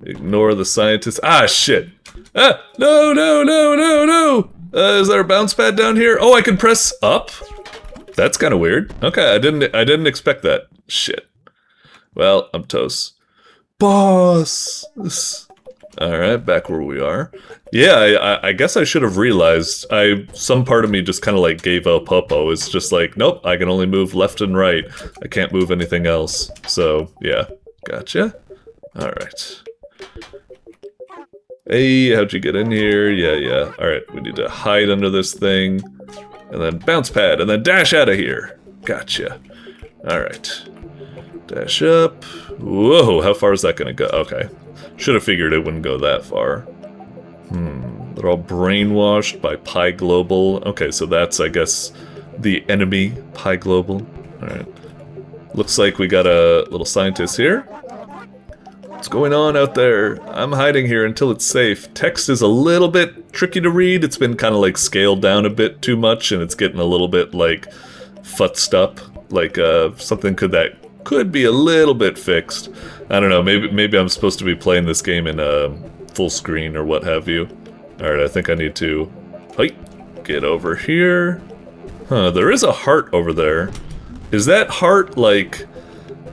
Ignore the scientist. Ah, shit. Ah, no, no, no, no, no! Is there a bounce pad down here? Oh, I can press up? That's kind of weird. Okay, I didn't expect that. Shit. Well, I'm toast. Boss! Alright, back where we are. Yeah, I guess I should have realized. Some part of me just kind of like gave up Popo. It's just like, nope, I can only move left and right. I can't move anything else. So, yeah. Gotcha. Alright. Hey, how'd you get in here? Yeah, yeah. Alright, we need to hide under this thing. And then bounce pad, and then dash out of here. Gotcha. Alright. Dash up. Whoa, how far is that gonna go? Okay. Should have figured it wouldn't go that far. They're all brainwashed by Pi Global. Okay, so that's, I guess, the enemy, Pi Global. Alright. Looks like we got a little scientist here. What's going on out there? I'm hiding here until it's safe. Text is a little bit tricky to read. It's been kind of like scaled down a bit too much, and it's getting a little bit like futzed up. Like something could be a little bit fixed. I don't know. Maybe I'm supposed to be playing this game in full screen or what have you. All right, I think I need to get over here. Huh? There is a heart over there. Is that heart like?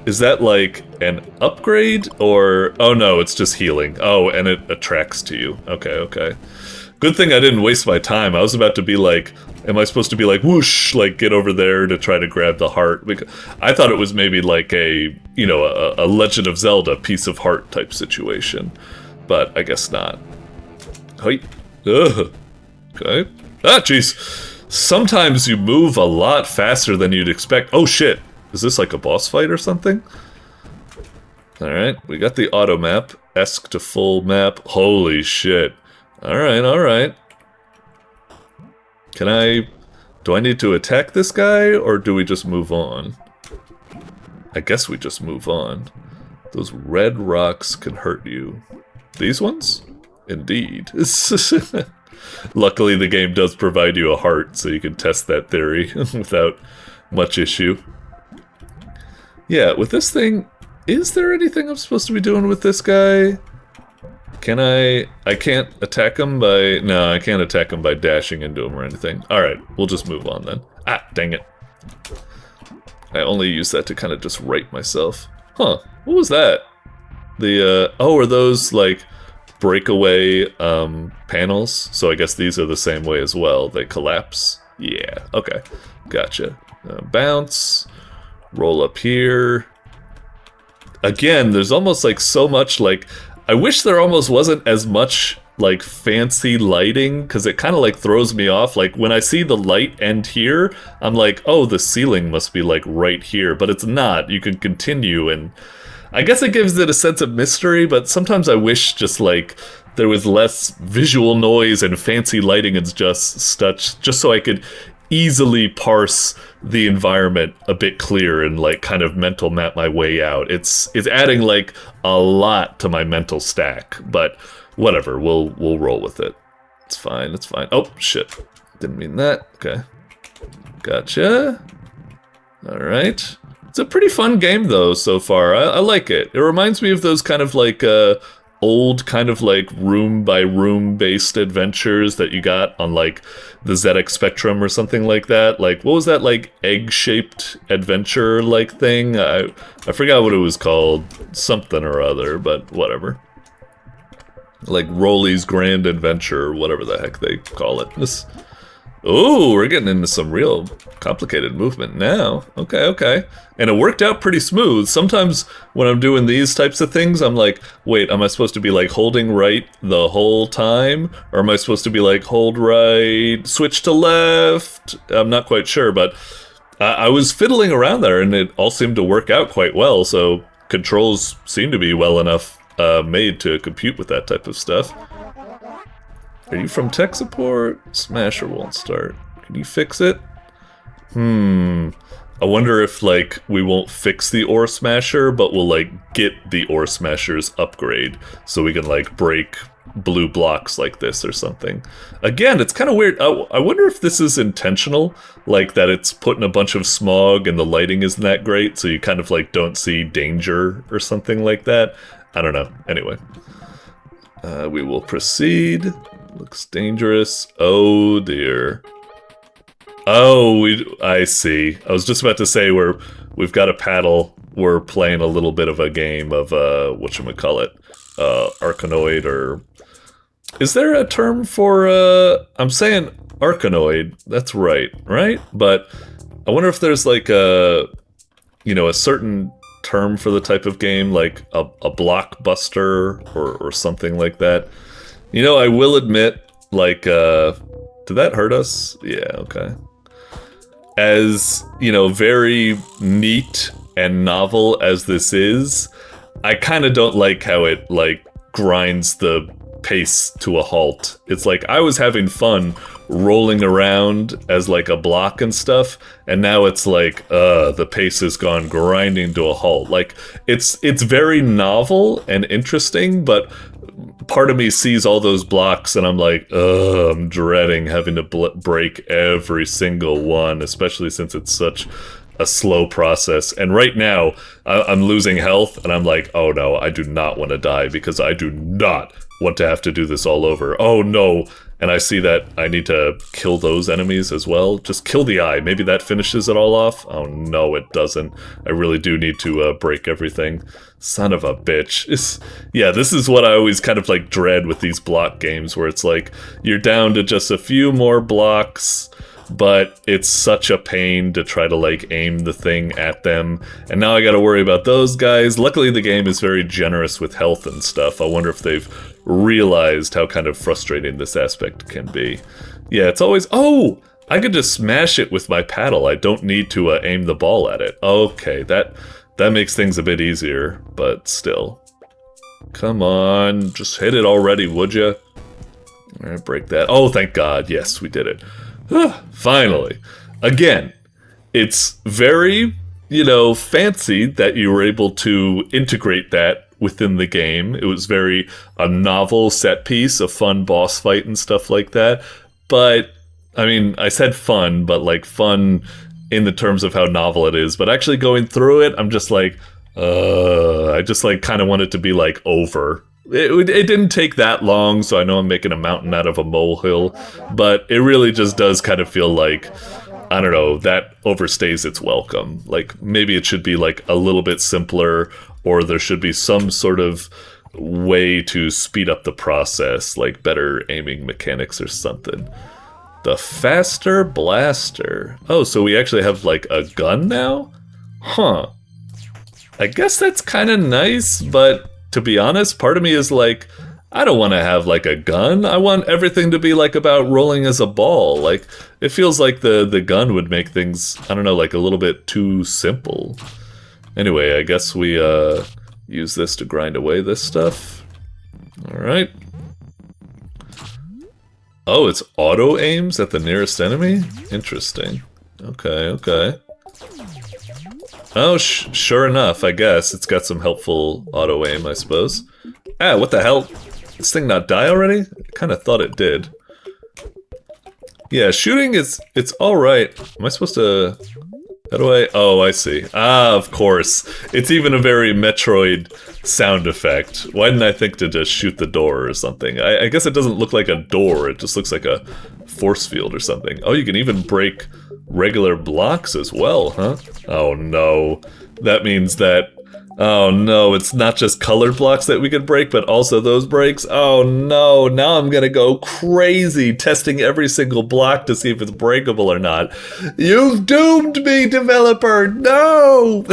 Is that like an upgrade or... Oh no, it's just healing. Oh, and it attracts to you. Okay, okay. Good thing I didn't waste my time. I was about to be like, am I supposed to be like, whoosh, like get over there to try to grab the heart? Because I thought it was maybe like a, you know, a Legend of Zelda piece of heart type situation. But I guess not. Hey. Ugh. Okay. Ah, jeez. Sometimes you move a lot faster than you'd expect. Oh shit. Is this like a boss fight or something? Alright, we got the auto map. Esc to full map. Holy shit. Alright, alright. Do I need to attack this guy, or do we just move on? I guess we just move on. Those red rocks can hurt you. These ones? Indeed. Luckily the game does provide you a heart, so you can test that theory without much issue. Yeah, with this thing, is there anything I'm supposed to be doing with this guy? Can I can't attack him by... No, I can't attack him by dashing into him or anything. Alright, we'll just move on then. Ah, dang it. I only use that to kind of just right myself. Huh, what was that? The, oh, are those, like, breakaway, panels? So I guess these are the same way as well. They collapse? Yeah, okay. Gotcha. Bounce. Roll up here. Again, there's almost, like, so much, like... I wish there almost wasn't as much, like, fancy lighting, because it kind of, like, throws me off. Like, when I see the light end here, I'm like, oh, the ceiling must be, like, right here. But it's not. You can continue, and I guess it gives it a sense of mystery, but sometimes I wish just, like, there was less visual noise and fancy lighting and just such, just so I could easily parse the environment a bit clearer and like kind of mental map my way out. It's adding like a lot to my mental stack, but whatever, we'll roll with it. It's fine, it's fine. Oh shit, didn't mean that. Okay, gotcha. All right, it's a pretty fun game though so far. I like it. It reminds me of those kind of like old kind of like room by room based adventures that you got on like the ZX Spectrum or something like that. Like, what was that like egg shaped adventure like thing? I forgot what it was called, something or other, but whatever. Like Rolly's Grand Adventure or whatever the heck they call it. Oh, we're getting into some real complicated movement now. Okay, okay. And it worked out pretty smooth. Sometimes when I'm doing these types of things, I'm like, wait, am I supposed to be like holding right the whole time? Or am I supposed to be like hold right, switch to left? I'm not quite sure, but I was fiddling around there and it all seemed to work out quite well. So controls seem to be well enough made to compute with that type of stuff. Are you from tech support? Smasher won't start. Can you fix it? I wonder if, like, we won't fix the ore smasher, but we'll, like, get the ore smasher's upgrade. So we can, like, break blue blocks like this or something. Again, it's kind of weird. I wonder if this is intentional. Like, that it's putting a bunch of smog and the lighting isn't that great, so you kind of, like, don't see danger or something like that. I don't know. Anyway. We will proceed. Looks dangerous. Oh dear. Oh, I see. I was just about to say we've got a paddle. We're playing a little bit of a game of whatchamacallit, Arkanoid, or is there a term for I'm saying Arkanoid. That's right? But I wonder if there's like a certain term for the type of game, like a blockbuster or something like that. You know, I will admit, like, did that hurt us? Yeah, okay. As, you know, very neat and novel as this is, I kind of don't like how it, like, grinds the pace to a halt. It's like, I was having fun rolling around as, like, a block and stuff, and now it's like, the pace has gone grinding to a halt. Like, it's very novel and interesting, but part of me sees all those blocks and I'm like, ugh, I'm dreading having to break every single one, especially since it's such a slow process. And right now, I'm losing health and I'm like, oh no, I do not want to die because I do not want to have to do this all over. Oh no. And I see that I need to kill those enemies as well. Just kill the eye. Maybe that finishes it all off. Oh no, it doesn't. I really do need to break everything. Son of a bitch. Yeah, this is what I always kind of like dread with these block games, where it's like, you're down to just a few more blocks, but it's such a pain to try to like aim the thing at them. And now I gotta worry about those guys. Luckily the game is very generous with health and stuff. I wonder if they've realized how kind of frustrating this aspect can be. Yeah, it's always, oh, I could just smash it with my paddle. I don't need to aim the ball at it. Okay, that makes things a bit easier, but still. Come on, just hit it already, would ya? Alright, break that. Oh, thank God, yes, we did it. Finally. Again, it's very, fancy that you were able to integrate that within the game. It was very a novel set piece, a fun boss fight and stuff like that. But, I mean, I said fun, but like fun in the terms of how novel it is, but actually going through it, I'm just like, I just like kind of want it to be like over. It didn't take that long, so I know I'm making a mountain out of a molehill, but it really just does kind of feel like, I don't know, that overstays its welcome. Like, maybe it should be like a little bit simpler, or there should be some sort of way to speed up the process, like better aiming mechanics or something. The faster blaster. Oh, so we actually have like a gun now? Huh. I guess that's kind of nice, but to be honest, part of me is like, I don't want to have like a gun. I want everything to be like about rolling as a ball. Like, it feels like the gun would make things, I don't know, like a little bit too simple. Anyway, I guess we use this to grind away this stuff. Alright. Oh, it's auto aims at the nearest enemy? Interesting. Okay, okay. Oh, sure enough, I guess. It's got some helpful auto aim, I suppose. Ah, what the hell? This thing not die already? I kind of thought it did. Yeah, shooting it's alright. Am I supposed to... How do I... Oh, I see. Ah, of course. It's even a very Metroid sound effect. Why didn't I think to just shoot the door or something? I guess it doesn't look like a door. It just looks like a force field or something. Oh, you can even break regular blocks as well, huh? Oh, no. That means that... Oh, no, it's not just colored blocks that we could break, but also those breaks? Oh, no, now I'm gonna go crazy testing every single block to see if it's breakable or not. You've doomed me, developer! No!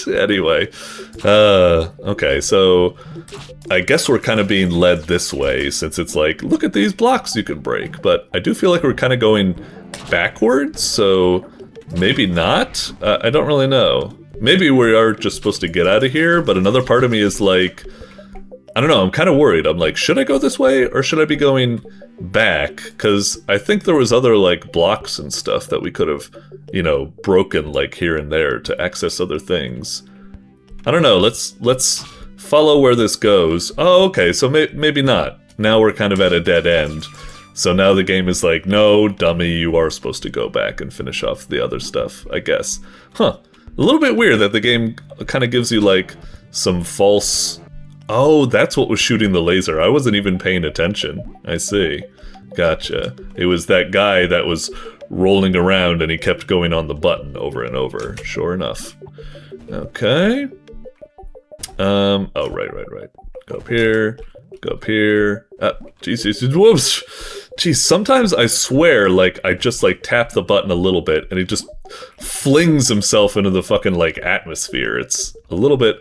Anyway. Okay, so... I guess we're kind of being led this way, since it's like, look at these blocks you can break, but I do feel like we're kind of going backwards, so maybe not? I don't really know. Maybe we are just supposed to get out of here, but another part of me is like, I don't know, I'm kind of worried. I'm like, should I go this way, or should I be going back? Because I think there was other, like, blocks and stuff that we could have, you know, broken, like, here and there to access other things. I don't know, let's follow where this goes. Oh, okay, so maybe not. Now we're kind of at a dead end. So now the game is like, no, dummy, you are supposed to go back and finish off the other stuff, I guess. Huh. A little bit weird that the game kind of gives you, like, some false... Oh, that's what was shooting the laser. I wasn't even paying attention. I see. Gotcha. It was that guy that was rolling around and he kept going on the button over and over. Sure enough. Okay. Oh, right. Go up here. Go up here. Jeez, whoops. Jeez, sometimes I swear, like, I just, like, tap the button a little bit, and he just flings himself into the fucking, like, atmosphere. It's a little bit...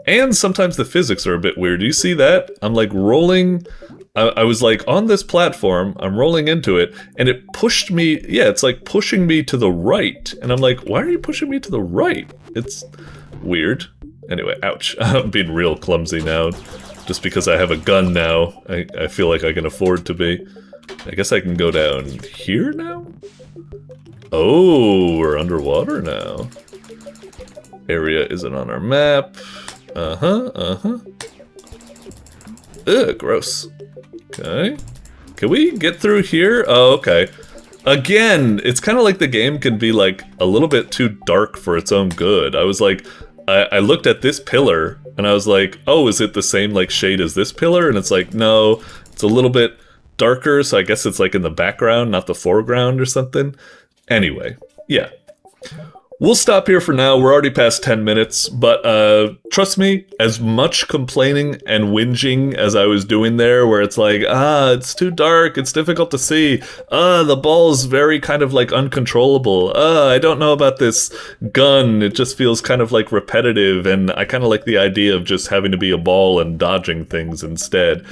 And sometimes the physics are a bit weird. Do you see that? I'm, like, rolling... I was, like, on this platform, I'm rolling into it, and it pushed me... Yeah, it's, like, pushing me to the right. And I'm like, why are you pushing me to the right? It's weird. Anyway, ouch. I'm being real clumsy now. Just because I have a gun now, I feel like I can afford to be. I guess I can go down here now? Oh, we're underwater now. Area isn't on our map. Ugh, gross. Okay. Can we get through here? Oh, okay. Again, it's kind of like the game can be like a little bit too dark for its own good. I was like, I looked at this pillar and I was like, oh, is it the same like shade as this pillar? And it's like, no, it's a little bit darker, so I guess it's like in the background, not the foreground or something. Anyway, yeah. We'll stop here for now. We're already past 10 minutes, but trust me, as much complaining and whinging as I was doing there, where it's like, it's too dark, it's difficult to see, the ball's very kind of like uncontrollable, I don't know about this gun, it just feels kind of like repetitive, and I kind of like the idea of just having to be a ball and dodging things instead.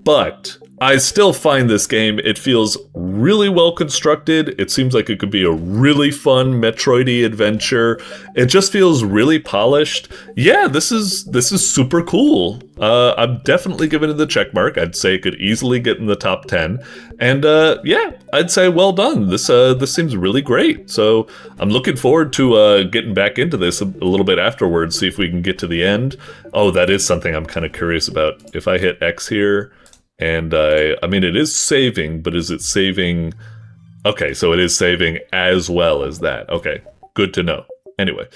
But I still find this game, it feels really well constructed. It seems like it could be a really fun Metroid-y adventure. It just feels really polished. Yeah, this is super cool. I'm definitely giving it the check mark. I'd say it could easily get in the top 10. And yeah, I'd say well done. This seems really great. So I'm looking forward to getting back into this a little bit afterwards, see if we can get to the end. Oh, that is something I'm kind of curious about. If I hit X here... And I mean, it is saving, but is it saving... Okay, so it is saving as well as that. Okay, good to know. Anyway,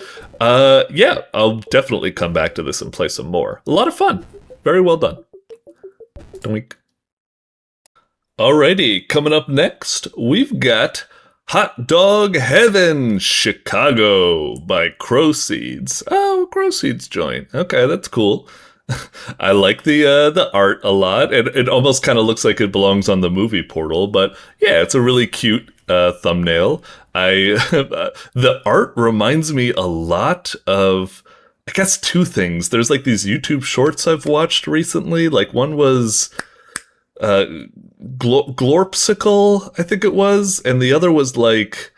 yeah, I'll definitely come back to this and play some more. A lot of fun. Very well done. Doink. Alrighty, coming up next, we've got Hotdog Heaven, Chicago by Crowseeds. Oh, Crowseeds joint. Okay, that's cool. I like the art a lot. It almost kind of looks like it belongs on the movie portal, but yeah, it's a really cute thumbnail. The art reminds me a lot of, I guess, two things. There's like these YouTube shorts I've watched recently. Like one was Glorpsicle, I think it was, and the other was like,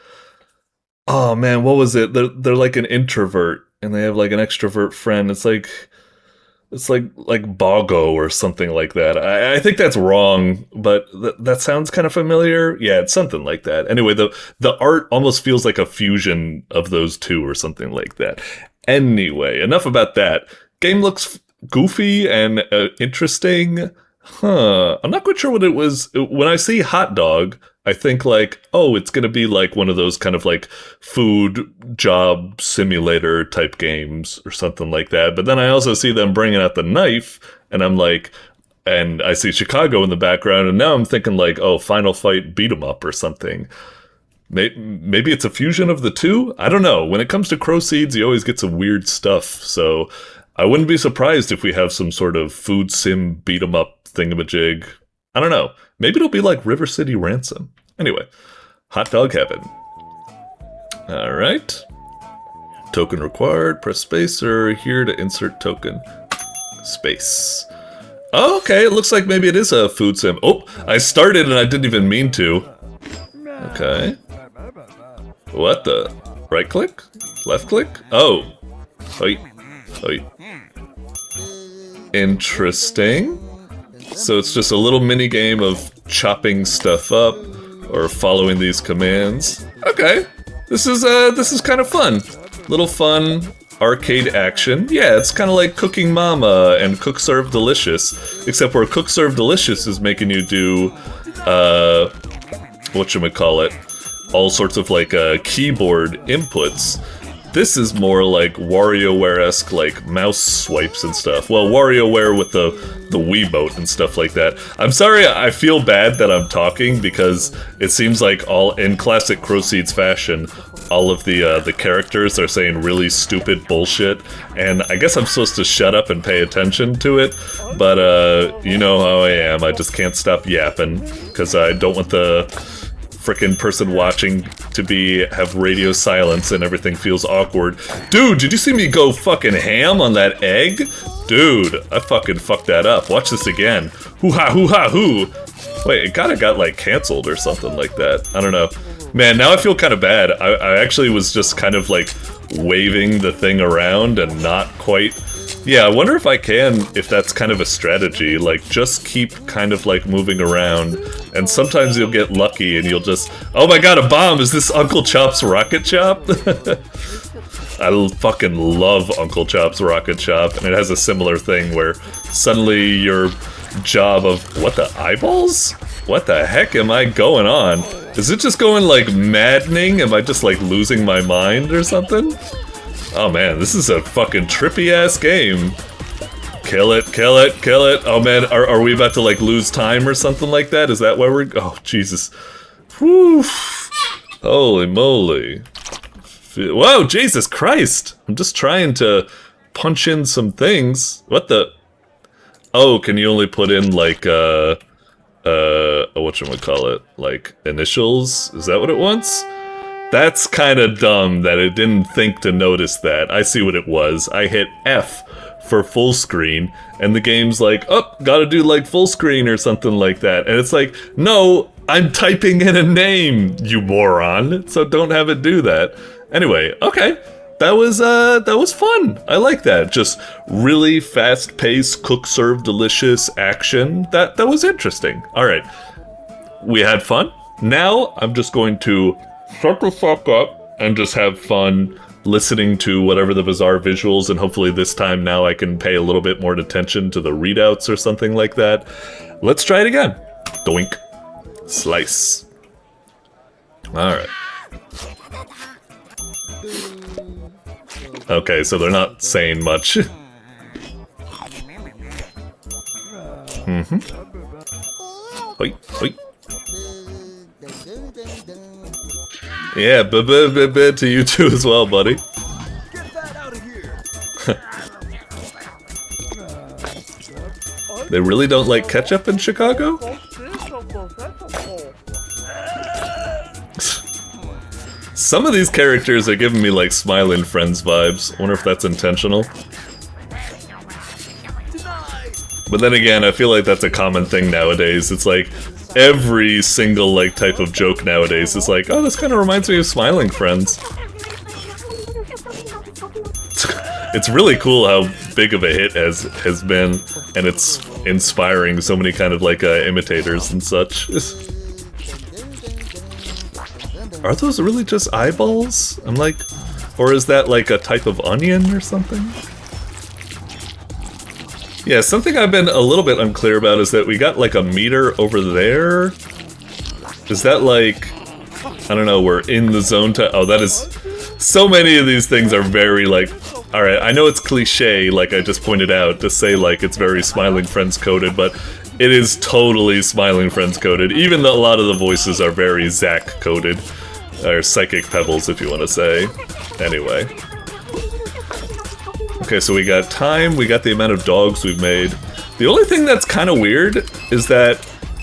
oh man, what was it? They're like an introvert and they have like an extrovert friend. It's like Boggo or something like that. I think that's wrong, but that sounds kind of familiar. Yeah, it's something like that. Anyway, the art almost feels like a fusion of those two or something like that. Anyway, enough about that. Game looks goofy and interesting. I'm not quite sure what it was. When I see hot dog, I think like, oh, it's going to be like one of those kind of like food job simulator type games or something like that. But then I also see them bringing out the knife and I'm like, and I see Chicago in the background and now I'm thinking like, oh, Final Fight beat 'em up or something. Maybe it's a fusion of the two? I don't know. When it comes to Crowseeds, you always get some weird stuff. So I wouldn't be surprised if we have some sort of food sim beat 'em up thingamajig. I don't know. Maybe it'll be like River City Ransom. Anyway, Hotdog Heaven. Alright. Token required. Press space or here to insert token. Space. Oh, okay, it looks like maybe it is a food sim. Oh, I started and I didn't even mean to. Okay. What the? Right click? Left click? Oh. Oi. Oi. Interesting. So it's just a little mini game of chopping stuff up or following these commands. Okay, this is kind of fun. Little fun arcade action. Yeah, it's kind of like Cooking Mama and Cook Serve Delicious, except where Cook Serve Delicious is making you do whatchamacallit, all sorts of like keyboard inputs. This is more like WarioWare-esque, like mouse swipes and stuff. Well, WarioWare with the Wiimote and stuff like that. I'm sorry, I feel bad that I'm talking because it seems like all in classic Crowseeds fashion, all of the characters are saying really stupid bullshit, and I guess I'm supposed to shut up and pay attention to it. But you know how I am. I just can't stop yapping because I don't want the frickin' person watching to have radio silence and everything feels awkward. Dude, did you see me go fucking ham on that egg? Dude, I fucking fucked that up. Watch this again. Hoo-ha, hoo-ha, hoo. Wait, it kinda got like canceled or something like that. I don't know. Man, now I feel kind of bad. I actually was just kind of like waving the thing around and not quite... Yeah, I wonder if I can, if that's kind of a strategy, like just keep kind of like moving around, and sometimes you'll get lucky and you'll just, oh my god, a bomb! Is this Uncle Chop's Rocket Shop? I fucking love Uncle Chop's Rocket Shop, and it has a similar thing where suddenly your job of, what the eyeballs? What the heck am I going on? Is it just going like maddening? Am I just like losing my mind or something? Oh man, this is a fucking trippy-ass game. Kill it, kill it, kill it. Oh man, are we about to like lose time or something like that? Is that why we're... Oh, Jesus. Whew. Holy moly. Whoa, Jesus Christ! I'm just trying to punch in some things. What the... Oh, can you only put in like, whatchamacallit? Like, initials? Is that what it wants? That's kind of dumb that it didn't think to notice that. I see what it was. I hit F for full screen, and the game's like, oh, gotta do like full screen or something like that. And it's like, no, I'm typing in a name, you moron, so don't have it do that. Anyway, okay. That was fun. I like that. Just really fast-paced, cook-serve delicious action. That was interesting. Alright. We had fun. Now, I'm just going to shut the fuck up and just have fun listening to whatever the bizarre visuals, and hopefully this time now I can pay a little bit more attention to the readouts or something like that. Let's try it again. Doink. Slice. Alright. Okay, so they're not saying much. Oi, oi. Yeah, to you too as well, buddy. Get that out of here. They really don't like ketchup in Chicago? Some of these characters are giving me like Smiling Friends vibes. I wonder if that's intentional. But then again, I feel like that's a common thing nowadays. It's like every single like type of joke nowadays is like, oh, this kind of reminds me of Smiling Friends. It's really cool how big of a hit has been, and it's inspiring so many kind of like imitators and such. Are those really just eyeballs? I'm like, or is that like a type of onion or something? Yeah, something I've been a little bit unclear about is that we got like a meter over there. Is that like, I don't know, we're in the zone to, oh, that is, so many of these things are very like, alright, I know it's cliche, like I just pointed out, to say like it's very Smiling Friends coded, but it is totally Smiling Friends coded, even though a lot of the voices are very Zach coded. Or Psychic Pebbles, if you want to say. Anyway. Okay, so we got time, we got the amount of dogs we've made. The only thing that's kind of weird is that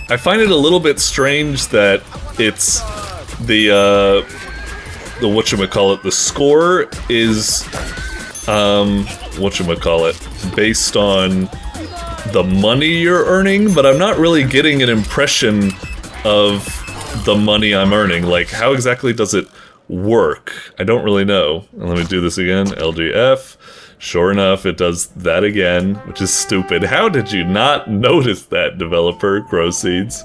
I find it a little bit strange that it's the whatchamacallit, the score is, whatchamacallit, based on the money you're earning, but I'm not really getting an impression of the money I'm earning. Like, how exactly does it work? I don't really know. Let me do this again. LGF. Sure enough, it does that again, which is stupid. How did you not notice that, developer? Grow seeds.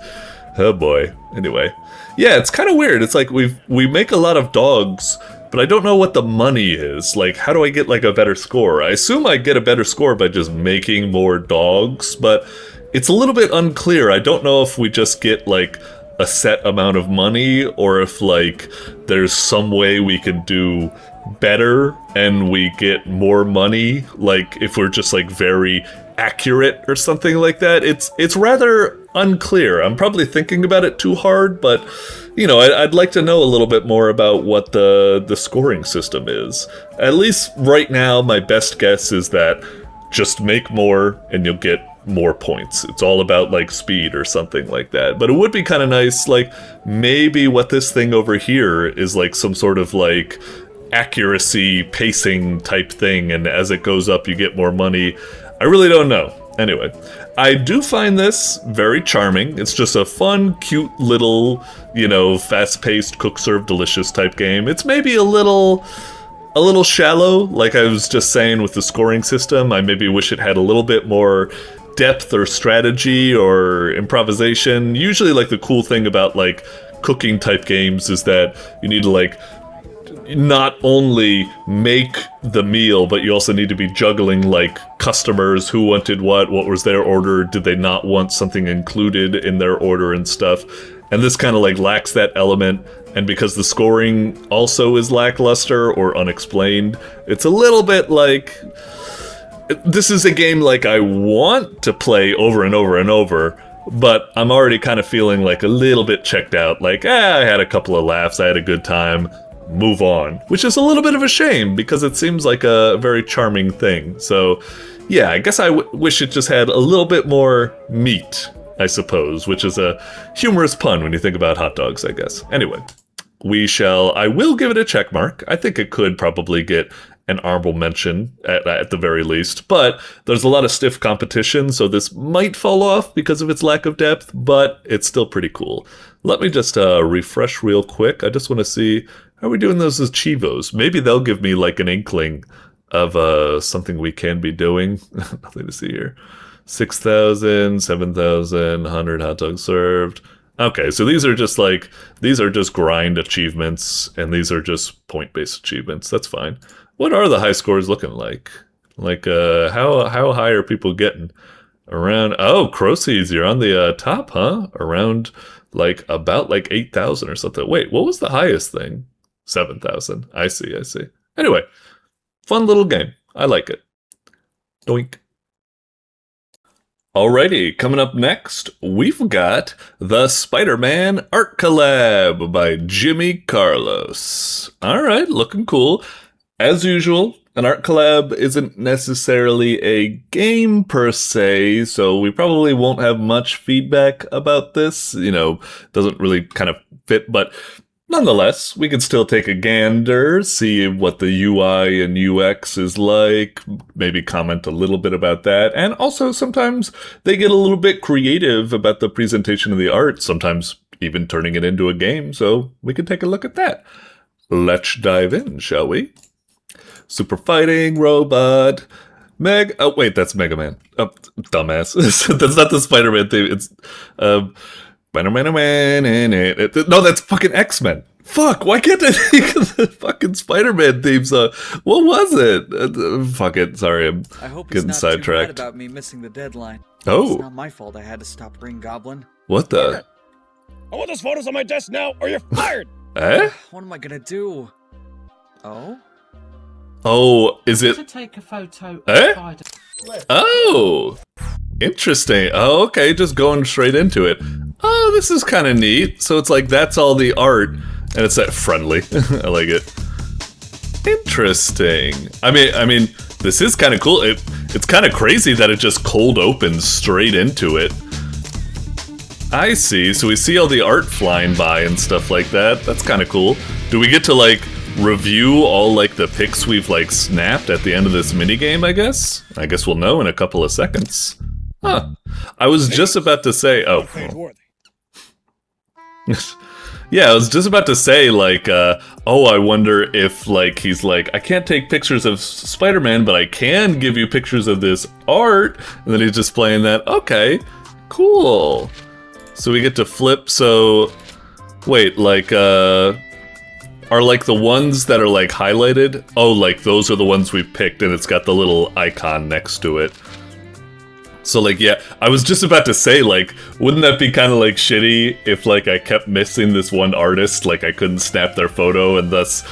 Oh boy. Anyway. Yeah, it's kind of weird. It's like we make a lot of dogs, but I don't know what the money is. Like, how do I get like a better score? I assume I get a better score by just making more dogs, but it's a little bit unclear. I don't know if we just get like a set amount of money, or if like there's some way we can do better and we get more money, like if we're just like very accurate or something like that. It's rather unclear. I'm probably thinking about it too hard, but you know, I'd like to know a little bit more about what the scoring system is. At least right now, my best guess is that just make more and you'll get more points. It's all about like speed or something like that. But it would be kind of nice, like maybe what this thing over here is like some sort of like accuracy pacing type thing, and as it goes up you get more money. I really don't know. Anyway, I do find this very charming. It's just a fun, cute little, you know, fast-paced, cook-serve, delicious type game. It's maybe a little shallow, like I was just saying with the scoring system. I maybe wish it had a little bit more depth or strategy or improvisation. Usually, like, the cool thing about, like, cooking type games is that you need to, like, not only make the meal, but you also need to be juggling, like, customers, who wanted what was their order, did they not want something included in their order and stuff. And this kind of, like, lacks that element, and because the scoring also is lackluster or unexplained, it's a little bit like, this is a game, like, I want to play over and over and over, but I'm already kind of feeling, like, a little bit checked out, like, I had a couple of laughs, I had a good time, move on. Which is a little bit of a shame, because it seems like a very charming thing. So, yeah, I guess I wish it just had a little bit more meat, I suppose, which is a humorous pun when you think about hot dogs, I guess. Anyway, I will give it a check mark. I think it could probably get an honorable mention at the very least, but there's a lot of stiff competition, so this might fall off because of its lack of depth, but it's still pretty cool. Let me just refresh real quick. I just want to see, how are we doing those as Chivos? Maybe they'll give me like an inkling of something we can be doing. Nothing to see here. 6,000, 7,000, 100 hot dogs served. Okay, so these are just grind achievements, and these are just point-based achievements. That's fine. What are the high scores looking like? Like, how high are people getting? Around, oh, Croces, you're on the top, huh? Around, about 8,000 or something. Wait, what was the highest thing? 7,000. I see. Anyway, fun little game. I like it. Doink. Alrighty, coming up next, we've got the Spider-Man Art Collab by JimmyCarlos. Alright, looking cool. As usual, an art collab isn't necessarily a game per se, so we probably won't have much feedback about this. Doesn't really kind of fit, but nonetheless, we can still take a gander, see what the UI and UX is like, maybe comment a little bit about that, and also sometimes they get a little bit creative about the presentation of the art, sometimes even turning it into a game, so we can take a look at that. Let's dive in, shall we? Super fighting robot. Oh, wait, that's Mega Man. Oh, dumbass. That's not the Spider-Man theme. It's, no, that's fucking X-Men. Fuck, why can't I think of the fucking Spider-Man theme song? What was it? Fuck it, sorry, I hope getting he's not sidetracked. too mad about me missing the deadline. Oh. It's not my fault I had to stop Green Goblin. What the? I want those photos on my desk now, or you're fired! Eh? What am I gonna do? Oh? Oh, is it? To take a photo of Eh? Spider. Oh, interesting. Oh, okay, just going straight into it. Oh, this is kind of neat. So it's like that's all the art, and it's that friendly. I like it. Interesting. I mean, this is kind of cool. It's kind of crazy that it just cold opens straight into it. I see. So we see all the art flying by and stuff like that. That's kind of cool. Do we get to review all the pics we've snapped at the end of this minigame, I guess? I guess we'll know in a couple of seconds. Huh. I was just about to say, oh. Yeah, I was just about to say, oh, I wonder if, he's I can't take pictures of Spider-Man, but I can give you pictures of this art, and then he's just playing that. Okay, cool. So we get to flip, so, wait, are the ones that are highlighted? Oh, those are the ones we've picked and it's got the little icon next to it. So yeah, I was just about to say wouldn't that be kind of shitty if I kept missing this one artist, I couldn't snap their photo and thus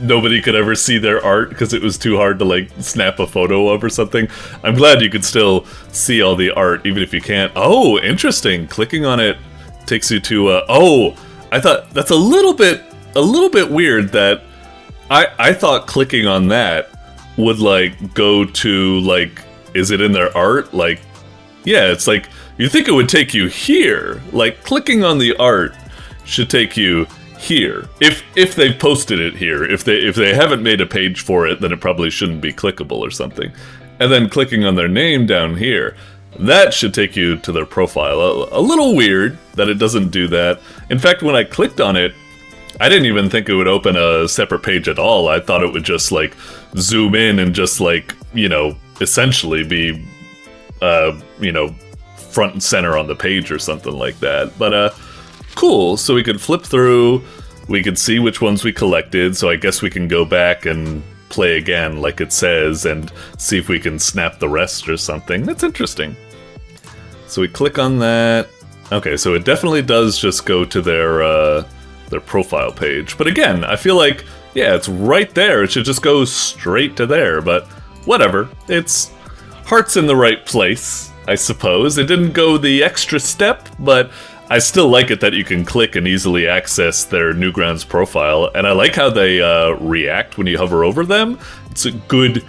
nobody could ever see their art because it was too hard to snap a photo of or something. I'm glad you could still see all the art even if you can't. Oh, interesting. Clicking on it takes you to oh, I thought that's a little bit weird that I thought clicking on that would go to is it in their art? Yeah, it's you think it would take you here. Clicking on the art should take you here. If they've posted it here. If they haven't made a page for it, then it probably shouldn't be clickable or something. And then clicking on their name down here, that should take you to their profile. A little weird that it doesn't do that. In fact, when I clicked on it, I didn't even think it would open a separate page at all. I thought it would just zoom in and just essentially be front and center on the page or something like that. But cool. So we could flip through, we could see which ones we collected, so I guess we can go back and play again like it says and see if we can snap the rest or something. That's interesting. So we click on that. Okay, so it definitely does just go to their profile page. But again, I feel yeah, it's right there. It should just go straight to there, but whatever. It's heart's in the right place, I suppose. It didn't go the extra step, but I still like it that you can click and easily access their Newgrounds profile, and I like how they react when you hover over them. It's a good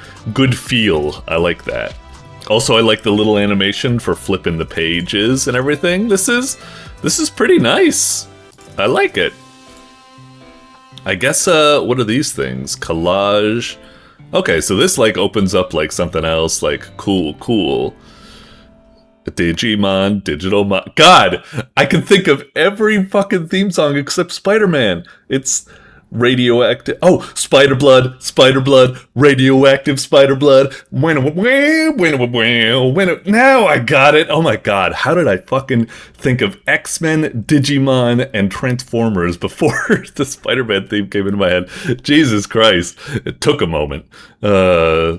feel. I like that. Also, I like the little animation for flipping the pages and everything. This is pretty nice. I like it. I guess, what are these things? Collage. Okay, so this, opens up, something else, cool. Digimon, Digitalmon. God! I can think of every fucking theme song except Spider-Man. It's radioactive. Oh, Spider Blood, radioactive Spider Blood. Now I got it. Oh my god, how did I fucking think of X-Men, Digimon, and Transformers before the Spider-Man theme came into my head? Jesus Christ, it took a moment.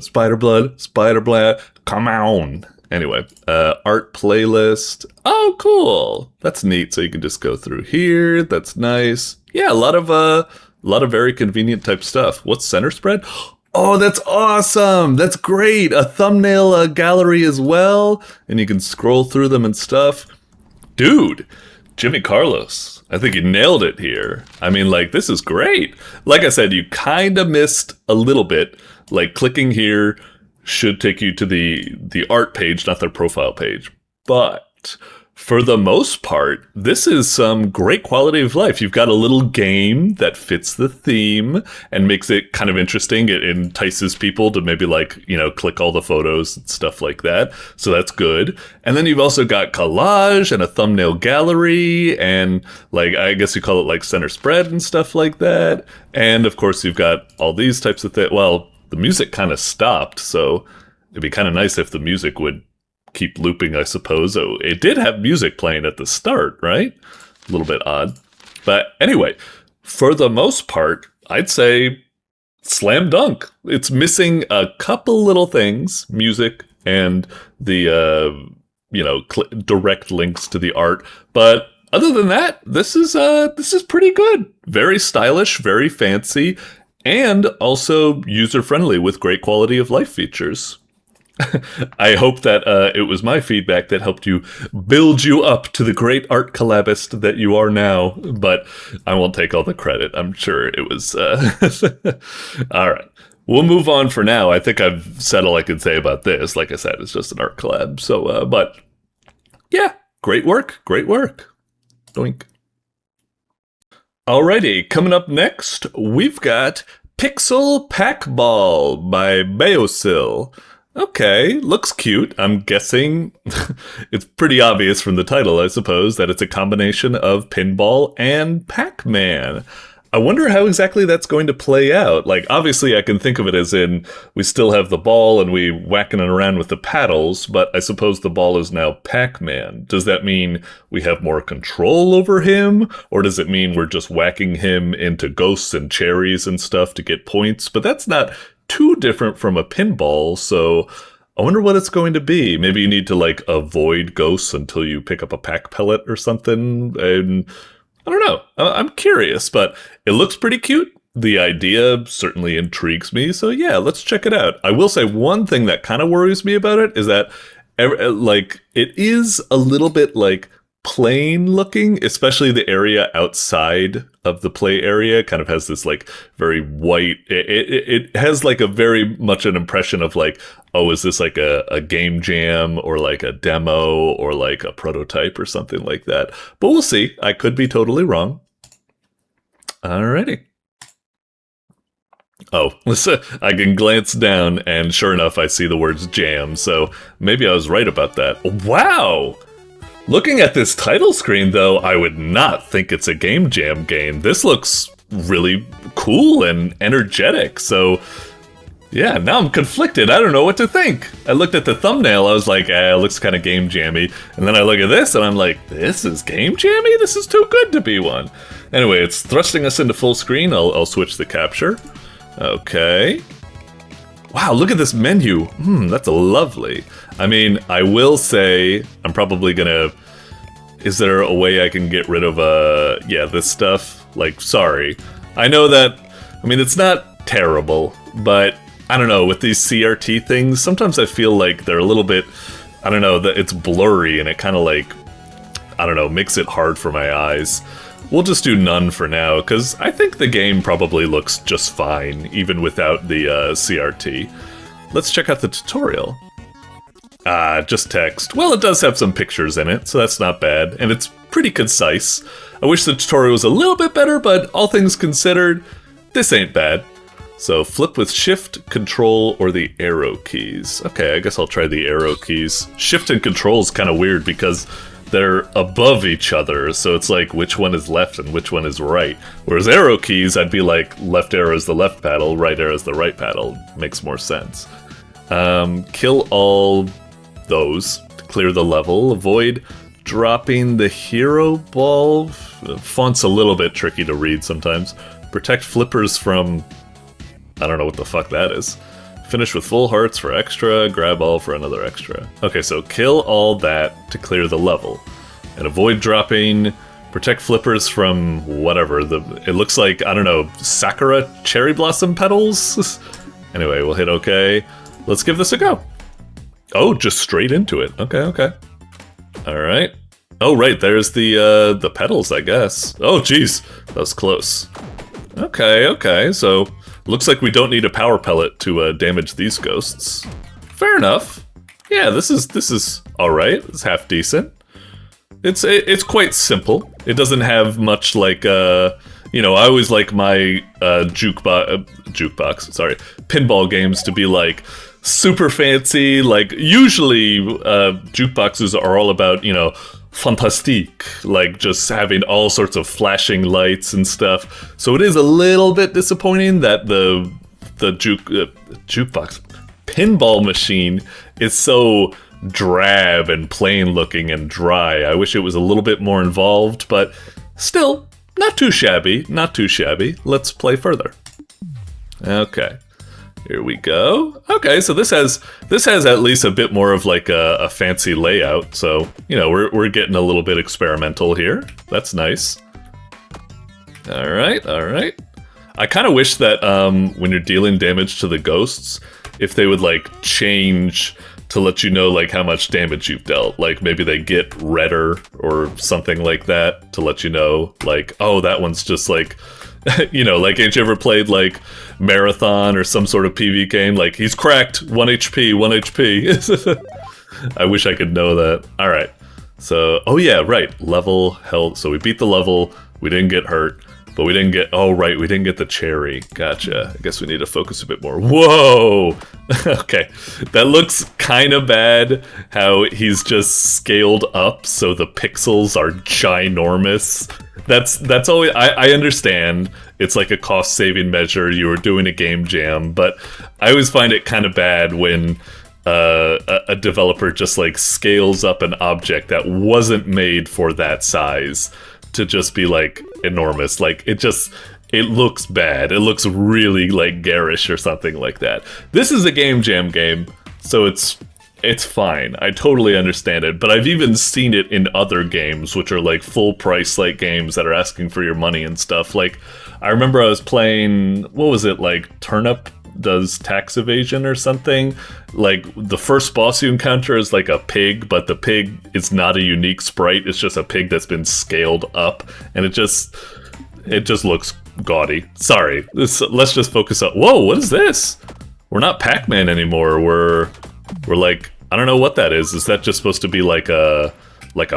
Spider Blood, come on. Anyway, art playlist. Oh, cool. That's neat. So you can just go through here. That's nice. Yeah, a lot of very convenient type stuff. What's center spread? Oh, that's awesome. That's great. A thumbnail gallery as well. And you can scroll through them and stuff. Dude, JimmyCarlos. I think you nailed it here. I mean, like, this is great. Like I said, you kind of missed a little bit. Like, clicking here should take you to the art page, not their profile page. But for the most part, this is some great quality of life. You've got a little game that fits the theme and makes it kind of interesting. It entices people to maybe, like, you know, click all the photos and stuff like that. So that's good. And then you've also got collage and a thumbnail gallery and, like, I guess you call it like center spread and stuff like that. And of course you've got all these types of things. Well, the music kind of stopped, so it'd be kind of nice if the music would keep looping, I suppose. Oh, it did have music playing at the start, right? A little bit odd. But anyway, for the most part, I'd say slam dunk. It's missing a couple little things, music and the, direct links to the art. But other than that, this is pretty good. Very stylish, very fancy, and also user-friendly with great quality of life features. I hope that it was my feedback that helped you build you up to the great art collabist that you are now, but I won't take all the credit. I'm sure it was... All right. We'll move on for now. I think I've said all I can say about this. Like I said, it's just an art collab. So, but yeah, great work. Great work. Doink. Alrighty, coming up next, we've got Pixel Pack Ball by Beosil. Okay, looks cute. I'm guessing it's pretty obvious from the title, I suppose, that it's a combination of pinball and Pac-Man. I wonder how exactly that's going to play out. Like, obviously I can think of it as in we still have the ball and we whacking it around with the paddles, but I suppose the ball is now Pac-Man. Does that mean we have more control over him? Or does it mean we're just whacking him into ghosts and cherries and stuff to get points? But that's not too different from a pinball, so I wonder what it's going to be. Maybe you need to, like, avoid ghosts until you pick up a pack pellet or something, and I don't know. I'm curious, but it looks pretty cute. The idea certainly intrigues me, so yeah, let's check it out. I will say one thing that kind of worries me about it is that, like, it is a little bit, like, plain looking, especially the area outside of the play area kind of has this, like, very white, it has, like, a very much an impression of, like, oh, is this like a game jam or like a demo or like a prototype or something like that? But we'll see. I could be totally wrong. Alrighty. Oh, listen, I can glance down and sure enough, I see the words jam. So maybe I was right about that. Wow! Looking at this title screen though, I would not think it's a game jam game. This looks really cool and energetic. So yeah, now I'm conflicted. I don't know what to think. I looked at the thumbnail, I was like, it looks kind of game jammy. And then I look at this and I'm like, this is game jammy? This is too good to be one. Anyway, it's thrusting us into full screen. I'll switch the capture. Okay. Wow, look at this menu. That's lovely. I mean, I will say, I'm probably gonna... Is there a way I can get rid of, this stuff? Like, sorry. I know that, I mean, it's not terrible, but I don't know, with these CRT things, sometimes I feel like they're a little bit, I don't know, that it's blurry and it kind of like, I don't know, makes it hard for my eyes. We'll just do none for now, because I think the game probably looks just fine, even without the CRT. Let's check out the tutorial. Just text. Well, it does have some pictures in it, so that's not bad, and it's pretty concise. I wish the tutorial was a little bit better, but all things considered, this ain't bad. So flip with Shift, Control, or the arrow keys. Okay, I guess I'll try the arrow keys. Shift and Control is kind of weird because they're above each other, so it's like which one is left and which one is right. Whereas arrow keys, I'd be like left arrow is the left paddle, right arrow is the right paddle. Makes more sense. Kill all those to clear the level. Avoid dropping the hero ball. Font's a little bit tricky to read sometimes. Protect flippers from... I don't know what the fuck that is. Finish with full hearts for extra, grab all for another extra. Okay, so kill all that to clear the level. And avoid dropping, protect flippers from whatever. It looks like, I don't know, Sakura cherry blossom petals? Anyway, we'll hit OK. Let's give this a go. Oh, just straight into it. Okay. Alright. Oh, right, there's the petals, I guess. Oh, jeez, that was close. Okay, so looks like we don't need a power pellet to damage these ghosts. Fair enough. Yeah, this is all right. It's half decent. It's quite simple. It doesn't have much like you know, I always like my pinball games to be like super fancy. Like usually jukeboxes are all about, you know, fantastique, like just having all sorts of flashing lights and stuff. So it is a little bit disappointing that the jukebox pinball machine is so drab and plain looking and dry. I wish it was a little bit more involved, but still not too shabby. Let's play further. Okay. Here we go. Okay, so this has at least a bit more of like a fancy layout. So, you know, we're getting a little bit experimental here. That's nice. All right. I kind of wish that when you're dealing damage to the ghosts, if they would like change to let you know like how much damage you've dealt. Like maybe they get redder or something like that to let you know like, oh, that one's just like, you know, like, ain't you ever played, like, Marathon or some sort of PV game? Like, he's cracked, 1 HP. I wish I could know that. Alright. So, oh yeah, right. Level held. So we beat the level. We didn't get hurt. But we didn't get... Oh, right. We didn't get the cherry. Gotcha. I guess we need to focus a bit more. Whoa! Okay. That looks kind of bad, how he's just scaled up so the pixels are ginormous. That's always... I understand it's like a cost-saving measure. You were doing a game jam, but I always find it kind of bad when a developer just like scales up an object that wasn't made for that size to just be like enormous. Like it looks bad. It looks really like garish or something like that. This is a game jam game, so it's fine. I totally understand it, but I've even seen it in other games, which are like full price like games that are asking for your money and stuff. Like, I remember I was playing, what was it, like Turnip does tax evasion or something. Like, the first boss you encounter is like a pig, but the pig is not a unique sprite. It's just a pig that's been scaled up, and it just looks gaudy. Sorry, let's just focus on... Whoa, what is this? We're not Pac-Man anymore. We're like, I don't know what that is. Is that just supposed to be like a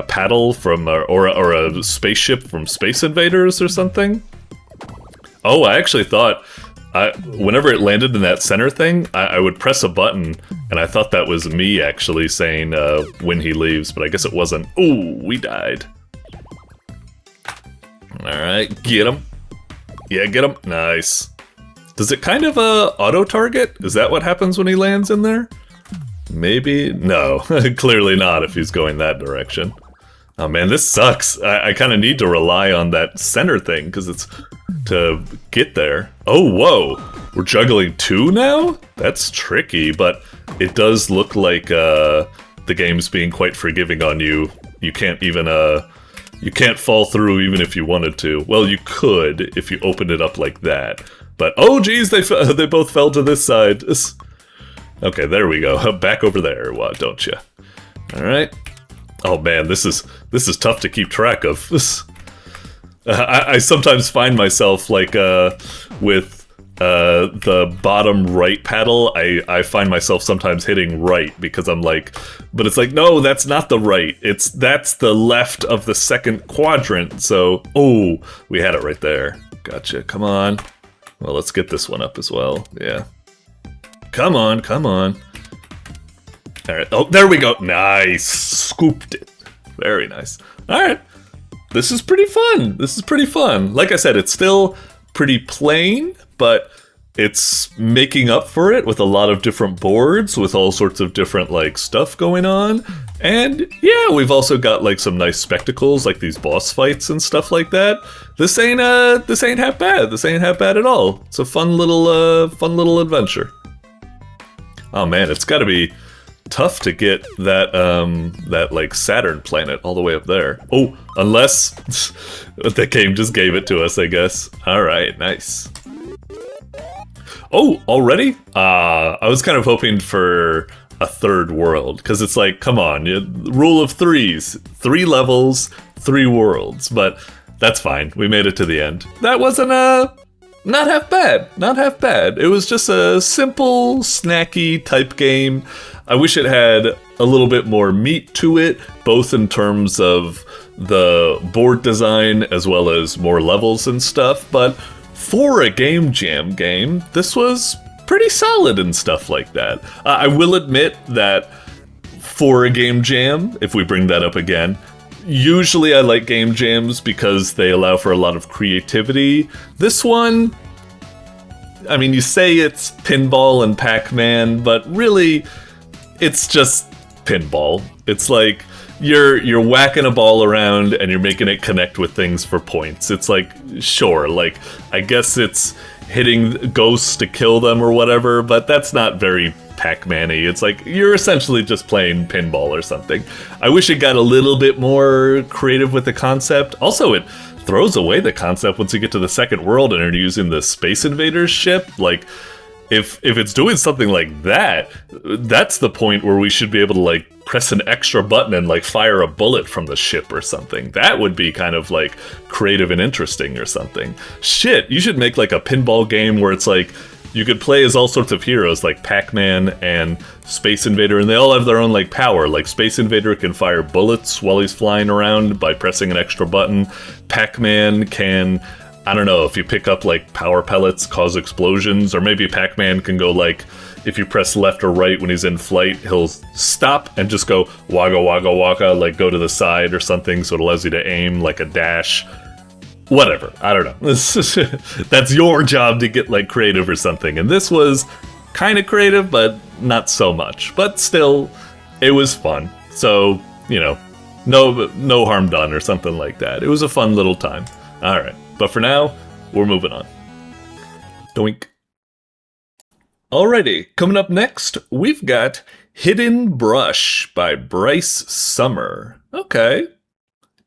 paddle from or a spaceship from Space Invaders or something? Oh, I actually thought whenever it landed in that center thing, I would press a button, and I thought that was me actually saying when he leaves, but I guess it wasn't. Ooh, we died. Alright, get him. Yeah, get him. Nice. Does it kind of auto-target? Is that what happens when he lands in there? Maybe? No, clearly not if he's going that direction. Oh man, this sucks. I kind of need to rely on that center thing, because it's to get there. Oh, whoa. We're juggling two now? That's tricky, but it does look like the game's being quite forgiving on you. You can't even, you can't fall through even if you wanted to. Well, you could if you opened it up like that. But, oh geez, they both fell to this side. Okay, there we go. Back over there, why don't you? Alright. Oh man, this is tough to keep track of. I sometimes find myself like with the bottom right paddle, I find myself sometimes hitting right because I'm like, but it's like, no, that's not the right. That's the left of the second quadrant. So, oh, we had it right there. Gotcha. Come on. Well, let's get this one up as well. Yeah. Come on, come on. All right. Oh, there we go. Nice. Scooped it. Very nice. All right. This is pretty fun. This is pretty fun. Like I said, it's still pretty plain, but it's making up for it with a lot of different boards with all sorts of different like stuff going on. And yeah, we've also got like some nice spectacles, like these boss fights and stuff like that. This ain't half bad. This ain't half bad at all. It's a fun little adventure. Oh man, it's got to be tough to get that that like Saturn planet all the way up there. Oh, unless the game just gave it to us, I guess. All right, nice. Oh, already? I was kind of hoping for a third world, because it's like, come on, rule of threes, 3 levels, 3 worlds, but that's fine. We made it to the end. That wasn't not half bad. Not half bad. It was just a simple, snacky type game. I wish it had a little bit more meat to it, both in terms of the board design as well as more levels and stuff, but for a Game Jam game, this was pretty solid and stuff like that. I will admit that for a Game Jam, if we bring that up again, usually I like Game Jams because they allow for a lot of creativity. This one, I mean, you say it's pinball and Pac-Man, but really, it's just pinball. It's like you're whacking a ball around and you're making it connect with things for points. It's like, sure, like, I guess it's hitting ghosts to kill them or whatever, but that's not very Pac-Man-y. It's like, you're essentially just playing pinball or something. I wish it got a little bit more creative with the concept. Also, it throws away the concept once you get to the second world and are using the Space Invaders ship. Like, if it's doing something like that, that's the point where we should be able to, like, press an extra button and, like, fire a bullet from the ship or something. That would be kind of, like, creative and interesting or something. Shit, you should make, like, a pinball game where it's, like, you could play as all sorts of heroes, like Pac-Man and Space Invader, and they all have their own, like, power. Like, Space Invader can fire bullets while he's flying around by pressing an extra button. Pac-Man can, I don't know, if you pick up, like, power pellets, cause explosions, or maybe Pac-Man can go, like, if you press left or right when he's in flight, he'll stop and just go wagga wagga wagga, like go to the side or something, so it allows you to aim like a dash. Whatever, I don't know. That's your job to get, like, creative or something. And this was kind of creative, but not so much. But still, it was fun. So, you know, no harm done or something like that. It was a fun little time. All right. But for now, we're moving on. Doink. Alrighty, coming up next, we've got Hidden Brush by Bryce Summer. Okay.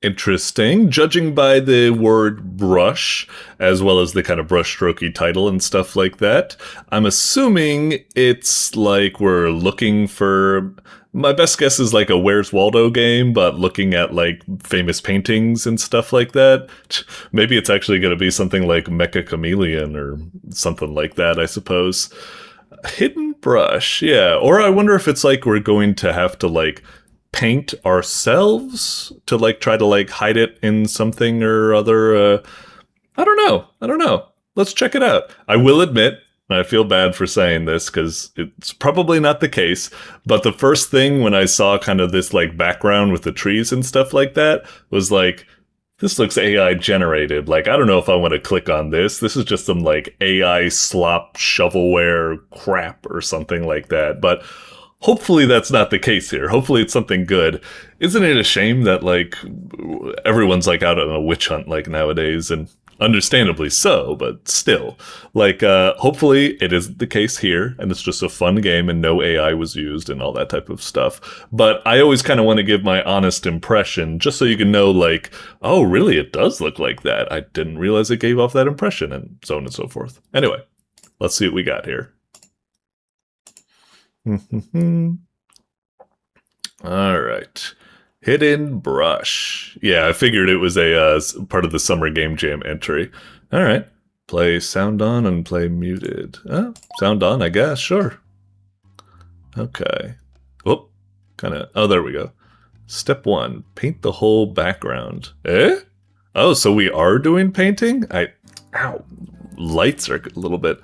Interesting. Judging by the word brush, as well as the kind of brushstrokey title and stuff like that, I'm assuming it's like we're looking for... My best guess is like a Where's Waldo game, but looking at, like, famous paintings and stuff like that. Maybe it's actually going to be something like Mecha Chameleon or something like that, I suppose. Hidden Brush, yeah. Or I wonder if it's like we're going to have to, like, paint ourselves to, like, try to, like, hide it in something or other. I don't know. Let's check it out. I will admit, I feel bad for saying this because it's probably not the case, but the first thing when I saw kind of this, like, background with the trees and stuff like that was like, this looks AI generated. Like, I don't know if I want to click on this. This is just some, like, AI slop shovelware crap or something like that. But hopefully that's not the case here. Hopefully it's something good. Isn't it a shame that, like, everyone's, like, out on a witch hunt, like, nowadays, and understandably so, but still. Like, hopefully it is the case here, and it's just a fun game and no AI was used and all that type of stuff. But I always kind of want to give my honest impression, just so you can know, like, oh, really, it does look like that. I didn't realize it gave off that impression, and so on and so forth. Anyway, let's see what we got here. All right. Hidden Brush. Yeah, I figured it was a part of the Summer Game Jam entry. All right. Play sound on and play muted. Sound on, I guess. Sure. Okay. Whoop. Kind of. Oh, there we go. Step 1. Paint the whole background. Eh? Oh, so we are doing painting? Ow. Lights are a little bit...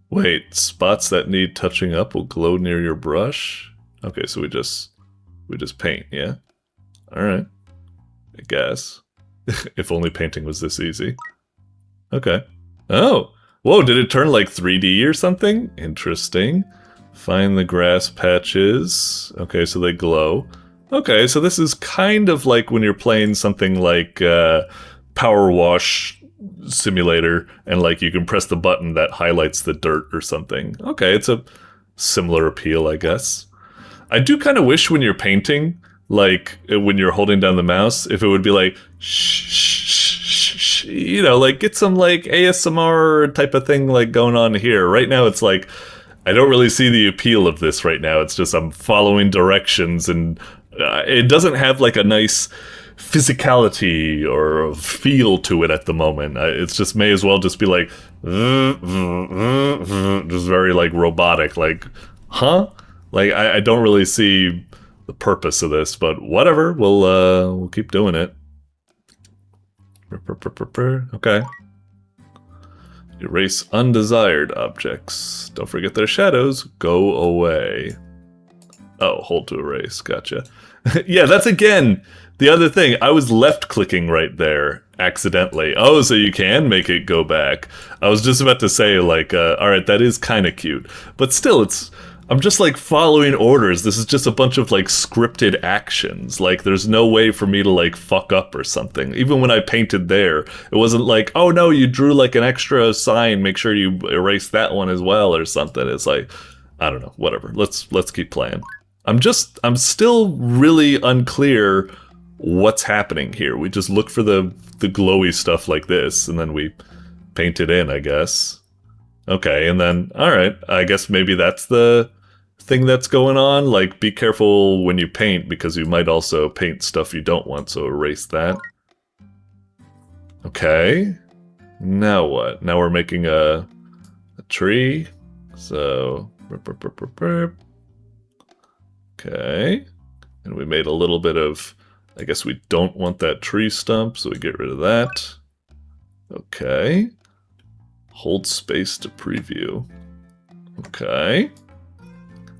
Wait. Spots that need touching up will glow near your brush? Okay, so we just paint, yeah? Alright. I guess. If only painting was this easy. Okay. Oh! Whoa, did it turn like 3D or something? Interesting. Find the grass patches. Okay, so they glow. Okay, so this is kind of like when you're playing something like Power Wash simulator, and like you can press the button that highlights the dirt or something. Okay, it's a similar appeal, I guess. I do kind of wish when you're painting, like when you're holding down the mouse, if it would be like shh, shh, shh, shh, you know, like get some like ASMR type of thing like going on here. Right now it's like I don't really see the appeal of this right now. It's just I'm following directions, and it doesn't have like a nice physicality or a feel to it at the moment. It's just may as well just be like just very like robotic, like huh? Like I don't really see the purpose of this, but whatever. We'll keep doing it. Okay. Erase undesired objects. Don't forget their shadows. Go away. Oh, hold to erase. Gotcha. Yeah, that's again the other thing. I was left clicking right there accidentally. Oh, so you can make it go back. I was just about to say like, all right, that is kind of cute, but still, I'm just like following orders. This is just a bunch of like scripted actions. Like there's no way for me to like fuck up or something. Even when I painted there, it wasn't like, oh no, you drew like an extra sign, make sure you erase that one as well or something. It's like, I don't know, whatever. Let's keep playing. I'm still really unclear what's happening here. We just look for the glowy stuff like this, and then we paint it in, I guess. Okay, and then, alright, I guess maybe that's the thing that's going on. Like, be careful when you paint, because you might also paint stuff you don't want, so erase that. Okay. Now what? Now we're making a tree. So, okay. And we made a little bit of, I guess we don't want that tree stump, so we get rid of that. Okay. Hold space to preview. Okay.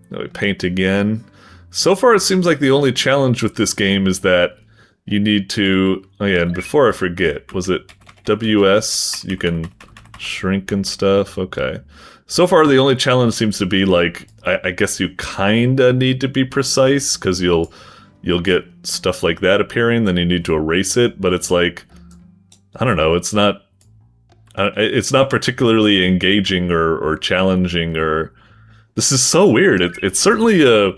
Now we paint again. So far it seems like the only challenge with this game is that you need to... Oh yeah, and before I forget, was it WS? You can shrink and stuff? Okay. So far the only challenge seems to be like, I guess you kinda need to be precise, because you'll get stuff like that appearing, then you need to erase it, but it's like, I don't know, it's not particularly engaging or challenging, or... This is so weird. It's certainly a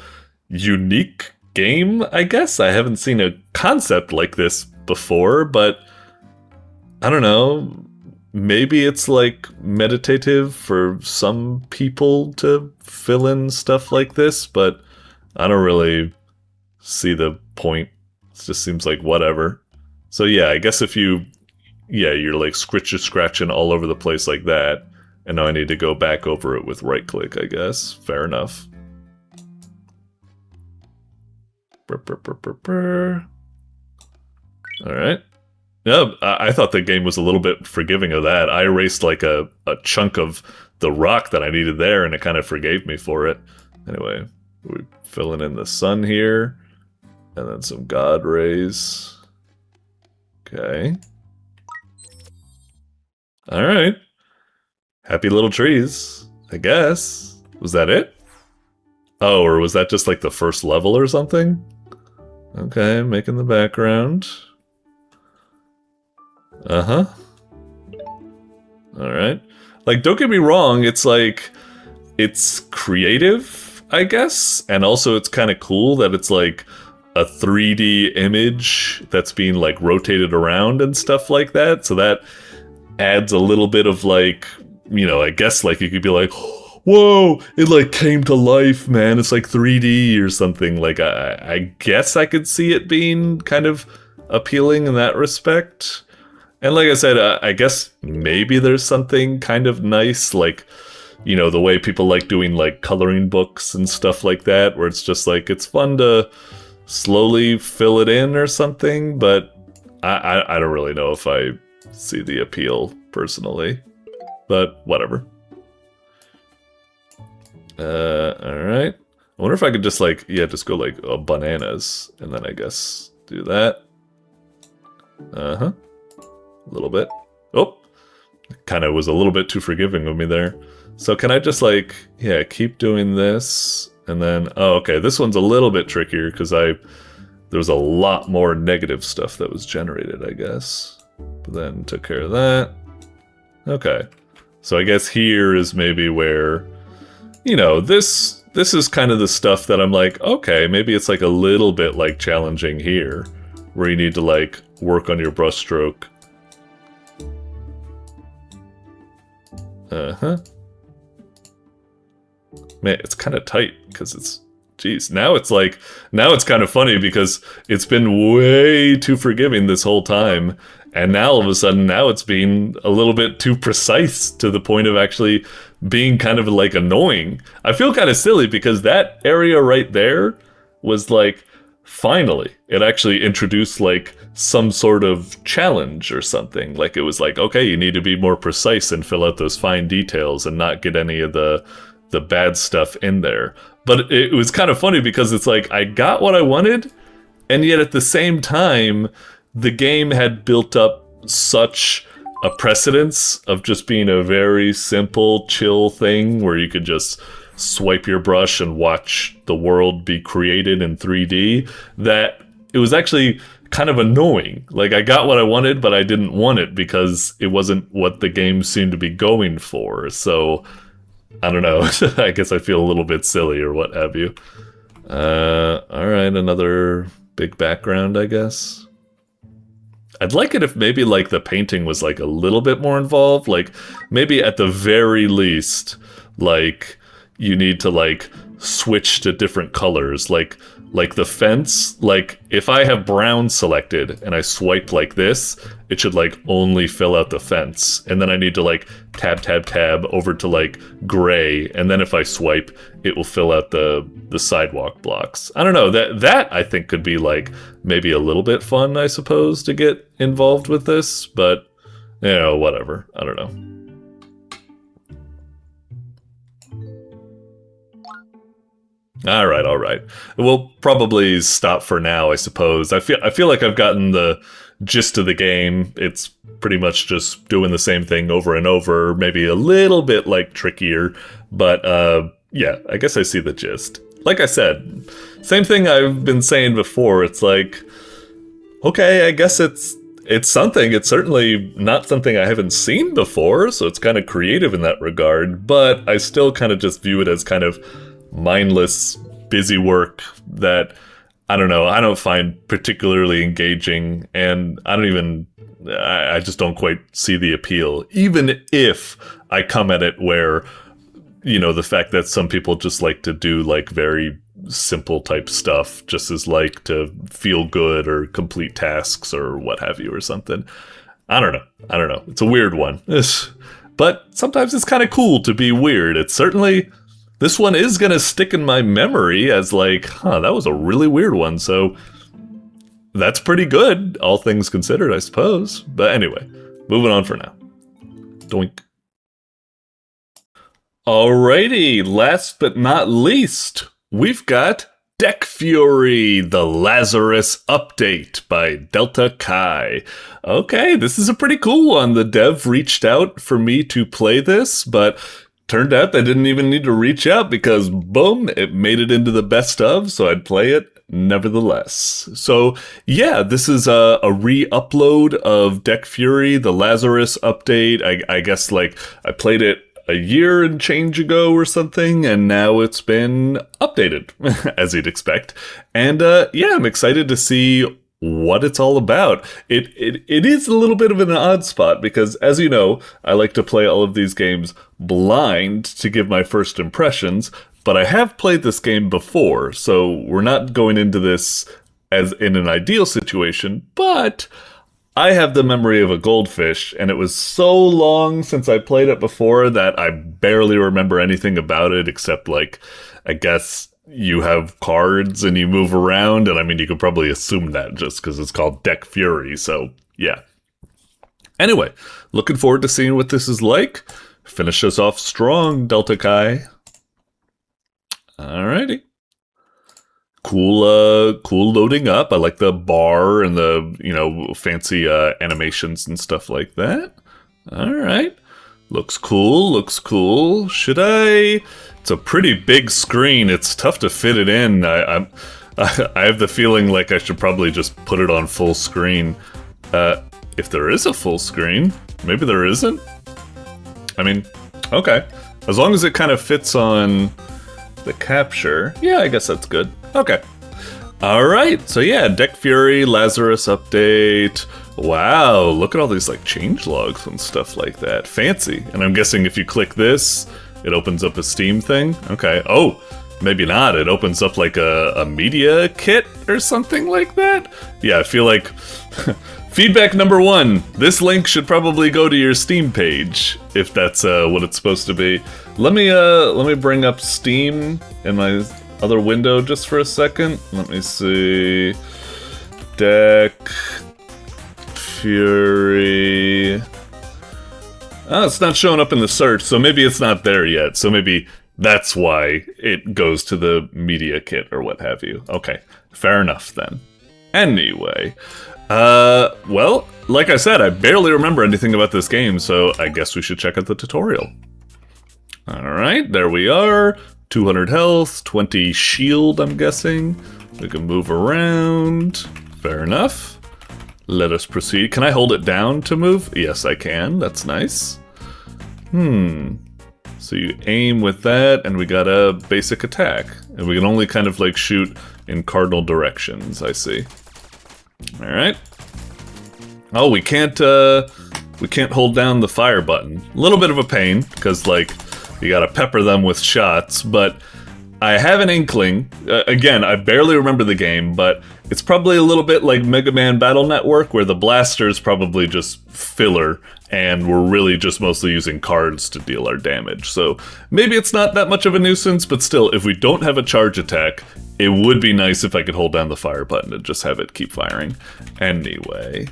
unique game, I guess. I haven't seen a concept like this before, but I don't know. Maybe it's like meditative for some people to fill in stuff like this, but I don't really see the point. It just seems like whatever. So yeah, I guess if you... Yeah, you're like scratching all over the place like that. And now I need to go back over it with right click, I guess. Fair enough. Alright. Yeah, I thought the game was a little bit forgiving of that. I erased like a chunk of the rock that I needed there, and it kind of forgave me for it. Anyway, we're filling in the sun here. And then some god rays. Okay. Alright. Happy little trees, I guess. Was that it? Oh, or was that just like the first level or something? Okay, making the background. Uh-huh. Alright. Like, don't get me wrong, it's like... It's creative, I guess, and also it's kind of cool that it's like a 3D image that's being like rotated around and stuff like that, so that adds a little bit of like... You know, I guess like you could be like, whoa, it like came to life, man. It's like 3D or something. Like I guess I could see it being kind of appealing in that respect. And like I said, I guess maybe there's something kind of nice, like, you know, the way people like doing like coloring books and stuff like that, where it's just like, it's fun to slowly fill it in or something, but I don't really know if I see the appeal personally. But whatever. Alright. I wonder if I could just like, yeah, just go like bananas, and then I guess do that. Uh-huh. A little bit. Oh! Kind of was a little bit too forgiving of me there. So can I just like, yeah, keep doing this, and then, oh, okay, this one's a little bit trickier, because there was a lot more negative stuff that was generated, I guess. But then took care of that. Okay. So I guess here is maybe where, you know, this is kind of the stuff that I'm like, okay, maybe it's like a little bit like challenging here, where you need to like work on your brush stroke. Uh-huh. Man, it's kind of tight because it's, geez, now it's kind of funny because it's been way too forgiving this whole time, and now all of a sudden now it's being a little bit too precise to the point of actually being kind of like annoying. I feel kind of silly because that area right there was like, finally, it actually introduced like some sort of challenge or something. Like it was like, okay, you need to be more precise and fill out those fine details and not get any of the bad stuff in there. But it was kind of funny because it's like, I got what I wanted, and yet at the same time, the game had built up such a precedence of just being a very simple, chill thing where you could just swipe your brush and watch the world be created in 3D, that it was actually kind of annoying. Like, I got what I wanted, but I didn't want it because it wasn't what the game seemed to be going for. So, I don't know. I guess I feel a little bit silly or what have you. Alright, another big background, I guess. I'd like it if maybe like the painting was like a little bit more involved. Like, maybe at the very least, like, you need to like switch to different colors. Like the fence, like if I have brown selected and I swipe like this, it should like only fill out the fence. And then I need to like tab over to like gray. And then if I swipe, it will fill out the sidewalk blocks. I don't know, that I think could be like maybe a little bit fun, I suppose, to get involved with this, but you know, whatever. I don't know. All right. We'll probably stop for now, I suppose. I feel like I've gotten the gist of the game. It's pretty much just doing the same thing over and over, maybe a little bit like trickier, but yeah, I guess I see the gist. Like I said, same thing I've been saying before. It's like, okay, I guess it's something. It's certainly not something I haven't seen before, so it's kind of creative in that regard, but I still kind of just view it as kind of mindless, busy work that, I don't know, I don't find particularly engaging, and I just don't quite see the appeal, even if I come at it where, you know, the fact that some people just like to do like very simple type stuff just as like to feel good or complete tasks or what have you or something. I don't know. It's a weird one. But sometimes it's kind of cool to be weird. It's certainly... This one is going to stick in my memory as like, that was a really weird one, so that's pretty good, all things considered, I suppose. But anyway, moving on for now. Doink. Alrighty, last but not least, we've got Deck Fury, the Lazarus update by Delta Kai. Okay, this is a pretty cool one. The dev reached out for me to play this, but... turned out they didn't even need to reach out because, boom, it made it into the best of, so I'd play it nevertheless. So, yeah, this is a re-upload of Deck Fury, the Lazarus update. I guess, like, I played it a year and change ago or something, and now it's been updated, as you'd expect. And, yeah, I'm excited to see what it's all about. It is a little bit of an odd spot because, as you know, I like to play all of these games blind to give my first impressions, but I have played this game before, so we're not going into this as in an ideal situation, but I have the memory of a goldfish, and it was so long since I played it before that I barely remember anything about it except, like, I guess... you have cards and you move around, and I mean, you could probably assume that just because it's called Deck Fury, so yeah. Anyway, looking forward to seeing what this is like. Finish us off strong, Delta Kai. Alrighty. Cool loading up. I like the bar and the, you know, fancy animations and stuff like that. Alright. Looks cool. Should I... It's a pretty big screen. It's tough to fit it in. I have the feeling like I should probably just put it on full screen. if there is a full screen. Maybe there isn't? I mean, okay. As long as it kind of fits on the capture. Yeah, I guess that's good. Okay. Alright, so yeah, Deck Fury, Lazarus update. Wow, look at all these like changelogs and stuff like that. Fancy. And I'm guessing if you click this, it opens up a Steam thing. Okay. Oh, maybe not. It opens up like a media kit or something like that. Yeah, I feel like feedback number 1. This link should probably go to your Steam page if that's what it's supposed to be. Let me bring up Steam in my other window just for a second. Let me see. Deck Fury. Oh, it's not showing up in the search, so maybe it's not there yet. So maybe that's why it goes to the media kit or what have you. Okay, fair enough then. Anyway, well, like I said, I barely remember anything about this game, so I guess we should check out the tutorial. Alright, there we are. 200 health, 20 shield, I'm guessing. We can move around. Fair enough. Let us proceed. Can I hold it down to move? Yes, I can. That's nice. So you aim with that, and we got a basic attack. And we can only kind of like shoot in cardinal directions, I see. Alright. Oh, we can't hold down the fire button. A little bit of a pain, because like, you gotta pepper them with shots, but I have an inkling. Again, I barely remember the game, but it's probably a little bit like Mega Man Battle Network, where the blaster's probably just filler, and we're really just mostly using cards to deal our damage. So maybe it's not that much of a nuisance, but still, if we don't have a charge attack, it would be nice if I could hold down the fire button and just have it keep firing. Anyway.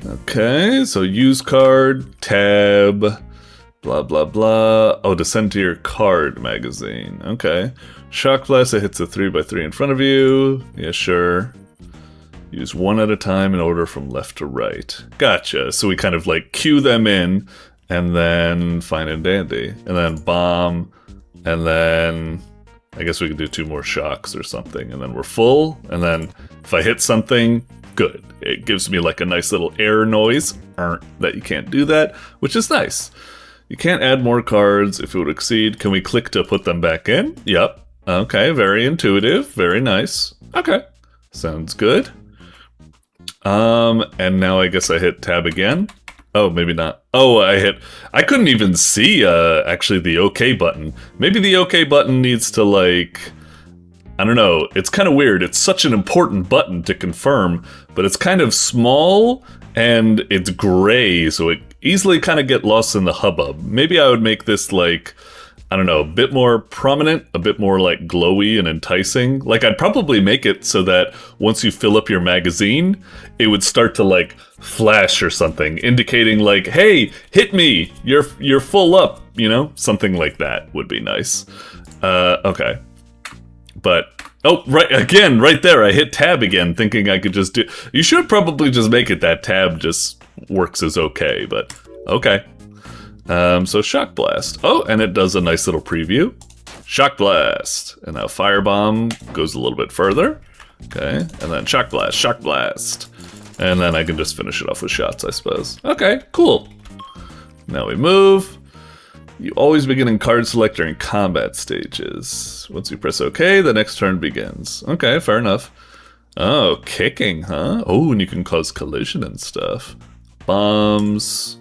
Okay, so use card, tab... Blah, blah, blah. Oh, descend to your card magazine. Okay. Shock Blast, it hits a 3x3 in front of you. Yeah, sure. Use one at a time in order from left to right. Gotcha. So we kind of like cue them in, and then fine and dandy. And then bomb, and then I guess we could do 2 more shocks or something, and then we're full. And then if I hit something, good. It gives me like a nice little air noise that you can't do that, which is nice. You can't add more cards if it would exceed. Can we click to put them back in? Yep. Okay, very intuitive. Very nice. Okay. Sounds good. And now I guess I hit tab again. Oh, maybe not. Oh, I couldn't even see, actually the OK button. Maybe the OK button needs to, like, I don't know. It's kind of weird. It's such an important button to confirm, but it's kind of small and it's gray, so it easily kind of get lost in the hubbub. Maybe I would make this like, I don't know, a bit more prominent, a bit more like glowy and enticing. Like I'd probably make it so that once you fill up your magazine, it would start to like flash or something, indicating like, hey, hit me, you're full up, you know? Something like that would be nice. Okay. But, oh, right, again, right there, I hit tab again, thinking I could just do... You should probably just make it that tab just works as okay, but okay. So Shock Blast. Oh, and it does a nice little preview. Shock Blast. And now Firebomb goes a little bit further. Okay, and then Shock Blast, Shock Blast. And then I can just finish it off with shots, I suppose. Okay, cool. Now we move. You always begin in card select during combat stages. Once you press OK, the next turn begins. Okay, fair enough. Oh, kicking, huh? Oh, and you can cause collision and stuff. Bombs.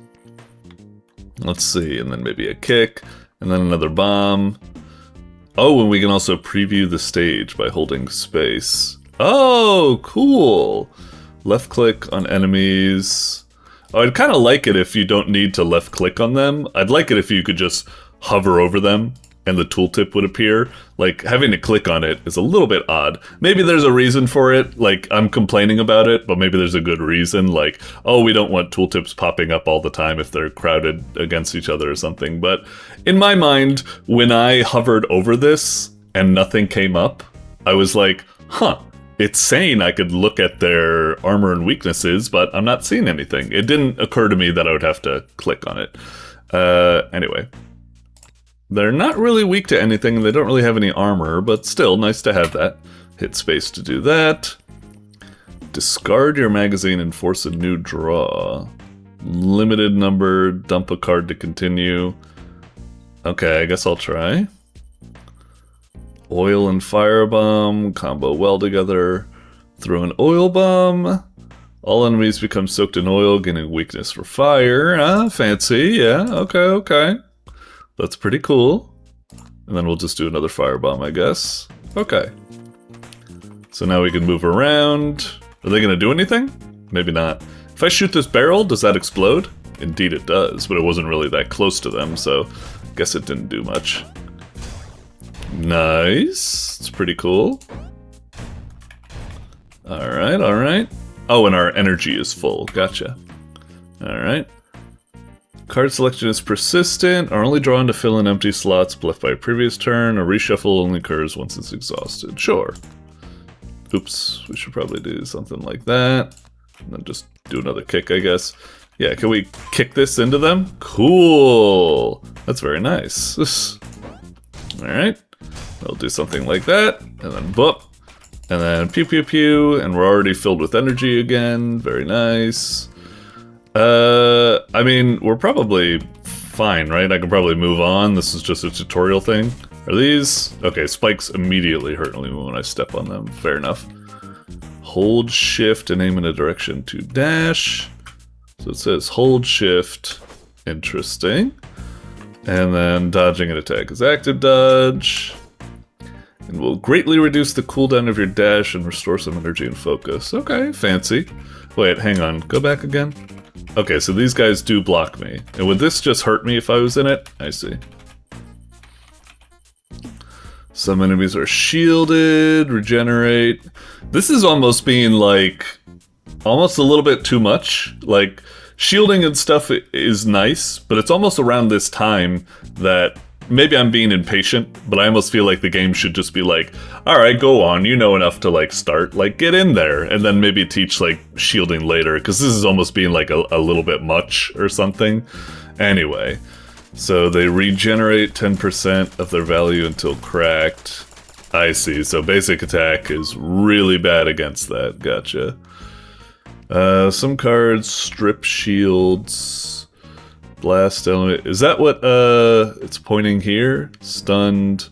Let's see, and then maybe a kick, and then another bomb. Oh, and we can also preview the stage by holding space. Oh, cool! Left click on enemies. Oh, I'd kind of like it if you don't need to left click on them. I'd like it if you could just hover over them and the tooltip would appear. Like, having to click on it is a little bit odd. Maybe there's a reason for it, like, I'm complaining about it, but maybe there's a good reason, like, oh, we don't want tooltips popping up all the time if they're crowded against each other or something. But in my mind, when I hovered over this and nothing came up, I was like, huh. It's saying I could look at their armor and weaknesses, but I'm not seeing anything. It didn't occur to me that I would have to click on it. Anyway. They're not really weak to anything, they don't really have any armor, but still, nice to have that. Hit space to do that. Discard your magazine and force a new draw. Limited number, dump a card to continue. Okay, I guess I'll try. Oil and firebomb, combo well together. Throw an oil bomb. All enemies become soaked in oil, gaining weakness for fire. Ah, fancy, yeah, okay. That's pretty cool. And then we'll just do another firebomb, I guess. Okay. So now we can move around. Are they gonna do anything? Maybe not. If I shoot this barrel, does that explode? Indeed it does, but it wasn't really that close to them, so I guess it didn't do much. Nice. It's pretty cool. Alright. Oh, and our energy is full. Gotcha. Alright. Card selection is persistent, are only drawn to fill in empty slots left by a previous turn. A reshuffle only occurs once it's exhausted. Sure. Oops, we should probably do something like that. And then just do another kick, I guess. Yeah, can we kick this into them? Cool! That's very nice. Alright. We'll do something like that, and then boop. And then pew pew pew, and we're already filled with energy again. Very nice. I mean, we're probably fine, right? I can probably move on. This is just a tutorial thing. Are these? Okay, spikes immediately hurt me when I step on them. Fair enough. Hold shift and aim in a direction to dash. So it says hold shift. Interesting. And then dodging an attack is active dodge. And will greatly reduce the cooldown of your dash and restore some energy and focus. Okay, fancy. Wait, hang on. Go back again. Okay, so these guys do block me. And would this just hurt me if I was in it? I see. Some enemies are shielded, regenerate. This is almost being like, almost a little bit too much. Like, shielding and stuff is nice, but it's almost around this time that maybe I'm being impatient, but I almost feel like the game should just be like, alright, go on, you know enough to like start, like get in there, and then maybe teach like shielding later, because this is almost being like a little bit much or something. Anyway, so they regenerate 10% of their value until cracked. I see, so basic attack is really bad against that, gotcha. Some cards strip shields. Blast element. Is that what it's pointing here? Stunned,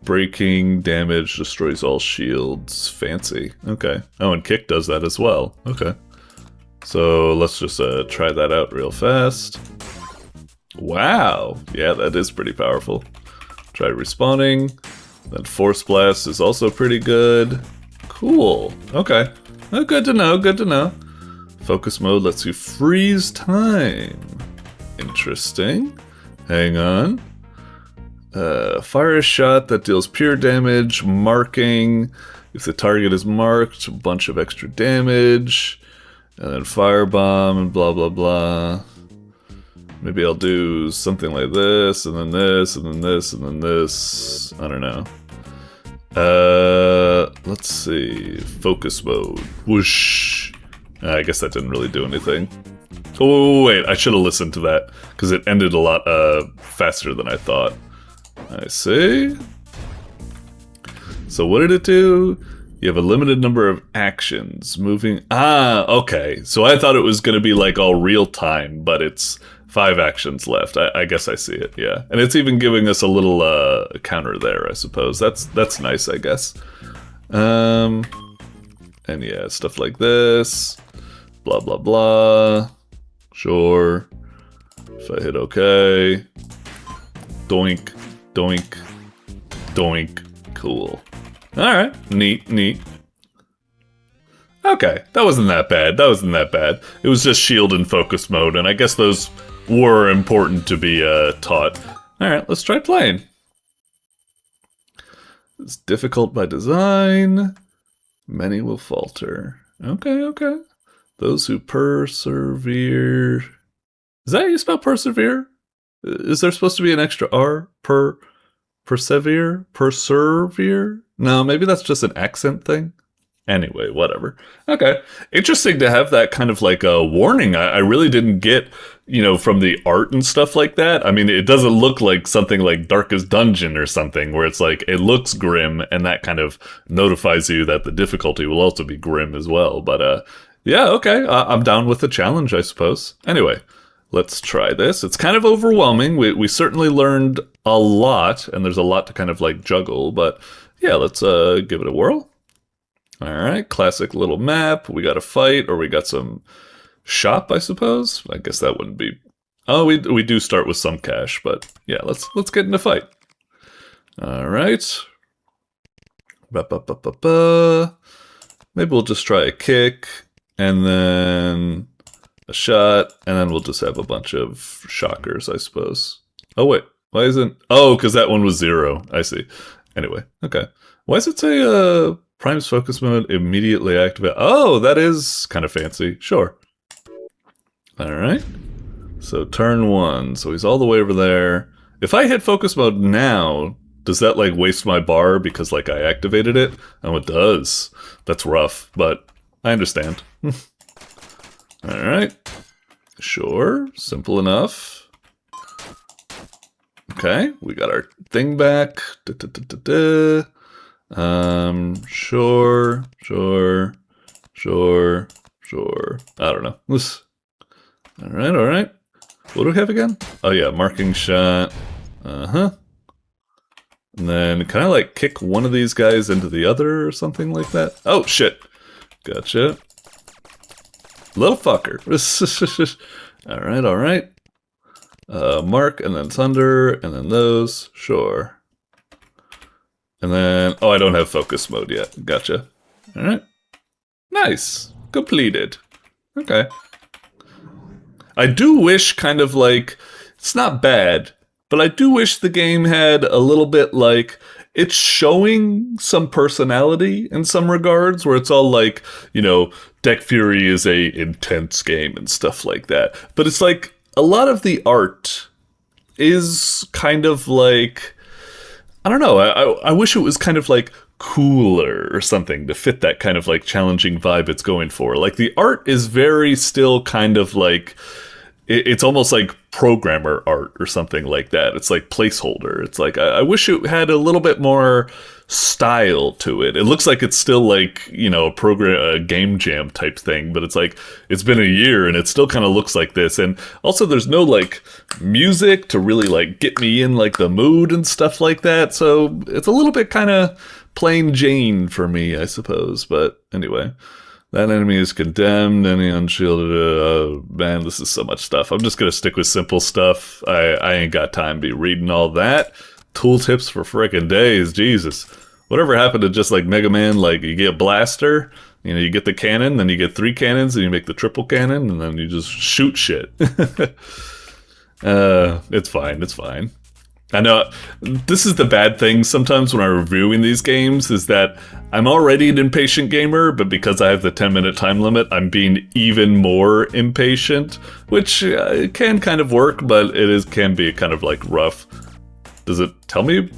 breaking, damage, destroys all shields. Fancy. Okay. Oh, and kick does that as well. Okay. So let's just try that out real fast. Wow. Yeah, that is pretty powerful. Try respawning. Then force blast is also pretty good. Cool. Okay. Oh, good to know, good to know. Focus mode lets you freeze time. Interesting. Hang on. Fire a shot that deals pure damage. Marking. If the target is marked, a bunch of extra damage. And then firebomb and blah blah blah. Maybe I'll do something like this, and then this, and then this, and then this. I don't know. Let's see. Focus mode. Whoosh. I guess that didn't really do anything. Oh, wait, I should have listened to that, because it ended a lot faster than I thought. I see. So what did it do? You have a limited number of actions. Moving... Ah, okay. So I thought it was going to be like all real time, but it's 5 actions left. I guess I see it, yeah. And it's even giving us a little counter there, I suppose. That's nice, I guess. And yeah, stuff like this. Blah, blah, blah. Sure. If I hit OK. Doink, doink, doink. Cool. Alright, neat. Okay, that wasn't that bad. It was just shield and focus mode, and I guess those were important to be taught. Alright, let's try playing. It's difficult by design. Many will falter. Okay. Those who persevere... Is that how you spell persevere? Is there supposed to be an extra R? Persevere? No, maybe that's just an accent thing. Anyway, whatever. Okay. Interesting to have that kind of like a warning. I really didn't get you know, from the art and stuff like that. I mean, it doesn't look like something like Darkest Dungeon or something where it's like, it looks grim and that kind of notifies you that the difficulty will also be grim as well. But yeah, okay, I'm down with the challenge, I suppose. Anyway, let's try this. It's kind of overwhelming. We certainly learned a lot, and there's a lot to kind of like juggle, but yeah, let's give it a whirl. All right, classic little map. We got a fight, or we got some shop, I suppose. I guess that wouldn't be... Oh, we do start with some cash, but yeah, let's get in a fight. All right. Ba-ba-ba-ba-ba. Maybe we'll just try a kick, and then a shot, and then we'll just have a bunch of shockers, I suppose. Oh, wait. Why isn't... Oh, because that one was 0. I see. Anyway, okay. Why does it say Prime's focus mode immediately activate? Oh, that is kind of fancy. Sure. All right. So turn 1. So he's all the way over there. If I hit focus mode now, does that like waste my bar because like I activated it? Oh, it does. That's rough, but I understand. All right. Sure. Simple enough. Okay, we got our thing back. Sure. I don't know. All right. What do we have again? Oh yeah, marking shot. And then can I like kick one of these guys into the other or something like that? Oh shit. Gotcha. Little fucker. All right. Mark, and then thunder, and then those. Sure. And then... Oh, I don't have focus mode yet. Gotcha. Alright. Nice. Completed. Okay. I do wish kind of like... It's not bad, but I do wish the game had a little bit like... It's showing some personality in some regards, where it's all like, you know, Deck Fury is a intense game and stuff like that. But it's like... A lot of the art is kind of like, I don't know, I wish it was kind of like cooler or something to fit that kind of like challenging vibe it's going for. Like the art is very still kind of like, it's almost like programmer art or something like that. It's like placeholder. It's like, I wish it had a little bit more style to it. It looks like it's still like, you know, a game jam type thing, but it's like, it's been a year and it still kind of looks like this. And also there's no like music to really like get me in like the mood and stuff like that. So it's a little bit kind of plain Jane for me, I suppose. But anyway, that enemy is condemned. Any unshielded, man, this is so much stuff. I'm just going to stick with simple stuff. I ain't got time to be reading all that. Tooltips for frickin' days, Jesus. Whatever happened to just like Mega Man, like you get a blaster, you know, you get the cannon, then you get 3 cannons, and you make the triple cannon, and then you just shoot shit. It's fine. I know, this is the bad thing sometimes when I'm reviewing these games, is that I'm already an impatient gamer, but because I have the 10-minute time limit, I'm being even more impatient, which can kind of work, but can be kind of like rough. Does it tell me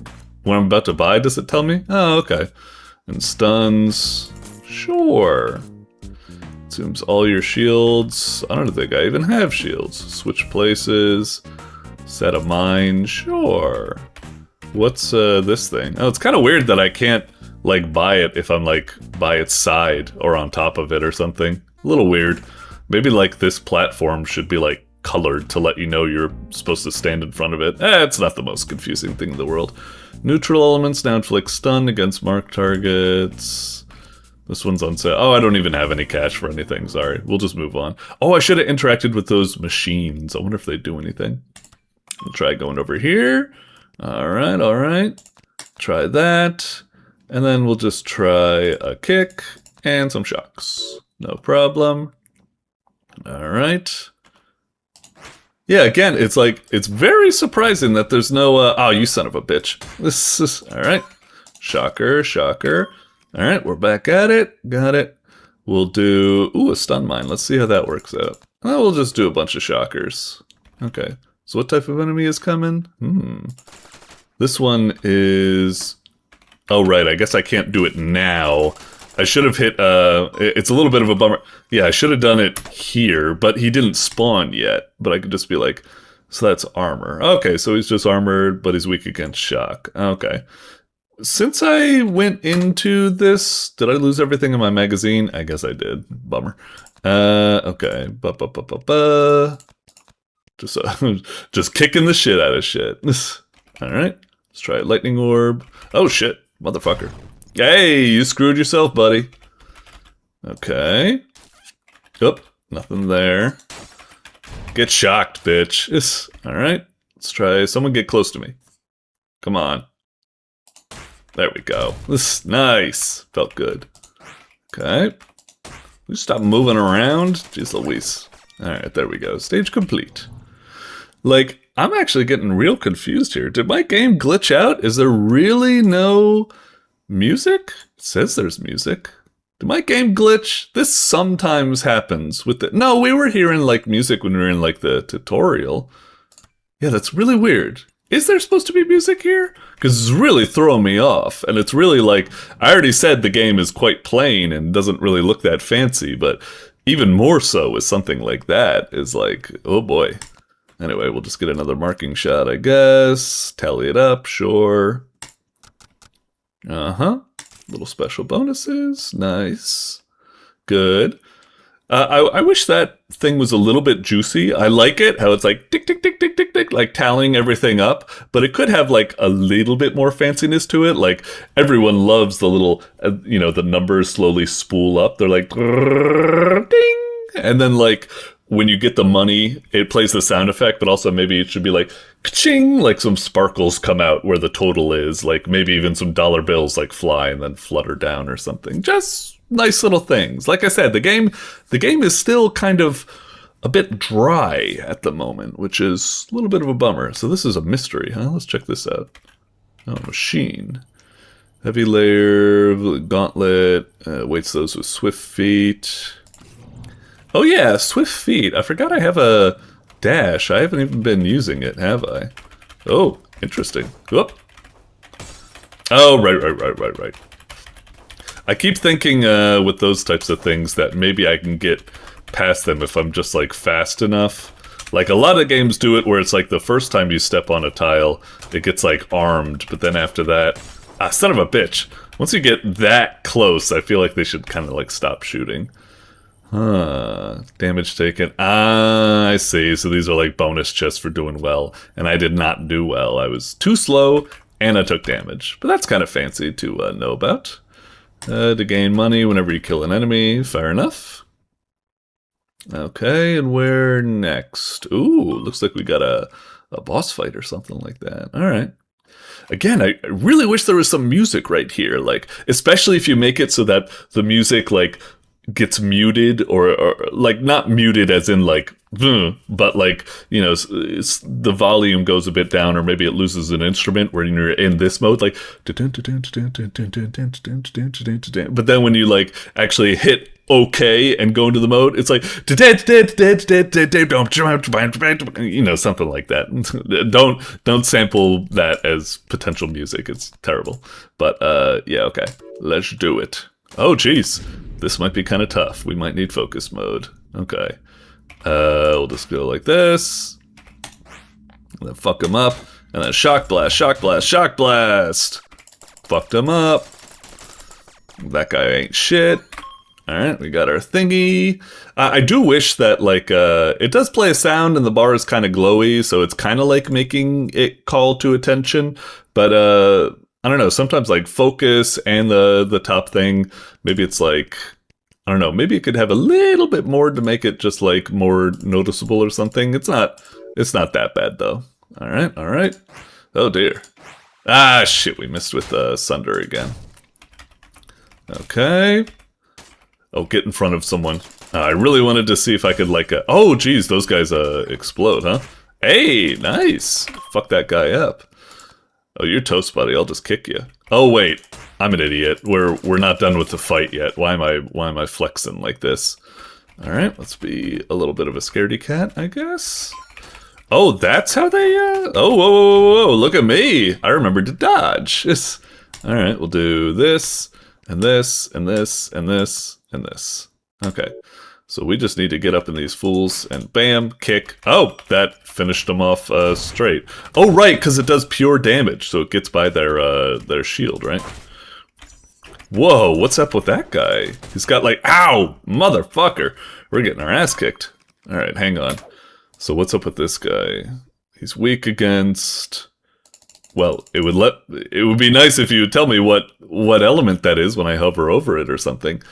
when I'm about to buy? Does it tell me? Oh, okay. And stuns. Sure. Consumes all your shields. I don't think I even have shields. Switch places. Set a mine. Sure. What's this thing? Oh, it's kind of weird that I can't like buy it if I'm like by its side or on top of it or something. A little weird. Maybe like this platform should be like colored to let you know you're supposed to stand in front of it. It's not the most confusing thing in the world. Neutral elements now inflict stun against marked targets. This one's on sale. Oh, I don't even have any cash for anything. Sorry. We'll just move on. Oh, I should have interacted with those machines. I wonder if they do anything. We'll try going over here. All right. Try that. And then we'll just try a kick and some shocks. No problem. All right. Yeah, again, it's like, it's very surprising that there's no, oh, you son of a bitch. This is, all right. Shocker. All right, we're back at it. Got it. We'll do, a stun mine. Let's see how that works out. We'll just do a bunch of shockers. Okay. So what type of enemy is coming? This one is, oh, right. I guess I can't do it now. I should have hit, it's a little bit of a bummer. Yeah, I should have done it here, but he didn't spawn yet. But I could just be like, so that's armor. Okay, so he's just armored, but he's weak against shock. Okay. Since I went into this, did I lose everything in my magazine? I guess I did. Bummer. Okay. Just kicking the shit out of shit. Alright. Let's try lightning orb. Oh shit. Motherfucker. Hey, you screwed yourself, buddy. Okay. Oop. Nothing there. Get shocked, bitch. Alright. Let's try. Someone get close to me. Come on. There we go. This nice. Felt good. Okay. We stop moving around. Jeez Louise. Alright, there we go. Stage complete. Like, I'm actually getting real confused here. Did my game glitch out? Is there really no music? It says there's music. Did my game glitch? This sometimes happens with the... No, we were hearing, like, music when we were in, like, the tutorial. Yeah, that's really weird. Is there supposed to be music here? Because it's really throwing me off. And it's really like, I already said the game is quite plain and doesn't really look that fancy, but even more so with something like that is like, oh boy. Anyway, we'll just get another marking shot, I guess. Tally it up, sure. Uh-huh. Little special bonuses. Nice. Good. I wish that thing was a little bit juicy. I like it, how it's like tick, tick, tick, tick, tick, tick, like tallying everything up. But it could have like a little bit more fanciness to it. Like everyone loves the little, the numbers slowly spool up. They're like, ding. And then like when you get the money, it plays the sound effect, but also maybe it should be like, ka-ching, like some sparkles come out where the total is. Like maybe even some dollar bills like fly and then flutter down or something. Just nice little things. Like I said, the game is still kind of a bit dry at the moment, which is a little bit of a bummer. So this is a mystery, huh? Let's check this out. Oh, machine. Heavy layer, gauntlet, waits those with swift feet. Oh yeah, swift feet. I forgot I have a dash. I haven't even been using it, have I? Oh, interesting. Whoop. Oh, right. I keep thinking with those types of things that maybe I can get past them if I'm just like fast enough. Like a lot of games do it where it's like the first time you step on a tile, it gets like armed, but then after that, son of a bitch. Once you get that close, I feel like they should kind of like stop shooting. Damage taken. I see. So these are like bonus chests for doing well, and I did not do well. I was too slow, and I took damage. But that's kind of fancy to know about. To gain money whenever you kill an enemy. Fair enough. Okay, and where next? Ooh, looks like we got a boss fight or something like that. Alright. Again, I really wish there was some music right here. Like, especially if you make it so that the music, like, gets muted or like, not muted as in, like, but like, the volume goes a bit down, or maybe it loses an instrument when you're in this mode, like, but then when you like actually hit OK and go into the mode, it's like, something like that. Don't sample that as potential music. It's terrible. But yeah, okay, let's do it. Oh geez, this might be kind of tough. We might need focus mode. Okay. We'll just go like this. And then fuck him up. And then shock blast, shock blast, shock blast. Fucked him up. That guy ain't shit. Alright, we got our thingy. I do wish that, like, it does play a sound and the bar is kind of glowy, so it's kind of like making it call to attention. But, I don't know, sometimes, like, focus and the top thing, maybe it's like, I don't know, maybe it could have a little bit more to make it just like more noticeable or something. It's not that bad though. Alright. Oh dear. Ah shit, we missed with Sunder again. Okay. Oh, get in front of someone. I really wanted to see if I could like oh geez, those guys explode, huh? Hey, nice. Fuck that guy up. Oh, you're toast, buddy. I'll just kick you. Oh wait, I'm an idiot. We're not done with the fight yet. Why am I flexing like this? All right, let's be a little bit of a scaredy cat, I guess. Oh, that's how they. Oh, whoa! Look at me. I remember to dodge. All right, we'll do this, and this, and this, and this, and this. Okay. So we just need to get up in these fools and bam, kick. Oh, that finished them off straight. Oh, right, because it does pure damage, so it gets by their shield, right? Whoa, what's up with that guy? He's got like, ow, motherfucker. We're getting our ass kicked. All right, hang on. So what's up with this guy? He's weak against... Well, it would be nice if you would tell me what element that is when I hover over it or something.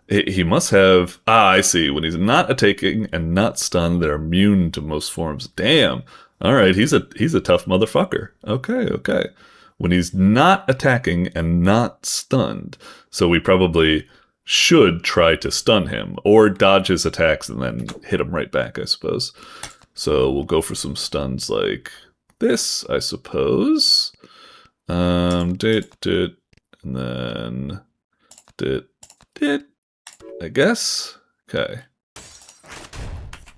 He must have... Ah, I see. When he's not attacking and not stunned, they're immune to most forms. Damn. All right, he's a tough motherfucker. Okay. When he's not attacking and not stunned, so we probably should try to stun him or dodge his attacks and then hit him right back, I suppose. So we'll go for some stuns like this, I suppose. And then I guess. Okay.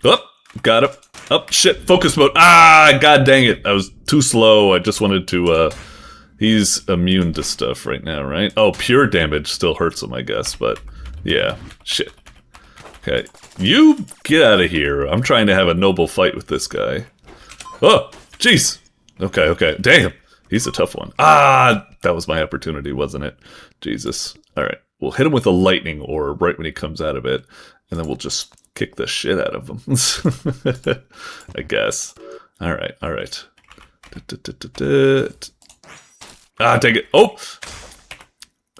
Oh, got him. Oh, shit. Focus mode. Ah, god dang it. I was too slow. I just wanted to, he's immune to stuff right now, right? Oh, pure damage still hurts him, I guess, but yeah. Shit. Okay. You get out of here. I'm trying to have a noble fight with this guy. Oh, jeez. Okay. Damn. He's a tough one. Ah, that was my opportunity, wasn't it? Jesus. All right. We'll hit him with a lightning orb right when he comes out of it, and then we'll just kick the shit out of him. I guess. All right. Ah, take it. Oh!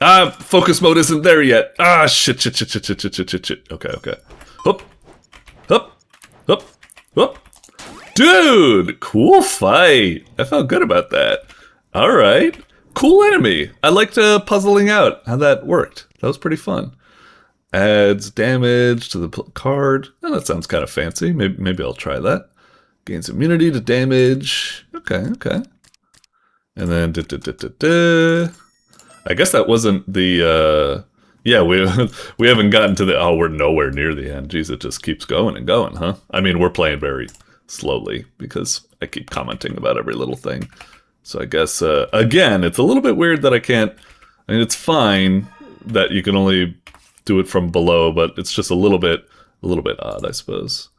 Ah, focus mode isn't there yet. Ah, shit. Okay. Hup. Dude, cool fight. I felt good about that. All right. Cool enemy. I liked puzzling out how that worked. That was pretty fun. Adds damage to the card. Oh, that sounds kind of fancy. Maybe I'll try that. Gains immunity to damage. Okay. And then I guess that wasn't the yeah, we haven't gotten to the we're nowhere near the end. Jeez, it just keeps going and going, huh? I mean, we're playing very slowly because I keep commenting about every little thing. So I guess again, it's a little bit weird that I can't. I mean, it's fine that you can only do it from below, but it's just a little bit odd, I suppose.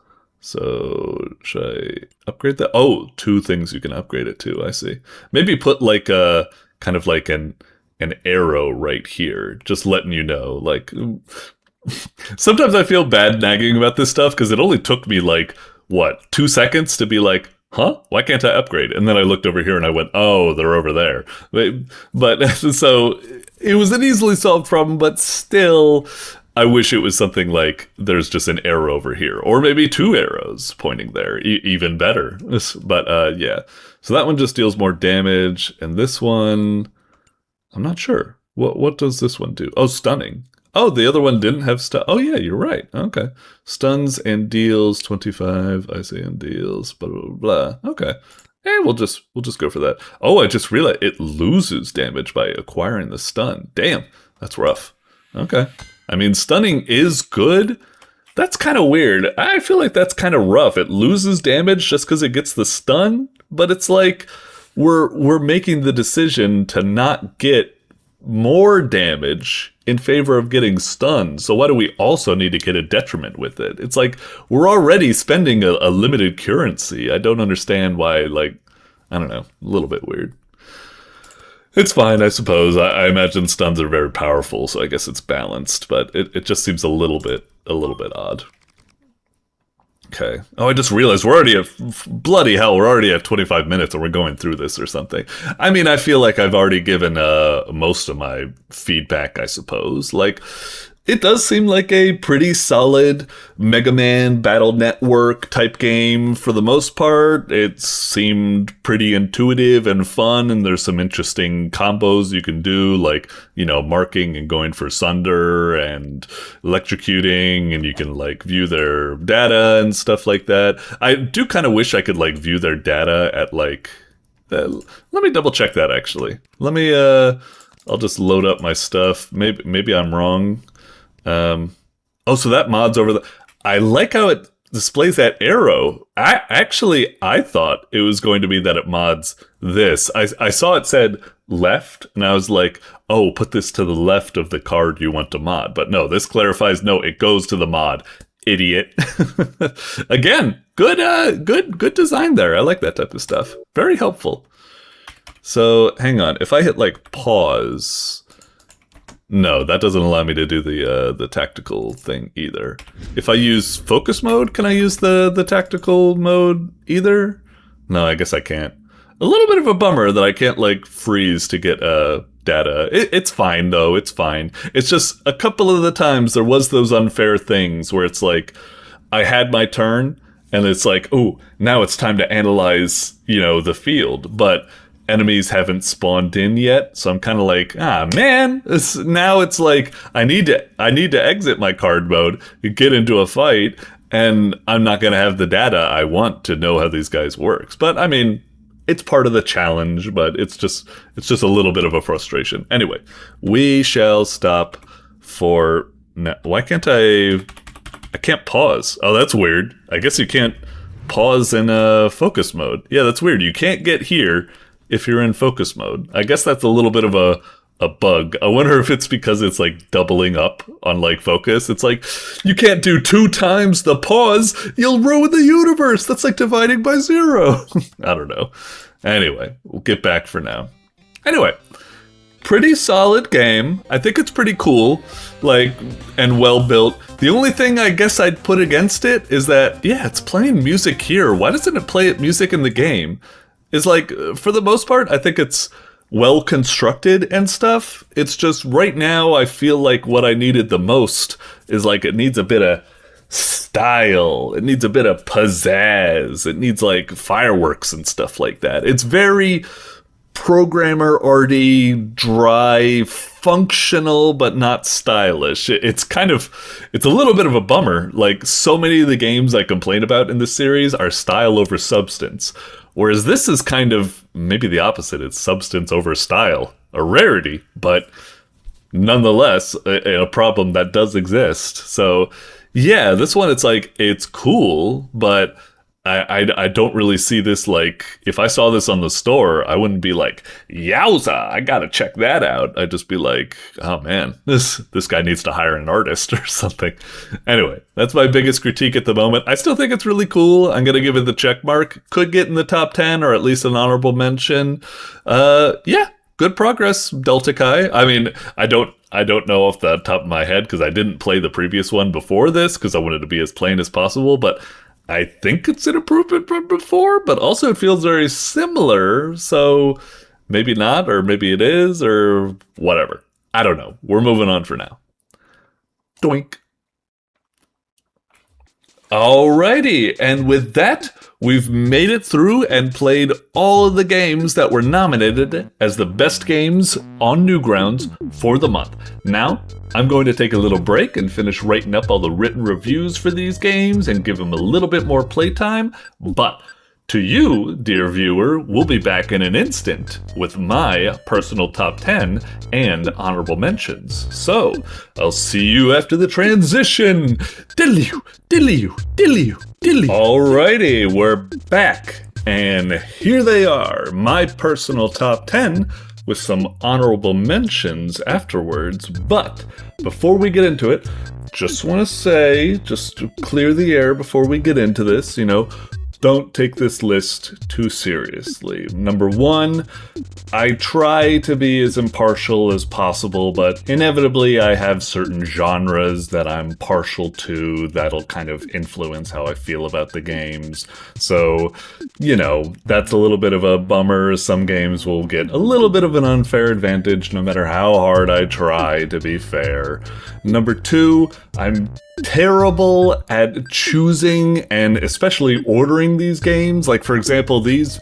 So should I upgrade that? Oh, 2 things you can upgrade it to. I see. Maybe put like a kind of like an arrow right here, just letting you know. Like sometimes I feel bad nagging about this stuff because it only took me like 2 seconds to be like, huh? Why can't I upgrade? And then I looked over here and I went, oh, they're over there. But so it was an easily solved problem, but still, I wish it was something like there's just an arrow over here, or maybe 2 arrows pointing there, even better. But yeah, so that one just deals more damage, and this one, I'm not sure. What does this one do? Oh, stunning. Oh, the other one didn't have stun. Oh yeah, you're right. Okay, stuns and deals 25. I see, and deals blah blah blah. Okay, hey, we'll just go for that. Oh, I just realized it loses damage by acquiring the stun. Damn, that's rough. Okay, I mean stunning is good. That's kind of weird. I feel like that's kind of rough. It loses damage just because it gets the stun, but it's like we're making the decision to not get more damage in favor of getting stunned. So why do we also need to get a detriment with it? It's like we're already spending a limited currency. I don't understand why, like, I don't know, a little bit weird. It's fine, I suppose. I imagine stuns are very powerful, so I guess it's balanced, but it just seems a little bit odd. Okay. Oh, I just realized we're already at, bloody hell, we're already at 25 minutes and we're going through this or something. I mean, I feel like I've already given most of my feedback, I suppose. Like, it does seem like a pretty solid Mega Man Battle Network type game for the most part. It seemed pretty intuitive and fun, and there's some interesting combos you can do, like, you know, marking and going for sunder and electrocuting, and you can, like, view their data and stuff like that. I do kind of wish I could, like, view their data at, like... let me double check that, actually. Let me, I'll just load up my stuff. Maybe I'm wrong. Oh, so that mod's over the... I like how it displays that arrow. I thought it was going to be that it mods this. I saw it said left, and I was like, oh, put this to the left of the card you want to mod. But no, this clarifies, no, it goes to the mod. Idiot. Again, good design there. I like that type of stuff. Very helpful. So hang on, if I hit like pause, no, that doesn't allow me to do the tactical thing either. If I use focus mode, can I use the tactical mode either? No, I guess I can't. A little bit of a bummer that I can't like freeze to get data. It's fine though, it's fine. It's just a couple of the times there was those unfair things where it's like, I had my turn and it's like, oh, now it's time to analyze, the field, but enemies haven't spawned in yet, so I'm kind of like, man, now it's like, I need to exit my card mode, get into a fight, and I'm not gonna have the data I want to know how these guys works. But I mean, it's part of the challenge, but it's just a little bit of a frustration. Anyway, we shall stop for now. Why can't I can't pause. Oh, that's weird. I guess you can't pause in focus mode. Yeah, that's weird. You can't get here if you're in focus mode. I guess that's a little bit of a bug. I wonder if it's because it's like doubling up on like focus. It's like, you can't do 2 times the pause. You'll ruin the universe. That's like dividing by 0. I don't know. Anyway, we'll get back for now. Anyway, pretty solid game. I think it's pretty cool, like, and well built. The only thing I guess I'd put against it is that, yeah, it's playing music here. Why doesn't it play music in the game? Is like, for the most part, I think it's well constructed and stuff. It's just right now I feel like what I needed the most is like, it needs a bit of style, it needs a bit of pizzazz, it needs like fireworks and stuff like that. It's very programmer arty, dry, functional, but not stylish. It's a little bit of a bummer. Like, so many of the games I complain about in this series are style over substance. Whereas this is kind of maybe the opposite. It's substance over style. A rarity, but nonetheless, a problem that does exist. So, yeah, this one, it's like, it's cool, but I don't really see this, like, if I saw this on the store, I wouldn't be like, yowza, I gotta check that out. I'd just be like, oh man, this guy needs to hire an artist or something. Anyway, that's my biggest critique at the moment. I still think it's really cool. I'm gonna give it the check mark. Could get in the top 10 or at least an honorable mention. Yeah, good progress, Delta Chi. I mean, I don't know off the top of my head because I didn't play the previous one before this because I wanted to be as plain as possible, but I think it's an improvement from before, but also it feels very similar, so maybe not, or maybe it is, or whatever. I don't know. We're moving on for now. Doink. Alrighty, and with that, we've made it through and played all of the games that were nominated as the best games on Newgrounds for the month. Now, I'm going to take a little break and finish writing up all the written reviews for these games and give them a little bit more playtime, but to you, dear viewer, we'll be back in an instant with my personal top 10 and honorable mentions. So, I'll see you after the transition. Diddly-oo, diddly-oo, diddly-oo, diddly-oo. Alrighty, we're back, and here they are, my personal top 10 with some honorable mentions afterwards. But before we get into it, just want to say, just to clear the air before we get into this, don't take this list too seriously. Number 1, I try to be as impartial as possible, but inevitably I have certain genres that I'm partial to that'll kind of influence how I feel about the games. So, that's a little bit of a bummer. Some games will get a little bit of an unfair advantage no matter how hard I try to be fair. Number 2, I'm terrible at choosing and especially ordering these games. Like, for example, these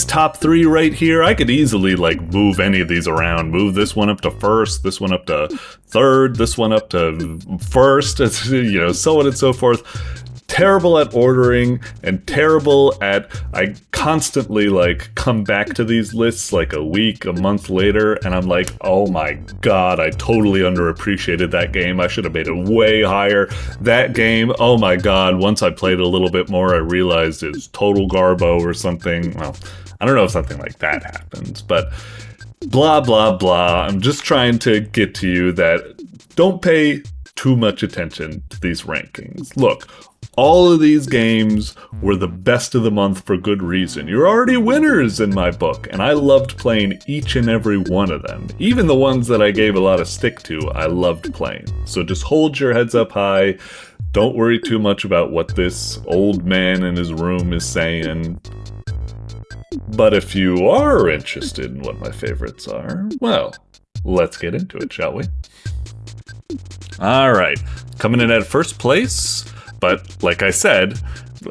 top 3 right here, I could easily like move any of these around. Move this one up to first, this one up to third, this one up to first, so on and so forth. Terrible at ordering and terrible at, I constantly like come back to these lists like a week, a month later, and I'm like, oh my god, I totally underappreciated that game. I should have made it way higher. That game, oh my god, once I played a little bit more, I realized it's total garbo or something. Well, I don't know if something like that happens, but blah, blah, blah. I'm just trying to get to you that don't pay too much attention to these rankings. Look, all of these games were the best of the month for good reason. You're already winners in my book, and I loved playing each and every one of them. Even the ones that I gave a lot of stick to, I loved playing. So just hold your heads up high. Don't worry too much about what this old man in his room is saying. But if you are interested in what my favorites are, well, let's get into it, shall we? Alright, coming in at first place, but like I said,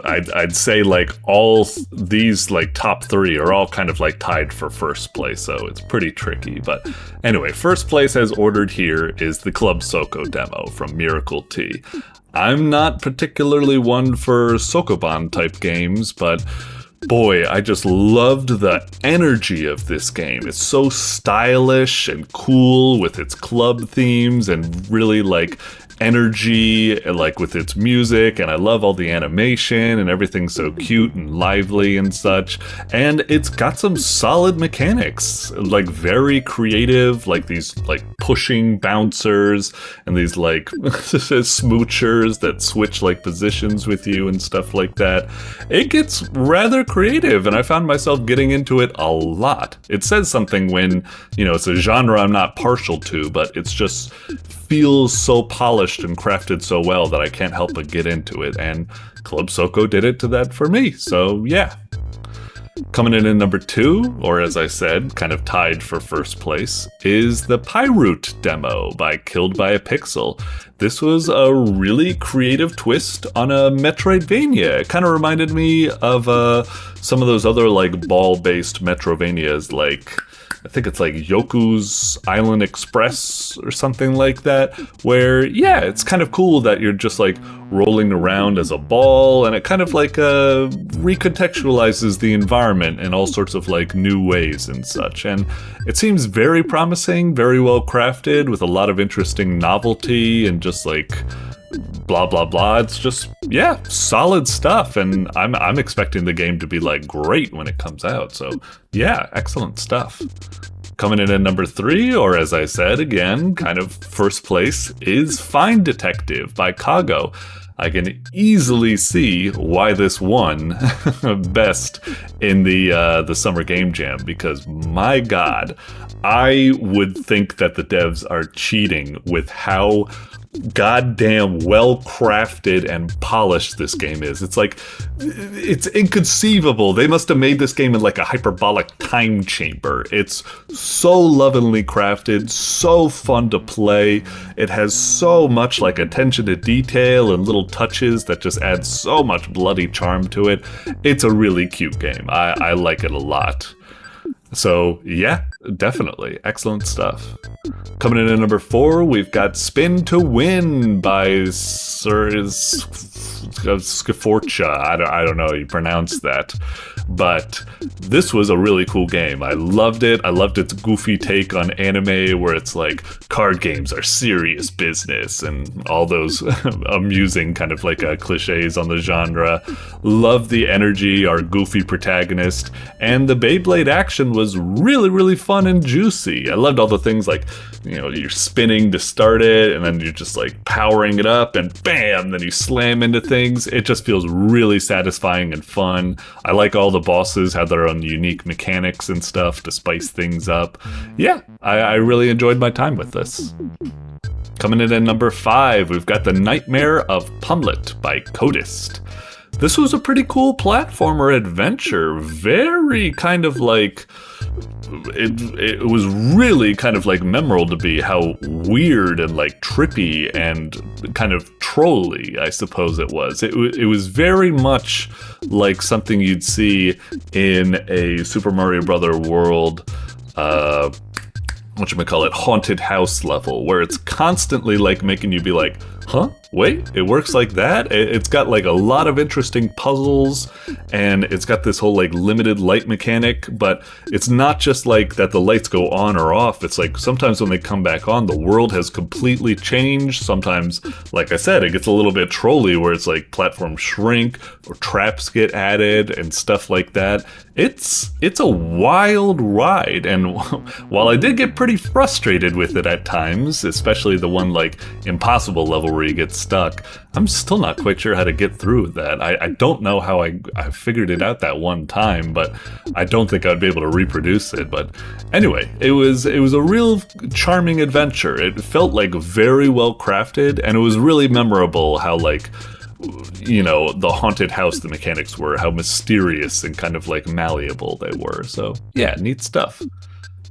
I'd say like all these like top three are all kind of like tied for first place, so it's pretty tricky. But anyway, first place as ordered here is the Club Soko demo from MiracleTea. I'm not particularly one for Sokoban type games, but boy, I just loved the energy of this game. It's so stylish and cool with its club themes and really like energy, like with its music, and I love all the animation and everything's so cute and lively and such. And it's got some solid mechanics, like very creative, like these like pushing bouncers and these like smoochers that switch like positions with you and stuff like that. It gets rather creative, and I found myself getting into it a lot. It says something when, you know, it's a genre I'm not partial to, but it's just feels so polished and crafted so well that I can't help but get into it, and Club Soko did it to that for me, so yeah. Coming in at number 2, or as I said, kind of tied for first place, is the Piroot demo by KilledByAPixel. This was a really creative twist on a Metroidvania. It kind of reminded me of some of those other like ball-based Metrovanias, like I think it's like Yoku's Island Express or something like that, where, yeah, it's kind of cool that you're just like rolling around as a ball, and it kind of like recontextualizes the environment in all sorts of like new ways and such. And it seems very promising, very well crafted, with a lot of interesting novelty and just like blah blah blah. It's just, yeah, solid stuff, and I'm expecting the game to be like great when it comes out. So yeah, excellent stuff. Coming in at number 3, or as I said, again, kind of first place, is Find Detective by Kago. I can easily see why this won best in the Summer Game Jam, because my god, I would think that the devs are cheating with how goddamn well crafted and polished this game is. It's like, it's inconceivable. They must have made this game in like a hyperbolic time chamber. It's so lovingly crafted, so fun to play. It has so much like attention to detail and little touches that just add so much bloody charm to it. It's a really cute game. I like it a lot. So yeah, definitely excellent stuff. Coming in at number 4, we've got Spin to Win by Scorcha. I don't know how you pronounce that, but this was a really cool game. I loved it. I loved its goofy take on anime, where it's like card games are serious business and all those amusing kind of like cliches on the genre. Love the energy, our goofy protagonist, and the Beyblade action was really, really fun and juicy. I loved all the things like, you know, you're spinning to start it, and then you're just like powering it up, and bam, then you slam into things. It just feels really satisfying and fun. I like all the bosses have their own unique mechanics and stuff to spice things up. Yeah, I really enjoyed my time with this. Coming in at number 5, we've got the Nightmare of Pumlet by Codist. This was a pretty cool platformer adventure. Very kind of like, it was really kind of like memorable to be how weird and like trippy and kind of trolly, I suppose it was. It was very much like something you'd see in a Super Mario Brother World, whatchamacallit, haunted house level, where it's constantly like making you be like, huh? Wait, it works like that? It's got like a lot of interesting puzzles, and it's got this whole like limited light mechanic, but it's not just like that the lights go on or off. It's like sometimes when they come back on, the world has completely changed. Sometimes, like I said, it gets a little bit trolly where it's like platforms shrink or traps get added and stuff like that. It's a wild ride, and while I did get pretty frustrated with it at times, especially the one like impossible level where you get stuck, I'm still not quite sure how to get through that. I don't know how I figured it out that one time, but I don't think I'd be able to reproduce it. But anyway, it was a real charming adventure. It felt like very well crafted, and it was really memorable how like, you know, the haunted house, the mechanics were, how mysterious and kind of like malleable they were. So yeah, neat stuff.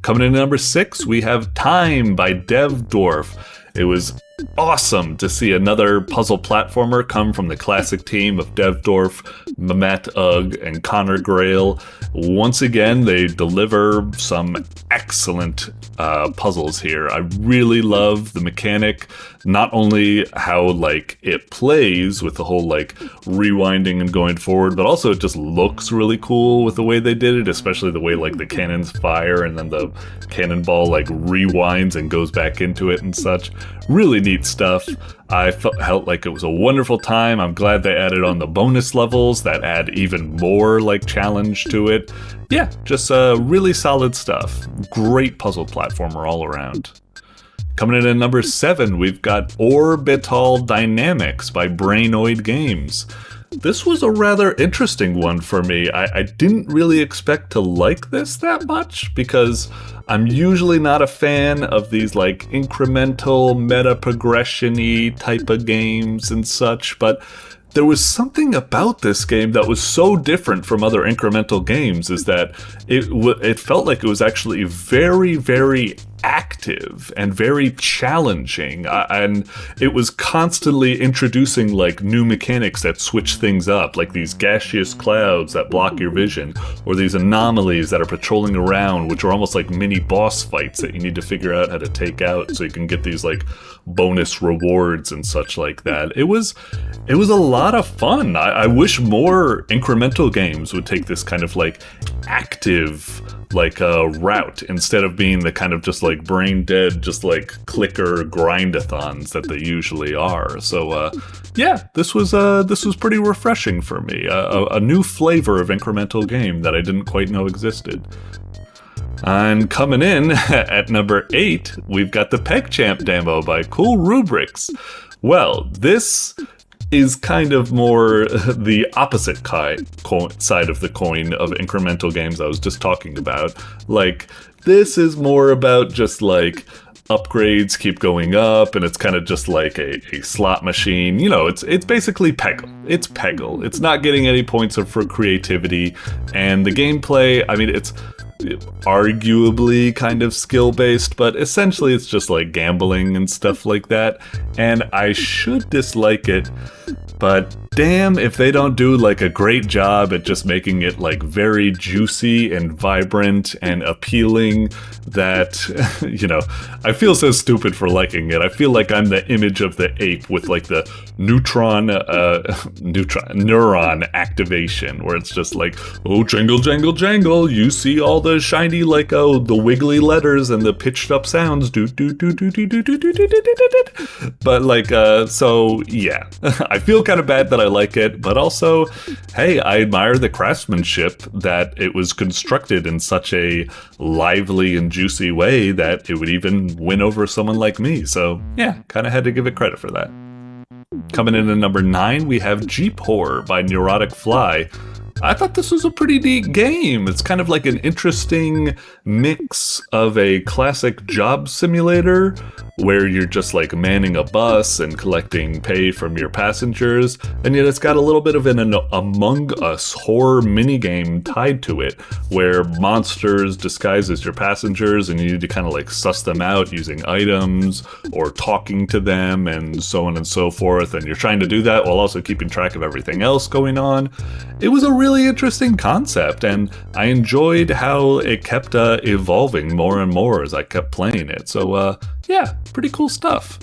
Coming in at number 6, we have Time by devdwarf. It was awesome to see another puzzle platformer come from the classic team of devdwarf, Mehmet Ugg, and Connor Grail. Once again, they deliver some excellent puzzles here. I really love the mechanic, not only how like it plays with the whole like rewinding and going forward, but also it just looks really cool with the way they did it, especially the way like the cannons fire and then the cannonball like rewinds and goes back into it and such. Really neat stuff. I felt like it was a wonderful time. I'm glad they added on the bonus levels that add even more like challenge to it. Yeah, just really solid stuff. Great puzzle platformer all around. Coming in at number 7, we've got Orbital Dynamics by Brainoid Games. This was a rather interesting one for me. I didn't really expect to like this that much because I'm usually not a fan of these like incremental meta progression-y type of games and such, but there was something about this game that was so different from other incremental games, is that it felt like it was actually very, very active and very challenging, and it was constantly introducing like new mechanics that switch things up, like these gaseous clouds that block your vision, or these anomalies that are patrolling around, which are almost like mini boss fights that you need to figure out how to take out so you can get these like bonus rewards and such like that. It was a lot of fun. I wish more incremental games would take this kind of like active like a route instead of being the kind of just like brain dead, just like clicker grindathons that they usually are. So yeah, this was pretty refreshing for me. A new flavor of incremental game that I didn't quite know existed. And coming in at number 8, we've got the PegChamp demo by coolrubix. Well, this is kind of more the opposite side of the coin of incremental games I was just talking about. Like, this is more about just like upgrades keep going up, and it's kind of just like a slot machine. You know, it's basically Peggle. It's Peggle. It's not getting any points for creativity, and the gameplay, I mean, it's arguably kind of skill-based, but essentially it's just like gambling and stuff like that, and I should dislike it, but damn if they don't do like a great job at just making it like very juicy and vibrant and appealing that, you know, I feel so stupid for liking it. I feel like I'm the image of the ape with like the neuron activation, where it's just like, oh, jangle, jangle, jangle, you see all the shiny, like, oh, the wiggly letters and the pitched up sounds, do do do do do do do do do do do. But like, so yeah, I feel kind of bad that I like it, but also, hey, I admire the craftsmanship that it was constructed in such a lively and juicy way that it would even win over someone like me. So yeah, kind of had to give it credit for that. Coming in at number 9, we have Jeep Horror by Neurotic Fly. I thought this was a pretty neat game. It's kind of like an interesting mix of a classic job simulator where you're just like manning a bus and collecting pay from your passengers, and yet it's got a little bit of an Among Us horror minigame tied to it, where monsters disguise as your passengers and you need to kind of like suss them out using items or talking to them and so on and so forth, and you're trying to do that while also keeping track of everything else going on. It was a really interesting concept, and I enjoyed how it kept evolving more and more as I kept playing it. So yeah, pretty cool stuff.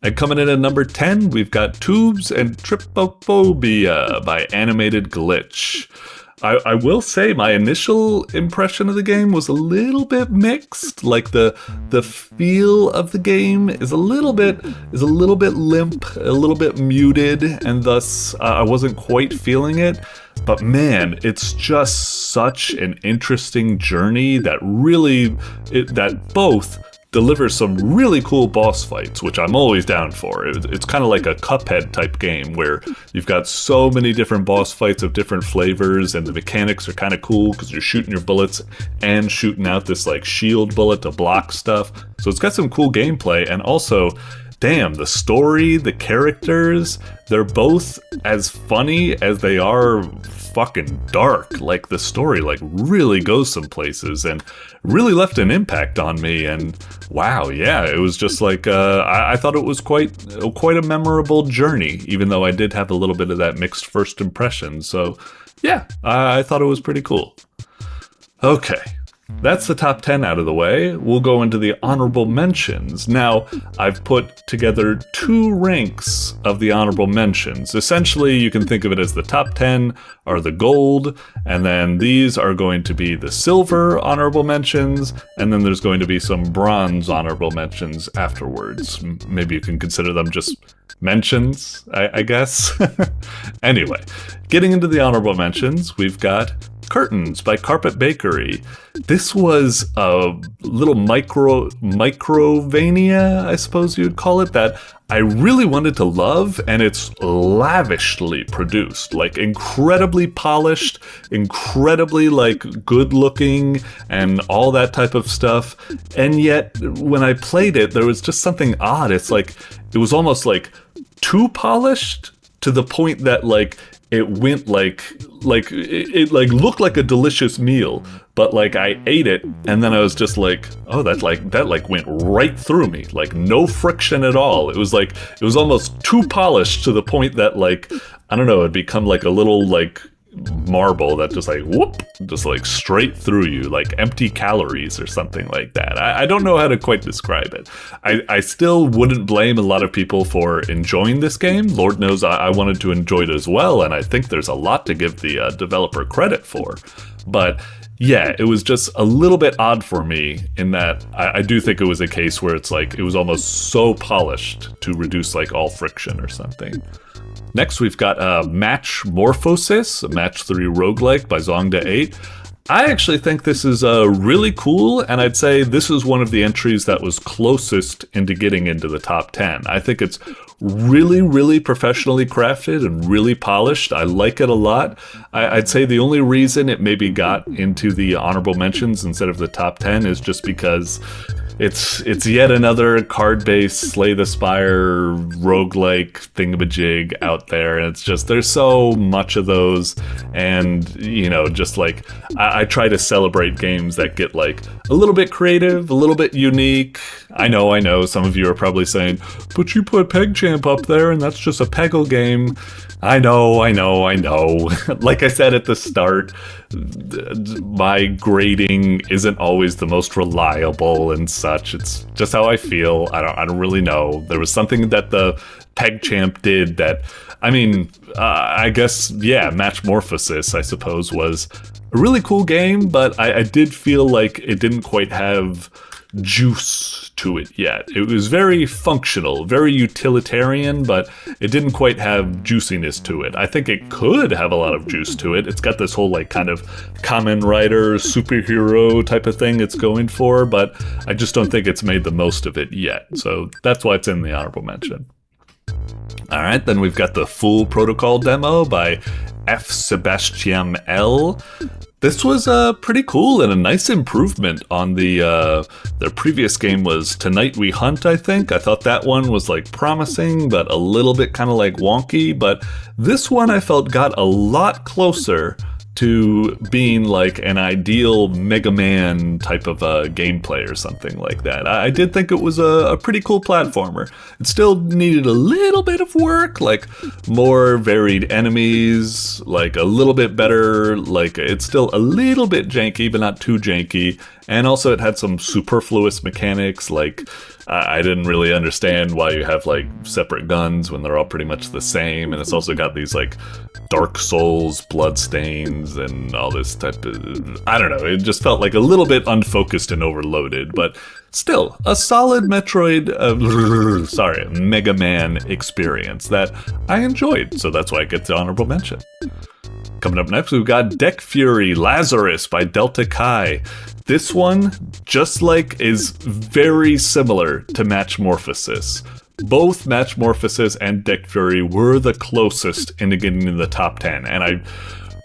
And coming in at number 10, we've got Tubes and Trypophobia by AnimatedGlitch. I will say my initial impression of the game was a little bit mixed. Like the feel of the game is a little bit limp, a little bit muted, and thus I wasn't quite feeling it. But man, it's just such an interesting journey that both delivers some really cool boss fights, which I'm always down for. It's kind of like a Cuphead type game where you've got so many different boss fights of different flavors, and the mechanics are kind of cool because you're shooting your bullets and shooting out this like shield bullet to block stuff. So it's got some cool gameplay, and also, damn, the story, the characters, they're both as funny as they are fucking dark. Like the story like really goes some places and really left an impact on me. And wow, yeah, it was just like I thought it was quite a memorable journey, even though I did have a little bit of that mixed first impression. So yeah, I thought it was pretty cool. Okay, that's the top 10 out of the way. We'll go into the honorable mentions. Now, I've put together 2 ranks of the honorable mentions. Essentially, you can think of it as the top 10 are the gold, and then these are going to be the silver honorable mentions, and then there's going to be some bronze honorable mentions afterwards. Maybe you can consider them just mentions, I guess. Anyway, getting into the honorable mentions, we've got Curtains by CarpetBakery. This was a little microvania, I suppose you'd call it, that I really wanted to love, and it's lavishly produced, like incredibly polished, incredibly like good looking, and all that type of stuff. And yet, when I played it, there was just something odd. It's like, it was almost like too polished to the point that like it went like it looked like a delicious meal, but like I ate it and then I was just like, oh, that went right through me, like no friction at all. It was almost too polished to the point that like, I don't know, it'd become like a little like marble that just like whoop, just like straight through you, like empty calories or something like that. I don't know how to quite describe it. I still wouldn't blame a lot of people for enjoying this game. Lord knows I wanted to enjoy it as well, and I think there's a lot to give the developer credit for. But yeah, it was just a little bit odd for me in that I do think it was a case where it's like it was almost so polished to reduce like all friction or something. Next, we've got Match Morphosis, a Match 3 roguelike by Zongda8. I actually think this is really cool, and I'd say this is one of the entries that was closest into getting into the top 10. I think it's really, really professionally crafted and really polished. I like it a lot. I'd say the only reason it maybe got into the honorable mentions instead of the top 10 is just because it's yet another card-based Slay the Spire roguelike thingamajig out there, and it's just there's so much of those, and you know, just like I try to celebrate games that get like a little bit creative, a little bit unique. I know some of you are probably saying, but you put PegChamp up there and that's just a Peggle game. I know. Like I said at the start, my grading isn't always the most reliable and such. It's just how I feel. I don't really know. There was something that the PegChamp did that, I mean, I guess, yeah, Matchmorphosis, I suppose, was a really cool game, but I did feel like it didn't quite have juice to it yet. It was very functional, very utilitarian, but it didn't quite have juiciness to it. I think it could have a lot of juice to it. It's got this whole like kind of Kamen Rider superhero type of thing it's going for, but I just don't think it's made the most of it yet. So that's why it's in the honorable mention. Alright, then we've got the Full Protocol demo by FsebastiamL. This was pretty cool and a nice improvement on their previous game was Tonight We Hunt, I think. I thought that one was like promising, but a little bit kind of like wonky. But this one I felt got a lot closer to being like an ideal Mega Man type of gameplay or something like that. I did think it was a pretty cool platformer. It still needed a little bit of work, like more varied enemies, like a little bit better, like it's still a little bit janky, but not too janky. And also it had some superfluous mechanics like I didn't really understand why you have like separate guns when they're all pretty much the same, and it's also got these like Dark Souls bloodstains and all this type of, I don't know, it just felt like a little bit unfocused and overloaded, but still a solid Metroid, Mega Man experience that I enjoyed, so that's why it gets the honorable mention. Coming up next, we've got Deck Fury Lazarus by Delta Kai. This one, just like, is very similar to Matchmorphosis. Both Matchmorphosis and Deck Fury were the closest into getting in the top 10, and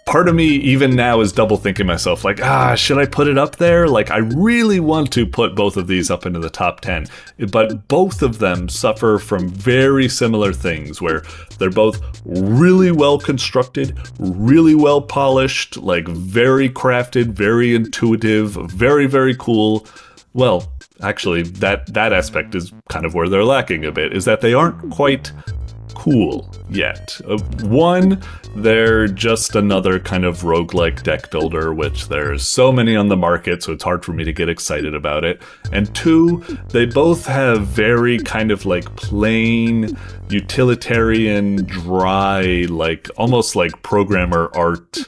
part of me even now is double thinking myself, like, should I put it up there? Like, I really want to put both of these up into the top 10, but both of them suffer from very similar things, where they're both really well constructed, really well polished, like very crafted, very intuitive, very, very cool. Well, actually, that aspect is kind of where they're lacking a bit, is that they aren't quite cool yet. One, they're just another kind of roguelike deck builder, which there's so many on the market, so it's hard for me to get excited about it. And two, they both have very kind of like plain, utilitarian, dry, like almost like programmer art,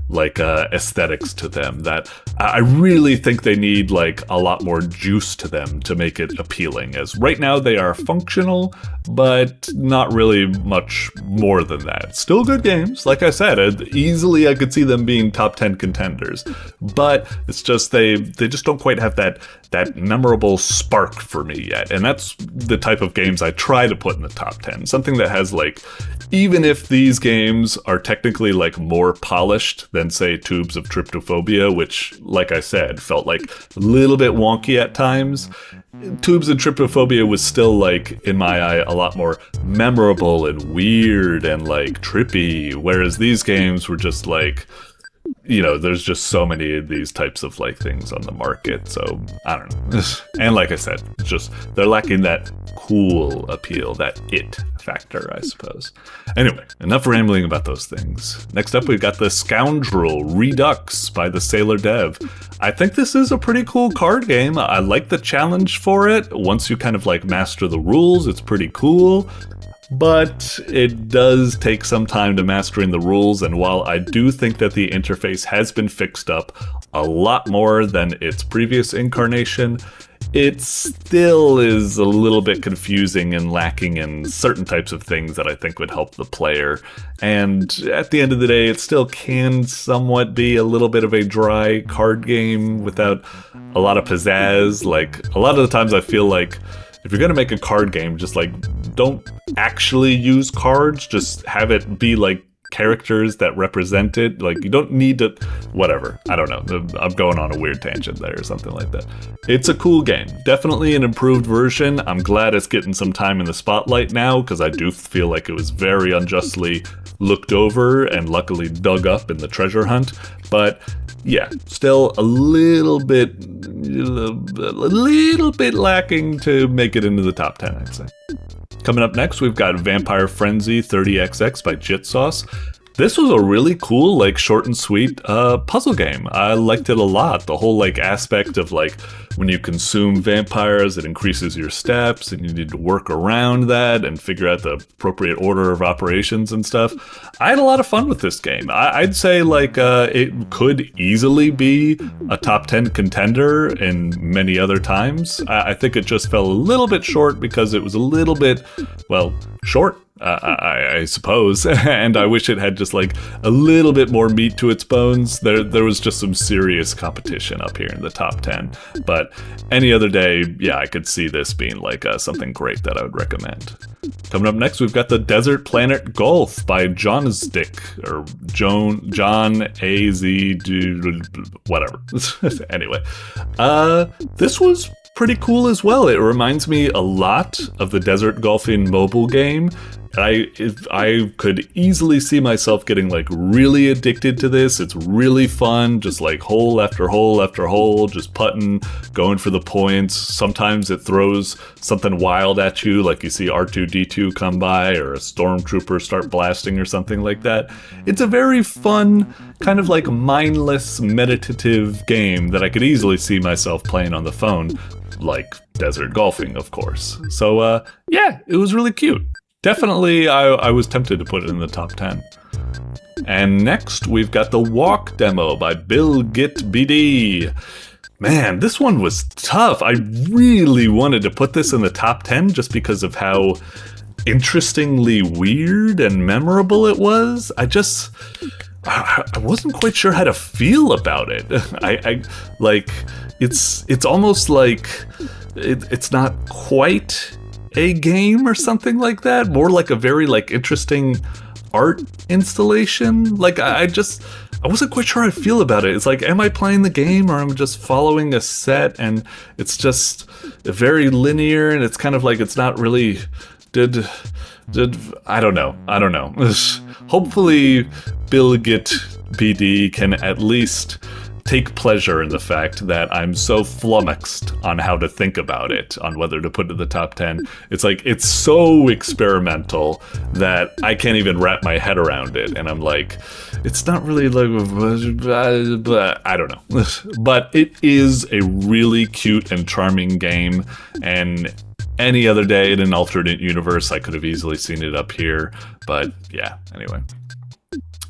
like aesthetics to them that I really think they need like a lot more juice to them to make it appealing, as right now they are functional, but not really much more than that. Still good games, like I said, easily I could see them being top 10 contenders, but it's just they just don't quite have that memorable spark for me yet, and that's the type of games I try to put in the top 10. Something that has like, even if these games are technically like more polished than say Tubes of Trypophobia, which like I said felt like a little bit wonky at times, Tubes of Trypophobia was still like, in my eye, a lot more memorable and weird and like trippy, whereas these games were just like, you know, there's just so many of these types of like things on the market, so I don't know. And like I said, just they're lacking that cool appeal, that it factor, I suppose. Anyway, enough rambling about those things. Next up, we've got the Scoundrel Redux by the Sailor Dev. I think this is a pretty cool card game. I like the challenge for it. Once you kind of like master the rules, it's pretty cool. But it does take some time to mastering the rules, and while I do think that the interface has been fixed up a lot more than its previous incarnation, it still is a little bit confusing and lacking in certain types of things that I think would help the player. And at the end of the day, it still can somewhat be a little bit of a dry card game without a lot of pizzazz. Like, a lot of the times I feel like if you're going to make a card game, just like, don't actually use cards, just have it be like characters that represent it. Like, you don't need to, whatever, I don't know, I'm going on a weird tangent there or something like that. It's a cool game, definitely an improved version. I'm glad it's getting some time in the spotlight now, because I do feel like it was very unjustly looked over and luckily dug up in the treasure hunt. But yeah, still a little bit lacking to make it into the top 10, I'd say. Coming up next, we've got Vampire Frenzy 30XX by Jitsauce. This was a really cool, like, short and sweet puzzle game. I liked it a lot. The whole, like, aspect of, like, when you consume vampires, it increases your steps, and you need to work around that and figure out the appropriate order of operations and stuff. I had a lot of fun with this game. I'd say, like, it could easily be a top 10 contender in many other times. I think it just fell a little bit short because it was a little bit, well, short. I suppose, and I wish it had just like a little bit more meat to its bones. There was just some serious competition up here in the top 10, but any other day, yeah, I could see this being like something great that I would recommend. Coming up next, we've got the Desert Planet Golf by Johnsdick, or John A.Z. whatever. Anyway, this was pretty cool as well. It reminds me a lot of the Desert Golfing mobile game. I could easily see myself getting like really addicted to this. It's really fun, just like hole after hole after hole, just putting, going for the points. Sometimes it throws something wild at you, like you see R2-D2 come by or a stormtrooper start blasting or something like that. It's a very fun, kind of like mindless, meditative game that I could easily see myself playing on the phone. like desert golfing, of course. So yeah, it was really cute. Definitely, I was tempted to put it in the top 10. And next, we've got the walk demo by Bill Git BD. Man, this one was tough. I really wanted to put this in the top 10 just because of how interestingly weird and memorable it was. I wasn't quite sure how to feel about it. I like, it's almost like it's not quite a game or something like that. More like a very like interesting art installation. Like I wasn't quite sure how I feel about it. It's like, am I playing the game or I'm just following a set, and it's just very linear, and it's kind of like it's not really I don't know. Hopefully Bill Git BD can at least take pleasure in the fact that I'm so flummoxed on how to think about it, on whether to put it in the top 10. It's like, it's so experimental that I can't even wrap my head around it. And I'm like, it's not really like, I don't know. But it is a really cute and charming game. And any other day in an alternate universe, I could have easily seen it up here. But yeah, anyway.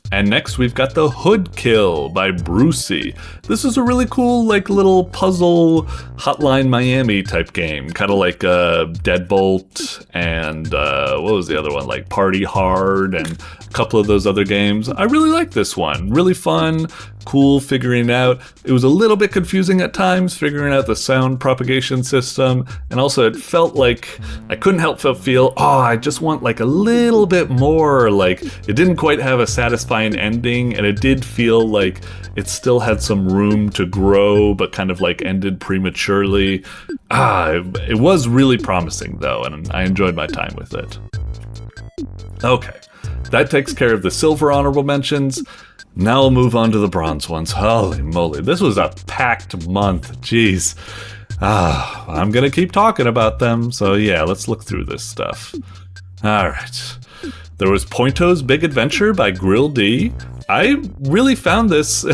And next we've got the HoodKill by Brusi. This is a really cool, like, little puzzle Hotline Miami type game. Kind of like Deadbolt and what was the other one? Like Party Hard and a couple of those other games. I really like this one. Really fun, cool figuring it out. It was a little bit confusing at times, figuring out the sound propagation system. And also it felt like I couldn't help but feel, I just want like a little bit more. Like, it didn't quite have a satisfying ending, and it did feel like it still had some room to grow, but kind of like ended prematurely. It was really promising though, and I enjoyed my time with it. Okay, that takes care of the silver honorable mentions. Now we'll move on to the bronze ones. Holy moly, this was a packed month. Jeez. I'm gonna keep talking about them, so yeah, let's look through this stuff. Alright. There was Pointo's Big Adventure by Grill D. I really found this,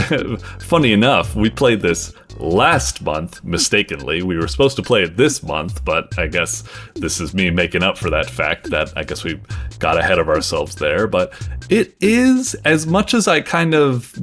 funny enough, we played this last month, mistakenly. We were supposed to play it this month, but I guess this is me making up for that fact that I guess we got ahead of ourselves there. But it is, as much as I kind of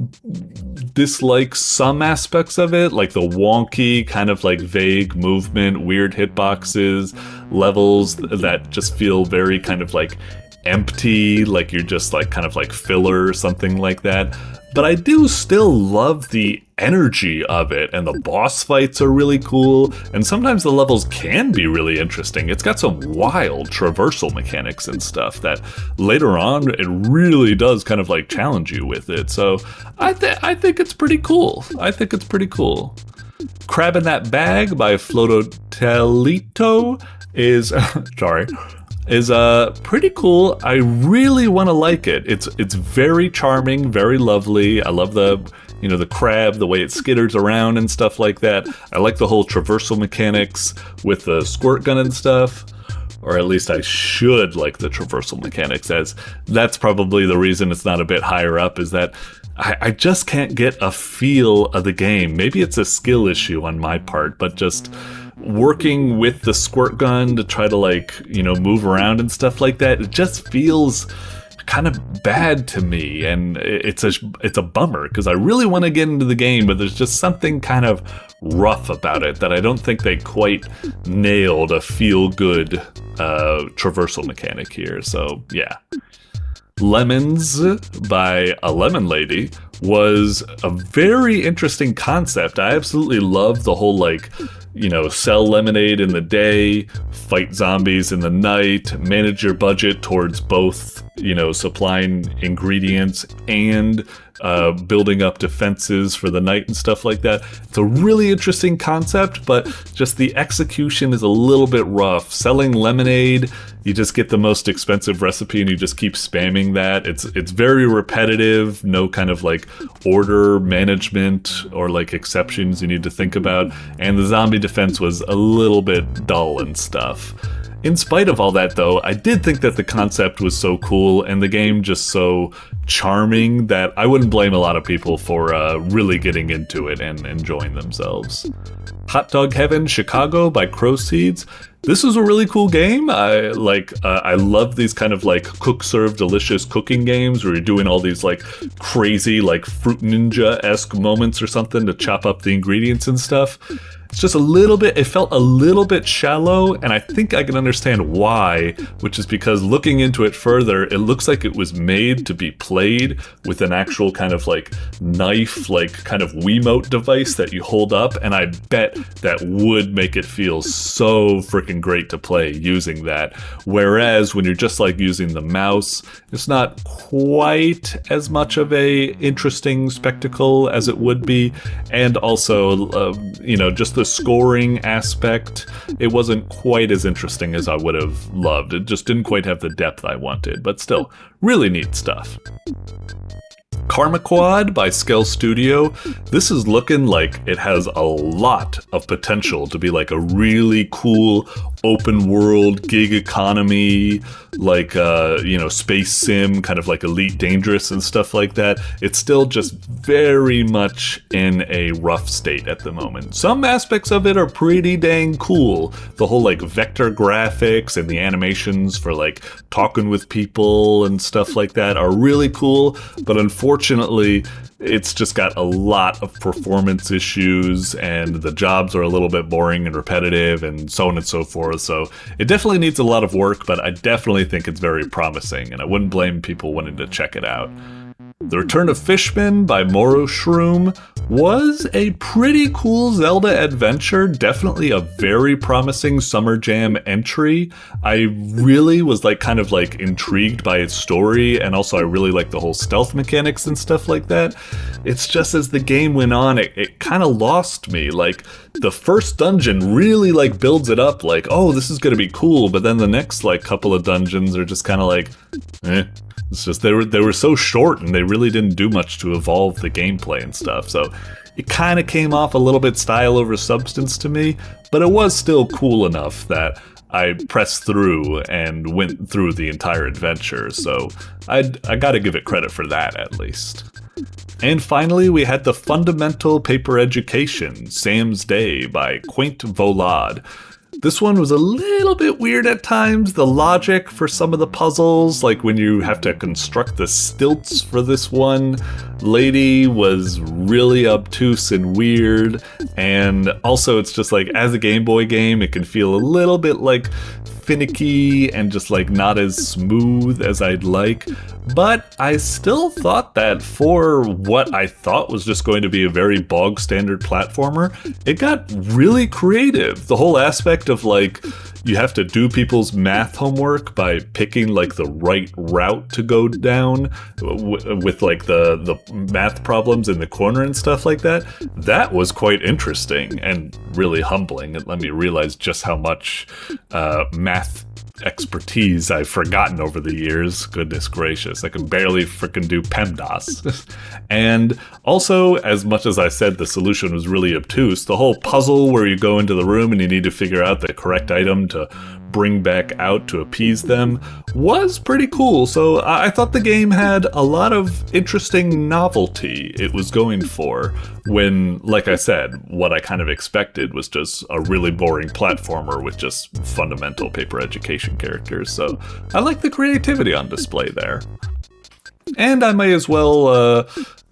dislike some aspects of it, like the wonky, kind of like vague movement, weird hitboxes, levels that just feel very kind of like empty, like you're just like kind of like filler or something like that. But I do still love the energy of it, and the boss fights are really cool, and sometimes the levels can be really interesting. It's got some wild traversal mechanics and stuff that later on it really does kind of like challenge you with it. So I think it's pretty cool. Crab in That Bag by Flodotelito is is pretty cool. I really want to like it. It's very charming, very lovely. I love the crab, the way it skitters around and stuff like that. I like the whole traversal mechanics with the squirt gun and stuff. Or at least I should like the traversal mechanics, as that's probably the reason it's not a bit higher up, is that I just can't get a feel of the game. Maybe it's a skill issue on my part, but just working with the squirt gun to try to move around and stuff like that, it just feels kind of bad to me, and it's a bummer because I really want to get into the game, but there's just something kind of rough about it that I don't think they quite nailed a feel-good traversal mechanic here. So yeah. Lemons by a Lemon Lady was a very interesting concept. I absolutely love the whole sell lemonade in the day, fight zombies in the night, manage your budget towards both, supplying ingredients and building up defenses for the night and stuff like that. It's a really interesting concept, but just the execution is a little bit rough. Selling lemonade, you just get the most expensive recipe and you just keep spamming that. It's very repetitive, no kind of order management or exceptions you need to think about, and the zombie defense was a little bit dull and stuff. In spite of all that, though, I did think that the concept was so cool and the game just so charming that I wouldn't blame a lot of people for really getting into it and enjoying themselves. Hotdog Heaven Chicago by Crow Seeds. This is a really cool game. I love these kind of like cook serve delicious cooking games where you're doing all these like crazy like Fruit Ninja-esque moments or something to chop up the ingredients and stuff. It's just it felt a little bit shallow, and I think I can understand why, which is because looking into it further, it looks like it was made to be played with an actual kind of like knife, like kind of Wiimote device that you hold up, and I bet that would make it feel so freaking great to play using that. Whereas when you're just like using the mouse, it's not quite as much of a interesting spectacle as it would be, and also, just the scoring aspect, it wasn't quite as interesting as I would have loved. It just didn't quite have the depth I wanted, but still, really neat stuff. Karma Quad by Skell Studio. This is looking like it has a lot of potential to be like a really cool open world gig economy, like space sim, kind of like Elite Dangerous and stuff like that. It's still just very much in a rough state at the moment. Some aspects of it are pretty dang cool. The whole like vector graphics and the animations for like talking with people and stuff like that are really cool, but unfortunately it's just got a lot of performance issues and the jobs are a little bit boring and repetitive and so on and so forth. So it definitely needs a lot of work, but I definitely think it's very promising and I wouldn't blame people wanting to check it out. The Return of Fishman by Moura Shroom was a pretty cool Zelda adventure, definitely a very promising Summer Jam entry. I really was kind of intrigued by its story, and also I really like the whole stealth mechanics and stuff like that. It's just as the game went on, it kind of lost me. Like, the first dungeon really builds it up oh, this is gonna be cool, but then the next couple of dungeons are just kind of eh. It's just they were so short and they really didn't do much to evolve the gameplay and stuff. So it kind of came off a little bit style over substance to me, but it was still cool enough that I pressed through and went through the entire adventure. So I got to give it credit for that at least. And finally, we had the Fundamental Paper Education, Sam's Day by Quaint Volad. This one was a little bit weird at times. The logic for some of the puzzles, like when you have to construct the stilts for this one lady, was really obtuse and weird. And also it's just as a Game Boy game, it can feel a little bit finicky and just not as smooth as I'd like. But I still thought that for what I thought was just going to be a very bog standard platformer, it got really creative. The whole aspect of you have to do people's math homework by picking the right route to go down with the math problems in the corner and stuff like that. That was quite interesting and really humbling. It let me realize just how much math expertise I've forgotten over the years. Goodness gracious, I can barely frickin' do PEMDAS. And also, as much as I said the solution was really obtuse, the whole puzzle where you go into the room and you need to figure out the correct item to bring back out to appease them was pretty cool. So I thought the game had a lot of interesting novelty it was going for, when, like I said, what I kind of expected was just a really boring platformer with just fundamental paper education characters. So I like the creativity on display there. And I may as well,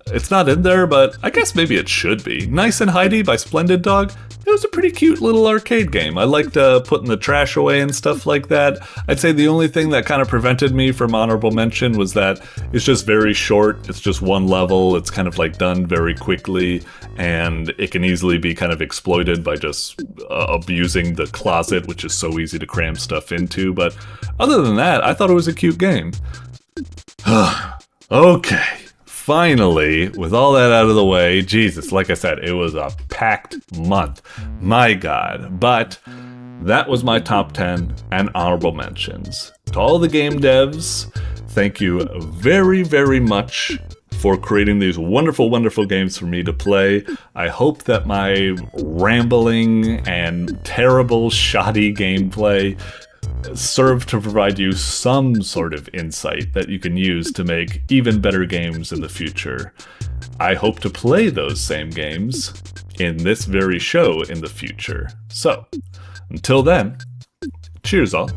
it's not in there, but I guess maybe it should be. Nice and Hidey by SplendidDog. It was a pretty cute little arcade game. I liked putting the trash away and stuff like that. I'd say the only thing that kind of prevented me from honorable mention was that it's just very short. It's just one level. It's kind of done very quickly, and it can easily be kind of exploited by just abusing the closet, which is so easy to cram stuff into. But other than that, I thought it was a cute game. Okay. Finally, with all that out of the way, Jesus, like I said, it was a packed month. My God. But that was my top 10 and honorable mentions. To all the game devs, thank you very, very much for creating these wonderful, wonderful games for me to play. I hope that my rambling and terrible, shoddy gameplay serve to provide you some sort of insight that you can use to make even better games in the future. I hope to play those same games in this very show in the future. So, until then, cheers all.